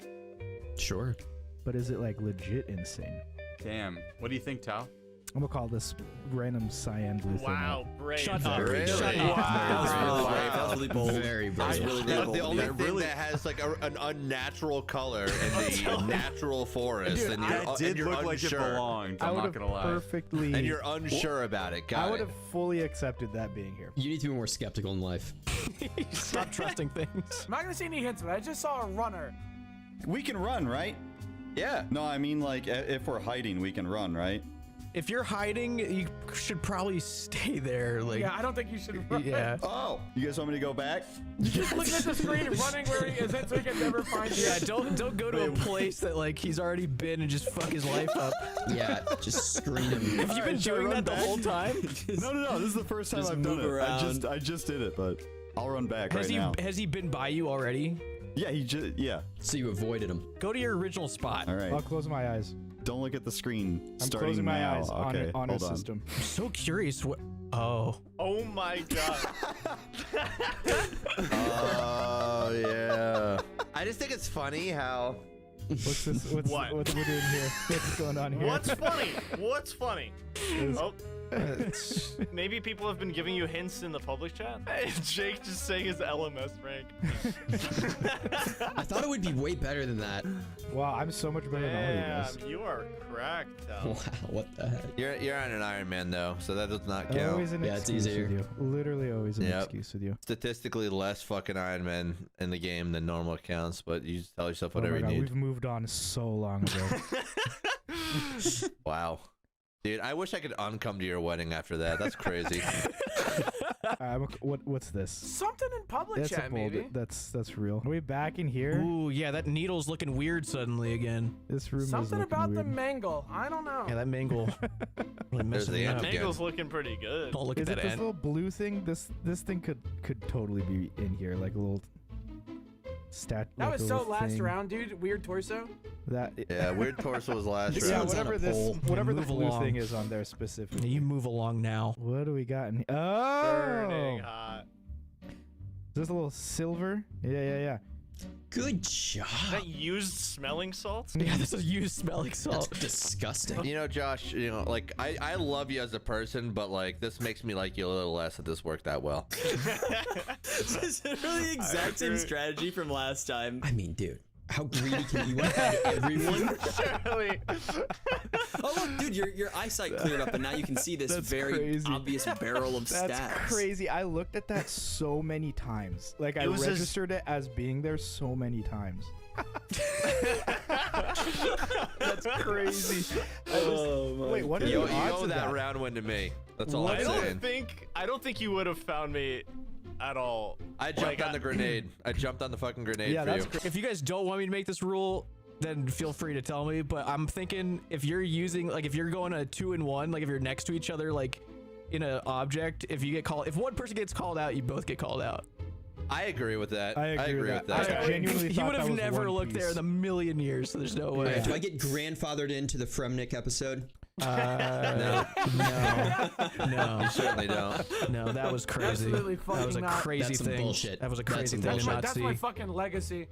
Sure. but is it like legit insane? Damn. What do you think, Tal? I'm gonna call this random cyan blue thing. Wow, brave. Shut up. Really? Shut Wow. up. That was really bold. Very brave. The only thing that has like an unnatural color in the natural forest, Dude, and That you're, did and you're look like unsure. it belonged. I I'm would not have gonna lie. perfectly. And you're unsure about it. Got I would it. have fully accepted that being here. You need to be more skeptical in life. Stop trusting things. I'm not gonna see any hints, but I just saw a runner. We can run, right? Yeah. No, I mean, like, if we're hiding, we can run, right? If you're hiding, you should probably stay there. Like, Yeah, I don't think you should run. yeah. Oh, you guys want me to go back? Just looking at the screen and running where he is, so he can never find you. Yeah, don't go to a place that like he's already been and just fuck his life up. Yeah, just screen him. Have you been should I doing run that the back? whole time? No. This is the first time Just I've done move it. around. I just did it, but I'll run back Has right he now. has he been by you already? Yeah, yeah. So you avoided him. Go to your original spot. All right. I'll close my eyes. Don't look at the screen. I'm starting closing my now. eyes Okay, on hold his on. system. I'm so curious. What? Oh. Oh my god. Oh yeah. I just think it's funny how. What's this? What's What? we're doing here? What's going on here? What's funny? What's funny? Oh. Maybe people have been giving you hints in the public chat? Jake just saying his LMS rank. I thought it would be way better than that. Wow, I'm so much better than all of you guys. Damn, you are cracked, Tal. Wow, what the heck? You're on an Iron Man though, so that does not count. Always an Yeah, it's excuse easier. with you. Literally always an Yep. excuse with you. Statistically less fucking Iron Man in the game than normal accounts, but you just tell yourself Oh my whatever God, you need. we've moved on so long ago. Wow. Dude, I wish I could uncome to your wedding after that. That's crazy. What's this? Something in public That's chat, a bold. maybe. That's real. Are we back in here? Ooh, yeah, that needle's looking weird suddenly again. This room Something is looking about weird. the mangle. I don't know. Yeah, that mangle really messing me up. Mangle's looking pretty good. Don't look Is at it that this end. little blue thing? This thing could totally be in here, like a little. Stat. That like was a so little last thing. round, dude. Weird torso. That Yeah, weird torso was last yeah, round. whatever the Move blue along. thing is on there specifically. You move along now. What do we got in? Burning Oh, hot. is this a little silver? Yeah. Good job. Is that used smelling salts? Yeah, this is used smelling salt. That's disgusting. You know, Josh, you know, like I love you as a person, but like this makes me like you a little less that this worked that well. Is it really the exact same strategy from last time? I mean, dude, how greedy can you want to have everyone? Surely. Oh look, dude, your eyesight cleared up, and now you can see this That's very crazy. obvious barrel of That's stats. crazy. I looked at that so many times. Like I It was registered it as being there so many times. That's crazy. Wait, what are You the odds owe of that that? round win to me. That's all I I'm saying. don't think you would have found me at all. I jumped on the grenade. I jumped on the fucking grenade Yeah, for that's you. great. If you guys don't want me to make this rule, then feel free to tell me. But I'm thinking if you're using, like, if you're going a 2-in-1, like if you're next to each other, like in an object, if you get called, if one person gets called out, you both get called out. I agree with that. I agree with that. I I genuinely He thought would that have was never One looked there in Piece. a million years, so there's no way. Do I get grandfathered into the Fremnick episode? No. No. You certainly don't. No, that was crazy. Absolutely That was a fucking not. crazy That's some thing. bullshit. That was a That's crazy some thing to That's my, not that's see. my fucking legacy.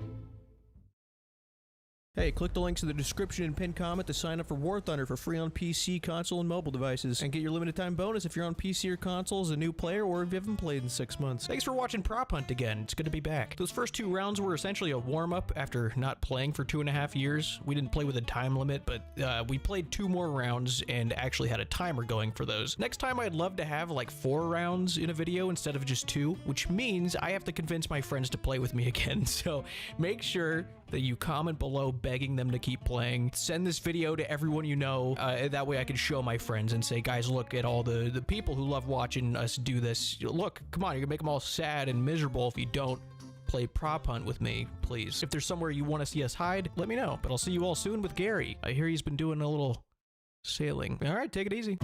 Hey, click the links in the description and pinned comment to sign up for War Thunder for free on PC, console, and mobile devices. And get your limited time bonus if you're on PC or console as a new player or if you haven't played in 6 months. Thanks for watching Prop Hunt again. It's good to be back. Those first 2 rounds were essentially a warm-up after not playing for 2.5 years. We didn't play with a time limit, but we played 2 more rounds and actually had a timer going for those. Next time I'd love to have like 4 rounds in a video instead of just 2, which means I have to convince my friends to play with me again. So make sure that you comment below begging them to keep playing. Send this video to everyone you know. That way I can show my friends and say, guys, look at all the people who love watching us do this. Look, come on, you're gonna make them all sad and miserable if you don't play Prop Hunt with me, please. If there's somewhere you want to see us hide, let me know. But I'll see you all soon with Gary. I hear he's been doing a little sailing. All right, take it easy.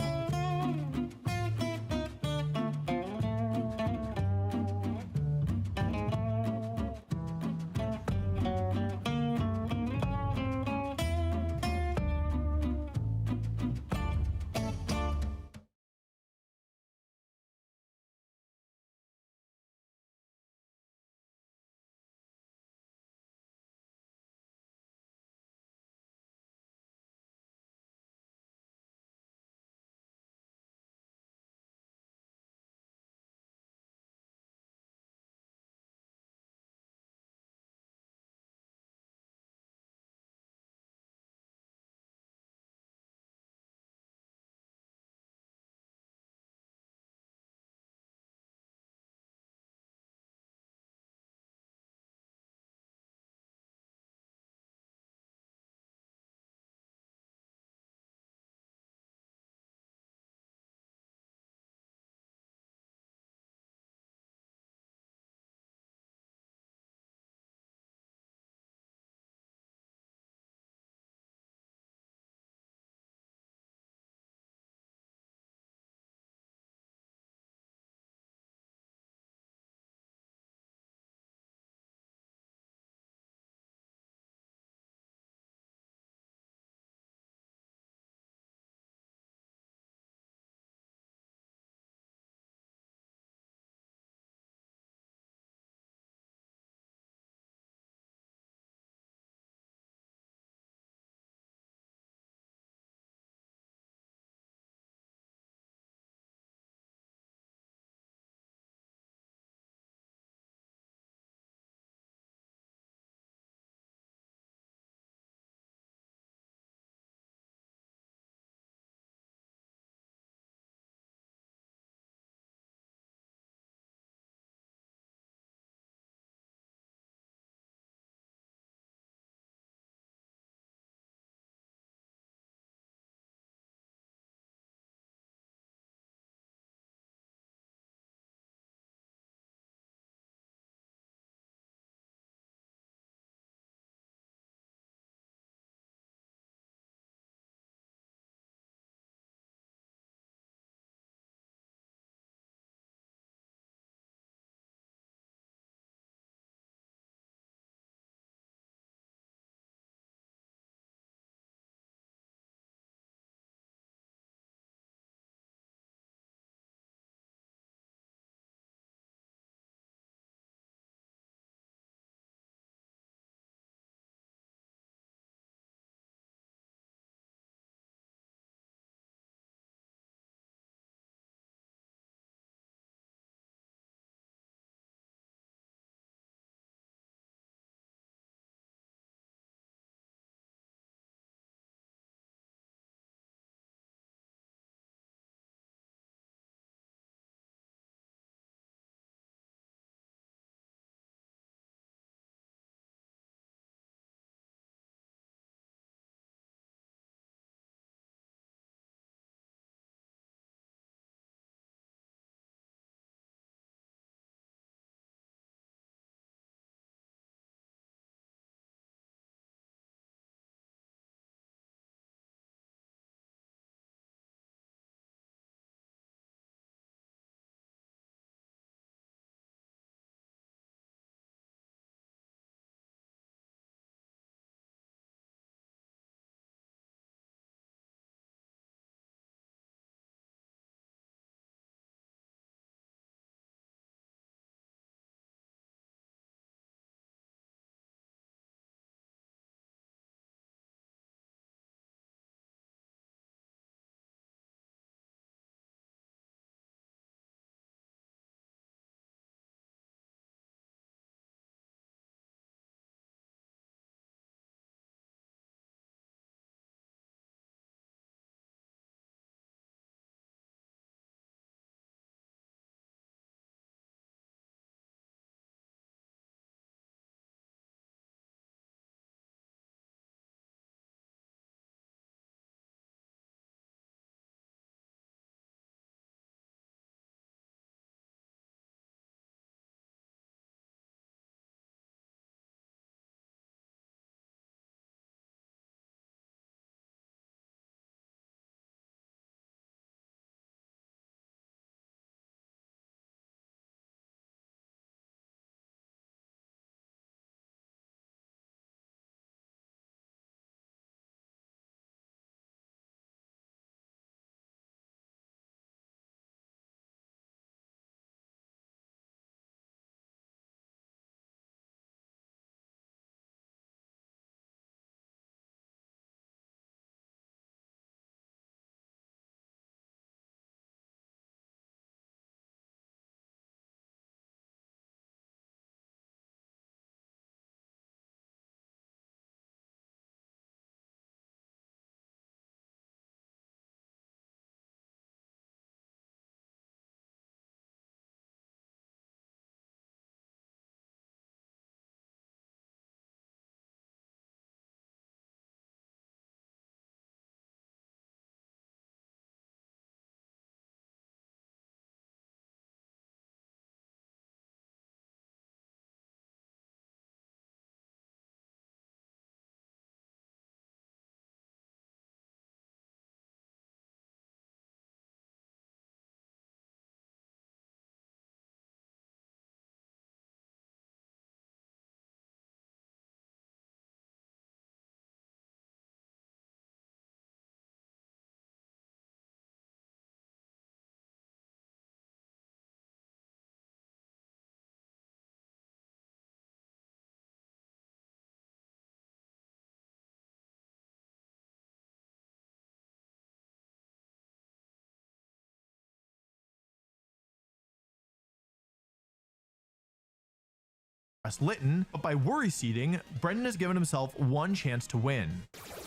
Litten, but by worry seeding, Brendan has given himself one chance to win.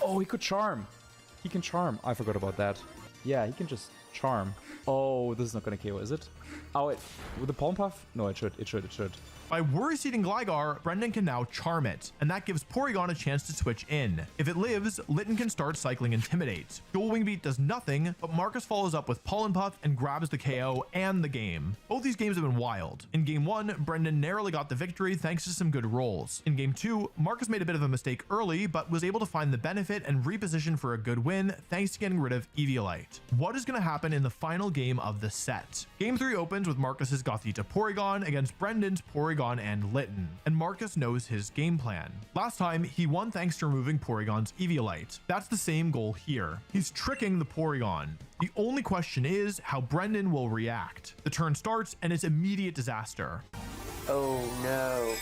Oh, he could charm. He can charm. I forgot about that. Yeah, he can just charm. Oh, this is not gonna KO, is it? Oh, wait. With the Palm Puff? No, it should. It should. By worry seeding Gligar, Brendan can now charm it, and that gives Porygon a chance to switch in. If it lives, Litten can start cycling Intimidate. Dual Wing Beat does nothing, but Marcus follows up with Pollen Puff and grabs the KO and the game. Both these games have been wild. In game 1, Brendan narrowly got the victory thanks to some good rolls. In game 2, Marcus made a bit of a mistake early, but was able to find the benefit and reposition for a good win thanks to getting rid of Eviolite. What is going to happen in the final game of the set? Game 3 opens with Marcus's Gothita Porygon against Brendan's Porygon and Litten, and Marcus knows his game plan. Last time, he won thanks to removing Porygon's Eviolite. That's the same goal here. He's tricking the Porygon. The only question is how Brendan will react. The turn starts and it's immediate disaster. Oh no.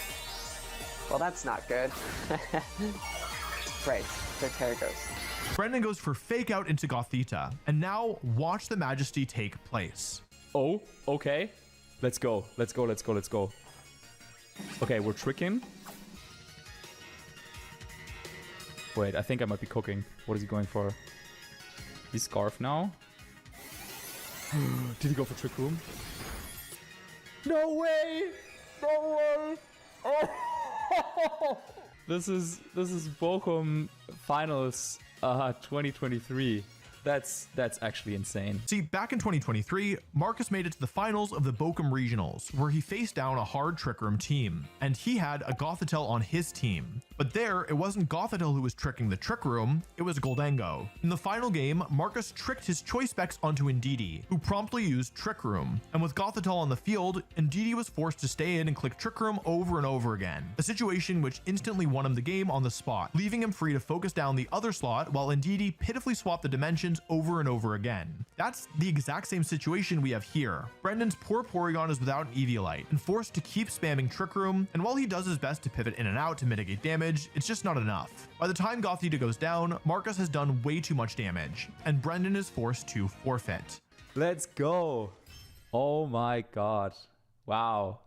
Well, that's not good. Right, there it goes. Brendan goes for Fake Out into Gothita, and now watch the Majesty take place. Oh, okay. Let's go. Okay, we're tricking. Wait, I think I might be cooking. What is he going for? He's Scarf now. Did he go for Trick Room? No way! No way! Oh! This is Bochum Finals 2023. That's actually insane. See, back in 2023, Marcus made it to the finals of the Bochum Regionals, where he faced down a hard Trick Room team, and he had a Gothitelle on his team. But there, it wasn't Gothitelle who was tricking the Trick Room, it was Goldango. In the final game, Marcus tricked his Choice Specs onto Indeedee, who promptly used Trick Room. And with Gothitelle on the field, Indeedee was forced to stay in and click Trick Room over and over again, a situation which instantly won him the game on the spot, leaving him free to focus down the other slot while Indeedee pitifully swapped the dimensions over and over again. That's the exact same situation we have here. Brendan's poor Porygon is without an Eviolite and forced to keep spamming Trick Room, and while he does his best to pivot in and out to mitigate damage, it's just not enough. By the time Gothita goes down, Marcus has done way too much damage, and Brendan is forced to forfeit. Let's go. Oh my god. Wow.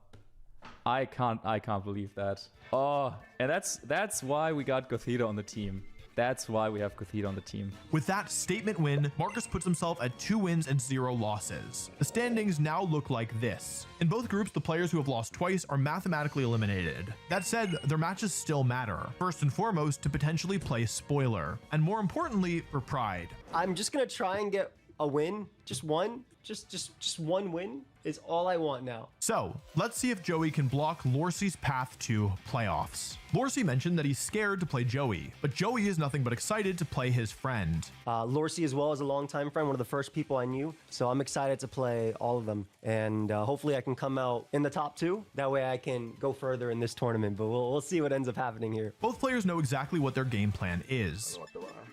I can't believe that. Oh, and that's why we got Gothita on the team. That's why we have Gothita on the team. With that statement win, Marcus puts himself at 2 wins and 0 losses. The standings now look like this. In both groups, the players who have lost twice are mathematically eliminated. That said, their matches still matter. First and foremost, to potentially play Spoiler, and more importantly, for Pride. I'm just gonna try and get a win, just one. Just one win is all I want now. So let's see if Joey can block Lorcy's path to playoffs. Lorcy mentioned that he's scared to play Joey, but Joey is nothing but excited to play his friend. Lorcy as well as a longtime friend, one of the first people I knew. So I'm excited to play all of them, and hopefully I can come out in the top 2. That way I can go further in this tournament, but we'll see what ends up happening here. Both players know exactly what their game plan is.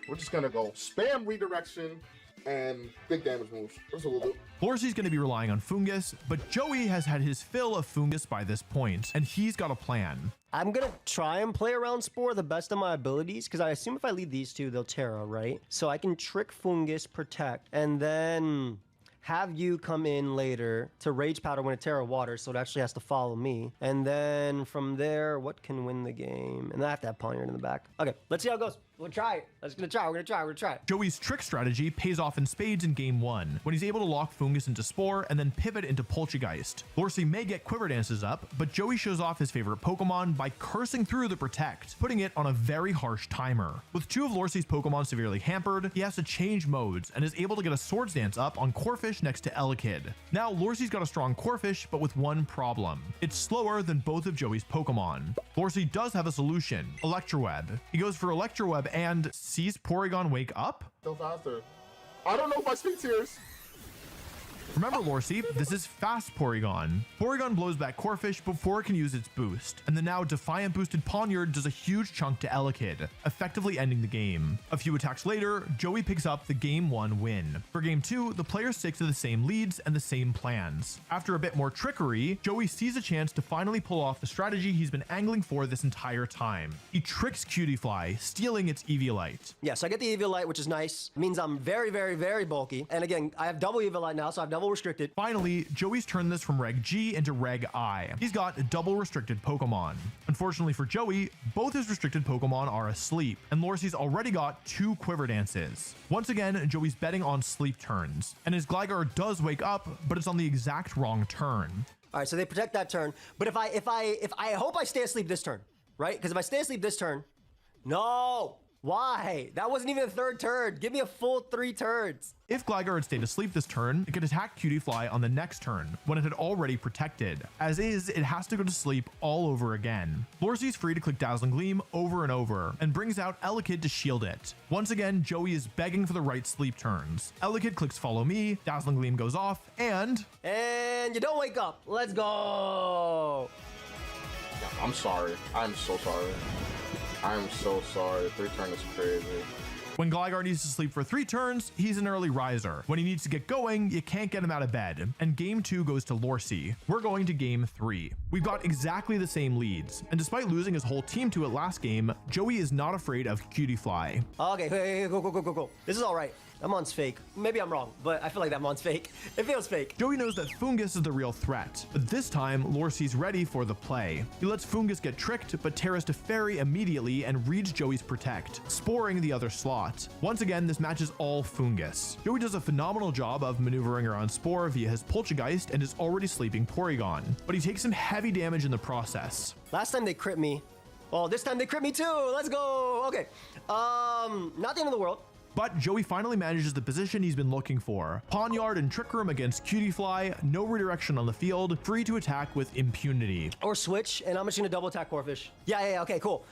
We're just gonna go spam redirection and big damage moves. Just a little bit. Lorcy's going to be relying on Fungus, but Joey has had his fill of Fungus by this point, and he's got a plan. I'm going to try and play around Spore the best of my abilities, because I assume if I lead these two, they'll Terra, right? So I can trick Fungus, protect, and then have you come in later to Rage Powder when it Terra Water, so it actually has to follow me. And then from there, what can win the game? And I have to have Poniard in the back. Okay, let's see how it goes. We're gonna try it. Joey's trick strategy pays off in spades in game 1, when he's able to lock Fungus into Spore and then pivot into Poltergeist. Lorcy may get Quiver Dances up, but Joey shows off his favorite Pokemon by cursing through the Protect, putting it on a very harsh timer. With 2 of Lorcy's Pokemon severely hampered, he has to change modes and is able to get a Swords Dance up on Corphish next to Elekid. Now Lorcy's got a strong Corphish, but with one problem. It's slower than both of Joey's Pokemon. Lorcy does have a solution, Electroweb. He goes for Electroweb and sees Porygon wake up? So faster. I don't know if I speak tears. Remember, Lorcy, this is fast Porygon. Porygon blows back Corphish before it can use its boost, and the now Defiant boosted Poniard does a huge chunk to Elekid, effectively ending the game. A few attacks later, Joey picks up the game 1 win. For game 2, the players stick to the same leads and the same plans. After a bit more trickery, Joey sees a chance to finally pull off the strategy he's been angling for this entire time. He tricks Cutiefly, stealing its Eviolite. Yeah, so I get the Eviolite, which is nice. It means I'm very, very, very bulky. And again, I have double Eviolite now, so I have double restricted. Finally, Joey's turned this from Reg G into Reg I. He's got double restricted Pokemon. Unfortunately for Joey, both his restricted Pokemon are asleep, and Lorcy's already got 2 Quiver Dances. Once again, Joey's betting on sleep turns, and his Gligar does wake up, but it's on the exact wrong turn. All right, so they protect that turn, but if I hope I stay asleep this turn, right? Because if I stay asleep this turn, no. Why? That wasn't even a 3rd turn. Give me a full 3 turns. If Gligar had stayed asleep this turn, it could attack Cutiefly on the next turn, when it had already protected. As is, it has to go to sleep all over again. Lorcy's free to click Dazzling Gleam over and over, and brings out Elekid to shield it. Once again, Joey is begging for the right sleep turns. Elekid clicks Follow Me, Dazzling Gleam goes off, and you don't wake up. Let's go. I'm sorry. I'm so sorry. I'm so sorry. The 3 turn is crazy. When Gligar needs to sleep for 3 turns, he's an early riser. When he needs to get going, you can't get him out of bed. And game 2 goes to Lorcy. We're going to game 3. We've got exactly the same leads. And despite losing his whole team to it last game, Joey is not afraid of Cutiefly. Okay, hey, go. This is all right. That Mon's fake. Maybe I'm wrong, but I feel like that Mon's fake. It feels fake. Joey knows that Fungus is the real threat, but this time, Lorcy's ready for the play. He lets Fungus get tricked, but tears to Fairy immediately and reads Joey's Protect, sporing the other slot. Once again, this matches all Fungus. Joey does a phenomenal job of maneuvering around Spore via his Poltergeist and is already sleeping Porygon, but he takes some heavy damage in the process. Last time they crit me. Well, this time they crit me too. Let's go. Okay. Not the end of the world. But Joey finally manages the position he's been looking for. Pawniard and Trick Room against Cutiefly, no redirection on the field, free to attack with impunity. Or switch, and I'm just gonna double attack Corphish. Yeah, okay, cool.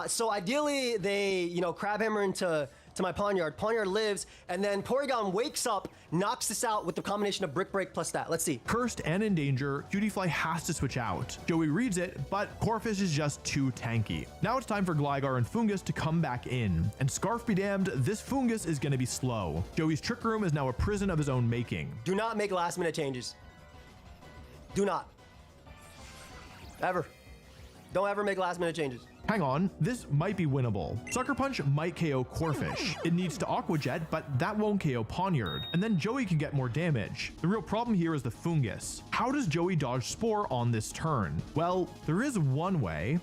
So ideally they, Crab Hammer into my Pawniard. Pawniard lives, and then Porygon wakes up, knocks this out with the combination of Brick Break plus that. Let's see. Cursed and in danger, Cutiefly has to switch out. Joey reads it, but Corphish is just too tanky. Now it's time for Gligar and Fungus to come back in. And Scarf be damned, this Fungus is gonna be slow. Joey's Trick Room is now a prison of his own making. Do not make last minute changes. Do not. Ever. Don't ever make last minute changes. Hang on, this might be winnable. Sucker Punch might KO Corphish. It needs to Aqua Jet, but that won't KO Pawniard. And then Joey can get more damage. The real problem here is the Fungus. How does Joey dodge Spore on this turn? Well, there is one way.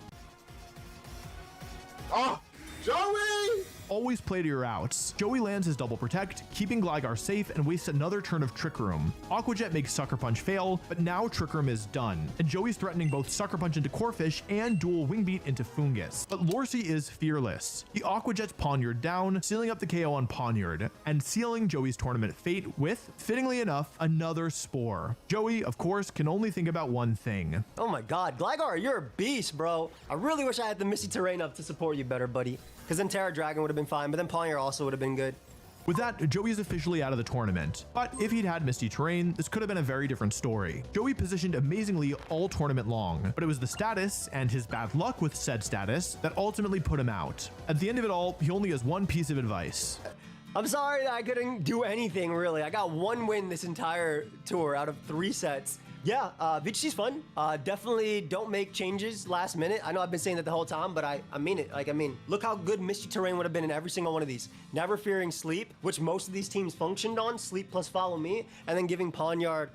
Oh, Joey! Always play to your outs. Joey lands his double protect, keeping Gligar safe, and wastes another turn of Trick Room. Aqua Jet makes Sucker Punch fail, but now Trick Room is done, and Joey's threatening both Sucker Punch into Corphish and dual Wing Beat into Fungus. But Lorcy is fearless. He Aqua Jets Pawniard down, sealing up the KO on Pawniard, and sealing Joey's tournament fate with, fittingly enough, another Spore. Joey, of course, can only think about one thing. Oh my god, Gligar, you're a beast, bro. I really wish I had the Misty Terrain up to support you better, buddy. Because then Terra Dragon would have been fine, but then Pawniard also would have been good. With that, Joey is officially out of the tournament. But if he'd had Misty Terrain, this could have been a very different story. Joey positioned amazingly all tournament long, but it was the status and his bad luck with said status that ultimately put him out. At the end of it all, he only has one piece of advice. I'm sorry that I couldn't do anything, really. I got 1 win this entire tour out of 3 sets. Yeah, VGC's fun. Definitely don't make changes last minute. I know I've been saying that the whole time, but I mean it. Look how good Misty Terrain would have been in every single one of these. Never fearing sleep, which most of these teams functioned on, sleep plus follow me, and then giving Pawniard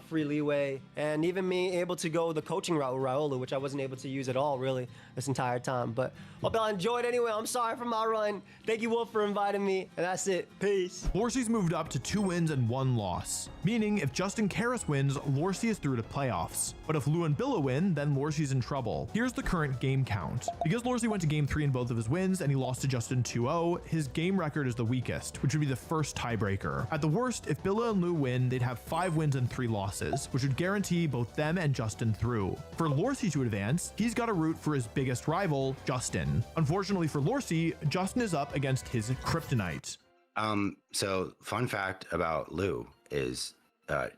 free leeway, and even me able to go the coaching route with Raola, which I wasn't able to use at all, really, this entire time. But hope y'all enjoyed anyway. I'm sorry for my run. Thank you, Wolf, for inviting me, and that's it. Peace. Lorcy's moved up to 2 wins and 1 loss, meaning if Justin Karras wins, Lorcy is through to playoffs. But if Lou and Billa win, then Lorcy's in trouble. Here's the current game count. Because Lorcy went to game 3 in both of his wins, and he lost to Justin 2-0, his game record is the weakest, which would be the first tiebreaker. At the worst, if Billa and Lou win, they'd have 5 wins and 3 losses, which would guarantee both them and Justin through. For Lorcy to advance, he's got to root for his biggest rival, Justin. Unfortunately for Lorcy, Justin is up against his Kryptonite. So fun fact about Lou is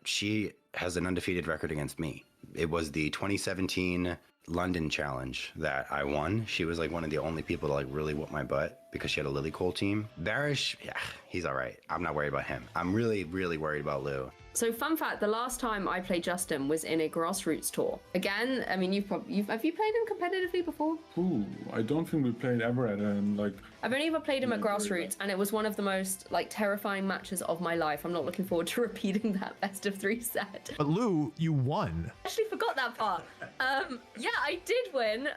she has an undefeated record against me. It was the 2017 London challenge that I won. She was like one of the only people to like really whoop my butt because she had a Lily Cole team. Barish, yeah, he's all right. I'm not worried about him. I'm really, really worried about Lou. So fun fact, the last time I played Justin was in a grassroots tour. Again, I mean, have you played him competitively before? Ooh, I don't think we played ever at like. I've only ever played him at grassroots, and it was one of the most like terrifying matches of my life. I'm not looking forward to repeating that best of 3 set. But Lou, you won. I actually forgot that part. Yeah, I did win.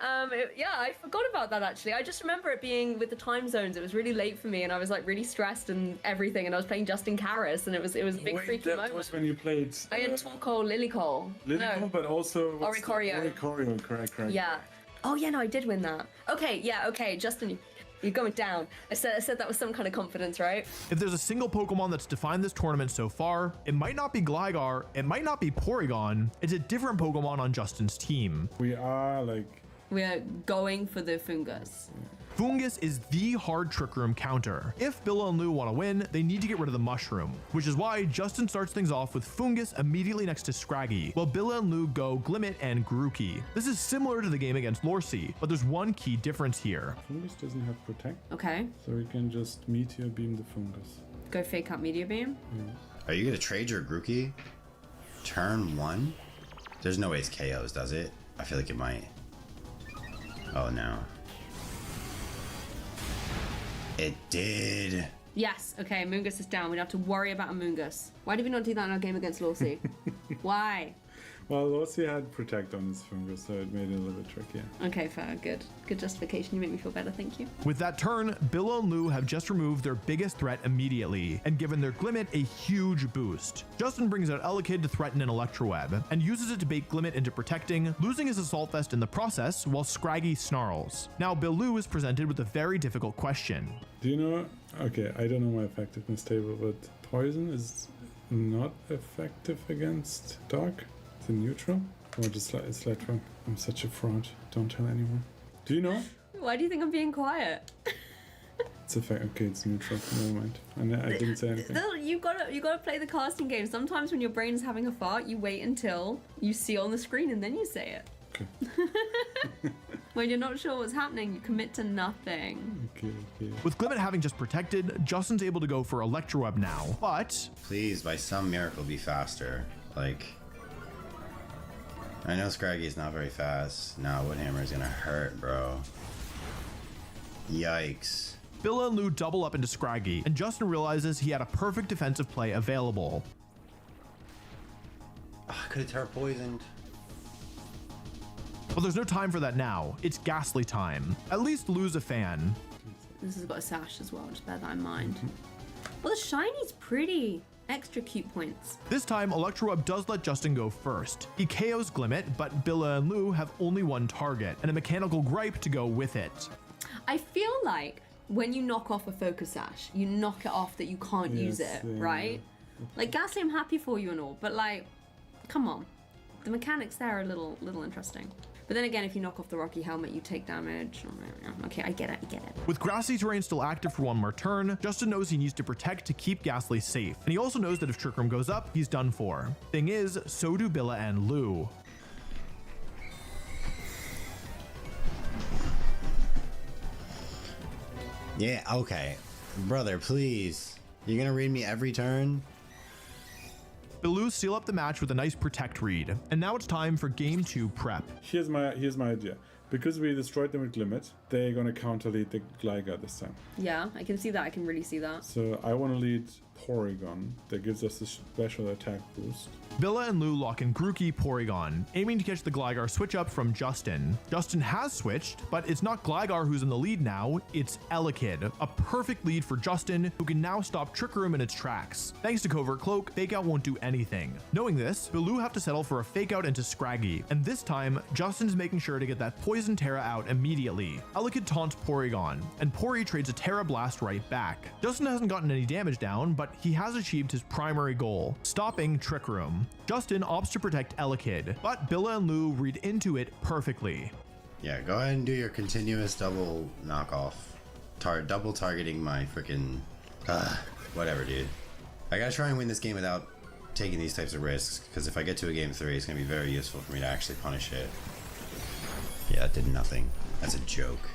Yeah, I forgot about that actually. I just remember it being with the time zones. It was really late for me, and I was like really stressed and everything. And I was playing Justin Karras, and it was a big freaky moment. That was when you played. I had Torko Lilycole. Lilycole, but also Oricorio. Oricorio, correct. Yeah. Oh yeah, no, I did win that. Okay, yeah, okay, Justin. You're going down. I said that with some kind of confidence, right? If there's a single Pokemon that's defined this tournament so far, it might not be Gligar, it might not be Porygon, it's a different Pokemon on Justin's team. We're going for the Fungus. Fungus is the hard Trick Room counter. If Billa and Lou want to win, they need to get rid of the Mushroom, which is why Justin starts things off with Fungus immediately next to Scraggy, while Billa and Lou go Glimmet and Grookey. This is similar to the game against Lorcy, but there's one key difference here. Fungus doesn't have Protect. Okay. So we can just Meteor Beam the Fungus. Go Fake Out Meteor Beam? Are you gonna trade your Grookey? Turn 1? There's no way it's KOs, does it? I feel like it might. Oh no. It did. Yes, okay, Moongus is down. We don't have to worry about a Moongus. Why did we not do that in our game against Lorcy? Why? Well, Lorcy had Protect on his Fungus, so it made it a little bit trickier. Okay, fair, good. Good justification. You make me feel better, thank you. With that turn, Billa and Lou have just removed their biggest threat immediately and given their Glimmet a huge boost. Justin brings out Elekid to threaten an Electroweb and uses it to bait Glimmet into protecting, losing his Assault Vest in the process while Scraggy snarls. Now Bill is presented with a very difficult question. Do you know, okay, I don't know my effectiveness table, but Poison is not effective against Dark? It's a neutral? Or just it's Electro? I'm such a fraud. Don't tell anyone. Do you know? Why do you think I'm being quiet? It's effective. Okay, it's neutral. Never mind. I didn't say anything. You gotta play the casting game. Sometimes when your brain's having a fart, you wait until you see on the screen and then you say it. Okay. When you're not sure what's happening, you commit to nothing. Okay. With Glimmet having just protected, Justin's able to go for Electroweb now, but... Please, by some miracle, be faster. Like... I know Scraggy's not very fast. No, Woodhammer is gonna hurt, bro. Yikes. Billa and Lou double up into Scraggy, and Justin realizes he had a perfect defensive play available. Oh, I could have Terra Poisoned. But there's no time for that now. It's Ghastly time. At least Lou's a fan. This has got a sash as well, just bear that in mind. Well, the shiny's pretty. Extra cute points. This time, Electroweb does let Justin go first. He KOs Glimmet, but Billa and Lou have only one target, and a mechanical gripe to go with it. I feel like when you knock off a focus sash, you knock it off that you can't use it, right? Like, Ghastly, I'm happy for you and all, but like, come on. The mechanics there are a little interesting. But then again, if you knock off the Rocky Helmet, you take damage. Okay, I get it. With Grassy Terrain still active for one more turn, Justin knows he needs to protect to keep Ghastly safe. And he also knows that if Trick Room goes up, he's done for. Thing is, so do Billa and Lou. Yeah, okay. Brother, please. You're gonna read me every turn? Billoo seal up the match with a nice protect read, and now it's time for game 2 prep. Here's my idea. Because we destroyed them with Glimmet, they're gonna counter lead the Gligar this time. Yeah, I can see that. I can really see that. So I want to lead Porygon. That gives us a special attack boost. Billa and Lou lock in Grookey Porygon, aiming to catch the Gligar switch up from Justin. Justin has switched, but it's not Gligar who's in the lead now, it's Elekid, a perfect lead for Justin, who can now stop Trick Room in its tracks. Thanks to Covert Cloak, Fake Out won't do anything. Knowing this, Billoo have to settle for a Fake Out into Scraggy, and this time, Justin's making sure to get that Poison Terra out immediately. Elekid taunts Porygon, and Pori trades a Terra Blast right back. Justin hasn't gotten any damage down, but he has achieved his primary goal, stopping Trick Room. Justin opts to protect Elekid, but Billa and Lou read into it perfectly. Yeah, go ahead and do your continuous double knockoff. Double targeting my freaking... whatever, dude. I gotta try and win this game without taking these types of risks, because if I get to a game 3, it's gonna be very useful for me to actually punish it. Yeah, that did nothing. That's a joke.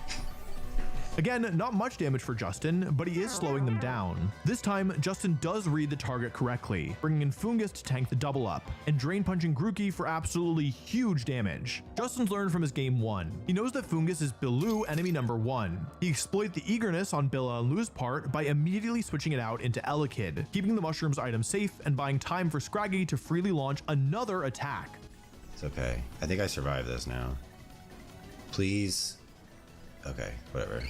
Again, not much damage for Justin, but he is slowing them down. This time, Justin does read the target correctly, bringing in Fungus to tank the double up, and drain punching Grookey for absolutely huge damage. Justin's learned from his game 1. He knows that Fungus is Billu enemy number 1. He exploits the eagerness on Billa and Lu's part by immediately switching it out into Elekid, keeping the mushrooms item safe and buying time for Scraggy to freely launch another attack. It's okay. I think I survived this now. Please. Okay, whatever.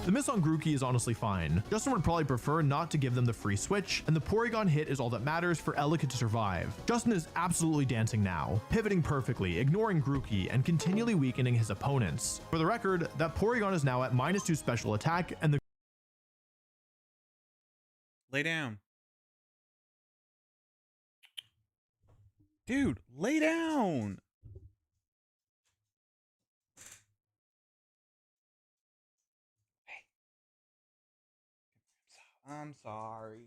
The miss on Grookey is honestly fine. Justin would probably prefer not to give them the free switch, and the Porygon hit is all that matters for Elekid to survive. Justin is absolutely dancing now, pivoting perfectly, ignoring Grookey, and continually weakening his opponents. For the record, that Porygon is now at -2 special attack, and the Lay down. Dude, lay down. I'm sorry.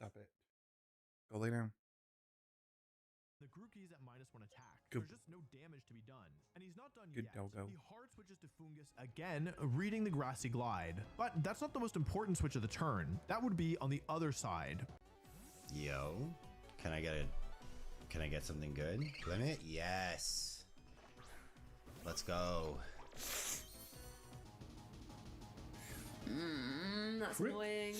Stop it. Go lay down. The Grookey's at -1 attack. Good. There's just no damage to be done. And he's not done Good yet. doggo. He hard switches to Fungus again, reading the Grassy Glide. But that's not the most important switch of the turn. That would be on the other side. Yo, can I get something good? Limit? Yes. Let's go. That's annoying.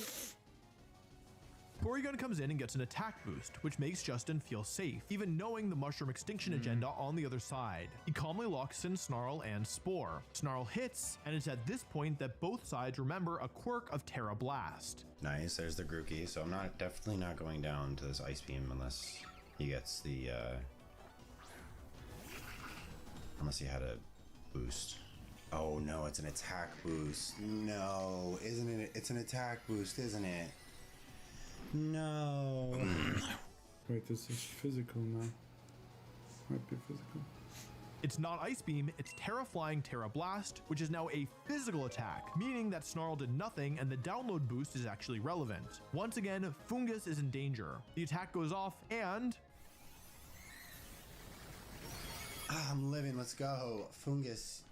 Porygon comes in and gets an attack boost, which makes Justin feel safe, even knowing the mushroom extinction agenda on the other side. He calmly locks in Snarl and Spore. Snarl hits, and it's at this point that both sides remember a quirk of Terra Blast. Nice, there's the Grookey, so I'm definitely not going down to this Ice Beam unless he gets the, unless he had a boost. Oh no, it's an attack boost. No, isn't it? It's an attack boost, isn't it? No. Wait, this is physical now. Might be physical. It's not Ice Beam, it's Terra Flying Terra Blast, which is now a physical attack, meaning that Snarl did nothing and the download boost is actually relevant. Once again, Fungus is in danger. The attack goes off and... I'm living, let's go. Fungus,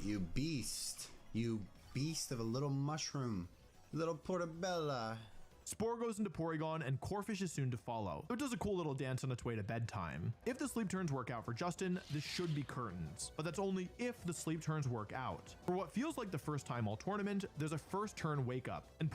you beast. You beast of a little mushroom. Little portabella. Spore goes into Porygon and Corphish is soon to follow. So it does a cool little dance on its way to bedtime. If the sleep turns work out for Justin, this should be curtains. But that's only if the sleep turns work out. For what feels like the first time all tournament, there's a first turn wake up. And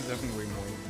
definitely more.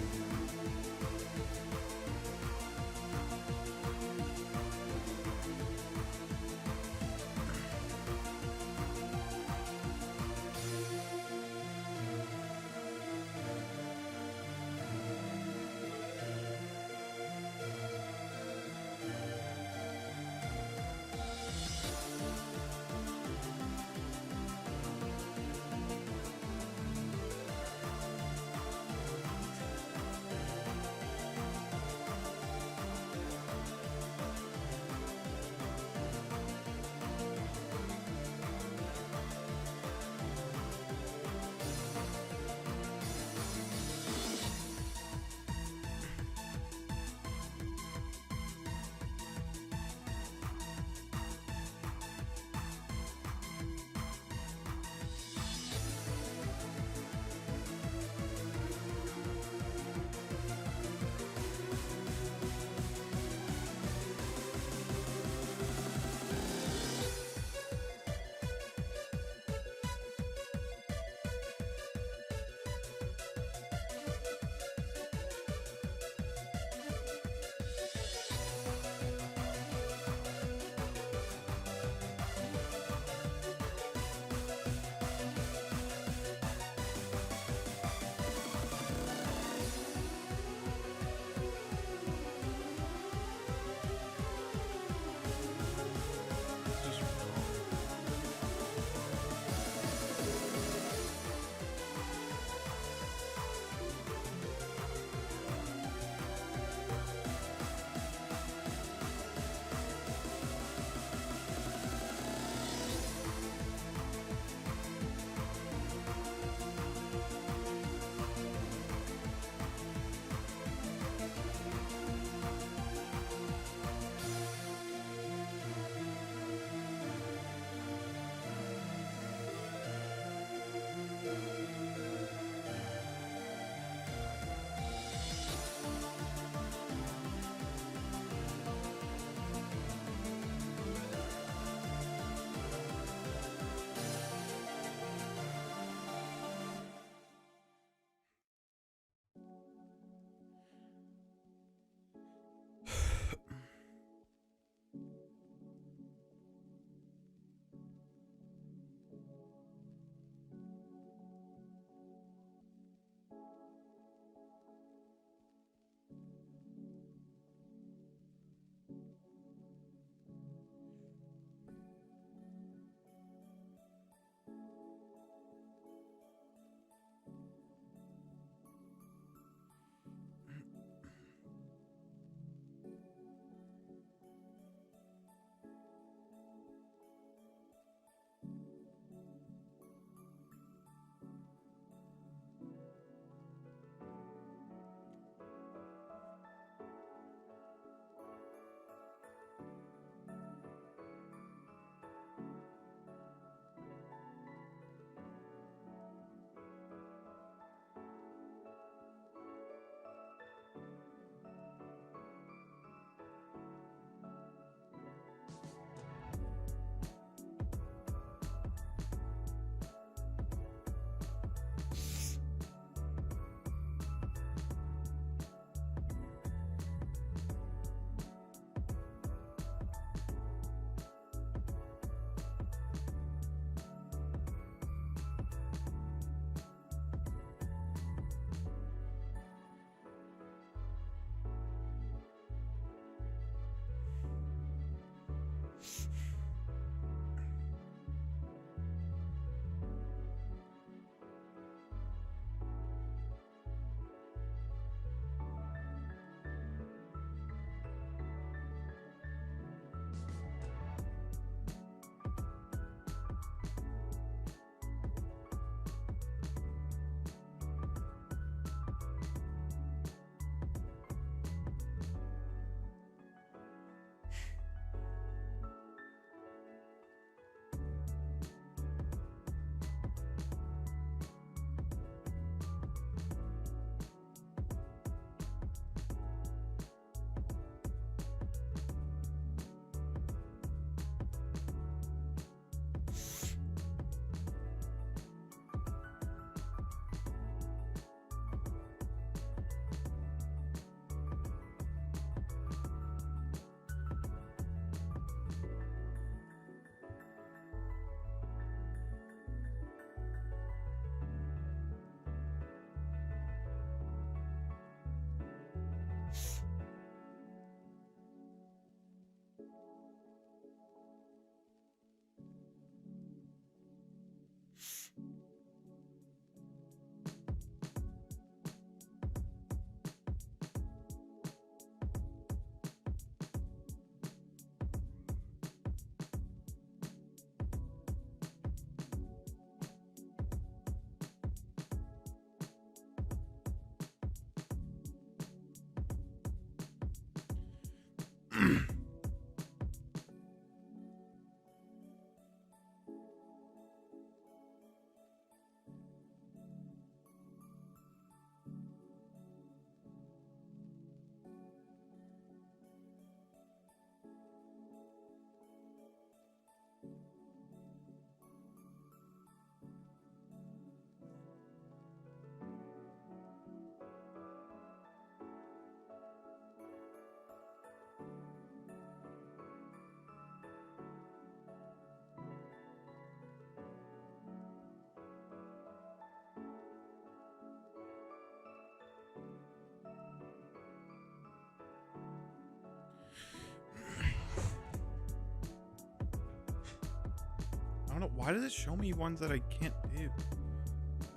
don't know. Why does it show me ones that I can't do?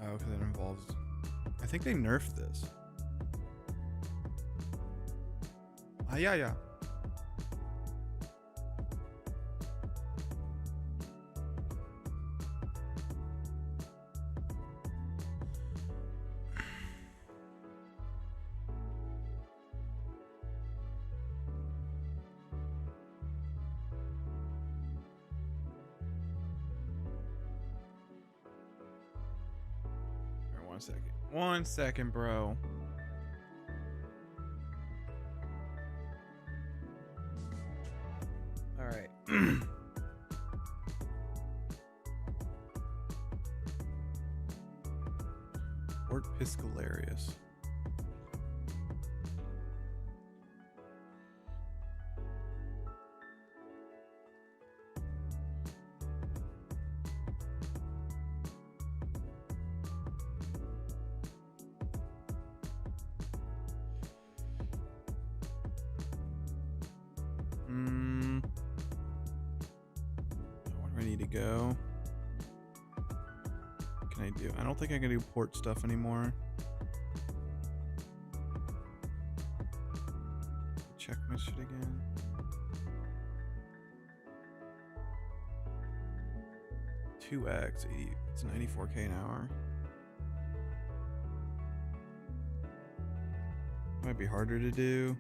Oh, because it involves... I think they nerfed this. Yeah. One second, bro. All right. Fort Piscalarius. Where do I need to go? What can I do? I don't think I can do port stuff anymore. Check my shit again. $2x, it's 94k an hour. Might be harder to do.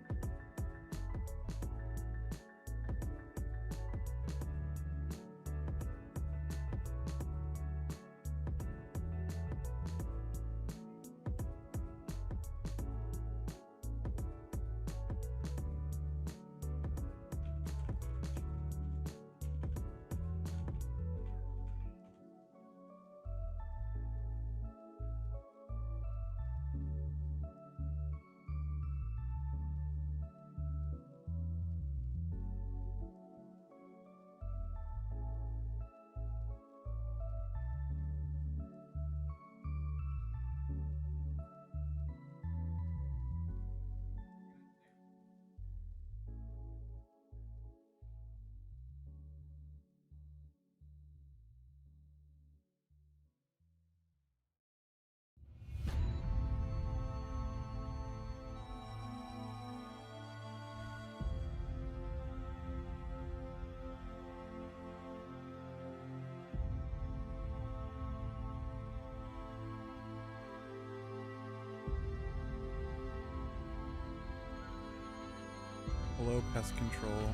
Below pest control.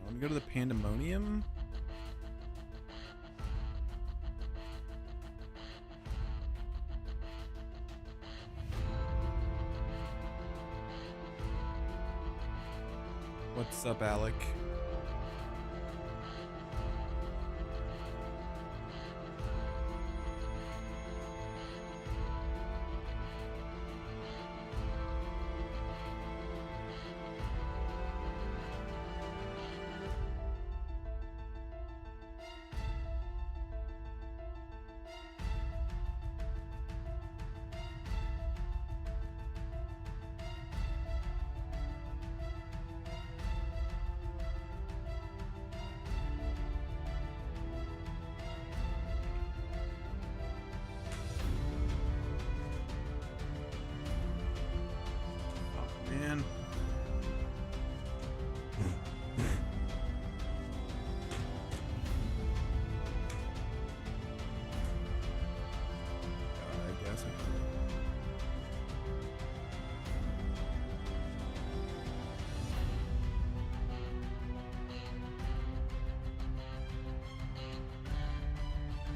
Let me go to the pandemonium. What's up, Alec? Man. I guess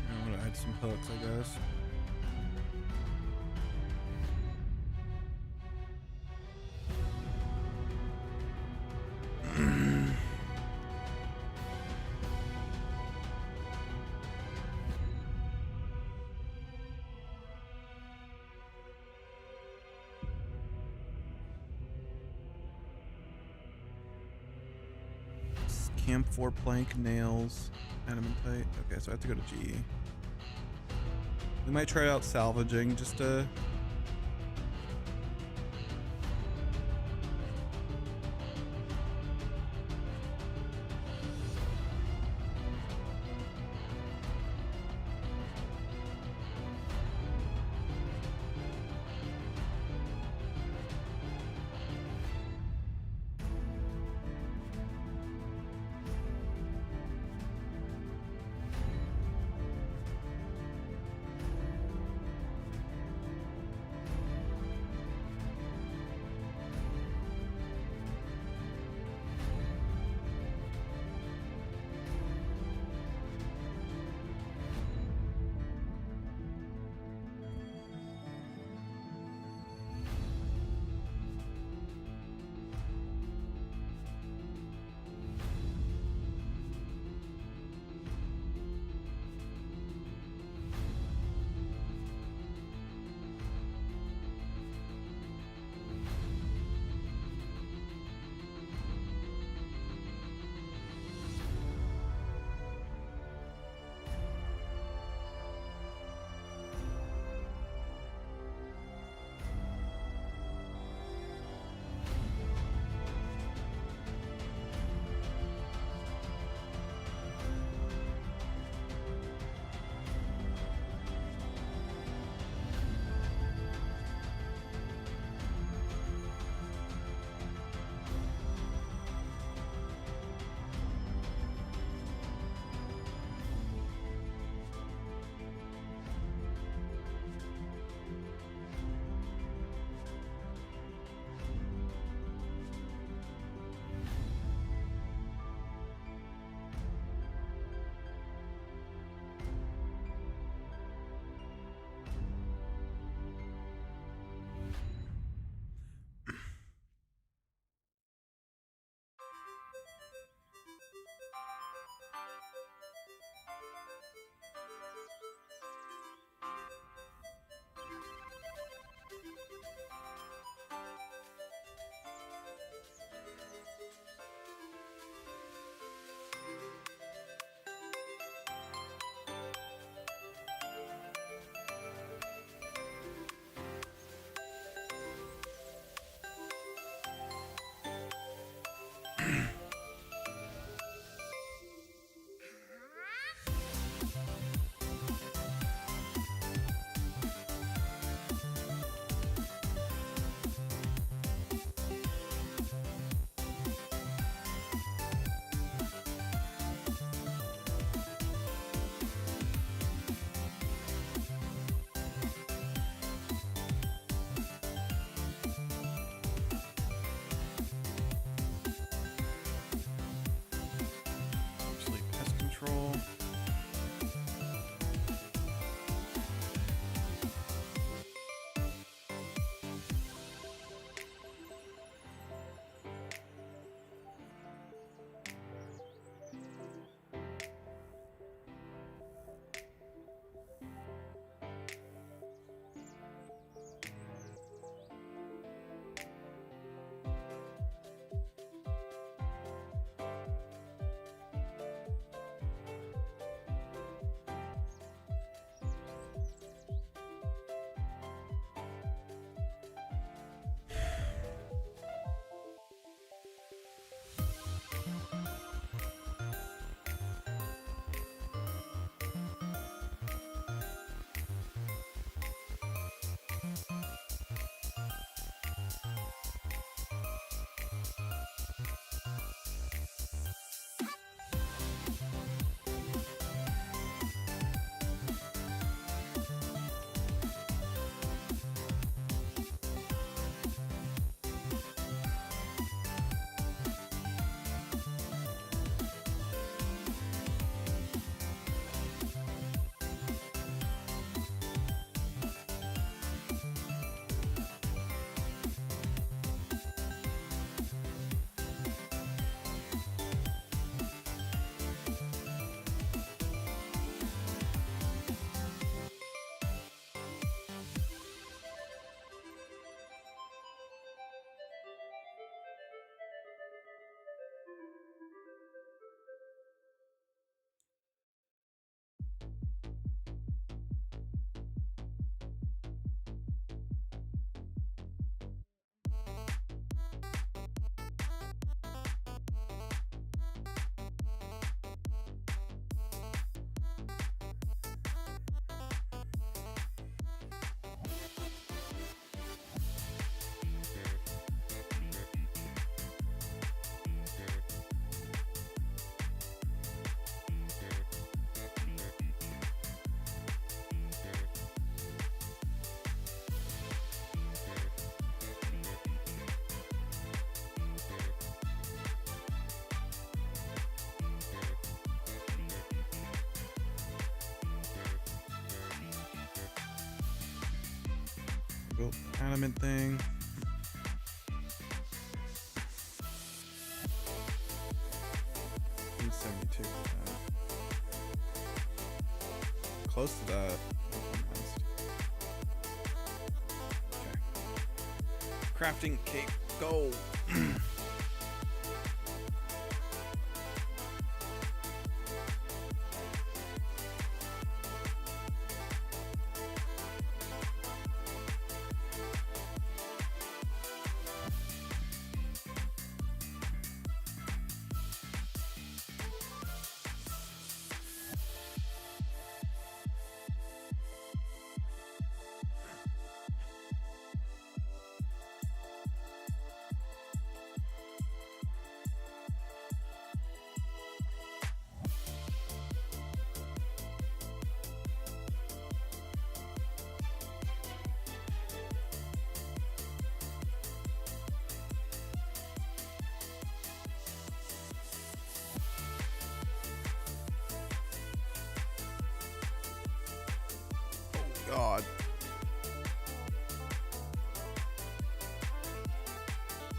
I'm gonna add some hooks, I guess. Camp 4 plank, nails, adamantite. Okay, so I have to go to G. We might try out salvaging just to... Built adamant thing. $72. Close to that. Okay. Crafting cake. Go. God.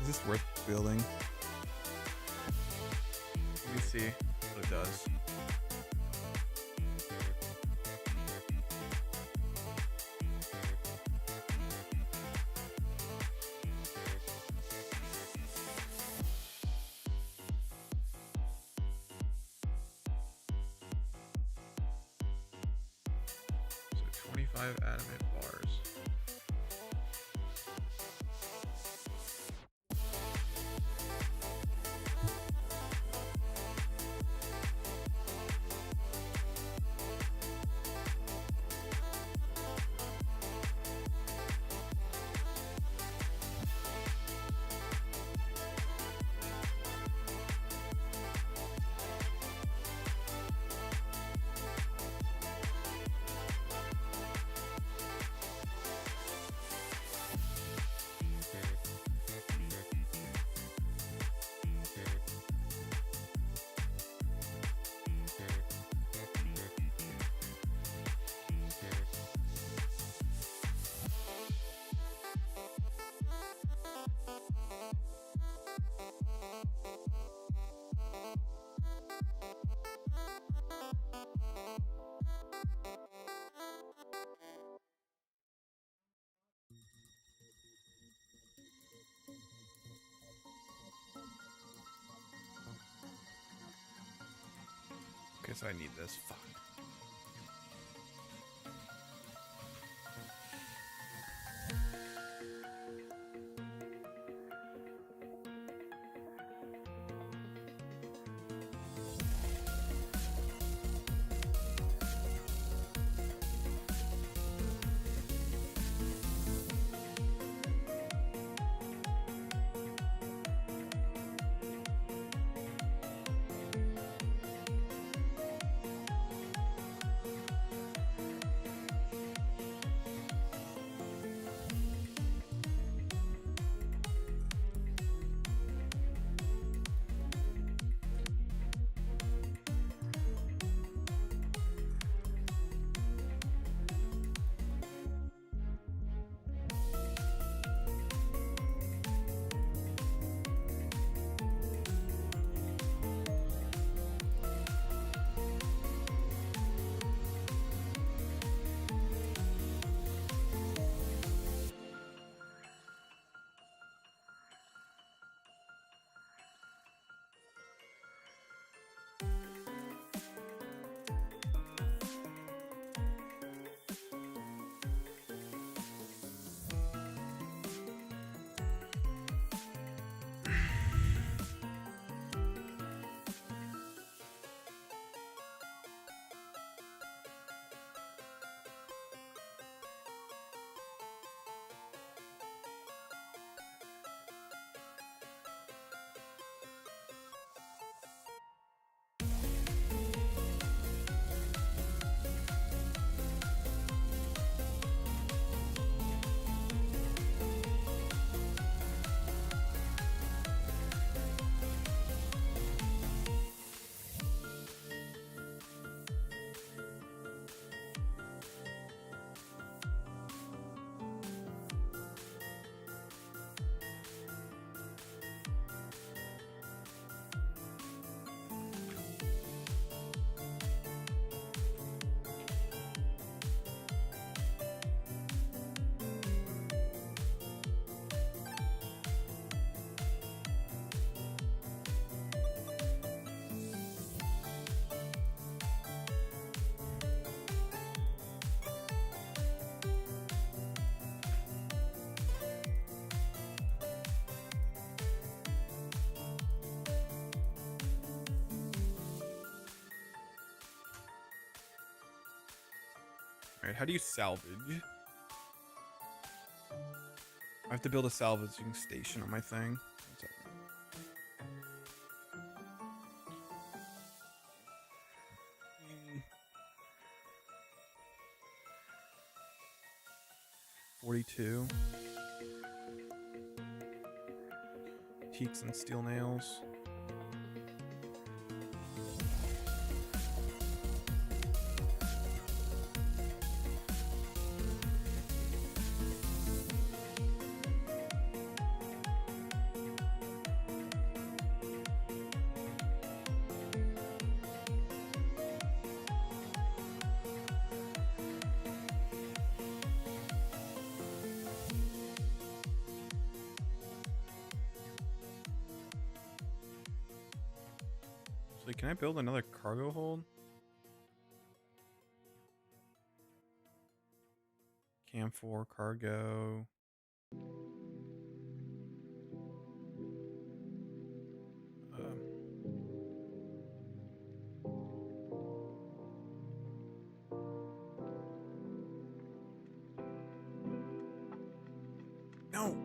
Is this worth building? Let me see what it does. So 25 adamant bars. Okay, so I need this. Fuck. Alright, how do you salvage? I have to build a salvaging station on my thing. 1 second. $42. Teaks and steel nails. Actually, can I build another cargo hold? Cam 4 cargo. No.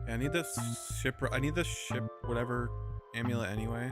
I need this ship. I need this ship, whatever amulet anyway.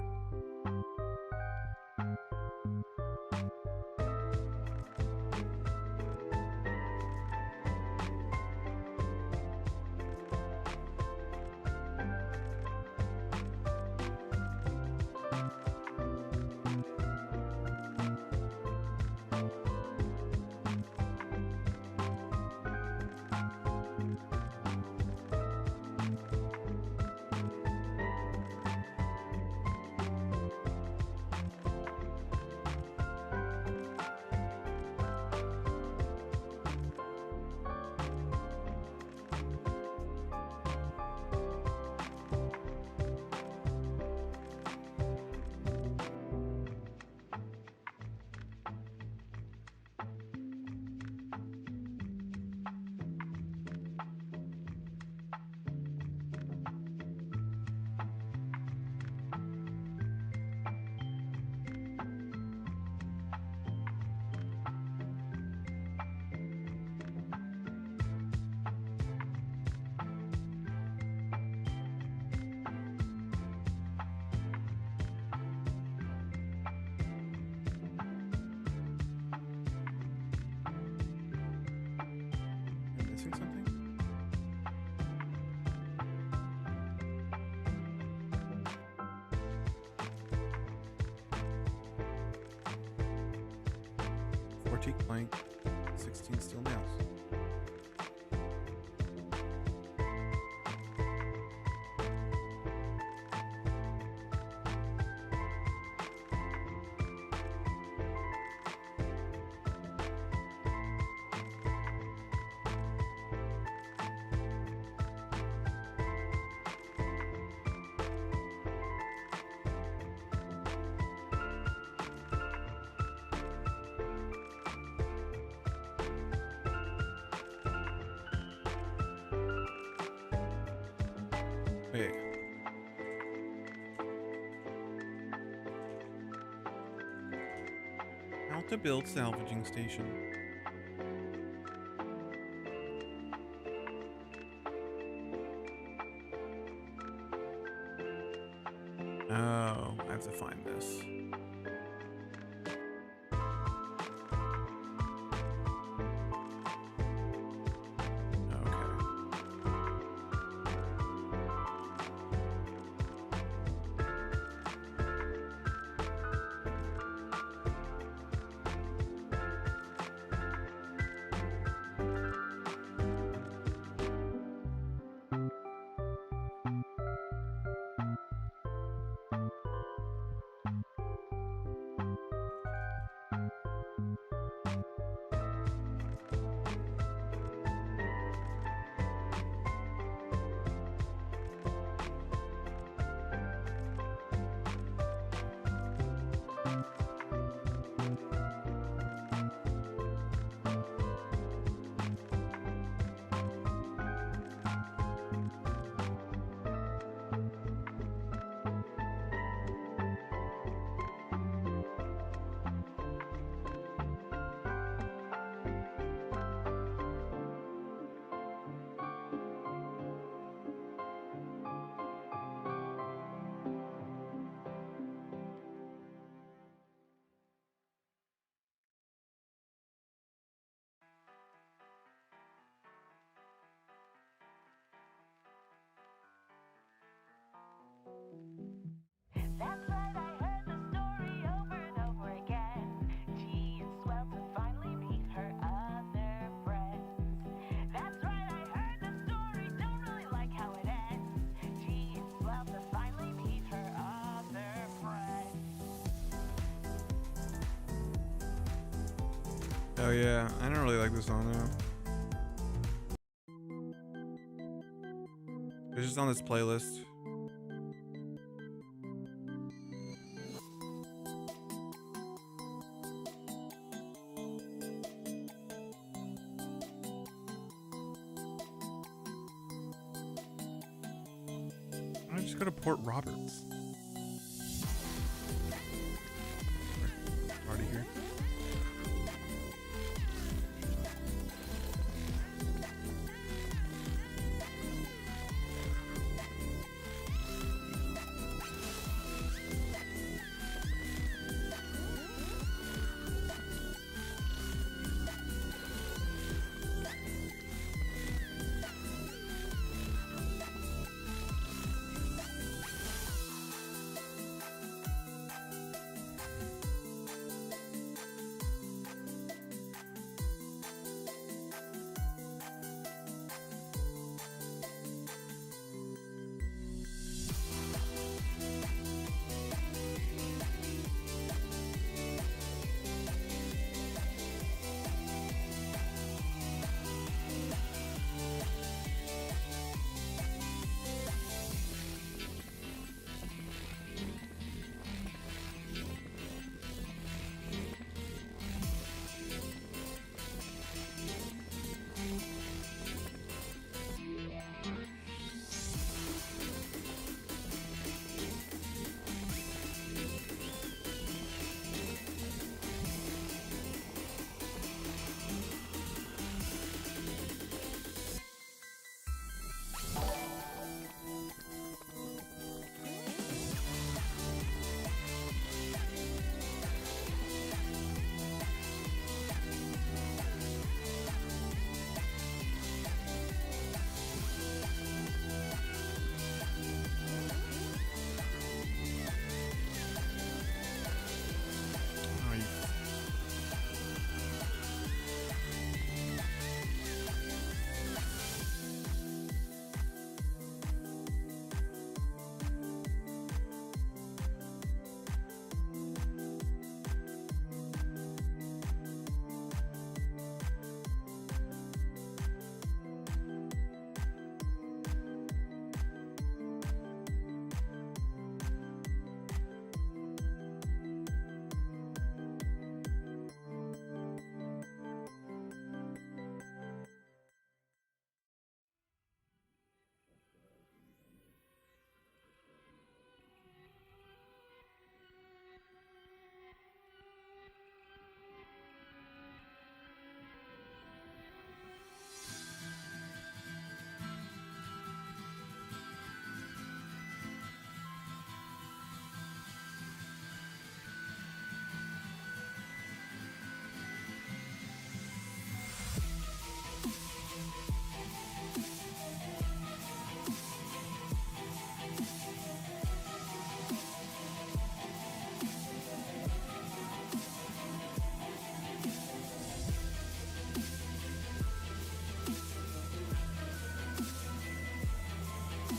Missing something? Teak plank, 16 steel nails. Wait. How to build salvaging station. Oh, I have to find this. Oh yeah, I don't really like this song now. It's just on this playlist. I just go to Port Roberts. Already here.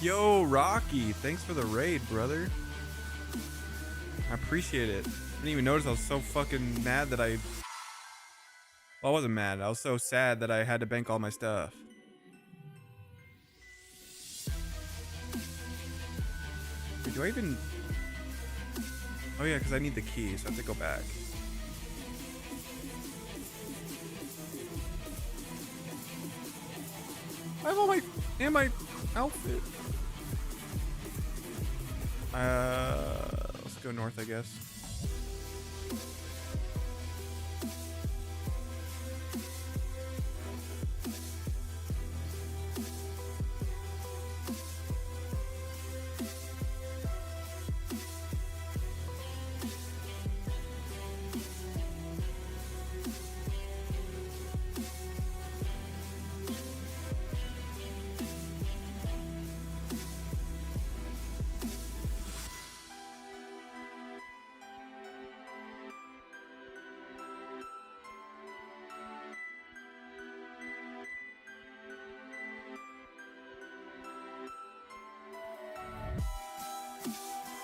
Yo, Rocky, thanks for the raid, brother. I appreciate it. I didn't even notice I was so fucking mad that I... Well, I wasn't mad. I was so sad that I had to bank all my stuff. Wait, do I even... Oh yeah, because I need the key, so I have to go back. I have all my... and my outfit. Let's go north, I guess.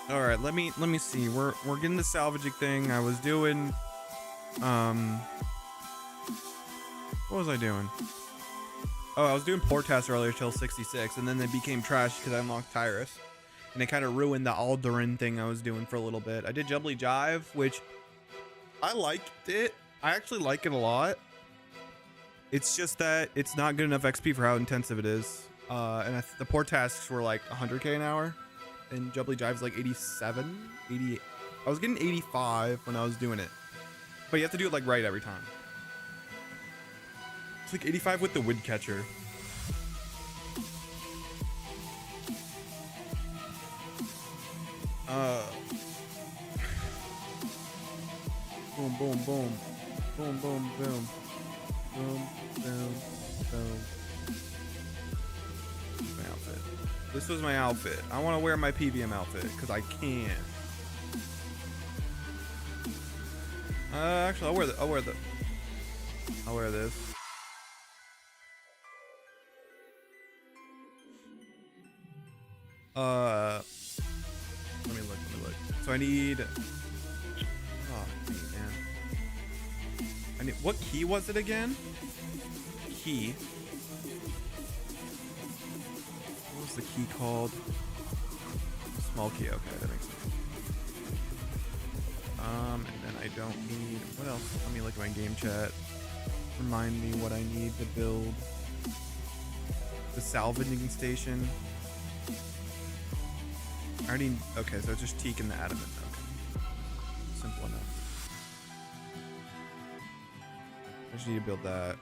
All right, let me see. We're getting the salvaging thing. I was doing, what was I doing? Oh, I was doing port tasks earlier till 66, and then they became trash because I unlocked Tyrus, and it kind of ruined the Aldurin thing I was doing for a little bit. I did Jubbly Jive, which I liked it. I actually like it a lot. It's just that it's not good enough XP for how intensive it is. And the port tasks were like 100k an hour. And Jubbly Jive's like 87, 88. I was getting 85 when I was doing it. But you have to do it like right every time. It's like 85 with the wood catcher. Boom, boom, boom. Boom, boom, boom. Boom, boom, boom. My outfit. This was my outfit. I want to wear my PVM outfit because I can. Actually, I'll wear this. Let me look. So I need. Oh, man. I need. What key was it again? Key. What was the key called? Small key. Okay, that makes sense. And then I don't need. What else? Let me look at my game chat. Remind me what I need to build. The salvaging station. I already. Okay, so it's just teak and the adamant. Okay. Simple enough. I just need to build that.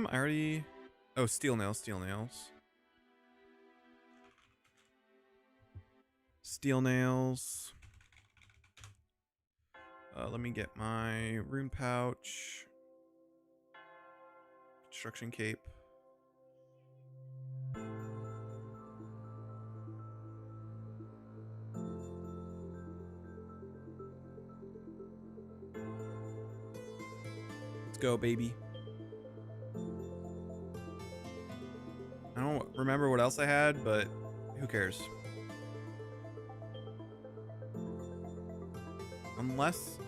I already. Oh, steel nails. Steel nails. Let me get my rune pouch. Construction cape. Let's go, baby. I don't remember what else I had, but who cares? Unless...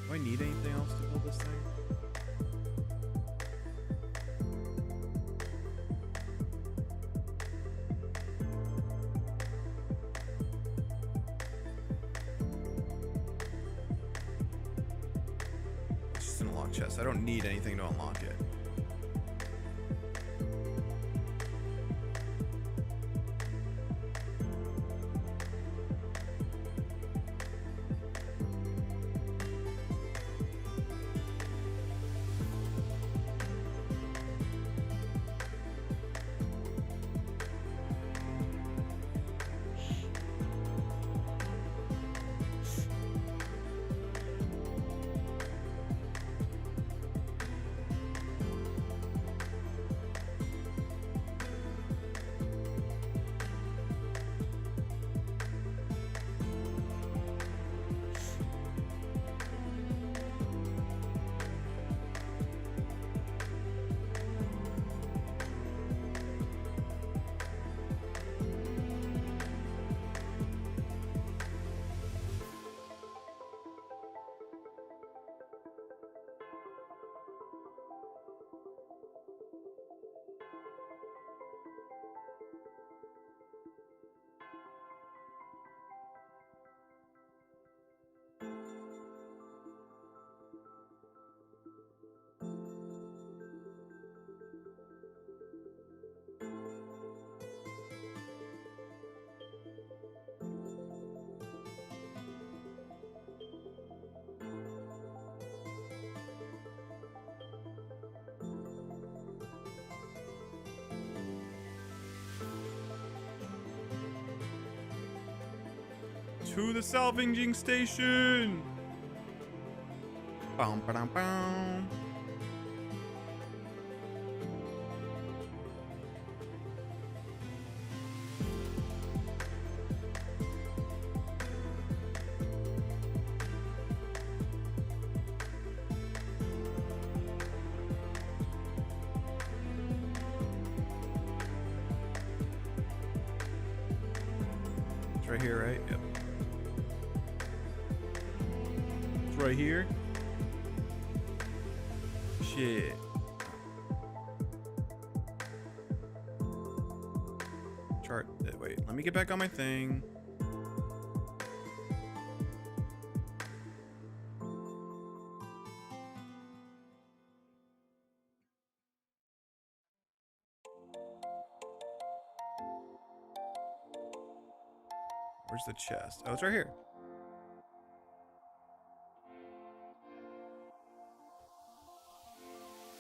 Do I need anything else to build this thing? It's just an unlock chest. I don't need anything to unlock it. To the salvaging station. Boom, ba-dum, boom. It's right here, right? Yep. It's right here. Shit. Chart. Wait, let me get back on my thing. Where's the chest? Oh, it's right here.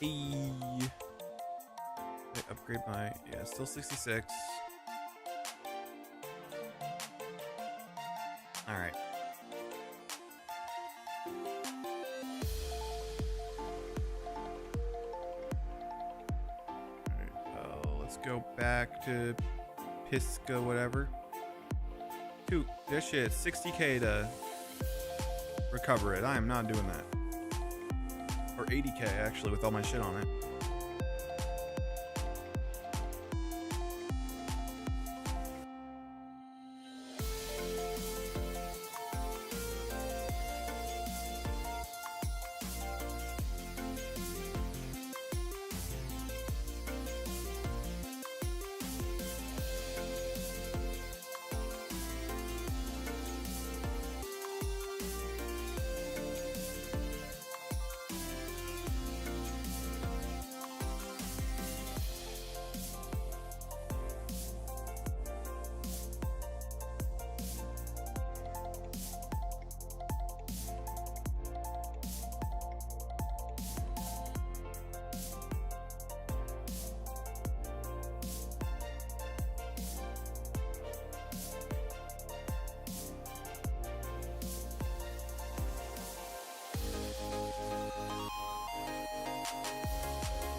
Hey. Upgrade my, yeah, still 66. All right. Let's go back to Pisca, whatever. Dude, this shit, 60k to recover it. I am not doing that. Or 80k actually, with all my shit on it.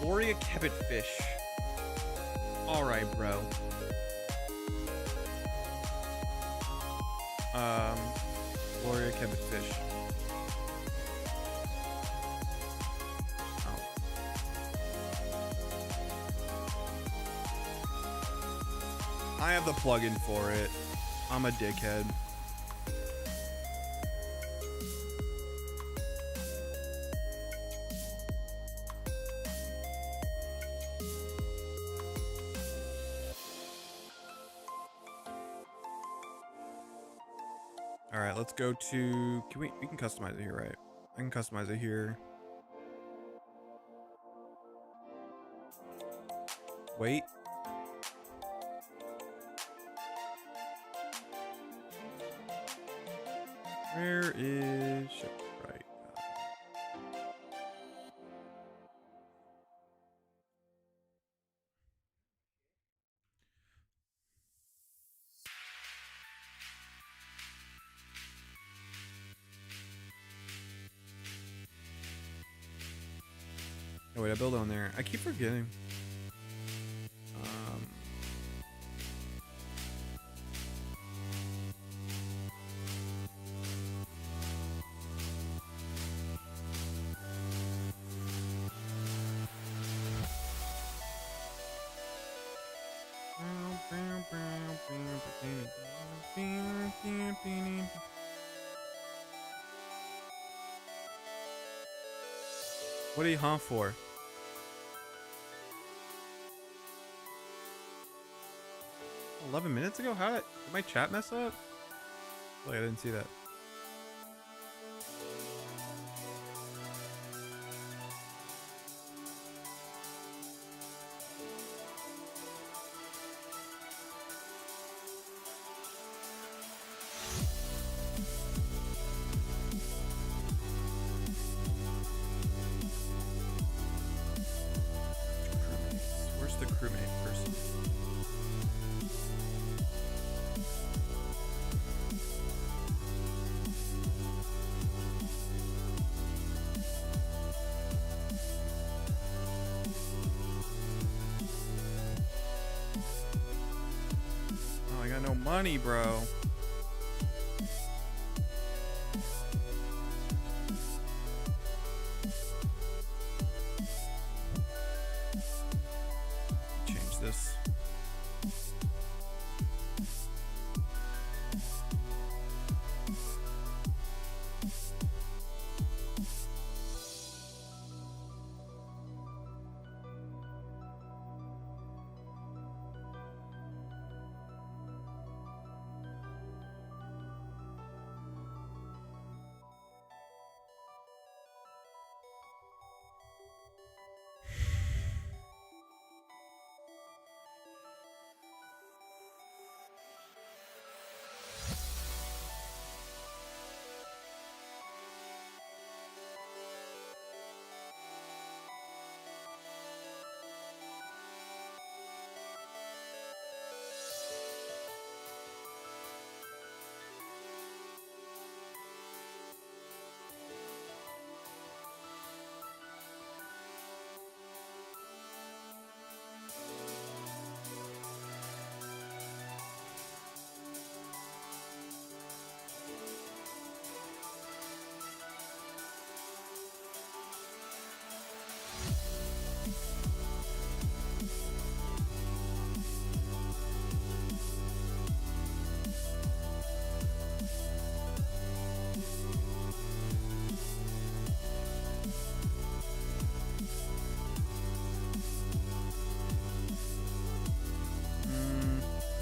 Gloria Kebbit fish. All right, bro. Gloria Kebbit fish. Oh. I have the plugin for it. I'm a dickhead. All right, let's go to, we can customize it here, right? I can customize it here. Wait. Where is, right? Oh wait, I build on there. I keep forgetting. What are you honk for? $11 minutes ago? How did my chat mess up? Like, I didn't see that. Where's the crewmate person? no money, bro. Change this.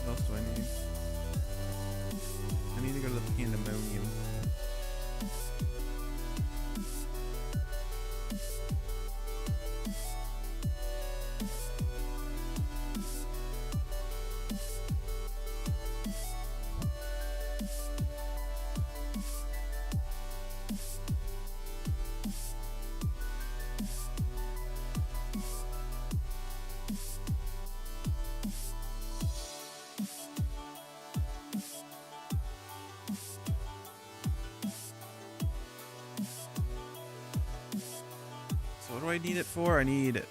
What else do I need? I need to go to the Pandemonium. So what do I need it for? I need...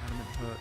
Adamant hook.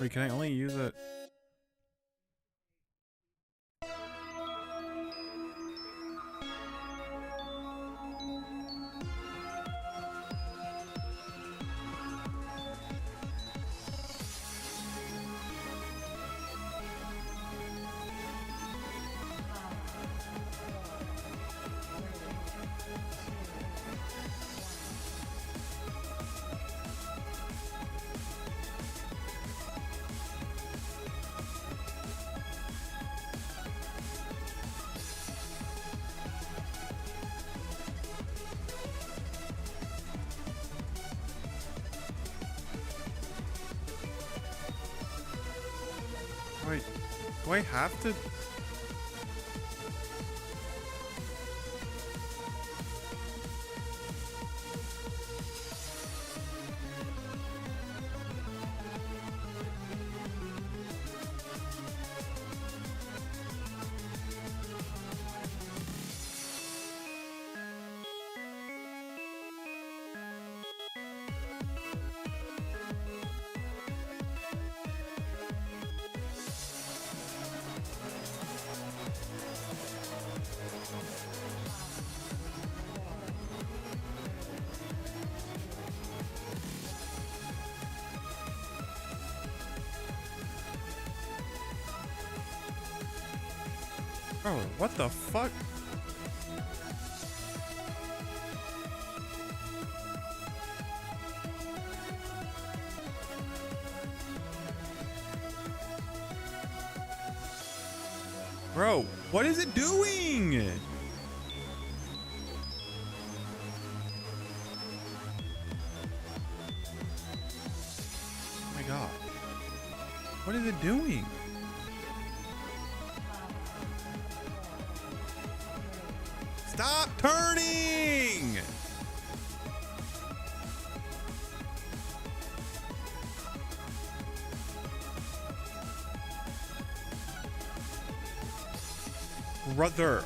Wait, can I only use it? Wait, do I have to? Bro, what the fuck? Bro, what is it doing? Oh my god. What is it doing? Stop turning! Brother.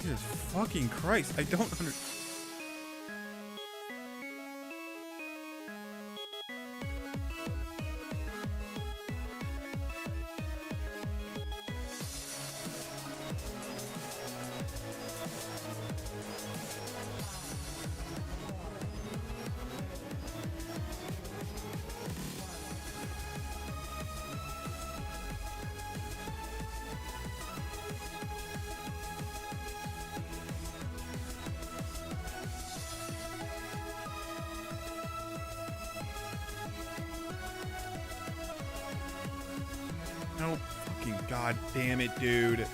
Jesus fucking Christ, I don't understand. No fucking god damn it, dude.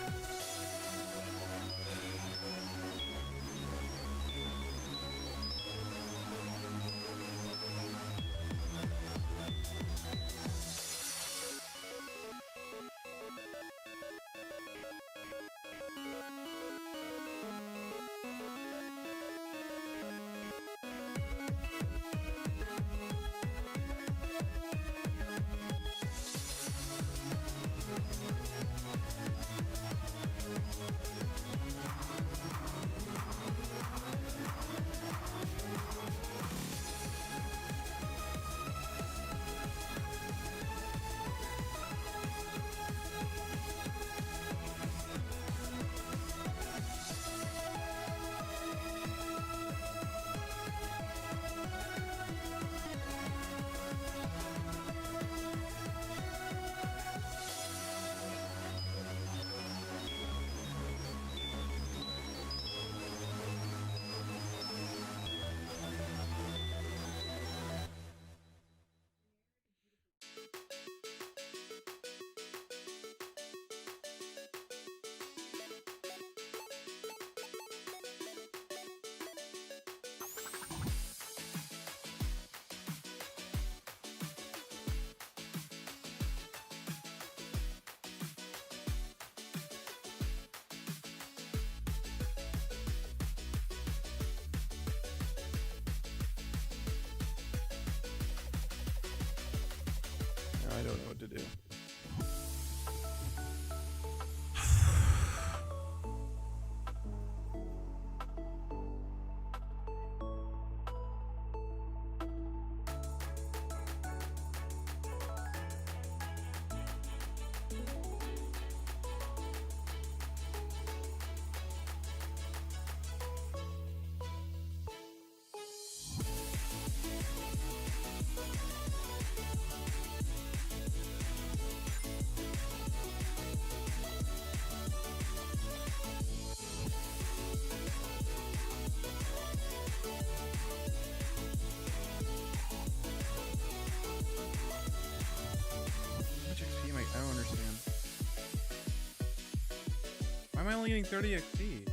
I don't know what to do. I don't understand. Why am I only getting 30 XP?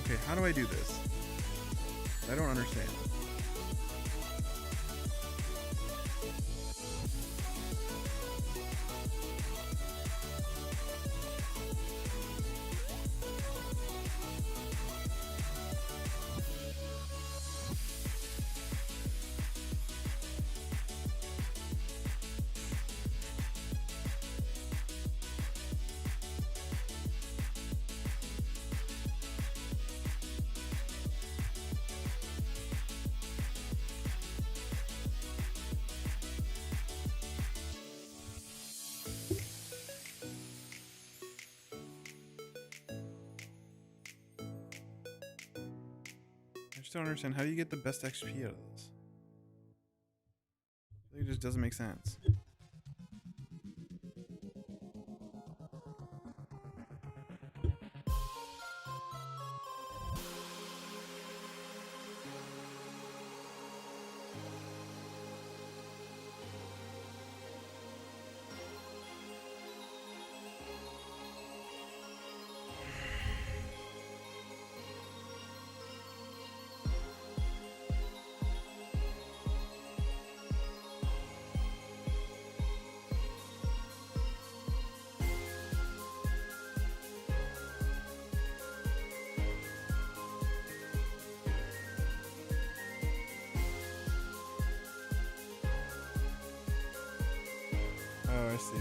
Okay, how do I do this? I don't understand. I just don't understand. How do you get the best XP out of this? It just doesn't make sense. Oh, I see.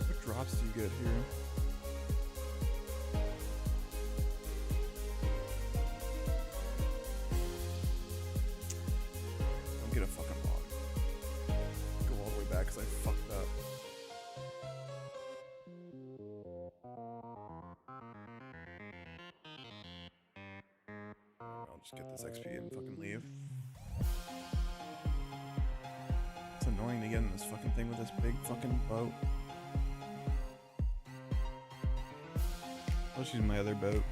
What drops do you get here? Don't get a fucking log. Go all the way back because I fucked up. I'll just get this XP and fucking leave. It's annoying to get in this fucking thing with this big fucking boat. I'll just use my other boat.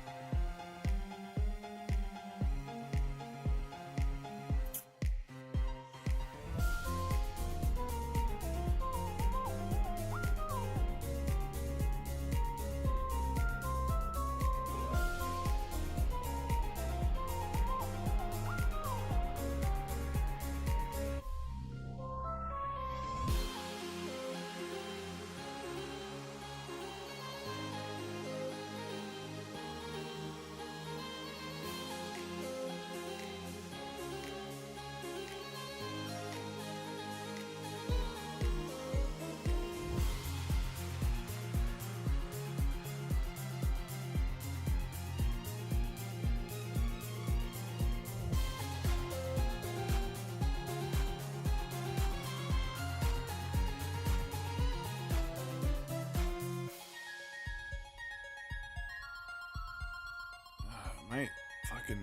I fucking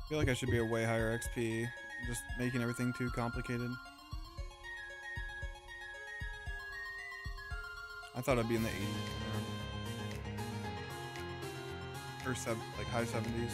feel like I should be a way higher XP. I'm just making everything too complicated. I thought I'd be in the 80s or like high 70s.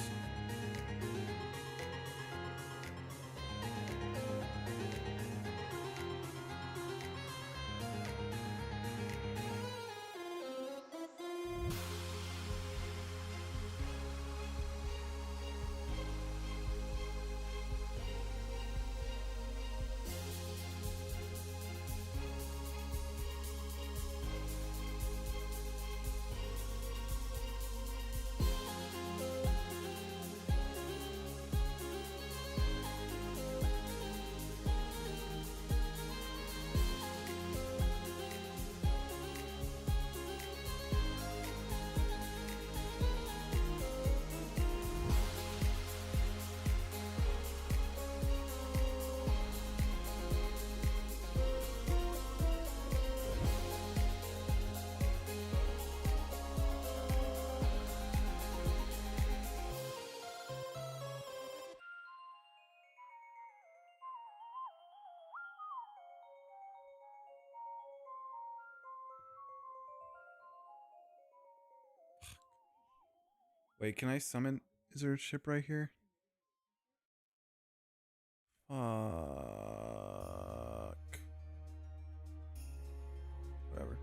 Wait, can I summon? Is there a ship right here? Fuck. Whatever.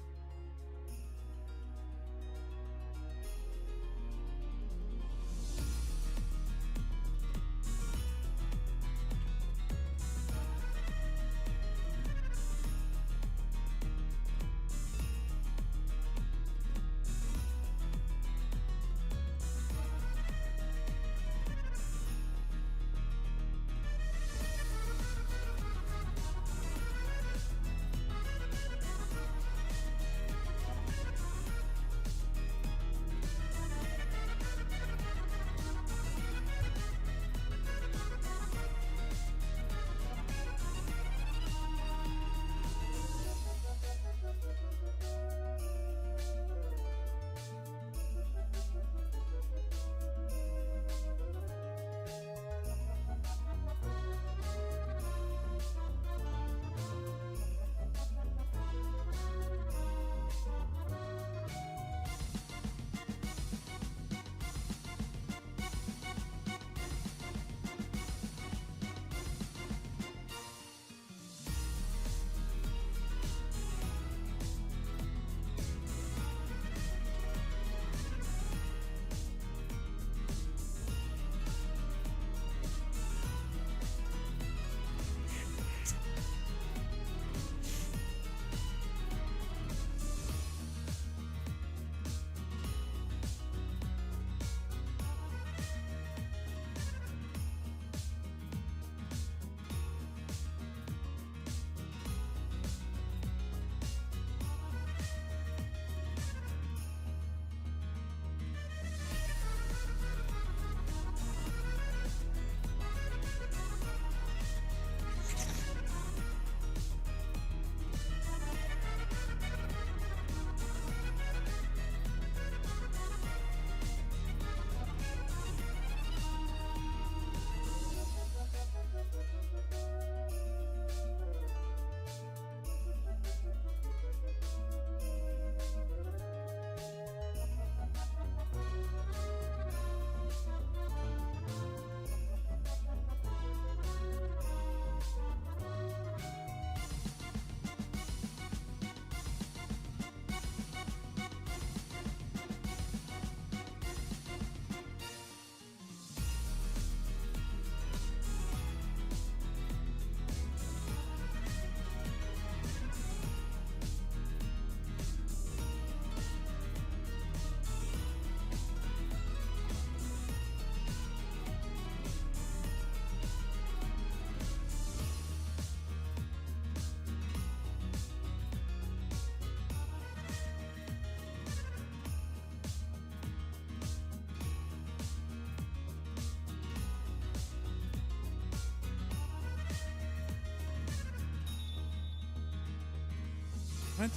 What?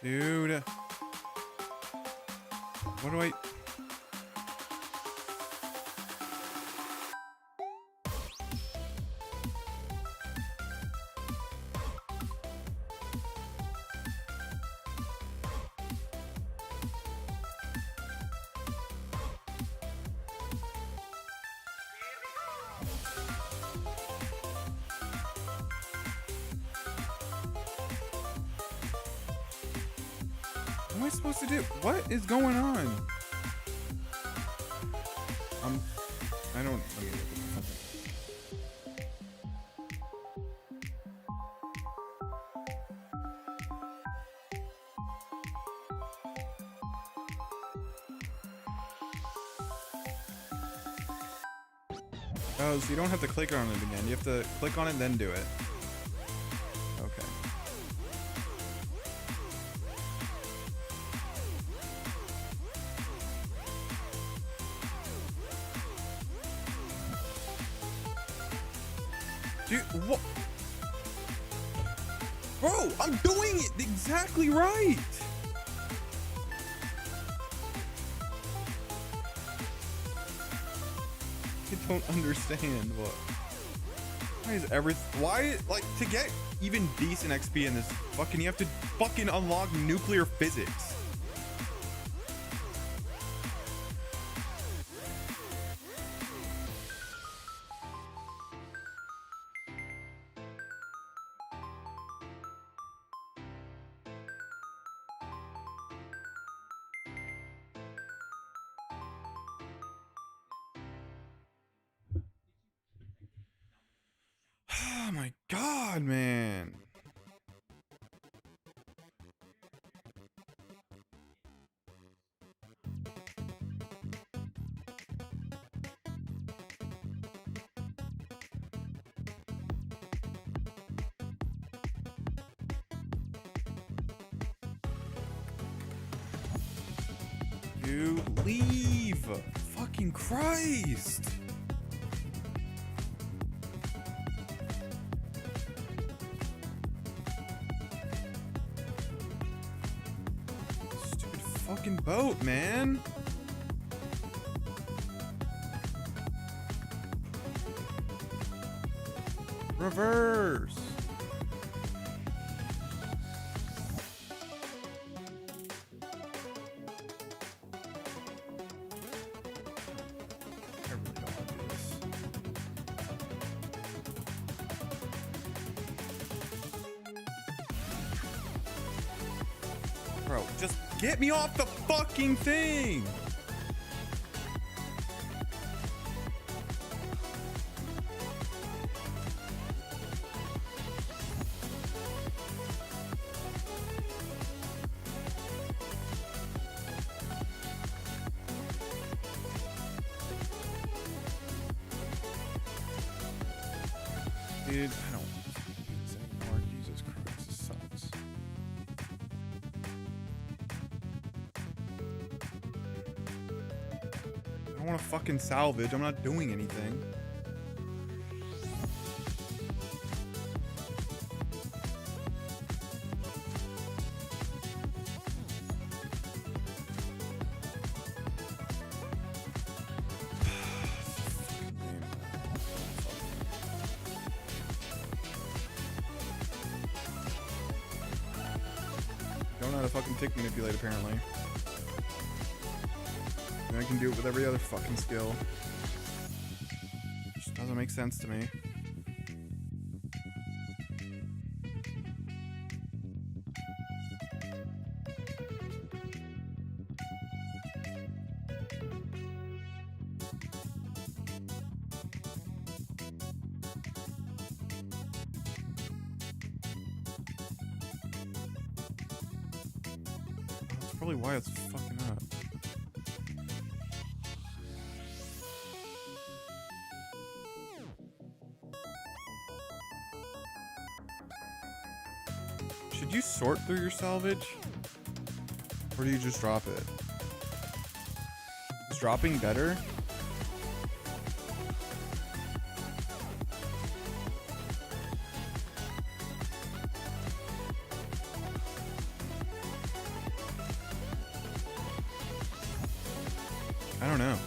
Dude. What do I... What am I supposed to do? What is going on? I don't. Let me look at something. Oh, so you don't have to click on it again. You have to click on it, then do it. Okay. Dude, what? Bro, I'm doing it exactly right. I don't understand what. Why is everything? Why, like, to get even decent XP in this fucking, you have to fucking unlock nuclear physics. Oh my god, man. Dude, leave! Fucking Christ! Stupid fucking boat, man! Reverse! Bro, just get me off the fucking thing! Dude, I don't do this anymore. Jesus Christ, this sucks. I don't want to fucking salvage. I'm not doing anything. Don't know how to fucking tick manipulate, apparently. And I can do it with every other fucking skill. Just doesn't make sense to me. That's probably why it's fucking up. Should you sort through your salvage? Or do you just drop it? Is dropping better? I don't know.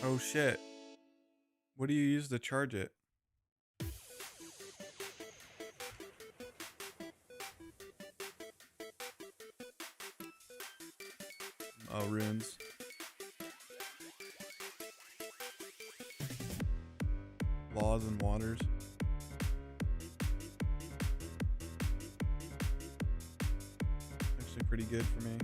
Oh shit. What do you use to charge it? Oh, runes. Laws and waters. Actually pretty good for me.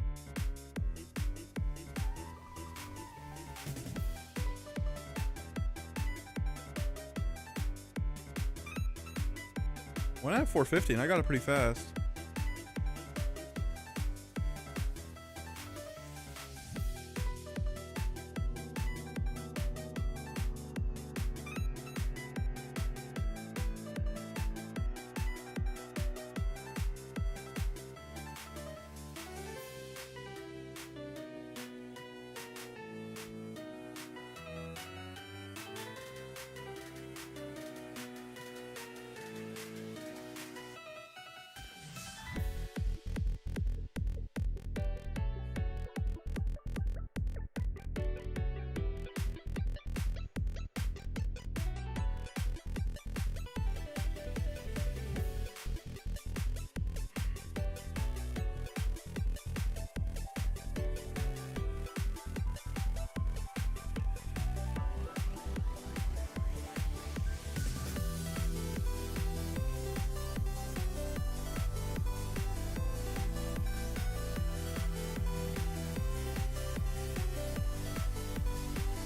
When I have 450 and I got it pretty fast.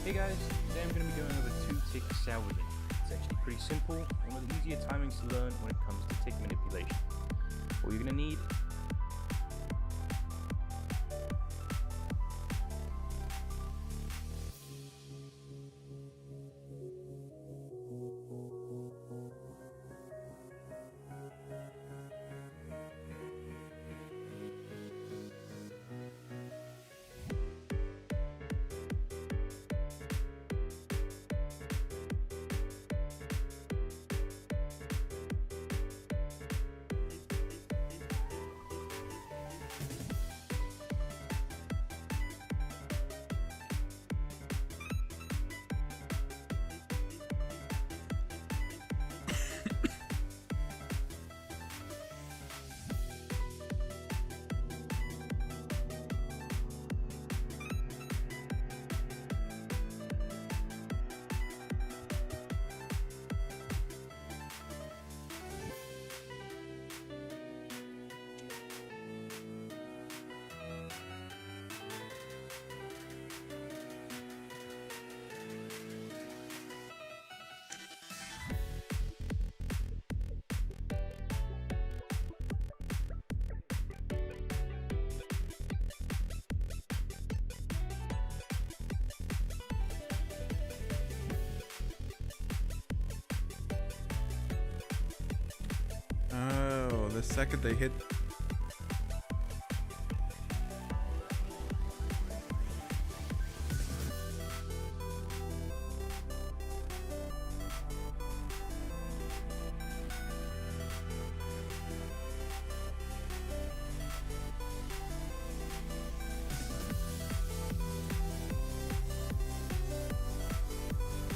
Hey guys, today I'm going to be going over 2-tick salvaging. It's actually pretty simple, one of the easier timings to learn when it comes to tick manipulation. All you're going to need Oh, the second they hit.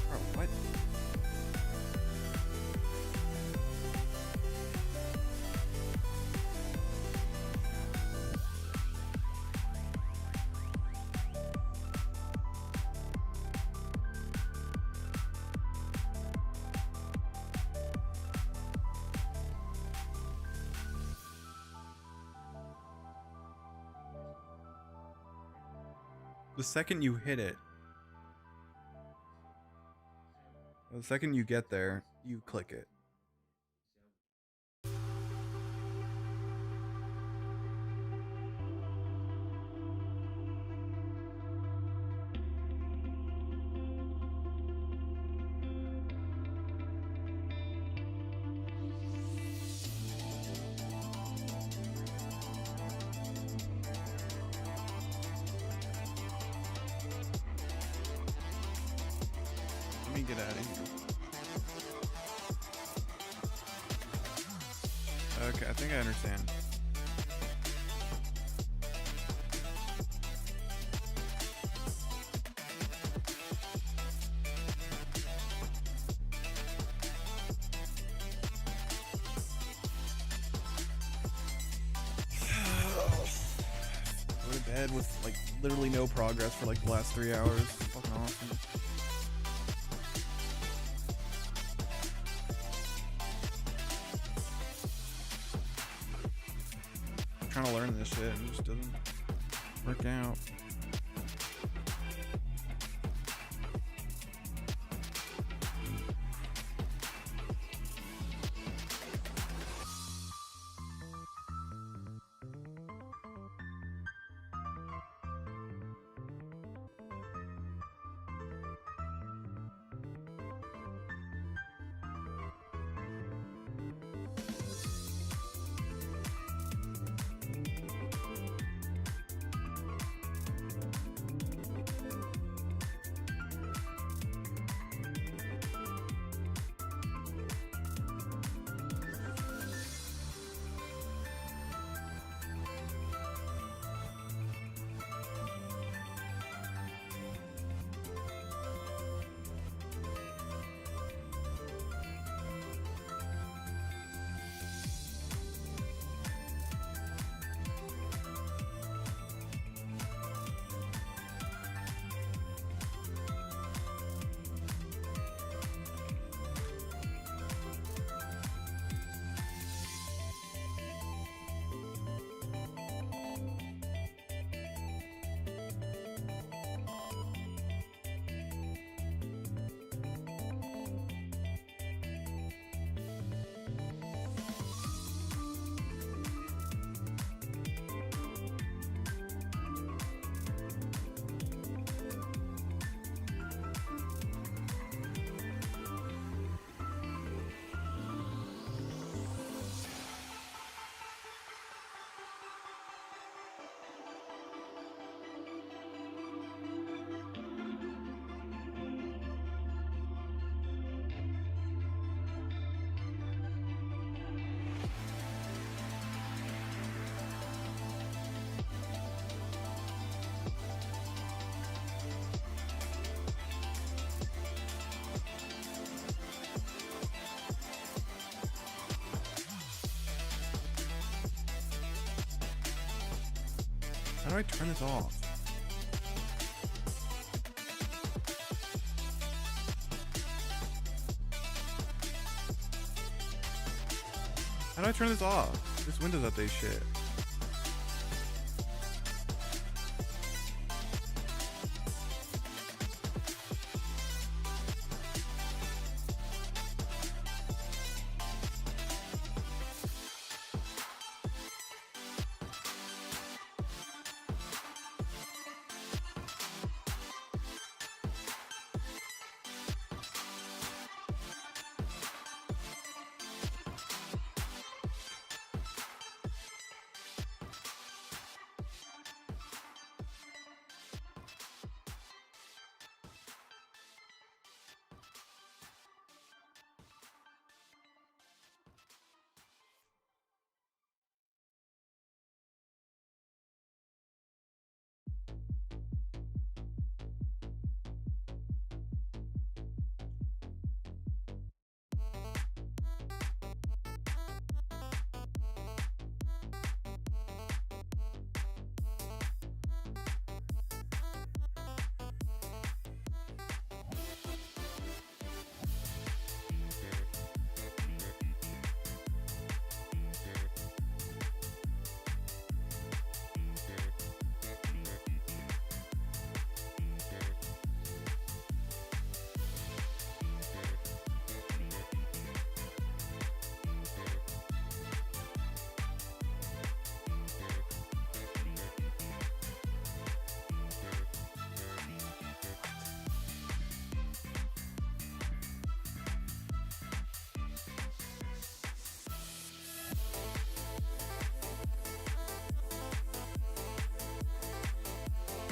Bro, what? The second you hit it, the second you get there, you click it. get out of here. Okay, I think I understand. Go to bed with like literally no progress for like the last 3 hours. Fucking awesome. I'm trying to learn this shit and it just doesn't work out. How do I turn this off? How do I turn this off? This Windows update shit.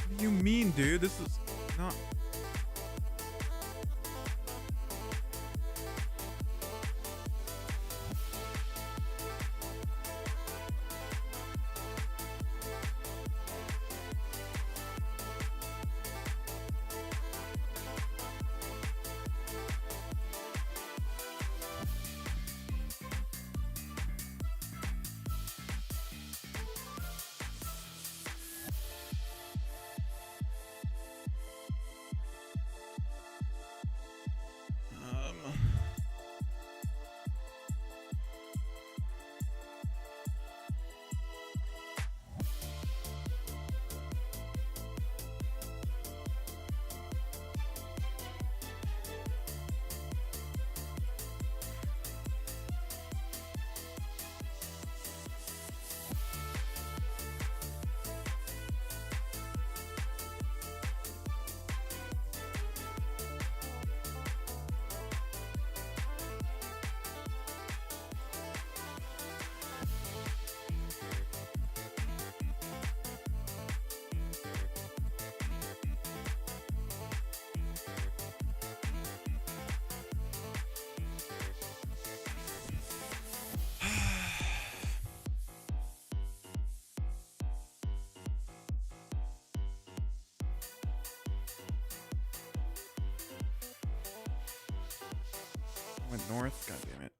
What do you mean, dude? This is not... Went north. God damn it.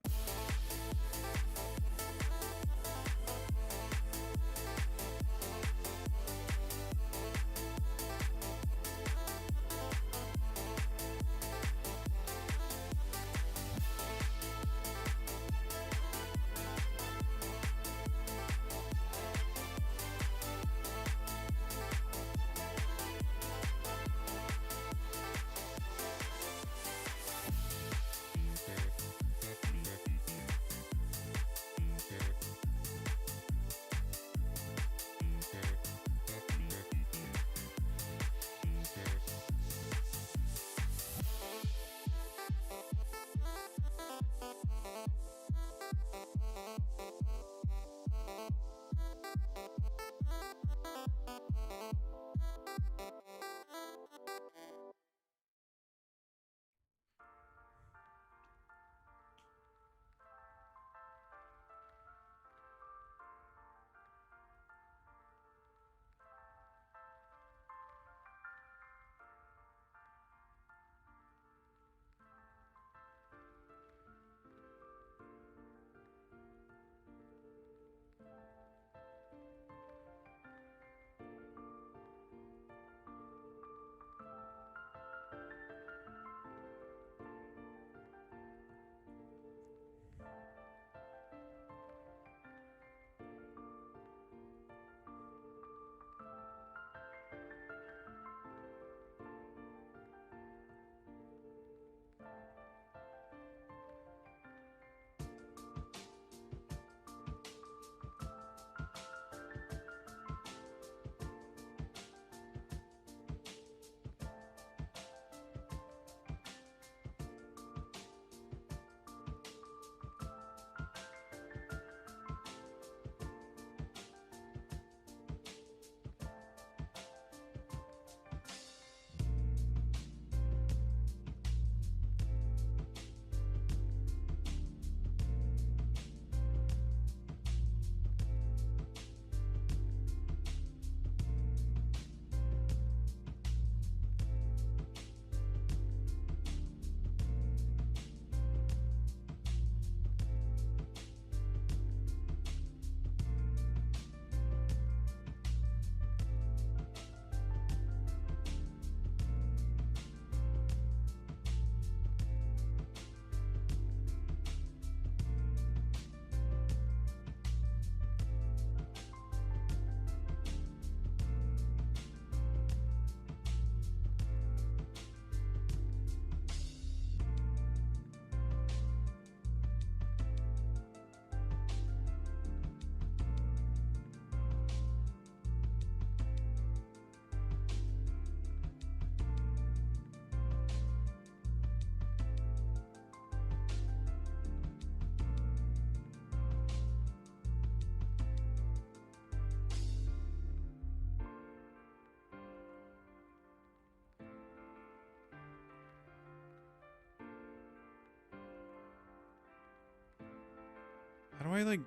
How do I like...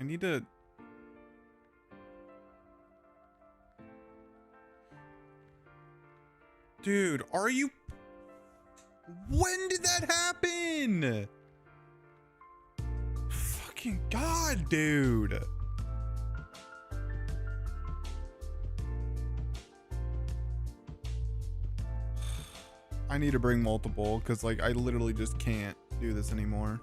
I need to... Dude, are you... When did that happen? Fucking God, dude. I need to bring multiple because like I literally just can't do this anymore.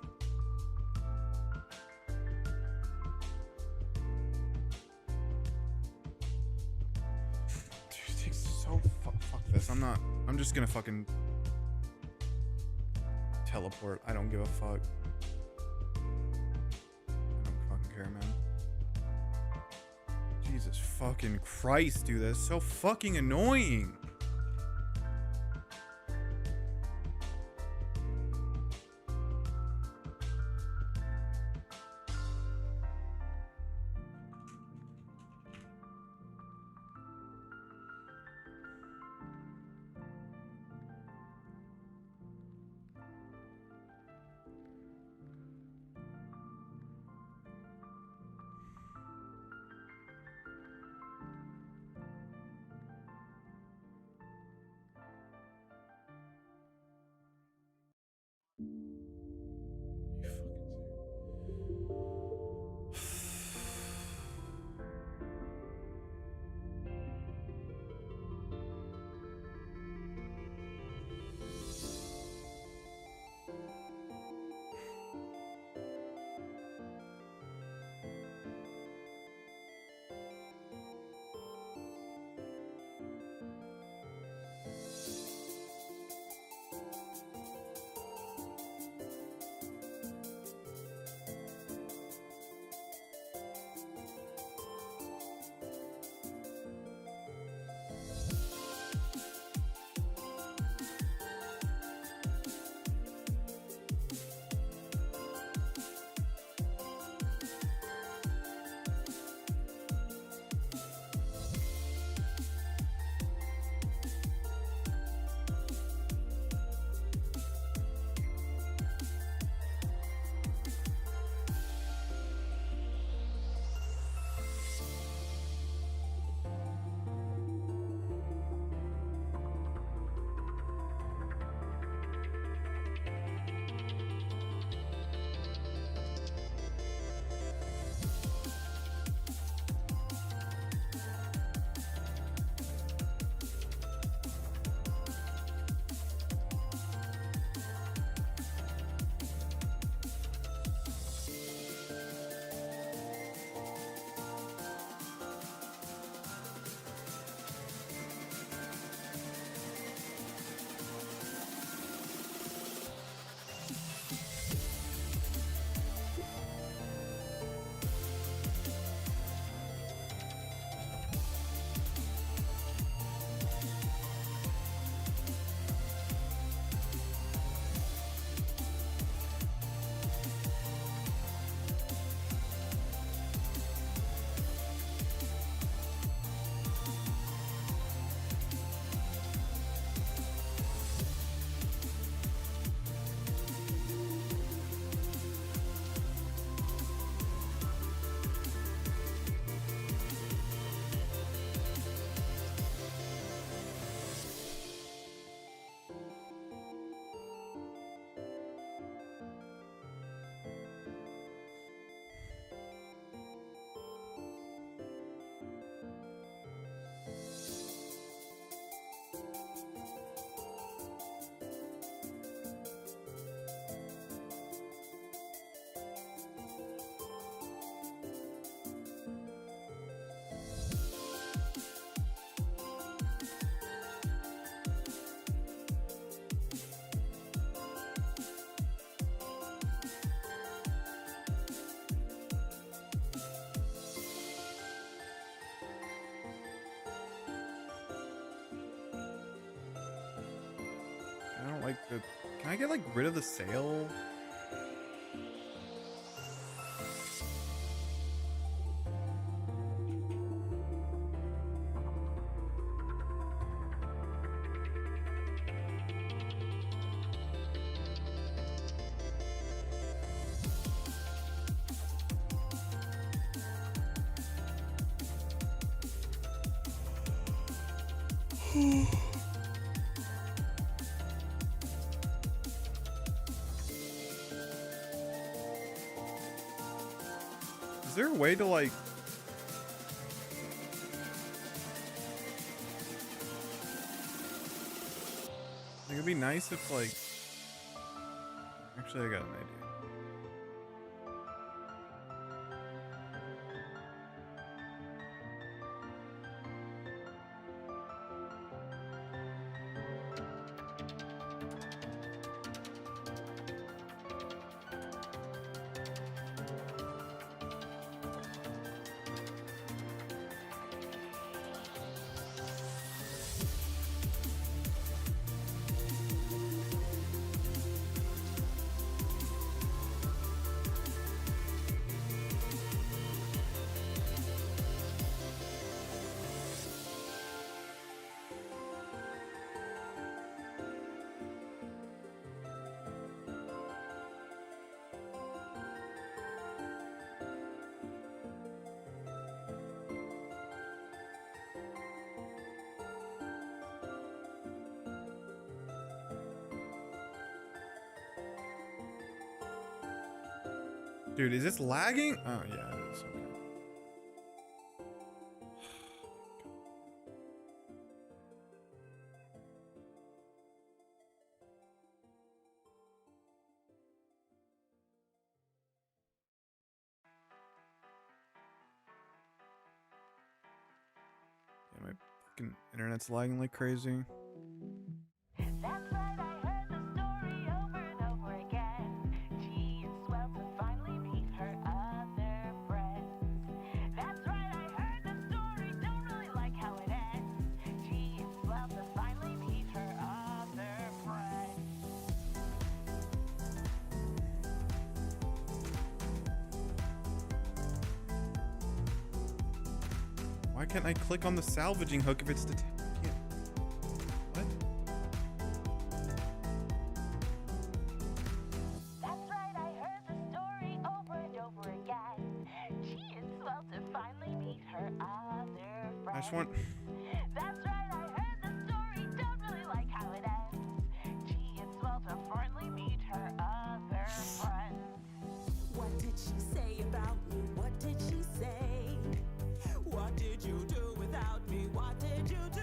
Dude, it takes so fuck this. I'm just gonna fucking teleport. I don't give a fuck. I don't fucking care, man. Jesus fucking Christ, dude. That's so fucking annoying. like the... Can I get like rid of the sail? Is there a way to like... Like, it'd be nice if like... Actually, I got an idea. Dude, is this lagging? Oh, yeah, it is. Okay. Yeah, my fucking internet's lagging like crazy. Why can't I click on the salvaging hook if it's what? That's right, I heard the story over and over again. She is swell to finally meet her other friend. I just want... That's right, I heard the story, don't really like how it ends. She is swell to finally meet her other friend. What did she say about me? What did she say? What did you do without me? What did you do?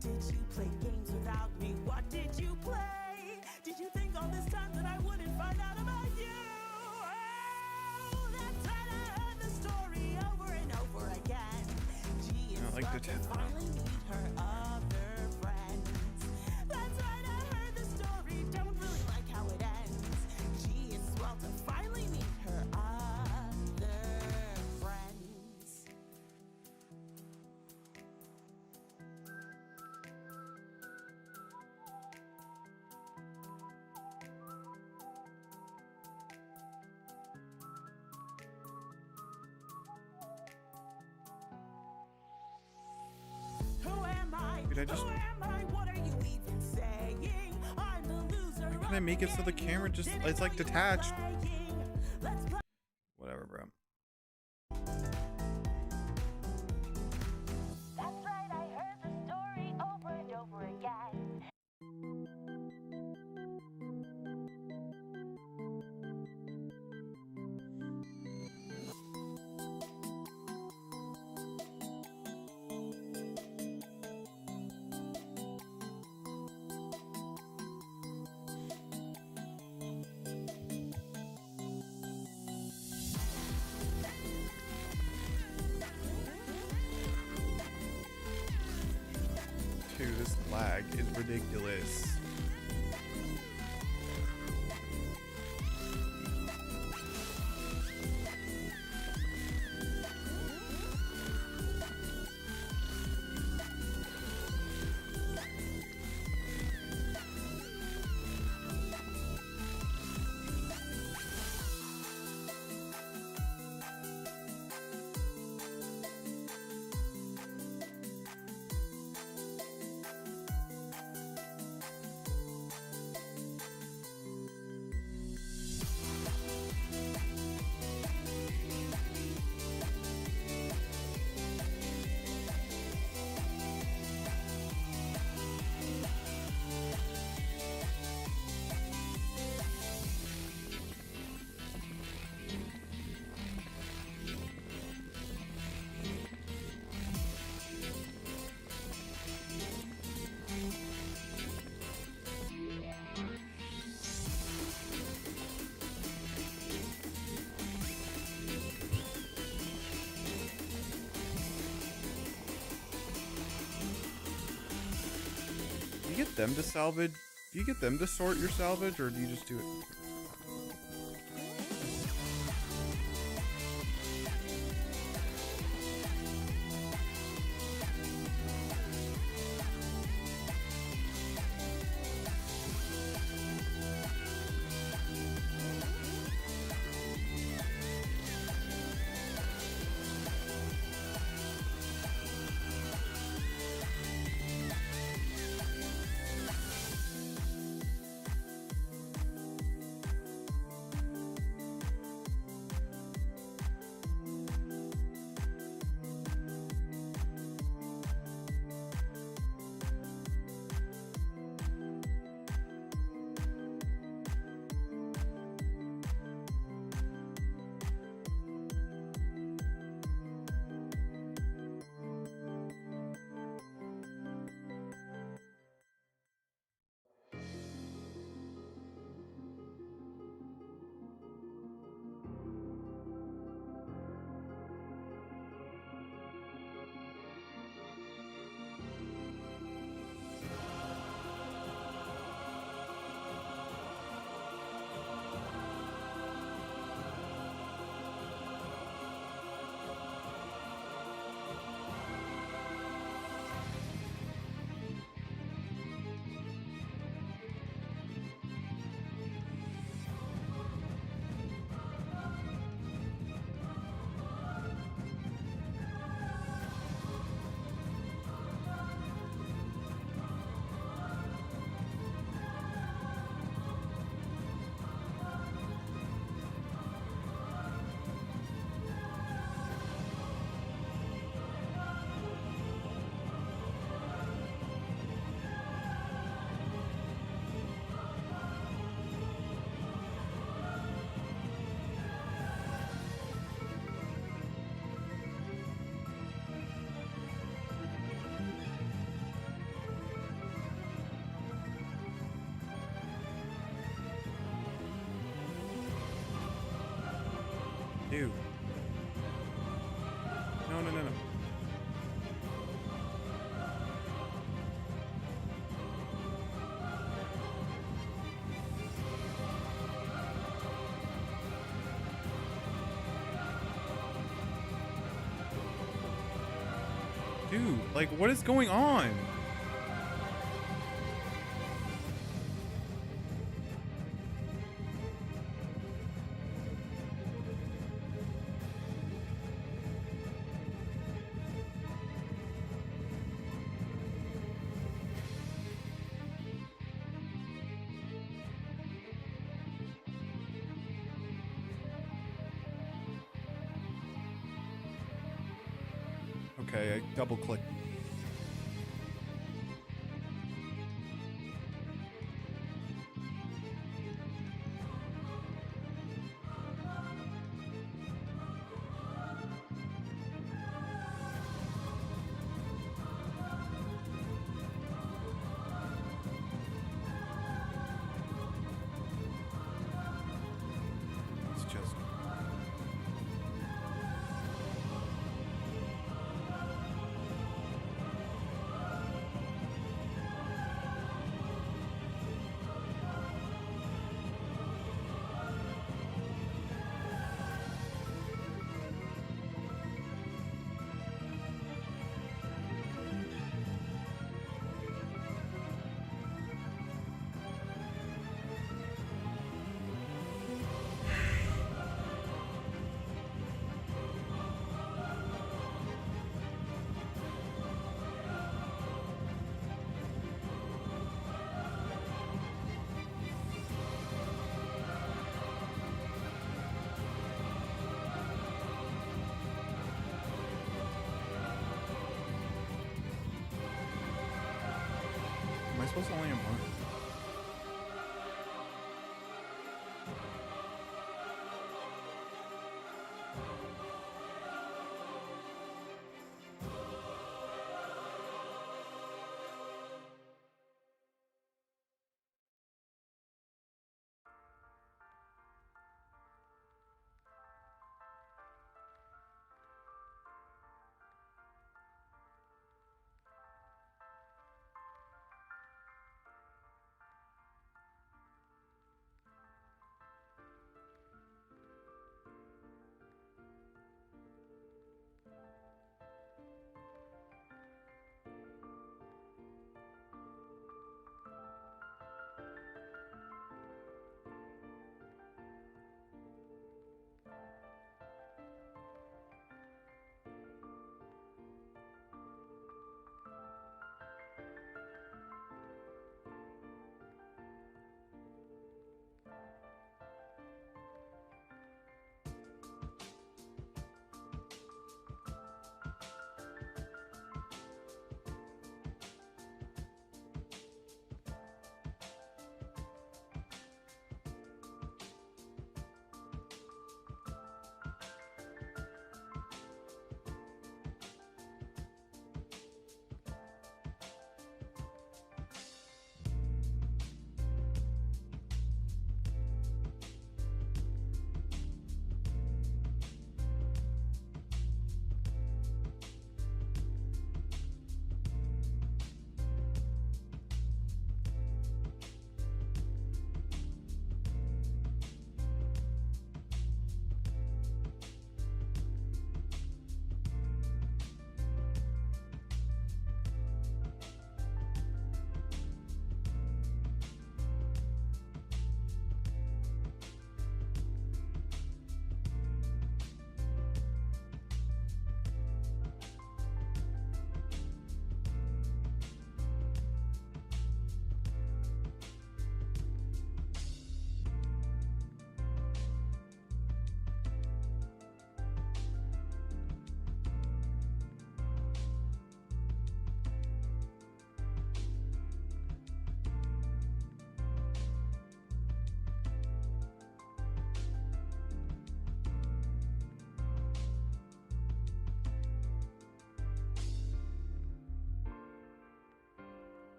Did you play games without me? What did you play? Did you think all this time that I wouldn't find out about you? Oh, that's right, I heard the story over and over again. She is like the finally meet her other friends. That's right, I heard the story, don't really like how it ends. She is swell to finally meet her other friends. Who am I? Dude, I just... Who am I? What are you even saying? I'm the loser. Why can I make it so the camera just... It's like detached. Let's play. Whatever, bro. That's right, I heard the story over and over again. Dude, this lag is ridiculous. get them to salvage? Do you get them to sort your salvage, or do you just do it? Dude. No, no, no, no. Dude, like, what is going on? Okay, I double clicked. It's just Am I supposed to only have one?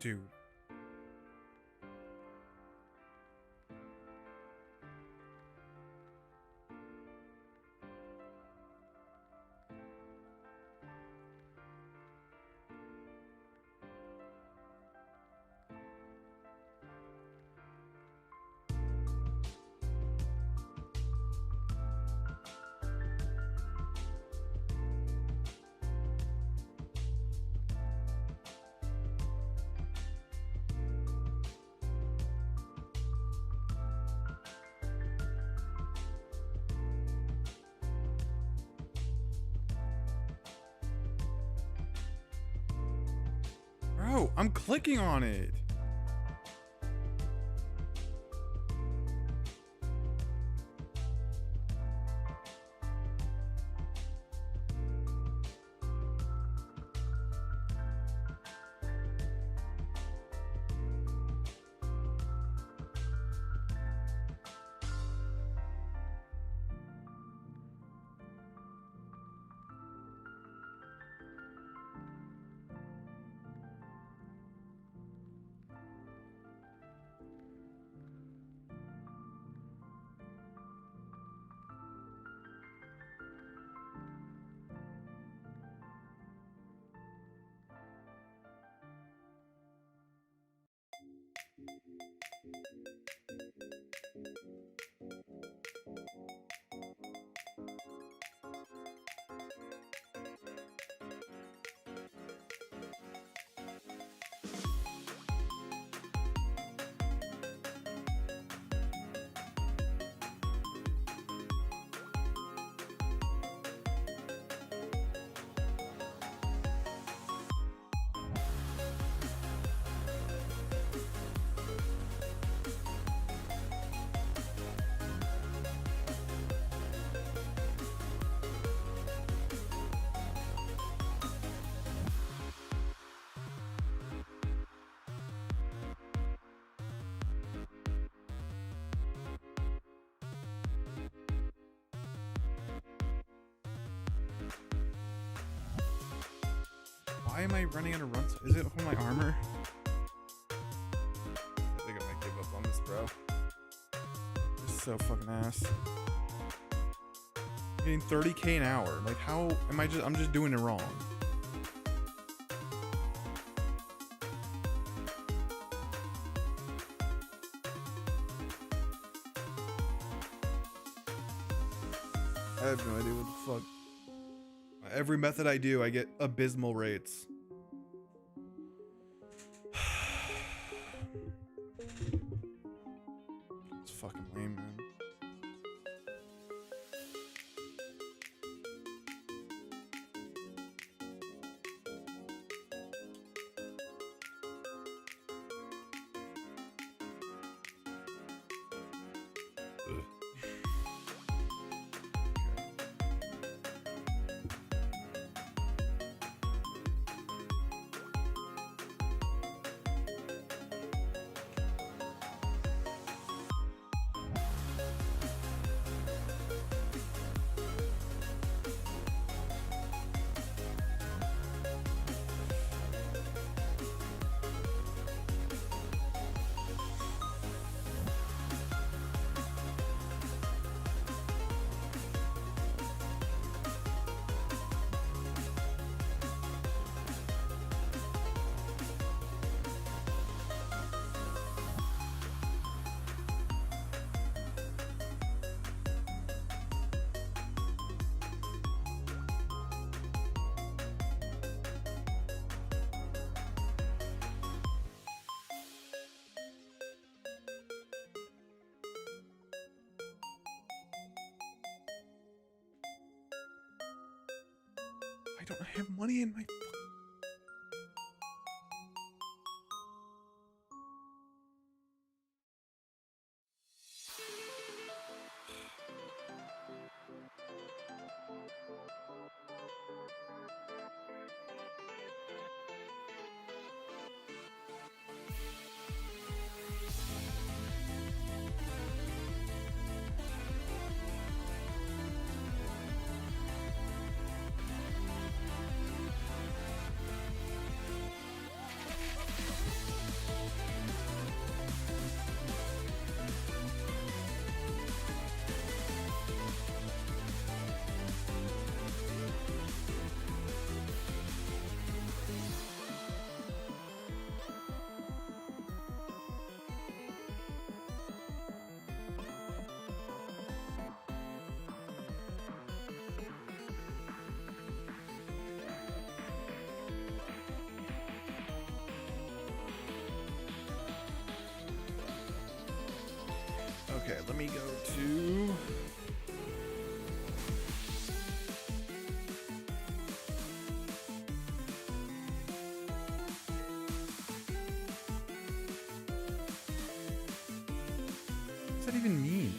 Dude. Bro, I'm clicking on it. Why am I running out of runs? Is it my armor? I think I might give up on this, bro. This is so fucking ass. I'm getting 30k an hour. Like, how am I I'm just doing it wrong. I have no idea what the fuck. Every method I do, I get abysmal rates. It's fucking lame, man. I don't have money in my... me go to. What does that even mean?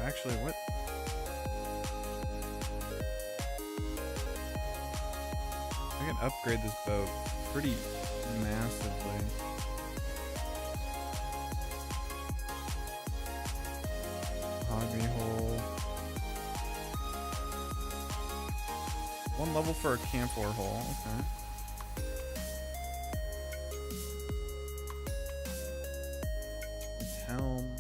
Actually, what? I can upgrade this boat pretty massively. Hoggy hole. One level for a camphor hole, okay. This helm.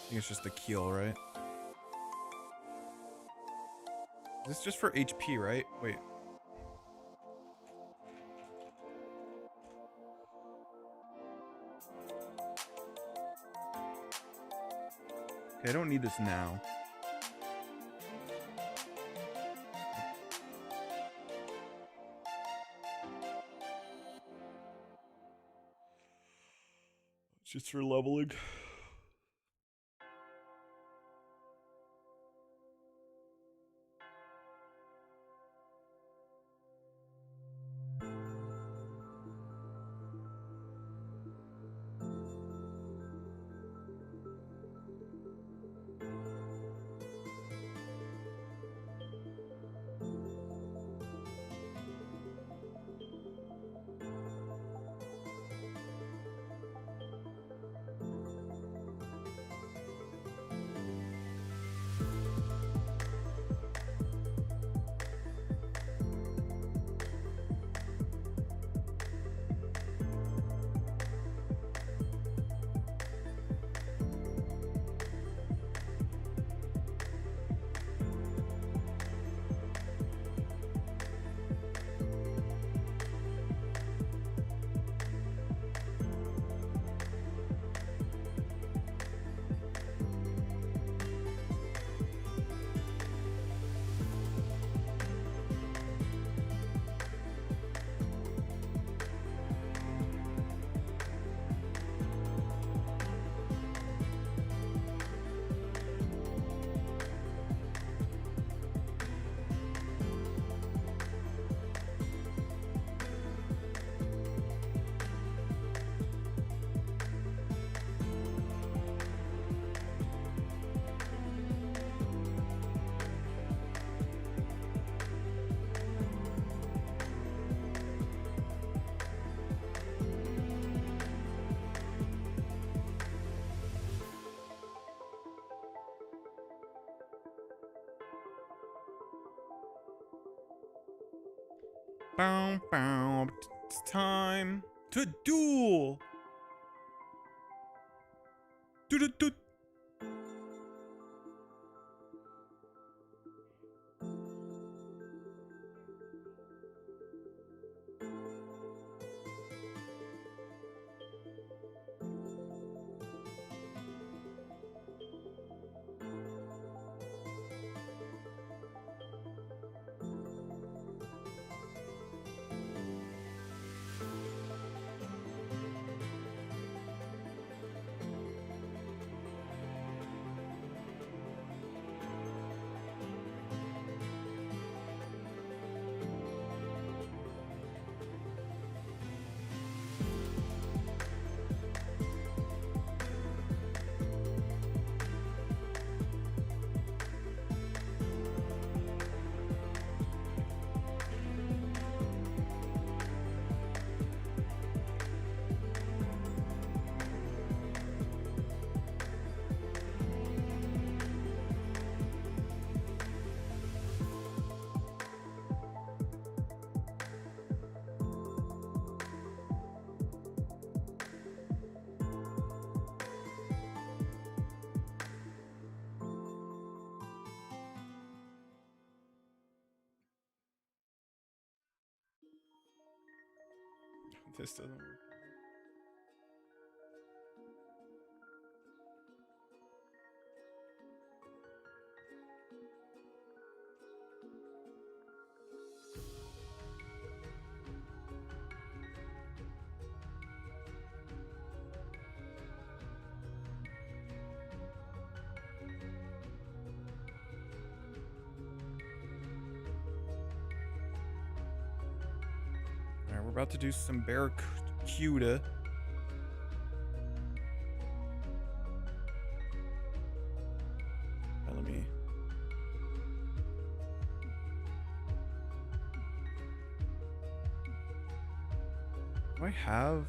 I think it's just the keel, right? Is this just for HP, right? Wait. Okay, I don't need this now. It's just for leveling. Bow, bow. It's time to duel. Do. This doesn't work. Alright, we're about to do some Barracuda. Let me. Do I have?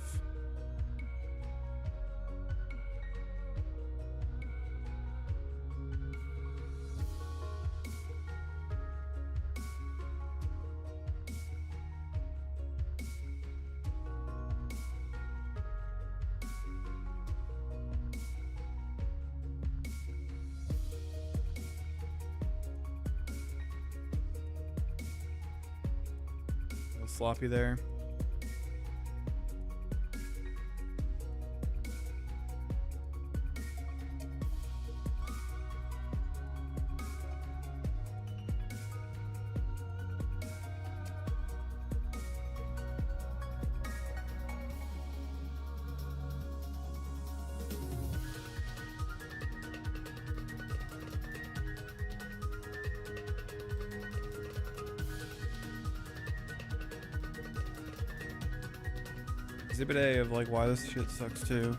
A little sloppy there. Exhibit A of like why this shit sucks too.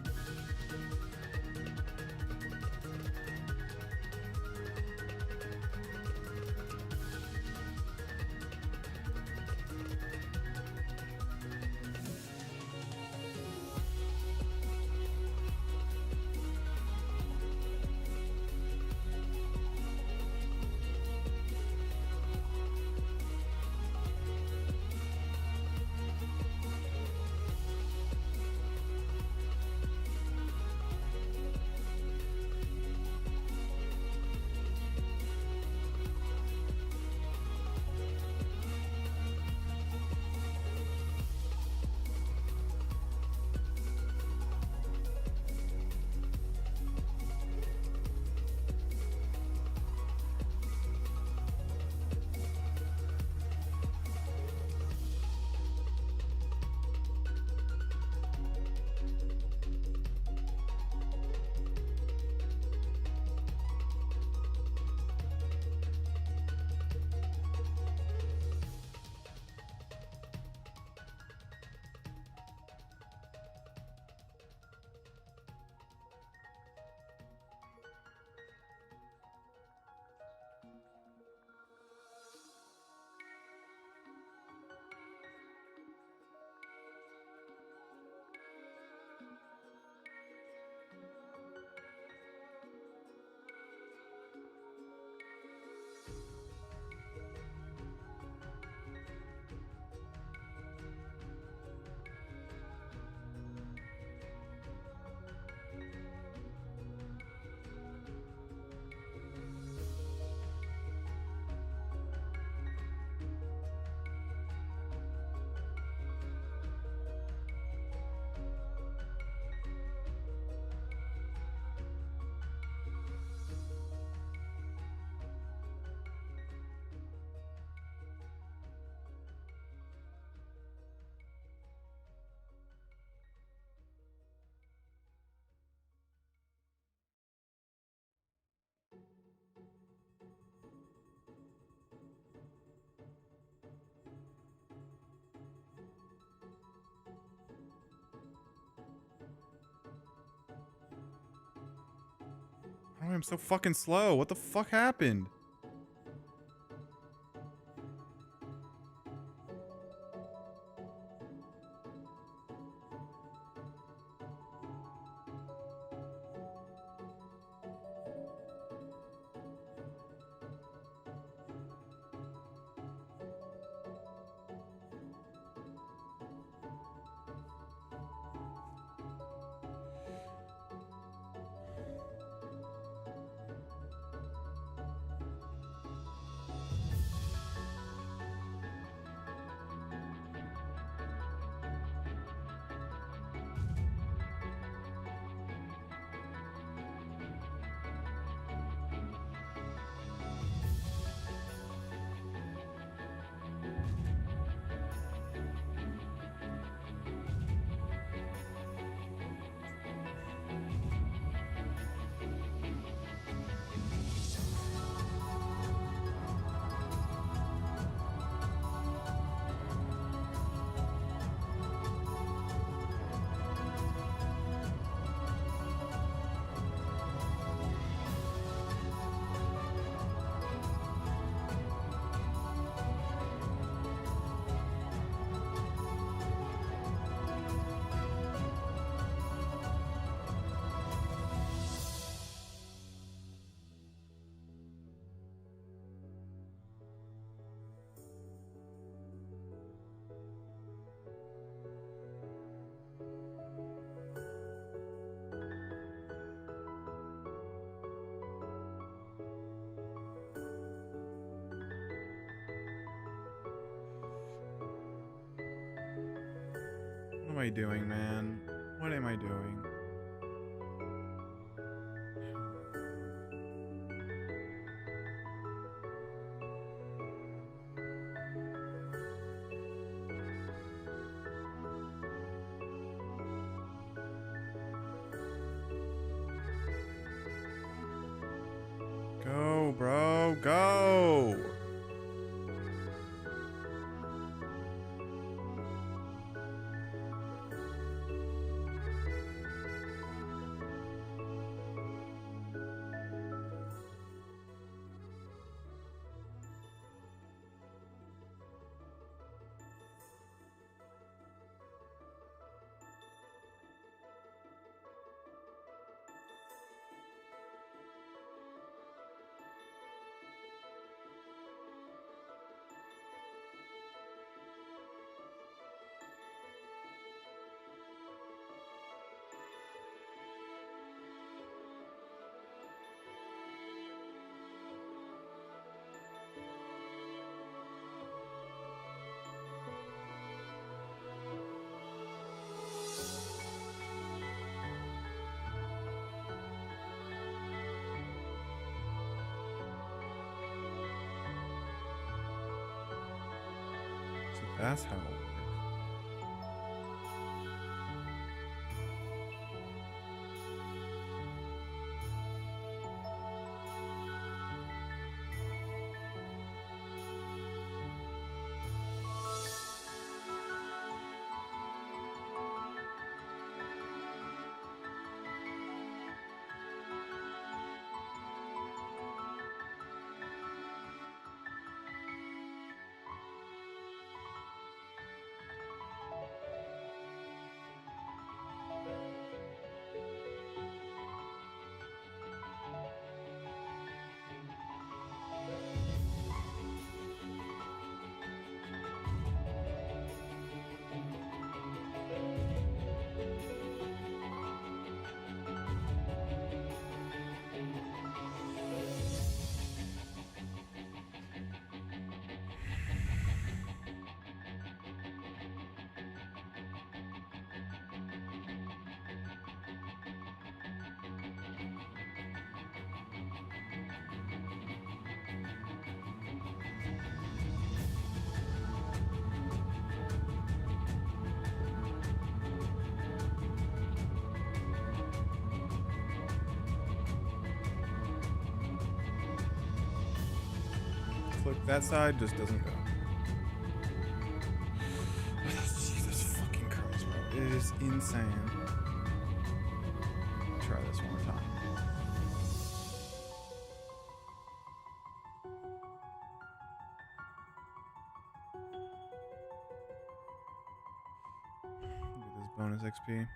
Why I'm so fucking slow? What the fuck happened? What am I doing, man? What am I doing? Go, bro, go! That's how it works. Look, that side just doesn't go. Jesus fucking Christ, bro. It is insane. Try this one more time. bonus XP.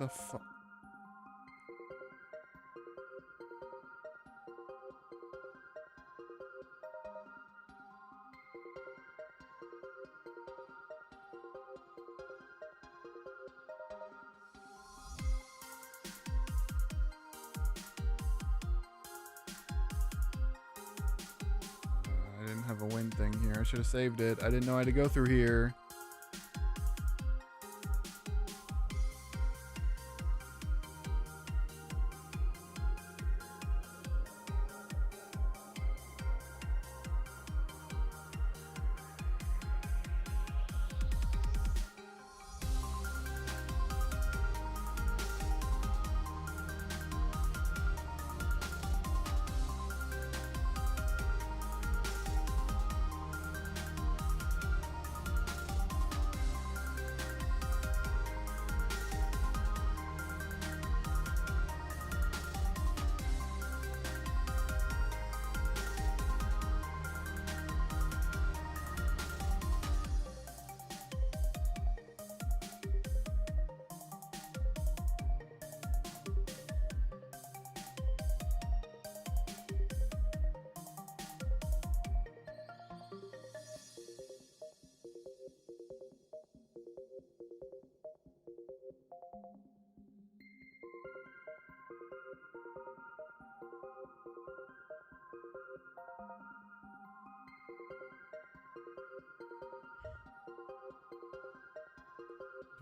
What the fuck? I didn't have a win thing here. I should have saved it. I didn't know I had to go through here.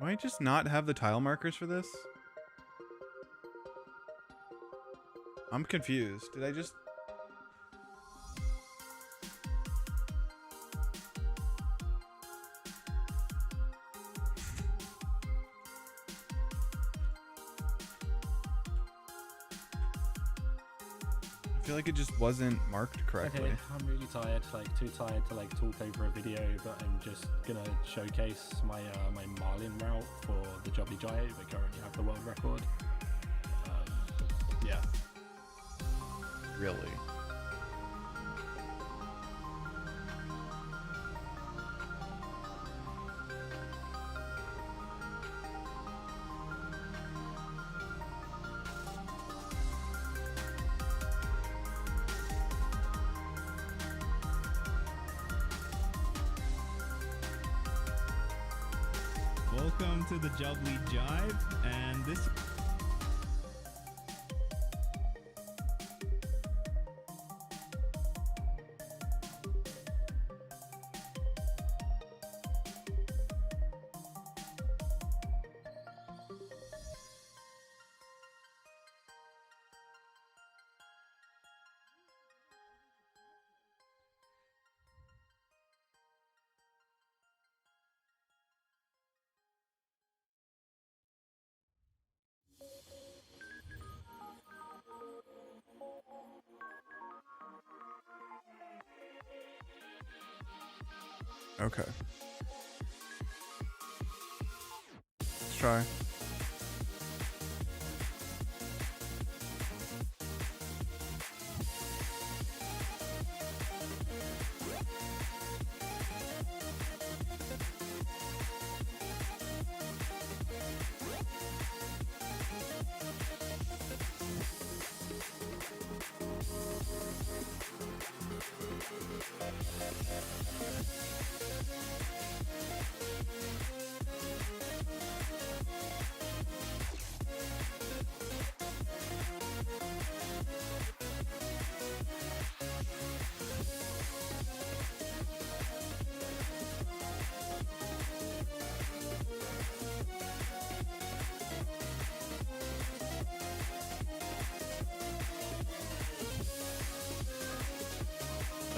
Do I just not have the tile markers for this? I'm confused. Did I just... feel like it just wasn't marked correctly. Okay, I'm really tired, like too tired to like talk over a video, but I'm just gonna showcase my my Marlin route for the Jolly Jive. I currently have the world record. Yeah. Really? Welcome to the Jubbly Jive, and this. Okay. Let's try.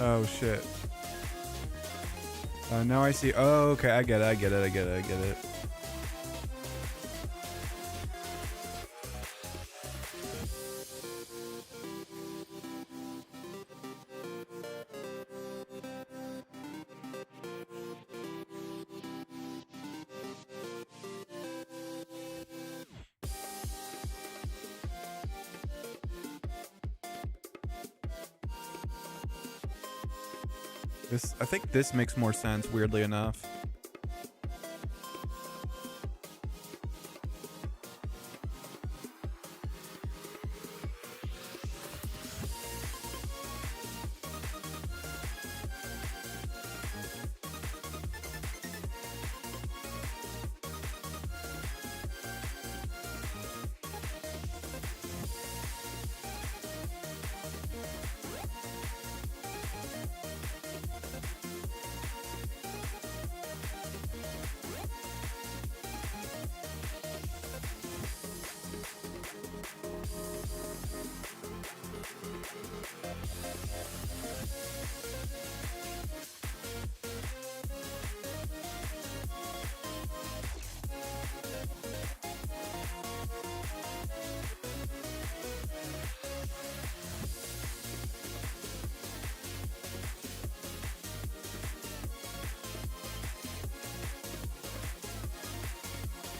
Oh shit. Now I see. Oh, okay. I get it. I get it. I get it. I get it. I think this makes more sense, weirdly enough.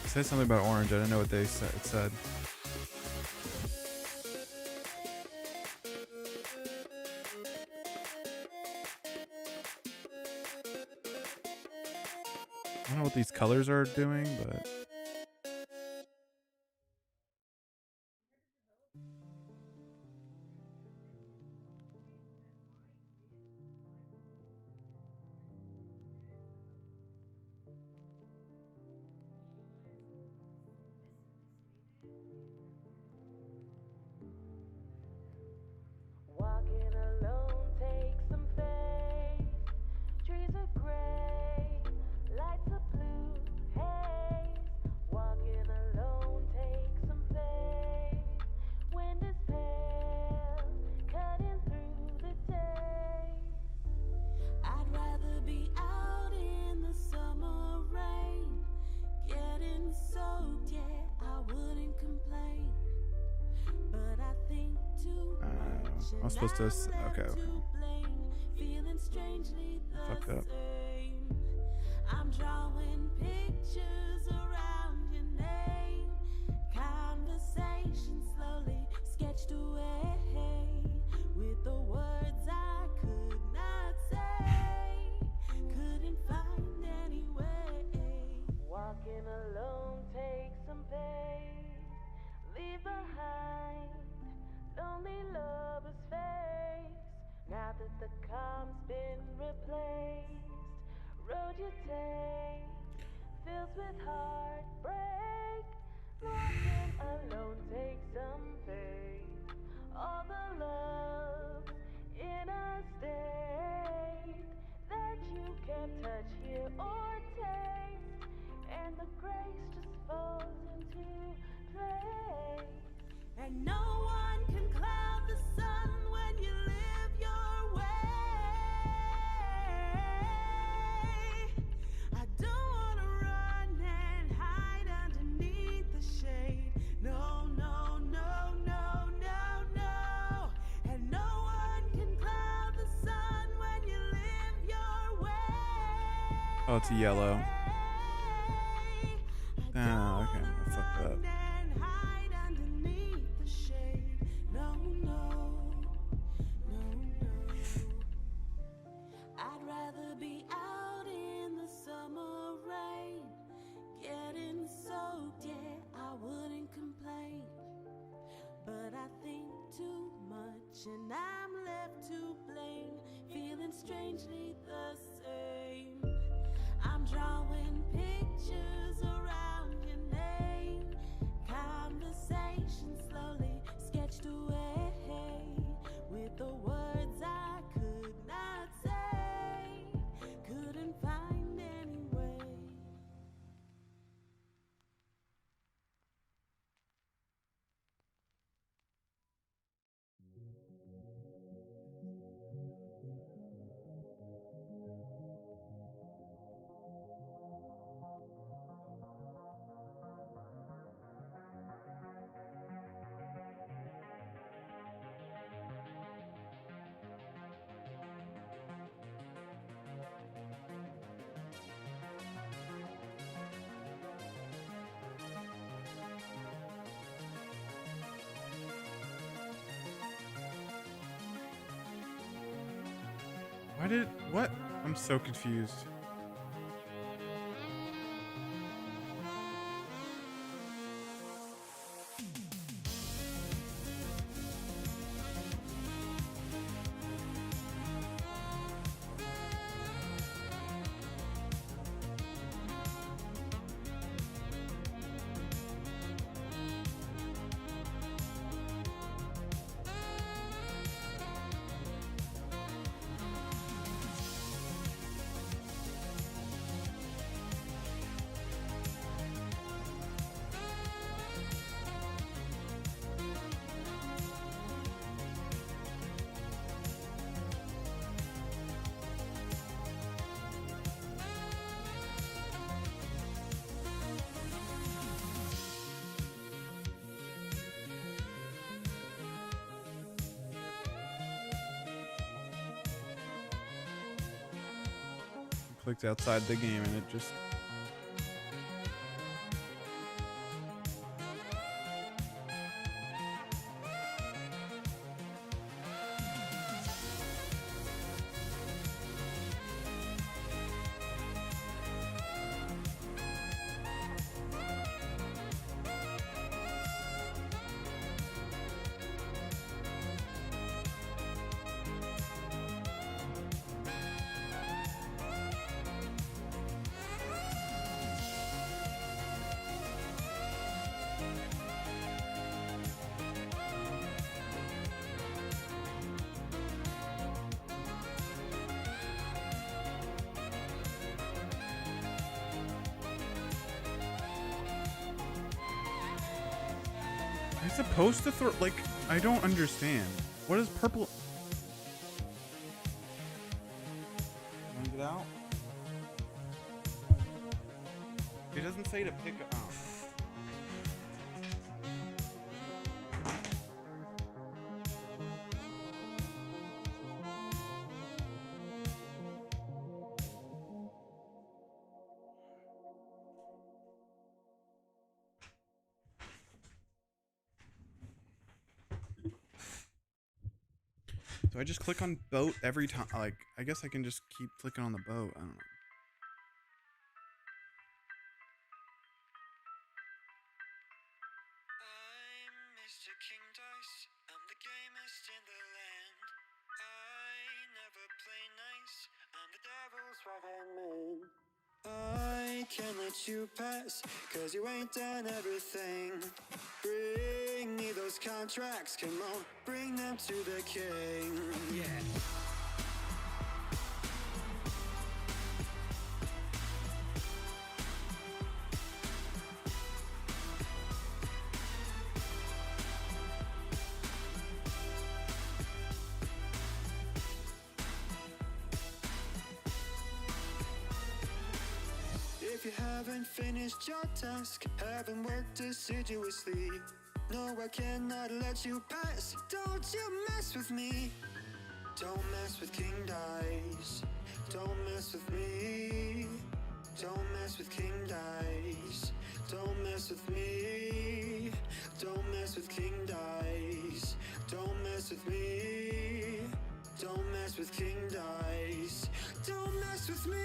It said something about orange. I didn't know what they said. It said. I don't know what these colors are doing, but. Walking alone takes some faith. Trees are gray, lights are blue haze. Walking alone takes some faith. Wind is pale, cutting through the day. I'd rather be out in the summer rain, getting soaked. Yeah, I wouldn't complain. But I think too much. I was supposed to. Okay. Feeling strangely Fucked the up. same. I'm drawing pictures around your name. Conversation slowly sketched away with the words I could not say. Couldn't find any way. Walking alone takes some pain. Leave behind lonely lovers' face. Now that the calm's been replaced, road you take fills with heartbreak. Walking alone takes some faith. All the love in a state that you can't touch, hear, or taste, and the grace just falls into place. And no one can cloud the sun when you live your way. I don't wanna run and hide underneath the shade. No, no, no, no, no, no. And no one can cloud the sun when you live your way. Oh, it's a yellow. Ah, okay, I fucked up. I'd rather be out in the summer rain, getting soaked, yeah, I wouldn't complain. But I think too much and I'm left to blame, feeling strangely the same. I'm drawing pictures around your name, conversation slowly sketched away with the words I could not say, couldn't find any way. What? I'm so confused. Clicked outside the game and it just... Am I supposed to throw... Like, I don't understand. What is purple... Wanna get out? It doesn't say to pick up... Oh. Do I just click on boat every time? Like, I guess I can just keep clicking on the boat. I don't know. Mr. King Dice, I'm the gamest in the land. I never play nice, I'm the devil's right-hand man. I can't let you pass, cause you ain't done everything. Bring me those contracts, come on, bring them to the king. Yeah. If you haven't finished your task, haven't worked assiduously, no, I cannot let you pass. Don't you mess with me. Don't mess with King Dice. Don't mess with me. Don't mess with King Dice. Don't mess with me. Don't mess with King Dice. Don't mess with me. Don't mess with King Dice. Don't mess with me.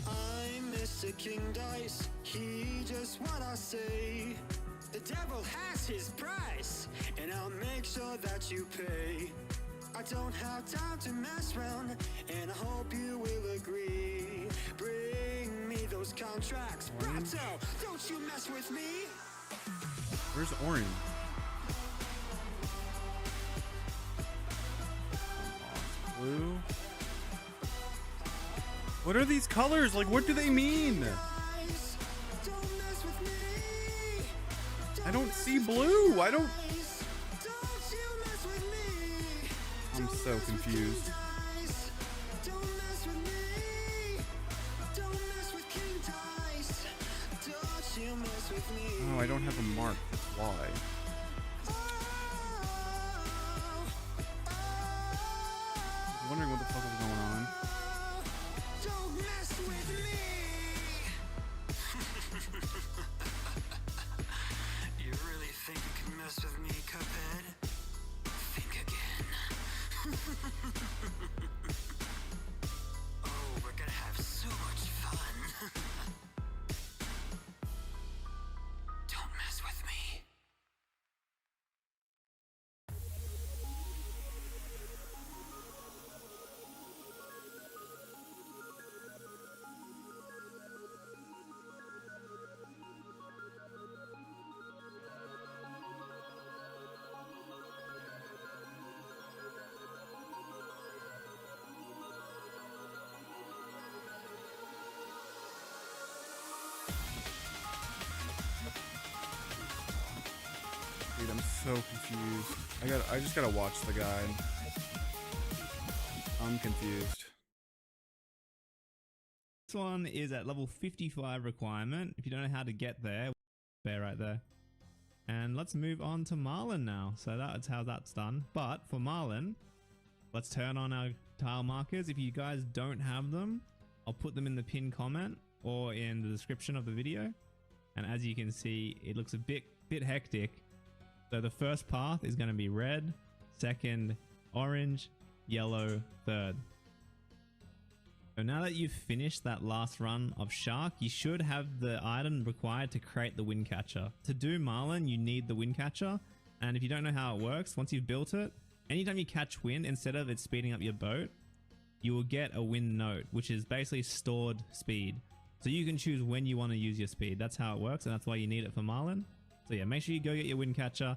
I'm Mr. King Dice, he just what I say. The devil has his price, and I'll make sure that you pay. I don't have time to mess around, and I hope you will agree. Bring me those contracts, Brato, don't you mess with me. Where's orange? Blue. What are these colors? Like, what do they mean? I don't see blue. I don't. I'm so confused. Oh, I don't have a mark. That's why. I'm wondering what the fuck is going on. Don't mess with me. You really think you can mess with me, Cuphead? Think again. Oh, we're gonna have so much fun. Don't mess with me. Dude, I'm so confused. I just gotta watch the guide. I'm confused. This one is at level 55 requirement. If you don't know how to get there, right there. And let's move on to Marlin now. So that's how that's done. But for Marlin, let's turn on our tile markers. If you guys don't have them, I'll put them in the pinned comment or in the description of the video. And as you can see, it looks a bit hectic. So the first path is going to be red, second orange, yellow, third. So now that you've finished that last run of Shark, you should have the item required to create the wind catcher. To do Marlin, you need the wind catcher. And if you don't know how it works, once you've built it, anytime you catch wind, instead of it speeding up your boat, you will get a wind note, which is basically stored speed. So you can choose when you want to use your speed. That's how it works, and that's why you need it for Marlin. So yeah, make sure you go get your wind catcher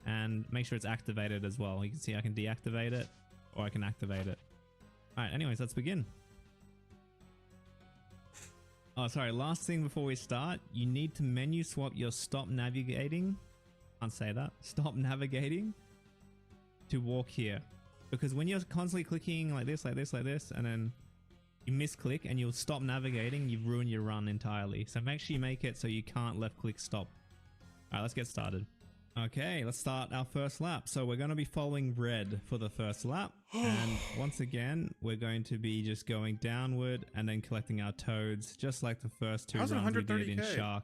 and make sure it's activated as well. You can see I can deactivate it or I can activate it. Alright, anyways, let's begin. Oh, sorry, last thing before we start, you need to menu swap your stop navigating. Can't say that. Stop navigating to walk here. Because when you're constantly clicking like this, and then you misclick and you'll stop navigating, you've ruined your run entirely. So make sure you make it so you can't left click stop. Alright, let's get started. Okay, let's start our first lap. So we're going to be following red for the first lap. And once again, we're going to be just going downward and then collecting our toads, just like the first two How's it runs we did in 130K? Shark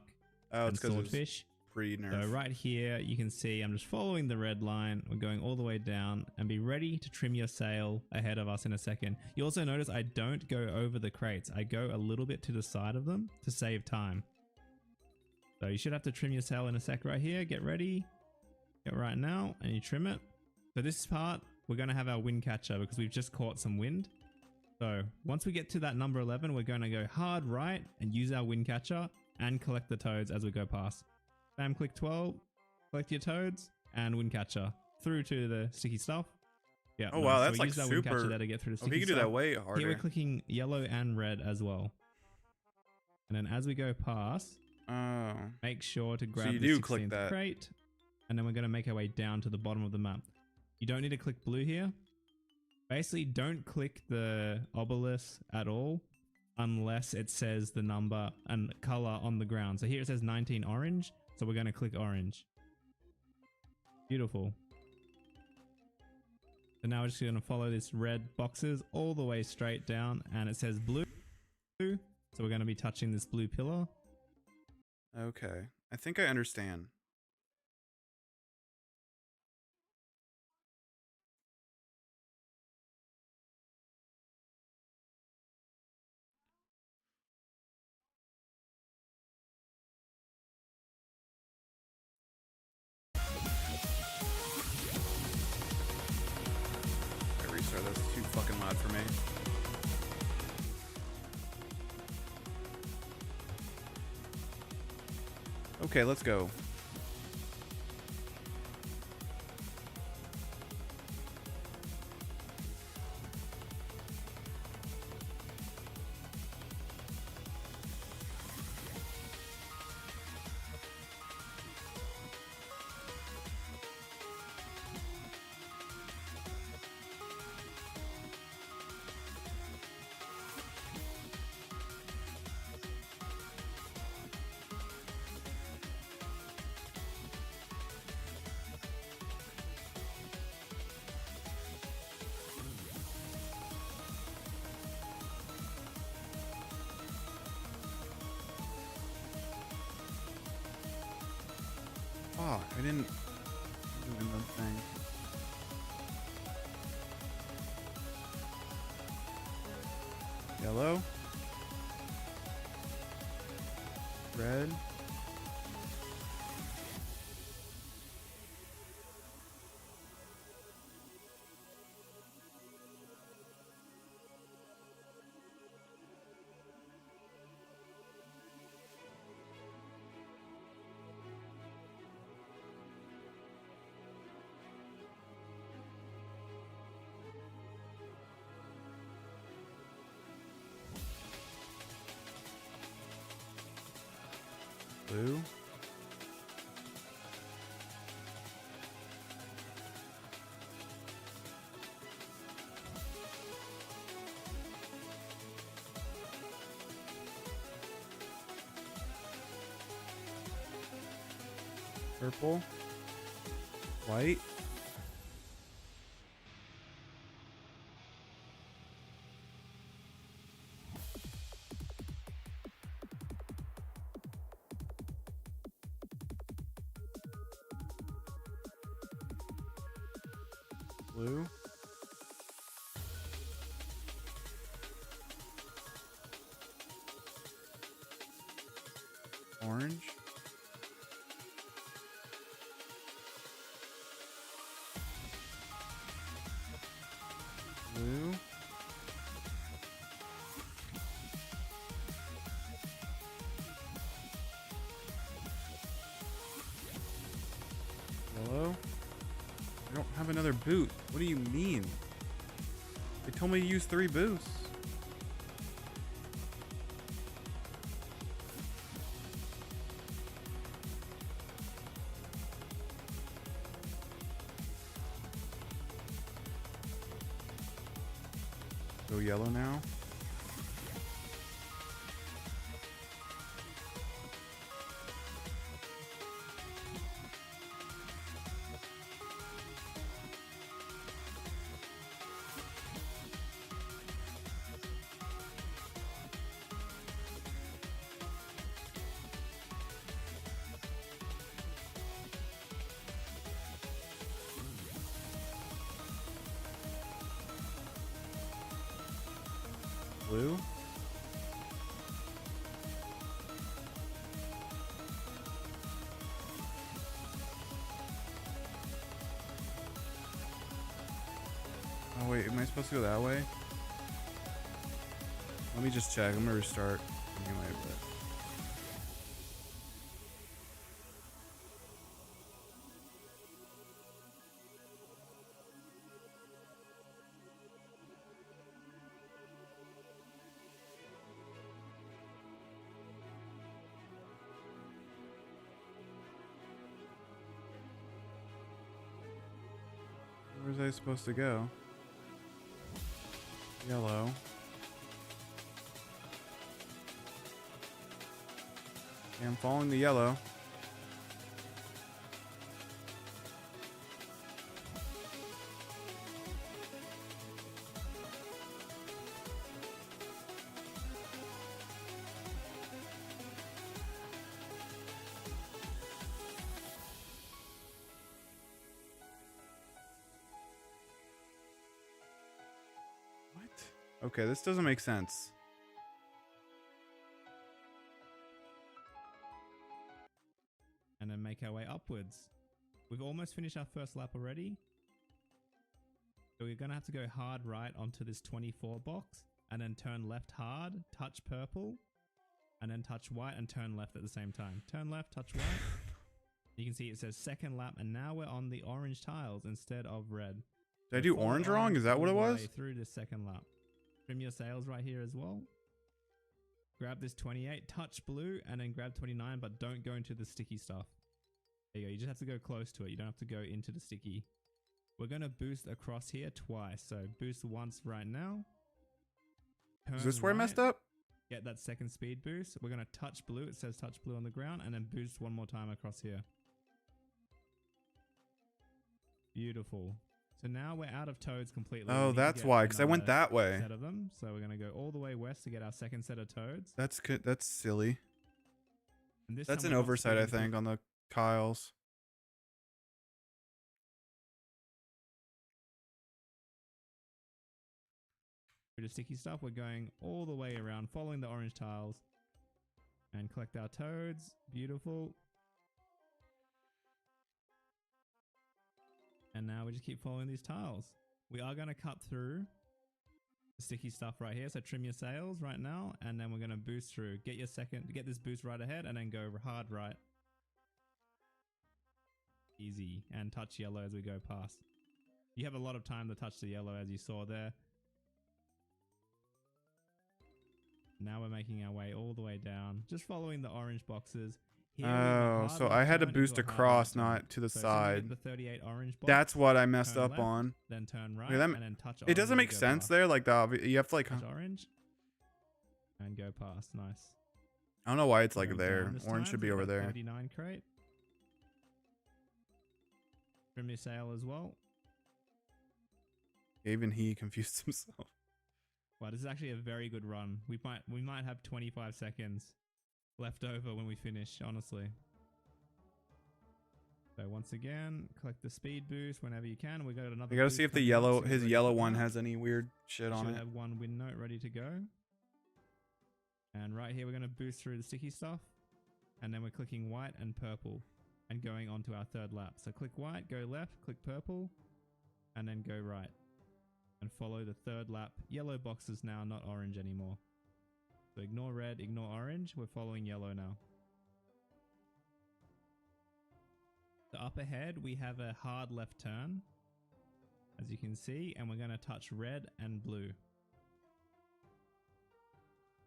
Oh, and it's 'cause Swordfish. pre-nerf. So right here, you can see I'm just following the red line. We're going all the way down, and be ready to trim your sail ahead of us in a second. You also notice I don't go over the crates. I go a little bit to the side of them to save time. So you should have to trim your sail in a sec right here. Get ready. Get right now, and you trim it. So this part, we're going to have our wind catcher because we've just caught some wind. So once we get to that number 11, we're going to go hard right and use our wind catcher and collect the toads as we go past. Bam, click 12, collect your toads, and wind catcher through to the sticky stuff. Yeah. Oh wow, so that's we like use that super. wind catcher there to get through the Oh, sticky he can do stuff. that way harder. Here we're clicking yellow and red as well. And then as we go past, make sure to grab you the do 16th click that. crate, and then we're going to make our way down to the bottom of the map. You don't need to click blue here. Basically, don't click the obelisk at all unless it says the number and color on the ground. So here it says 19 orange, so we're going to click orange. Beautiful. So now we're just going to follow this red boxes all the way straight down, and it says blue. So we're going to be touching this blue pillar. Okay, I think I understand. I restart. That's too fucking loud for me. Okay, let's go. Fuck, I didn't do the thing. Yellow. Red. Blue. Purple. White. Blue. Orange. Blue. Yellow. I don't have another boot. What do you mean? They told me to use 3 boosts. Go yellow now. blue. Oh wait, am I supposed to go that way? Let me just check. I'm gonna restart anyway, but where was I supposed to go? Yellow. Okay, I'm following the yellow. Okay, this doesn't make sense. And then make our way upwards. We've almost finished our first lap already. So we're going to have to go hard right onto this 24 box and then turn left hard, touch purple, and then touch white and turn left at the same time. Turn left, touch white. You can see it says second lap, and now we're on the orange tiles instead of red. Did I do orange wrong? Is that what it was? Through this second lap. Trim your sails right here as well. Grab this 28, touch blue, and then grab 29, but don't go into the sticky stuff. There you go. You just have to go close to it. You don't have to go into the sticky. We're going to boost across here twice. So boost once right now. Is this where I messed up? Get that second speed boost. We're going to touch blue. It says touch blue on the ground, and then boost one more time across here. Beautiful. So now we're out of toads completely. Oh, that's why, because I went that way. Set of them. So we're going to go all the way west to get our second set of toads. That's good. That's silly. And this That's time an we're not oversight, I speeding think, on the tiles. through the sticky stuff. We're going all the way around, following the orange tiles, and collect our toads. Beautiful. And now we just keep following these tiles. We are going to cut through the sticky stuff right here. So trim your sails right now, and then we're going to boost through. Get this boost right ahead, and then go hard right. Easy. And touch yellow as we go past. You have a lot of time to touch the yellow, as you saw there. Now we're making our way all the way down, just following the orange boxes. Here Oh, so I had to boost across, not to the side. The 38 orange box, That's what I messed turn up left, on. Then turn right, Look at that. and then touch It doesn't orange make as you go sense past. there. Like you have to like. Touch orange and go past. Nice. I don't know why it's like Going there. down this Orange time should to be over that there. 39 crate. Trim your sail as well. Even he confused himself. Wow, this is actually a very good run. We might have 25 seconds left over when we finish, honestly. So once again, collect the speed boost whenever you can. We got another. You gotta boost see if the coming up, yellow, so we're his ready yellow to one go. has any weird shit on Should it. have one win note ready to go. And right here, we're going to boost through the sticky stuff. And then we're clicking white and purple and going on to our third lap. So click white, go left, click purple, and then go right. And follow the third lap. Yellow boxes now, not orange anymore. So ignore red, ignore orange. We're following yellow now. So up ahead, we have a hard left turn, as you can see, and we're going to touch red and blue.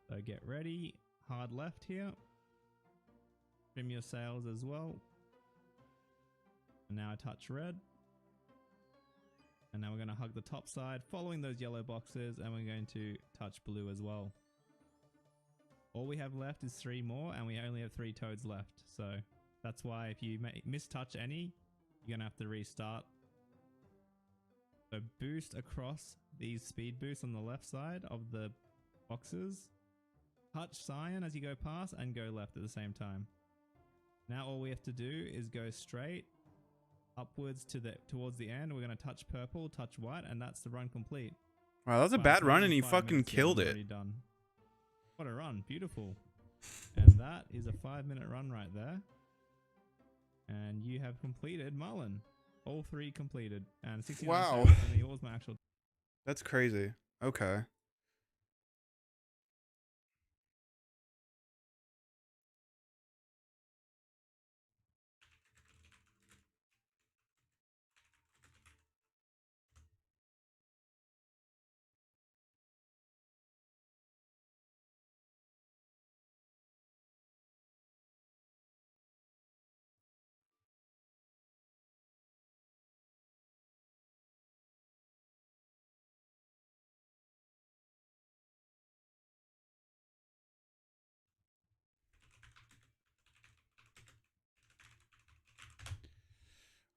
So get ready, hard left here. Trim your sails as well. And now I touch red. And now we're going to hug the top side, following those yellow boxes, and we're going to touch blue as well. All we have left is 3 more, and we only have 3 toads left. So that's why if you mistouch any, you're going to have to restart. So boost across these speed boosts on the left side of the boxes. Touch cyan as you go past and go left at the same time. Now all we have to do is go straight upwards towards the end. We're going to touch purple, touch white, and that's the run complete. Wow, that was a 5 bad run, and he 5 fucking minutes killed it. already done. What a run. Beautiful. And that is a 5-minute run right there. And you have completed Mullen. All 3 completed. And 69 Wow. seconds, and what was my actual... That's crazy. Okay.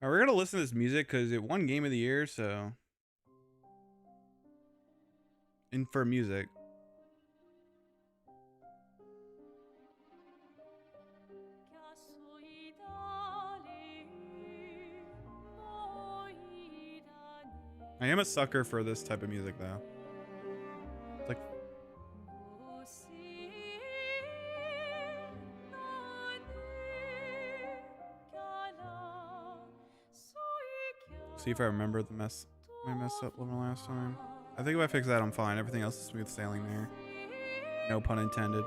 All right, we're gonna listen to this music because it won Game of the Year, so. And for music. I am a sucker for this type of music, though. It's like. See if I remember the mess I messed up from last time. I think if I fix that, I'm fine. Everything else is smooth sailing there. No pun intended.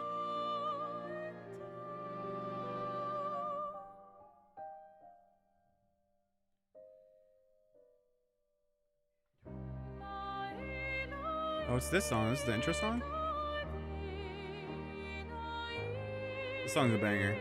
Oh, it's this song. This is the intro song? This song's a banger.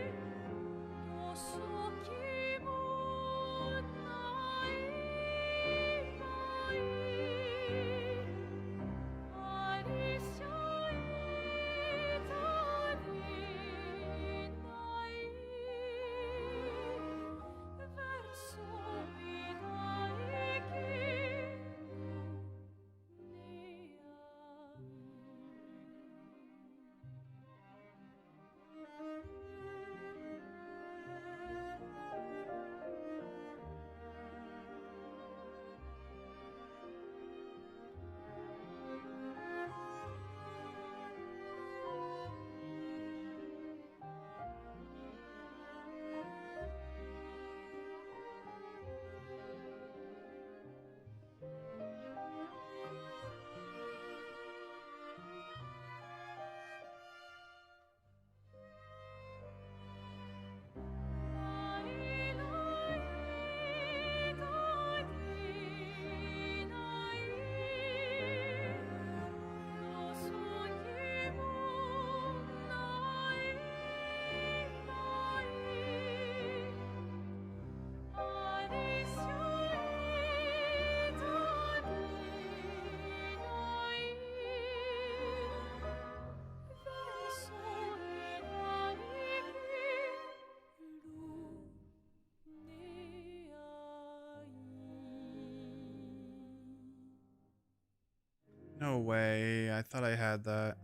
No way. I thought I had that.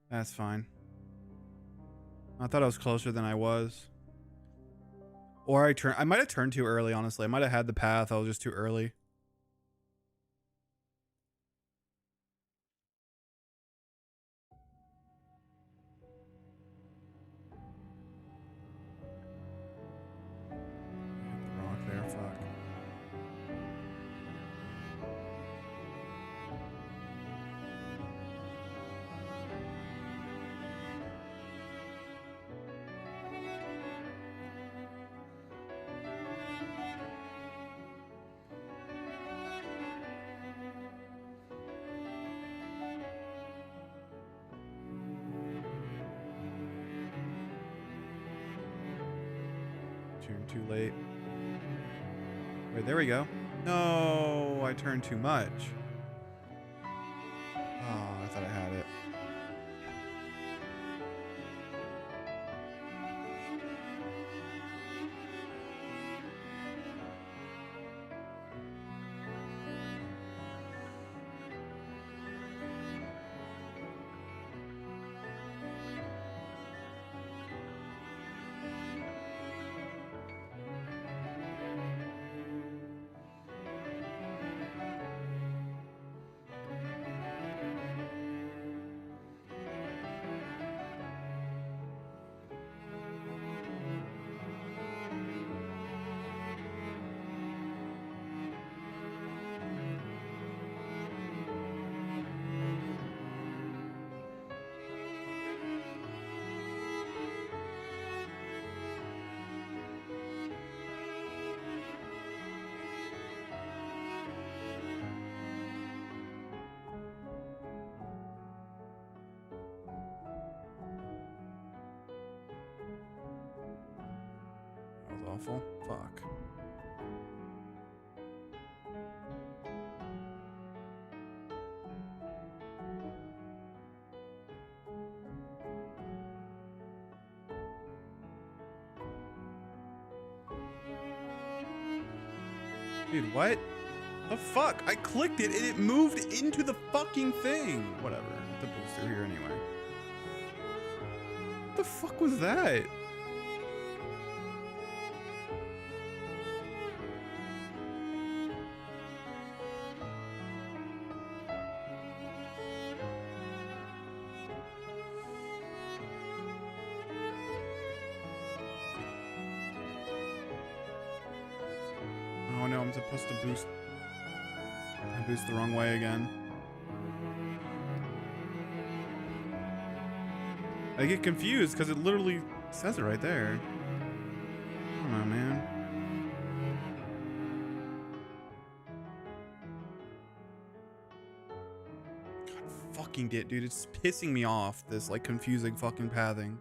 That's fine. I thought I was closer than I was. Or I might have turned too early, honestly. I might have had the path. I was just too early. Hit the rock there, fuck. Turned too late. Wait, there we go. No, I turned too much. Oh, I thought I had it. awful. Fuck. Dude, what? The fuck? I clicked it and it moved into the fucking thing. Whatever. The boost through here anyway. What the fuck was that? Oh no, I'm supposed to boost. I boost the wrong way again. I get confused because it literally says it right there. Come on, man. God fucking it, dude. It's pissing me off, this like confusing fucking pathing.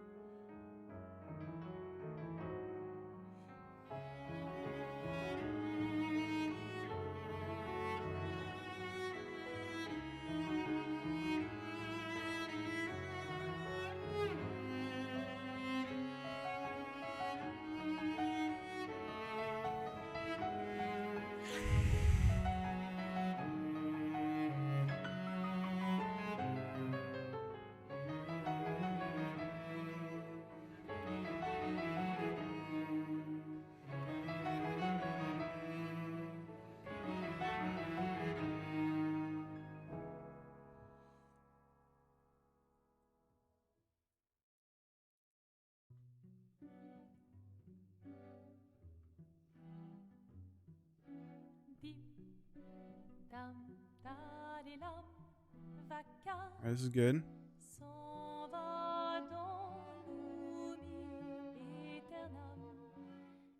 Alright, this is good. S'en va dans l'oubli éternel.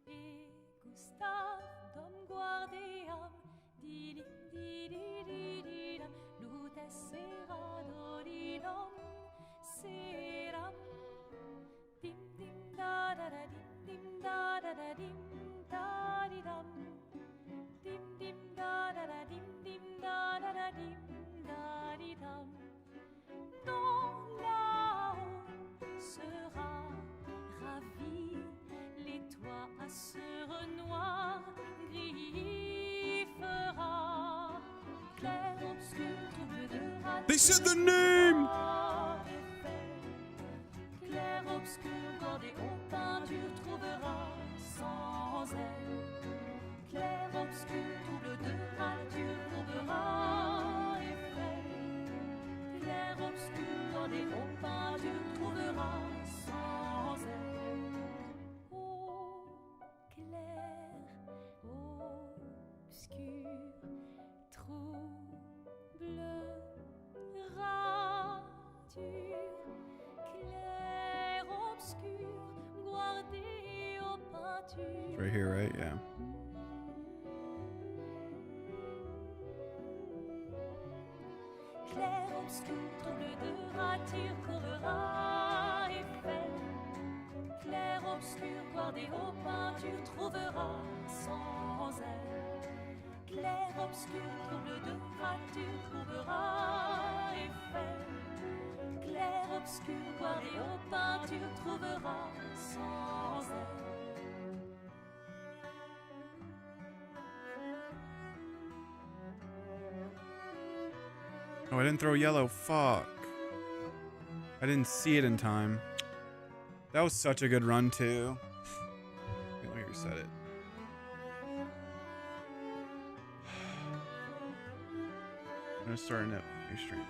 Et Gustave dom guardiam, dilim dididididim, lute seradodidom, seram. Dim dim da da da dim da da da dim da di dam. Dim dim da da da dim da da da dim da di dam. Dans là-haut sera ravi, les toits à sur noir gris fera, clair obscur trouble de raté. They said the name! Clair obscur bordé aux peintures trouvera sans elle. Clair obscur trouble de rature trouvera effet. Clair obscur bordé aux peintures trouvera sans elle. Ô clair obscur trouble rature. Clair obscur guardé aux peintures. It's right here, right? Yeah. Clair obscur trouble de rature courra effet. Clair obscur guardé aux peintures trouvera sans elle. Clair obscur trouble de rature trouvera effet. Clair obscur guardé aux peintures trouvera sans elle. Oh, I didn't throw yellow. Fuck. I didn't see it in time. That was such a good run, too. Wait, let me reset it. I'm gonna start a new stream.